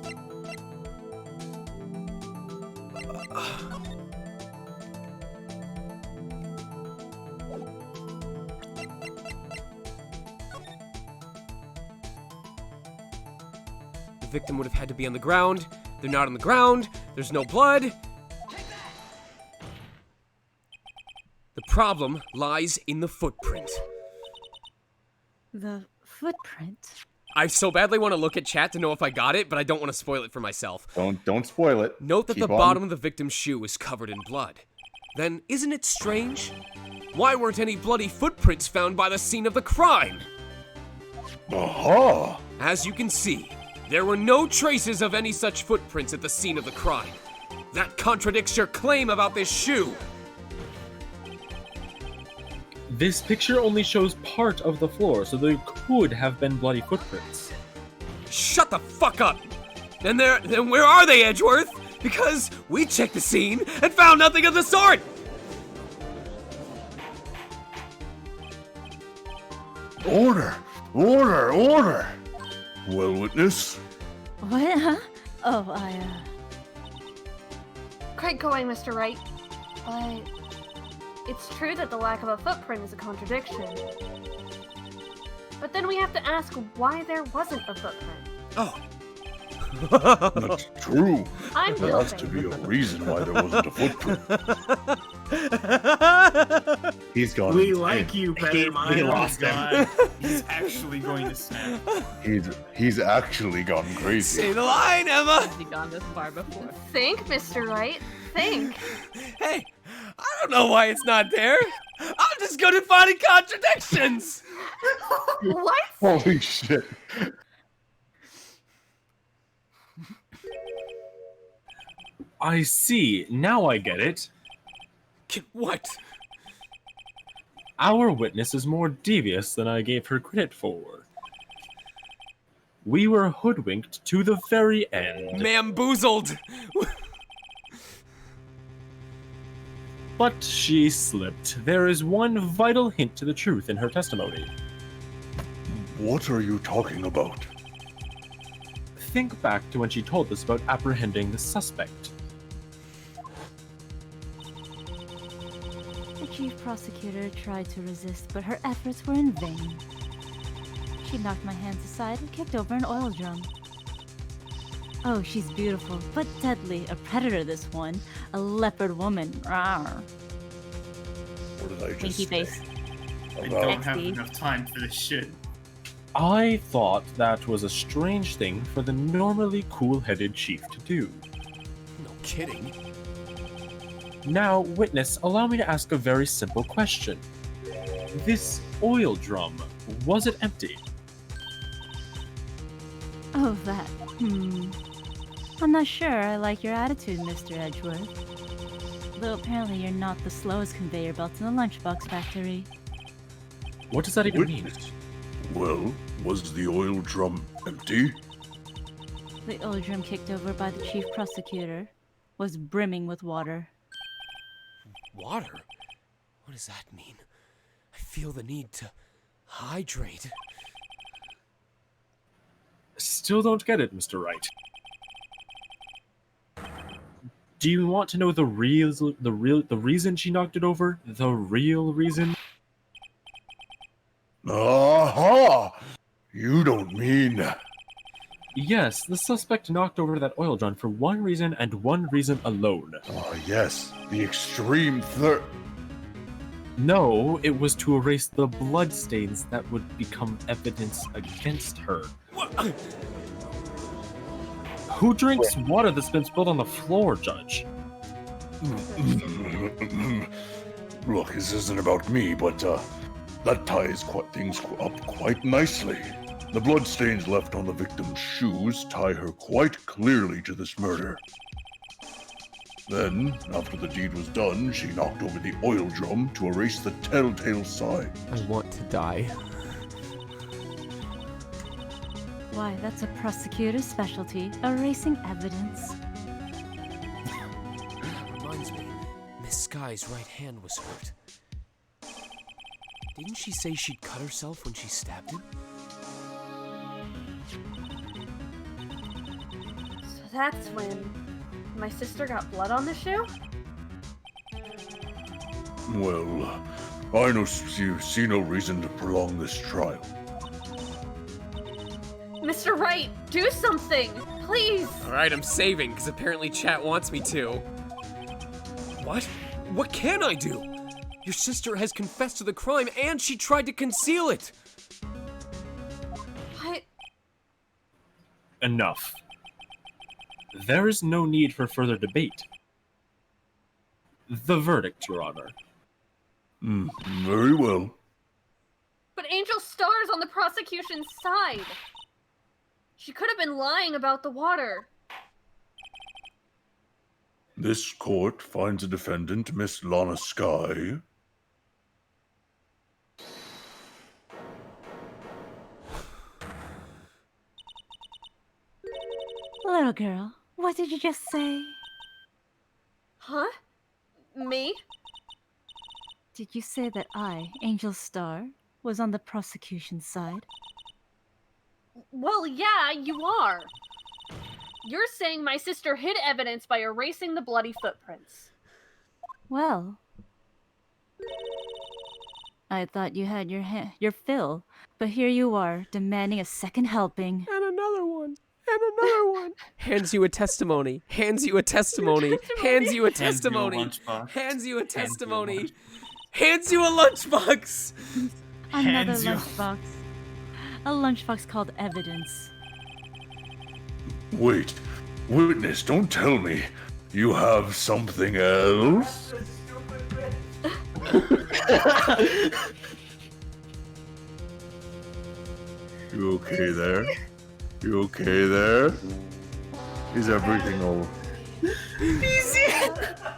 The victim would have had to be on the ground. They're not on the ground. There's no blood. The problem lies in the footprint. The footprint? I so badly want to look at chat to know if I got it, but I don't want to spoil it for myself. Don't spoil it. Note that Keep the on. bottom of the victim's shoe is covered in blood. Then, isn't it strange? Why weren't any bloody footprints found by the scene of the crime? Aha! As you can see, there were no traces of any such footprints at the scene of the crime. That contradicts your claim about this shoe. This picture only shows part of the floor, so there could have been bloody footprints. Shut the fuck up! Then where are they, Edgeworth? Because we checked the scene and found nothing of the sort! Order! Order! Order! Well, witness? What, huh? Oh, Quite going, Mr. Wright. But it's true that the lack of a footprint is a contradiction. But then we have to ask why there wasn't a footprint. Oh. That's true. I'm There has to be a reason why there wasn't a footprint. He's gone. We like you better, my we oh lost him. God. He's actually going to snap. He's actually gone crazy. Say the line, Emma! Has he gone this far before? Think, Mr. Wright. Think. Hey, I don't know why it's not there. I'm just good at finding contradictions. What? Holy shit. I see. Now I get it. What? Our witness is more devious than I gave her credit for. We were hoodwinked to the very end. Mamboozled. But she slipped. There is one vital hint to the truth in her testimony. What are you talking about? Think back to when she told us about apprehending the suspect. The chief prosecutor tried to resist, but her efforts were in vain. She knocked my hands aside and kicked over an oil drum. Oh, she's beautiful, but deadly. A predator, this one. A leopard woman. Rawr. What did I just Winky say? face. I don't have enough time for this shit. I thought that was a strange thing for the normally cool-headed chief to do. No kidding. Now, witness, allow me to ask a very simple question. This oil drum, was it empty? Oh, that. I'm not sure I like your attitude, Mr. Edgeworth. Though apparently you're not the slowest conveyor belt in the lunchbox factory. What does that even mean? Well, was the oil drum empty? The oil drum kicked over by the chief prosecutor was brimming with water. Water? What does that mean? I feel the need to hydrate. Still don't get it, Mr. Wright. Do you want to know the reason she knocked it over? The real reason? Aha! You don't mean... Yes, the suspect knocked over that oil drum for one reason and one reason alone. Ah, yes, the extreme thirst. No, it was to erase the bloodstains that would become evidence against her. Who drinks water that's been spilled on the floor, Judge? Look, this isn't about me, but That ties things up quite nicely. The bloodstains left on the victim's shoes tie her quite clearly to this murder. Then, after the deed was done, she knocked over the oil drum to erase the telltale sign. I want to die. Why, that's a prosecutor's specialty, erasing evidence. Reminds me, Miss Sky's right hand was hurt. Didn't she say she'd cut herself when she stabbed him? So that's when my sister got blood on the shoe? Well, I see no reason to prolong this trial. Mr. Wright, do something! Please! Alright, I'm saving, because apparently chat wants me to. What? What can I do? Your sister has confessed to the crime, and she tried to conceal it! What? Enough. There is no need for further debate. The verdict, Your Honor. Very well. But Angel Star's on the prosecution's side. She could have been lying about the water. This court finds a defendant, Miss Lana Sky. Little girl, what did you just say? Huh? Me? Did you say that I, Angel Star, was on the prosecution's side? Well, yeah, you are. You're saying my sister hid evidence by erasing the bloody footprints. Well, I thought you had your fill, but here you are, demanding a second helping. And another one. And another one. Hands you a testimony. Hands you a testimony. Hands you a testimony. Hands you a testimony. Hands you a lunchbox. Another lunchbox. A lunchbox called evidence. Wait, witness, don't tell me you have something else? You okay there? You okay there? Is everything all...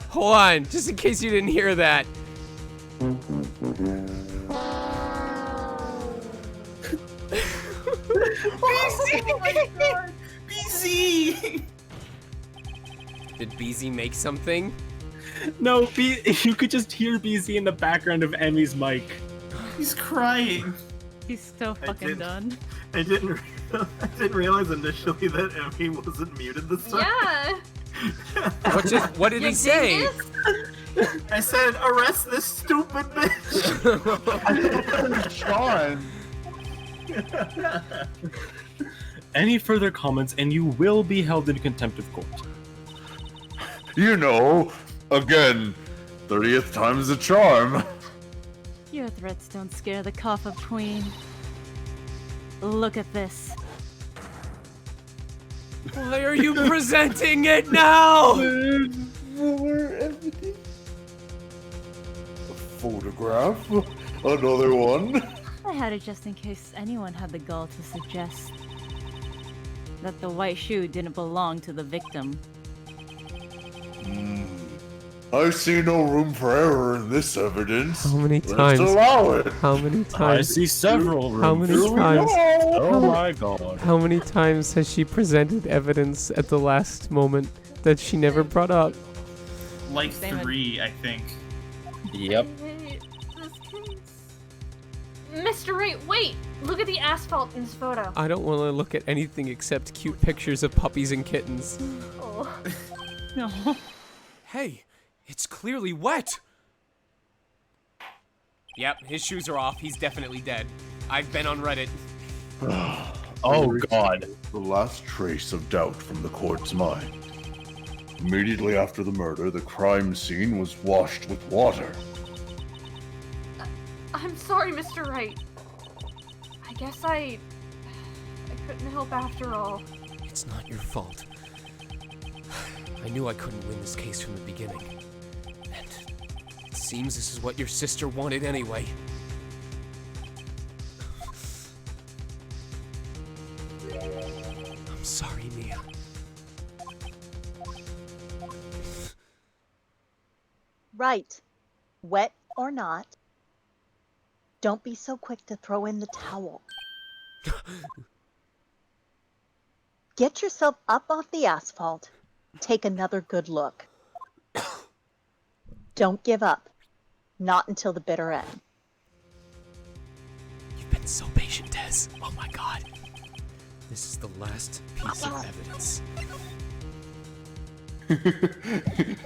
Hold on, just in case you didn't hear that. Oh my god! BZ! Did BZ make something? No, you could just hear BZ in the background of Emmy's mic. He's crying. He's so fucking done. I didn't realize initially that Emmy wasn't muted this time. Yeah. What did he say? I said, arrest this stupid bitch. Sean. Any further comments and you will be held in contempt of court. You know, again, 30th time's the charm. Your threats don't scare the cough of Queen. Look at this. Why are you presenting it now? More evidence. A photograph. Another one. I had it just in case anyone had the gall to suggest that the white shoe didn't belong to the victim. I see no room for error in this evidence. How many Let's times? allow it. How many times? I see several rooms. How many times? Oh my god. How many times has she presented evidence at the last moment that she never brought up? Like 3, I think. Yep. Wait, Mr. Wright, wait! Look at the asphalt in this photo. I don't want to look at anything except cute pictures of puppies and kittens. Oh. No. Hey, it's clearly wet! Yep, his shoes are off. He's definitely dead. I've been on Reddit. Oh god. The last trace of doubt from the court's mind. Immediately after the murder, the crime scene was washed with water. I'm sorry, Mr. Wright. I guess I couldn't help after all. It's not your fault. I knew I couldn't win this case from the beginning. And it seems this is what your sister wanted anyway. I'm sorry, Mia. Right. Wet or not, don't be so quick to throw in the towel. Get yourself up off the asphalt. Take another good look. Don't give up. Not until the bitter end. You've been so patient, Tess. Oh my god. This is the last piece of evidence.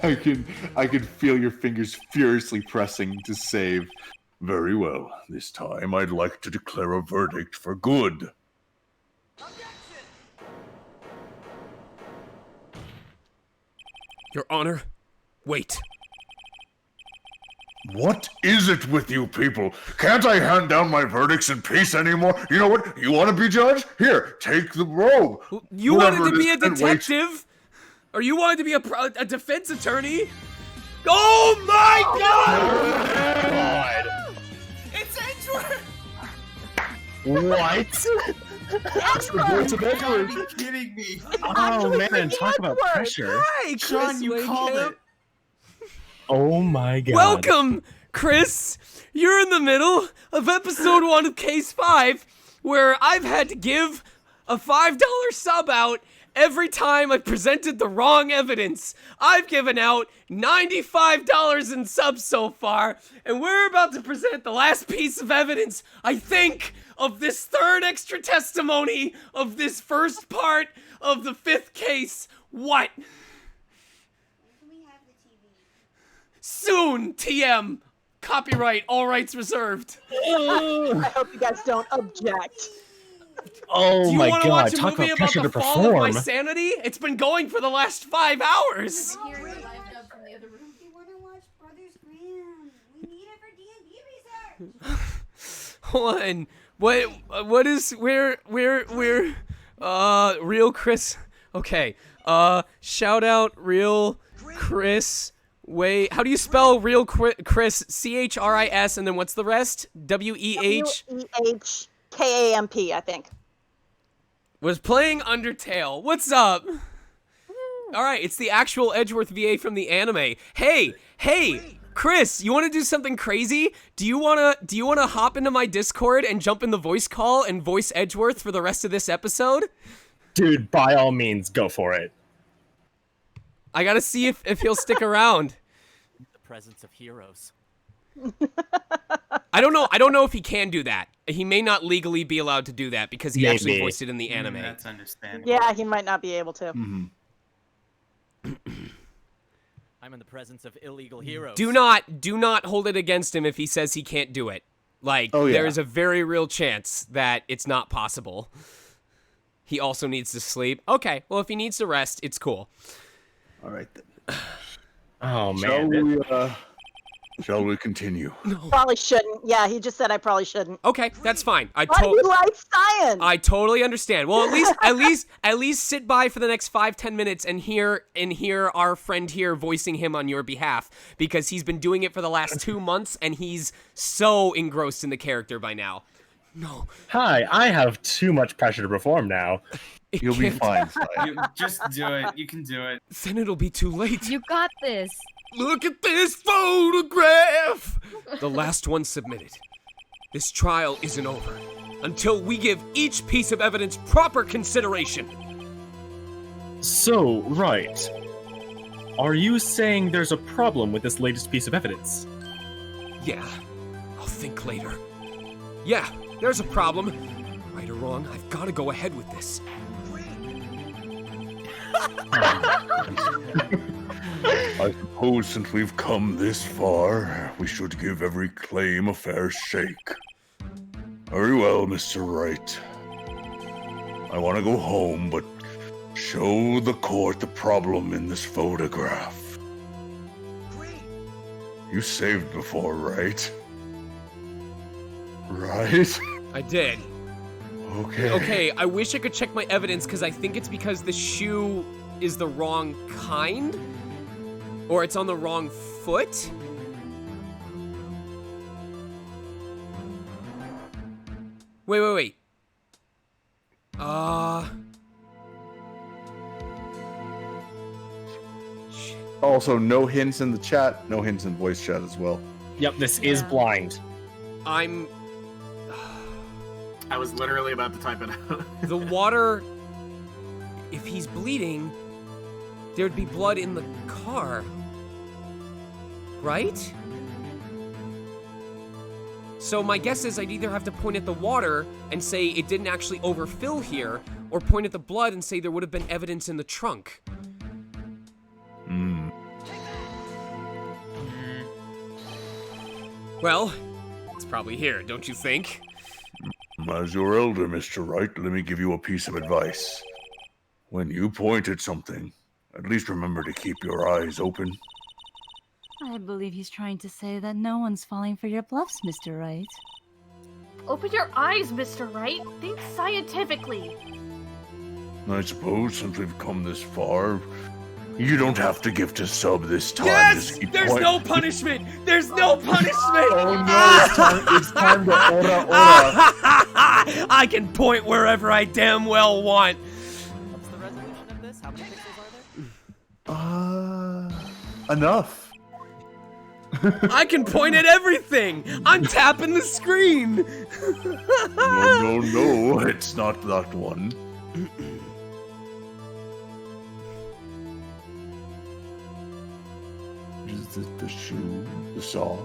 I can feel your fingers furiously pressing to save. Very well. This time I'd like to declare a verdict for good. Your Honor, wait. What is it with you people? Can't I hand down my verdicts in peace anymore? You know what? You want to be judge? Here, take the robe. You wanted to be a detective? Or you wanted to be a defense attorney? Oh my god! It's Edgeworth! What? That's the voice of Edgeworth. You gotta be kidding me. Oh man, talk about pressure. Hi, Chris Sean, you called Wakehamp. it. Oh my god. Welcome, Chris. You're in the middle of episode 1 of Case 5, where I've had to give a $5 sub out every time I presented the wrong evidence. I've given out $95 in subs so far, and we're about to present the last piece of evidence, I think, of this third extra testimony of this first part of the 5th case. What? Soon, TM. Copyright, all rights reserved. I hope you guys don't object. Oh Do you my want to god, watch a talk movie about about pressure the to fall of my perform. sanity? It's been going for the last 5 hours. Hold on. What is where real Chris. Okay. Shout out real Chris. Wait, how do you spell real Chris? CHRIS, and then what's the rest? WEH? WEHKAMP, I think. Was playing Undertale. What's up? All right, it's the actual Edgeworth VA from the anime. Hey, Chris, you want to do something crazy? Do you wanna hop into my Discord and jump in the voice call and voice Edgeworth for the rest of this episode? Dude, by all means, go for it. I gotta see if he'll stick around. The presence of heroes. I don't know if he can do that. He may not legally be allowed to do that because he actually voiced it in the anime. That's understandable. Yeah, he might not be able to. Mm-hmm. I'm in the presence of illegal heroes. Do not hold it against him if he says he can't do it. Like, there is a very real chance that it's not possible. He also needs to sleep. Okay, well, if he needs to rest, it's cool. All right, then. Oh, man. Shall we continue? Probably shouldn't. Yeah, he just said I probably shouldn't. Okay, that's fine. Why do you like science? I totally understand. Well, at least sit by for the next 5-10 minutes and hear our friend here voicing him on your behalf, because he's been doing it for the last 2 months and he's so engrossed in the character by now. No. Hi, I have too much pressure to perform now. You'll be fine. Just do it. You can do it. Then it'll be too late. You got this. Look at this photograph! The last one submitted. This trial isn't over until we give each piece of evidence proper consideration. So, Wright, are you saying there's a problem with this latest piece of evidence? Yeah, I'll think later. Yeah, there's a problem. Right or wrong, I've got to go ahead with this. I suppose since we've come this far, we should give every claim a fair shake. Very well, Mr. Wright. I want to go home, but show the court the problem in this photograph. You saved before, right? Right? I did. Okay. Okay, I wish I could check my evidence because I think it's because the shoe is the wrong kind. Or it's on the wrong foot. Wait. Also, no hints in the chat, no hints in voice chat as well. Yep, this is blind. I was literally about to type it out. The water... If he's bleeding, there'd be blood in the car. Right? So my guess is I'd either have to point at the water and say it didn't actually overfill here, or point at the blood and say there would have been evidence in the trunk. Well, it's probably here, don't you think? As your elder, Mr. Wright, let me give you a piece of advice. When you point at something, at least remember to keep your eyes open. I believe he's trying to say that no one's falling for your bluffs, Mr. Wright. Open your eyes, Mr. Wright. Think scientifically. I suppose since we've come this far, you don't have to give to sub this time. Yes! Just keep There's point- no punishment! There's no punishment! Oh no, it's time to ora ora. I can point wherever I damn well want. What's the resolution of this? How many pixels are there? Enough. I can point at everything! I'm tapping the screen! No, it's not that one. Is it the shoe? The saw?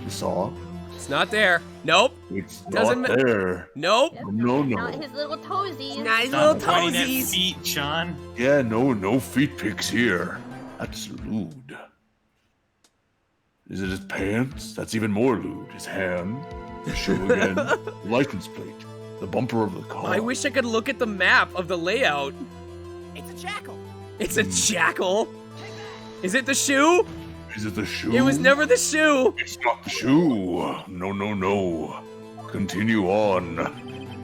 The saw? It's not there. Nope. It's Doesn't not there. Nope. No. Not his little toesies. Not his Stop little pointing at toesies. feet, Sean. Yeah, no feet pics here. That's lewd. Is it his pants? That's even more lewd. His hand. The shoe again. The license plate. The bumper of the car. I wish I could look at the map of the layout. It's a jackal. It's a jackal. Is it the shoe? Is it the shoe? It was never the shoe. It's not the shoe. No. Continue on.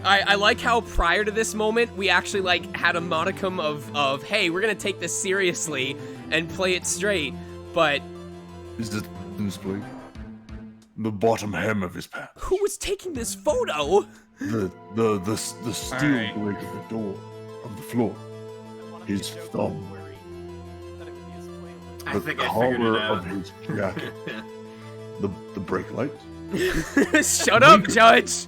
I like how prior to this moment, we actually like had a modicum of hey, we're gonna take this seriously and play it straight, but... Is it this plate? The bottom hem of his pants. Who was taking this photo? The steel Alright. plate of the door. On the floor. His thumb. I The think I figured collar it out. of his jacket. The brake lights. Shut up, Judge!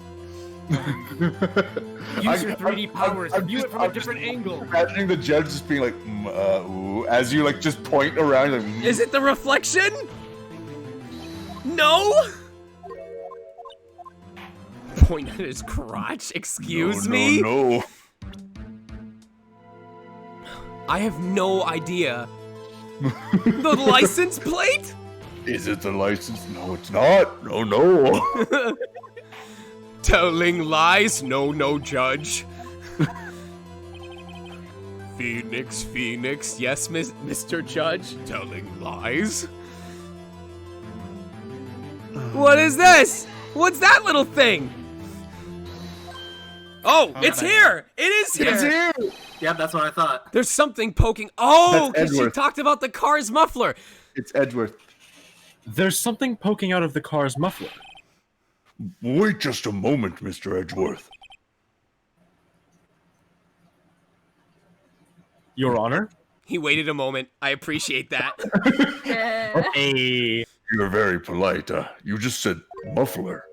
Use your 3D powers. View it from a different angle. Imagining the judge just being like, ooh, as you like just point around. Like, Is it the reflection? No? Point at his crotch? Excuse me? No. I have no idea. The license plate? Is it the license? No, it's not. No. Telling lies? No, Judge. Phoenix. Yes, Mr. Judge. Telling lies? What is this? What's that little thing? Oh, it's here! It is here! It's here! Yeah, that's what I thought. There's something poking. Oh, That's because she Edgeworth. talked about the car's muffler. It's Edgeworth. There's something poking out of the car's muffler. Wait just a moment, Mr. Edgeworth. Your Honor? He waited a moment. I appreciate that. Hey. You're very polite. You just said muffler.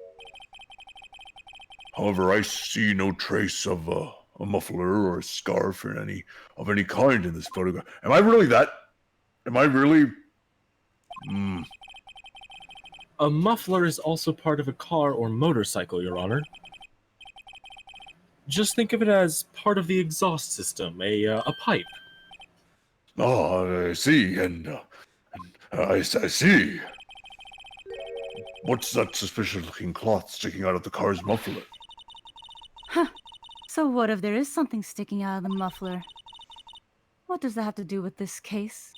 However, I see no trace of a muffler or a scarf or any kind in this photograph. Am I really that? Am I really? A muffler is also part of a car or motorcycle, Your Honor. Just think of it as part of the exhaust system, a pipe. Oh, I see, and I see. What's that suspicious-looking cloth sticking out of the car's muffler? Huh. So what if there is something sticking out of the muffler? What does that have to do with this case?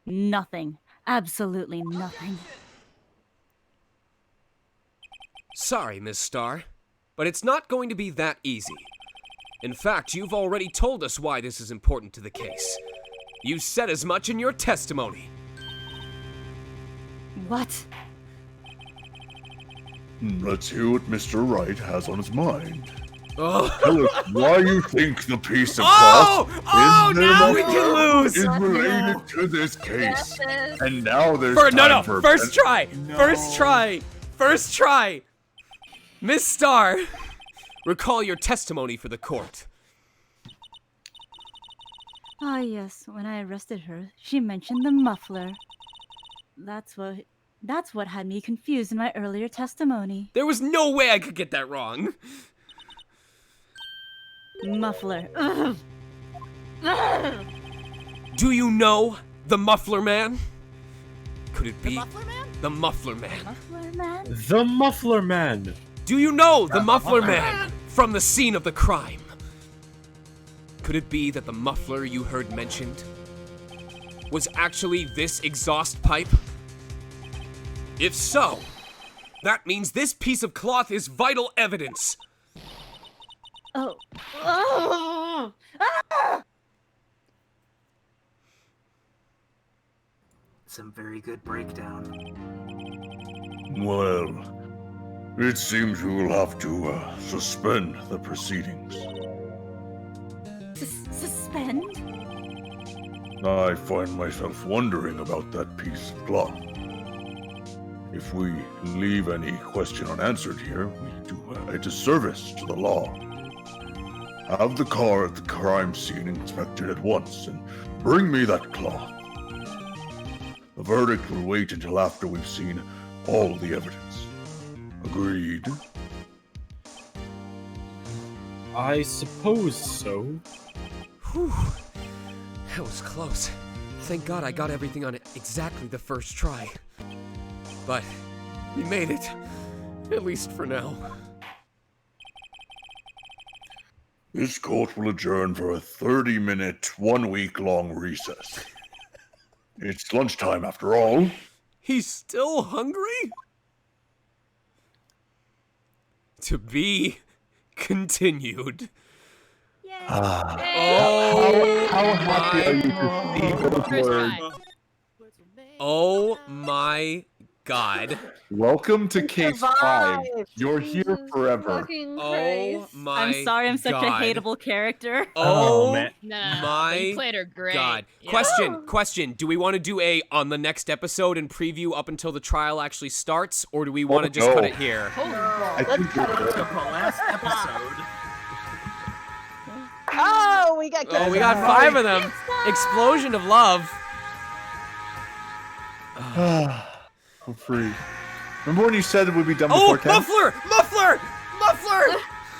Nothing. Absolutely nothing. Sorry, Miss Starr, but it's not going to be that easy. In fact, you've already told us why this is important to the case. You said as much in your testimony. What? Let's hear what Mr. Wright has on his mind. Tell us why you think the piece of Oh! cloth Oh, in the now we muffler can lose! is related to this case. And now there's No, time for first try! First try! First try! Miss Starr, recall your testimony for the court. Ah, yes. When I arrested her, she mentioned the muffler. That's what had me confused in my earlier testimony. There was no way I could get that wrong. Muffler. Ugh. Ugh. Do you know the Muffler Man? Could it be the Muffler Man? Muffler Man? The Muffler Man. Do you know the Muffler Man from the scene of the crime? Could it be that the muffler you heard mentioned was actually this exhaust pipe? If so, that means this piece of cloth is vital evidence. Oh. Oh. Ah! Some very good breakdown. Well, it seems we will have to suspend the proceedings. Suspend? I find myself wondering about that piece of cloth. If we leave any question unanswered here, we do a disservice to the law. Have the car at the crime scene inspected at once and bring me that cloth. The verdict will wait until after we've seen all the evidence. Agreed? I suppose so. Whew. That was close. Thank God I got everything on it exactly the first try. But we made it. At least for now. This court will adjourn for a 30-minute, 1-week-long recess. It's lunchtime after all. He's still hungry? To be continued. How happy are you to see those words? Oh my God. Welcome to Case 5. You're here forever. Oh my I'm sorry I'm such a God. hateable character. Oh, man. my you played her great. God. Yeah. Question. Do we want to do a on the next episode and preview up until the trial actually starts, or do we want to just cut it here? I think The last episode. Oh, we got Oh, we got 5 of them. Explosion of love. I'm free. Remember when you said it would be done Oh, before 10? muffler! Muffler! Muffler!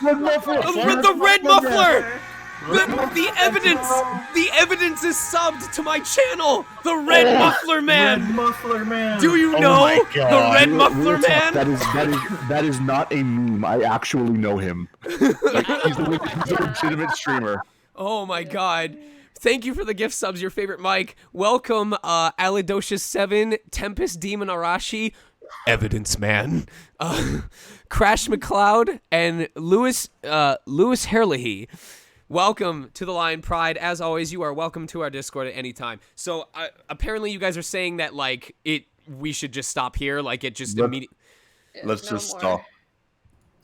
Red muffler! The red muffler! The evidence is subbed to my channel. The Red Muffler Man. Red Muffler Man. Do you Oh know my the God. Red Real Muffler talk, Man? That is not a meme. I actually know him. Like, he's a legitimate streamer. Oh my God. Thank you for the gift subs, your favorite Mike. Welcome, Alidocious7, Tempest Demon Arashi, Evidence Man, Crash McLeod, and Lewis Herlihy. Welcome to the Lion Pride. As always, you are welcome to our Discord at any time. So apparently you guys are saying that like we should just stop here, like it just immediately. Let's just stop.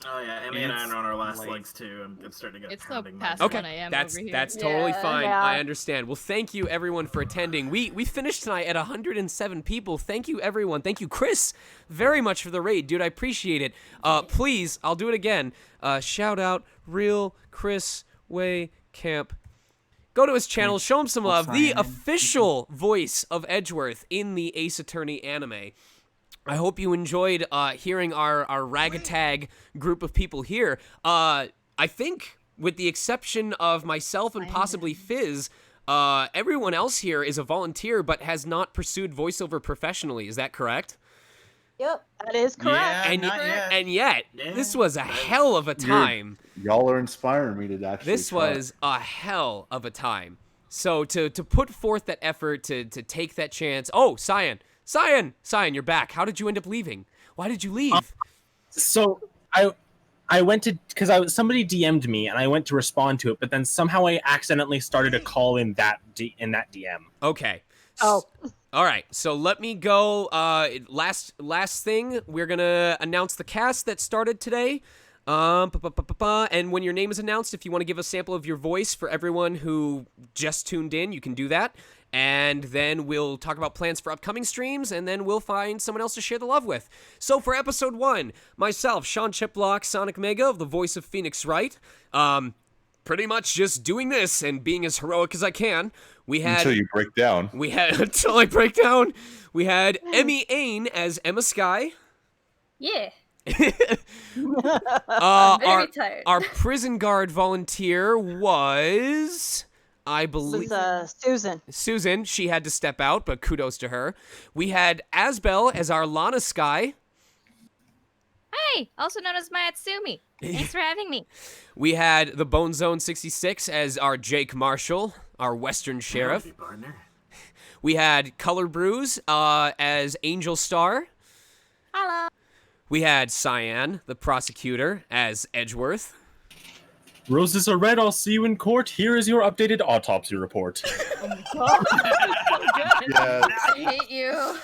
Oh yeah, Emmy and I are on our last legs too. I'm starting to get It's so pounding. past Okay, 1 a.m. that's over here. that's totally fine. yeah. I understand. Well, thank you everyone for attending. We finished tonight at 107 people. Thank you everyone. Thank you Chris very much for the raid, dude. I appreciate it. Please, I'll do it again. Shout out Real Chris Way Camp. Go to his channel, show him some love. The official voice of Edgeworth in the Ace Attorney anime. I hope you enjoyed hearing our ragtag group of people here. I think, with the exception of myself and possibly Fizz, everyone else here is a volunteer but has not pursued voiceover professionally. Is that correct? Yep, that is correct. And yet, this was a hell of a time. Y'all are inspiring me to actually This was a hell of a time. So to put forth that effort, to take that chance. Oh, Cyan, you're back. How did you end up leaving? Why did you leave? So I went to because somebody DM'd me and I went to respond to it, but then somehow I accidentally started a call in that DM. Okay. Oh. All right. So let me go. Last thing, we're gonna announce the cast that started today. And when your name is announced, if you want to give a sample of your voice for everyone who just tuned in, you can do that. And then we'll talk about plans for upcoming streams, and then we'll find someone else to share the love with. So for episode 1, myself, Sean Chiplock, Sonic Mega, the voice of Phoenix Wright, pretty much just doing this and being as heroic as I can. We had until you break down. We had until I break down. We had Emmy Ain as Emma Sky. Yeah. I'm very tired. Our prison guard volunteer was, I believe, Susan. Susan. She had to step out, but kudos to her. We had Asbel as our Lana Sky. Hey, also known as Matsumi. Thanks for having me. We had the Bone Zone 66 as our Jake Marshall, our Western Sheriff. We had Color Brews as Angel Star. Hello. We had Cyan, the prosecutor, as Edgeworth. Roses are red, I'll see you in court. Here is your updated autopsy report. I hate you.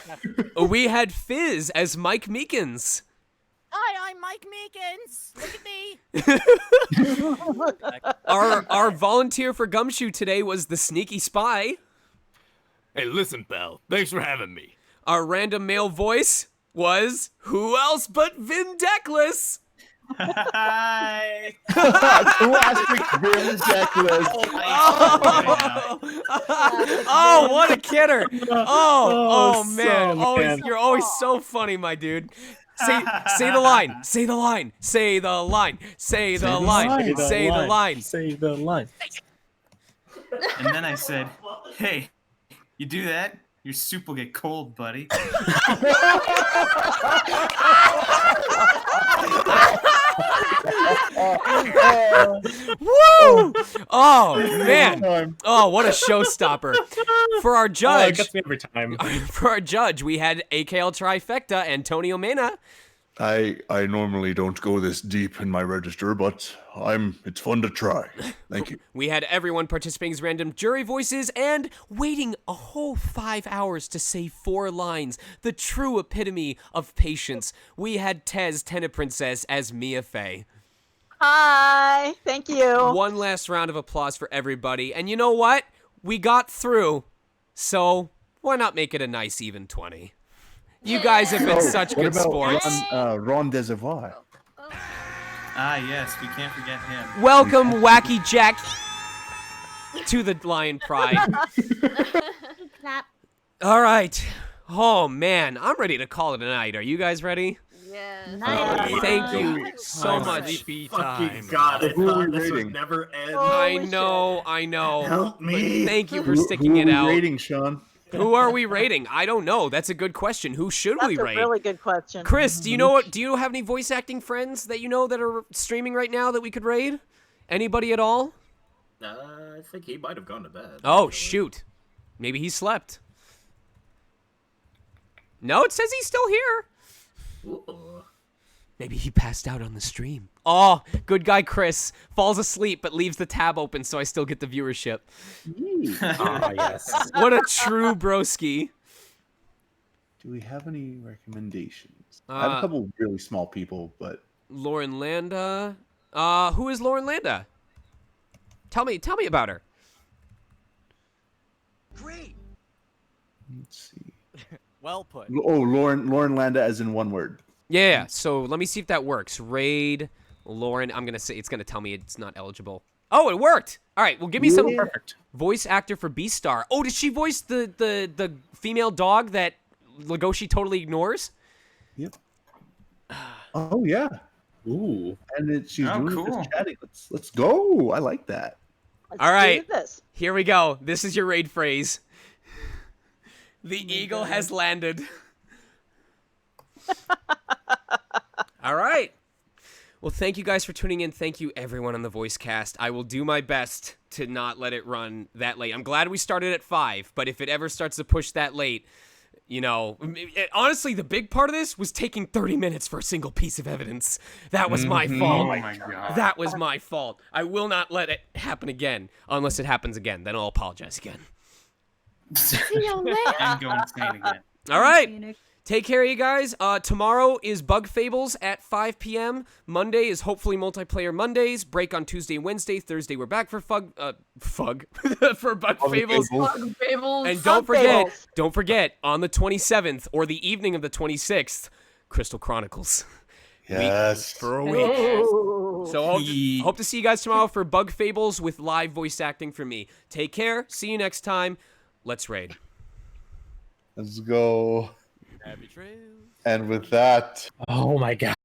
We had Fizz as Mike Meekins. Hi, I'm Mike Meekins. Look at me. Our volunteer for Gumshoe today was the Sneaky Spy. Hey, listen, pal. Thanks for having me. Our random male voice was who else but Vin Deckless. Hi. Classic Vin Deckless. Oh, what a kidder. Oh, man. so man. You're always so funny, my dude. Say the line. Say the line. Say the line. Say the line. Say the line. Say the line. And then I said, hey, you do that, your soup will get cold, buddy. Woo! Oh, man. Oh, what a showstopper. For our judge. It gets me every time. For our judge, we had AKL Trifecta, Antonio Mena. I normally don't go this deep in my register, but it's fun to try. Thank you. We had everyone participating as random jury voices and waiting a whole 5 hours to say 4 lines, the true epitome of patience. We had Tez, Tenna Princess, as Mia Fey. Hi, thank you. One last round of applause for everybody. And you know what? We got through, so why not make it a nice even 20? You guys have been such good sports. Ron Desavoir. Ah, yes, we can't forget him. Welcome, Wacky Jack, to the Lion Pride. Clap. All right. Oh, man. I'm ready to call it a night. Are you guys ready? Yeah. Thank you so much. Fucking God, I thought this would never end. I know. Help me. But thank you for sticking it out. Who are we rating, Sean? Who are we rating? I don't know. That's a good question. Who should we rate? That's a really good question. Chris, do you have any voice acting friends that you know that are streaming right now that we could raid? Anybody at all? I think he might have gone to bed. Oh, shoot. Maybe he slept. No, it says he's still here. Ooh. Maybe he passed out on the stream. Oh, good guy Chris falls asleep but leaves the tab open so I still get the viewership. Yes. What a true broski. Do we have any recommendations? I have a couple really small people, but Lauren Landa. Who is Lauren Landa? Tell me about her. Great. let's see. Well put. Oh, Lauren Landa as in one word. Yeah, so let me see if that works. Raid Lauren. I'm going to say it's going to tell me it's not eligible. Oh, it worked. All right, well, give me some perfect voice actor for Beastar. Oh, did she voice the female dog that Legoshi totally ignores? Yep. Oh, yeah. Ooh. And she's doing this chatting. Let's go. I like that. All right. do this. Here we go. This is your raid phrase. The eagle has landed. All right. Well, thank you guys for tuning in. Thank you, everyone on the voice cast. I will do my best to not let it run that late. I'm glad we started at 5, but if it ever starts to push that late, honestly, the big part of this was taking 30 minutes for a single piece of evidence. That was my fault. Oh my God. That was my fault. I will not let it happen again. Unless it happens again, then I'll apologize again. And go insane again. All right. Take care, you guys. Tomorrow is Bug Fables at 5 p.m. Monday is hopefully Multiplayer Mondays. Break on Tuesday and Wednesday. Thursday, we're back for for Bug Fables. Bug Fables. And Bug Fables. don't forget, on the 27th or the evening of the 26th, Crystal Chronicles. Yes. For a week. So hope to see you guys tomorrow for Bug Fables with live voice acting from me. Take care. See you next time. Let's raid. Let's go. Happy trails. And with that... Oh my god.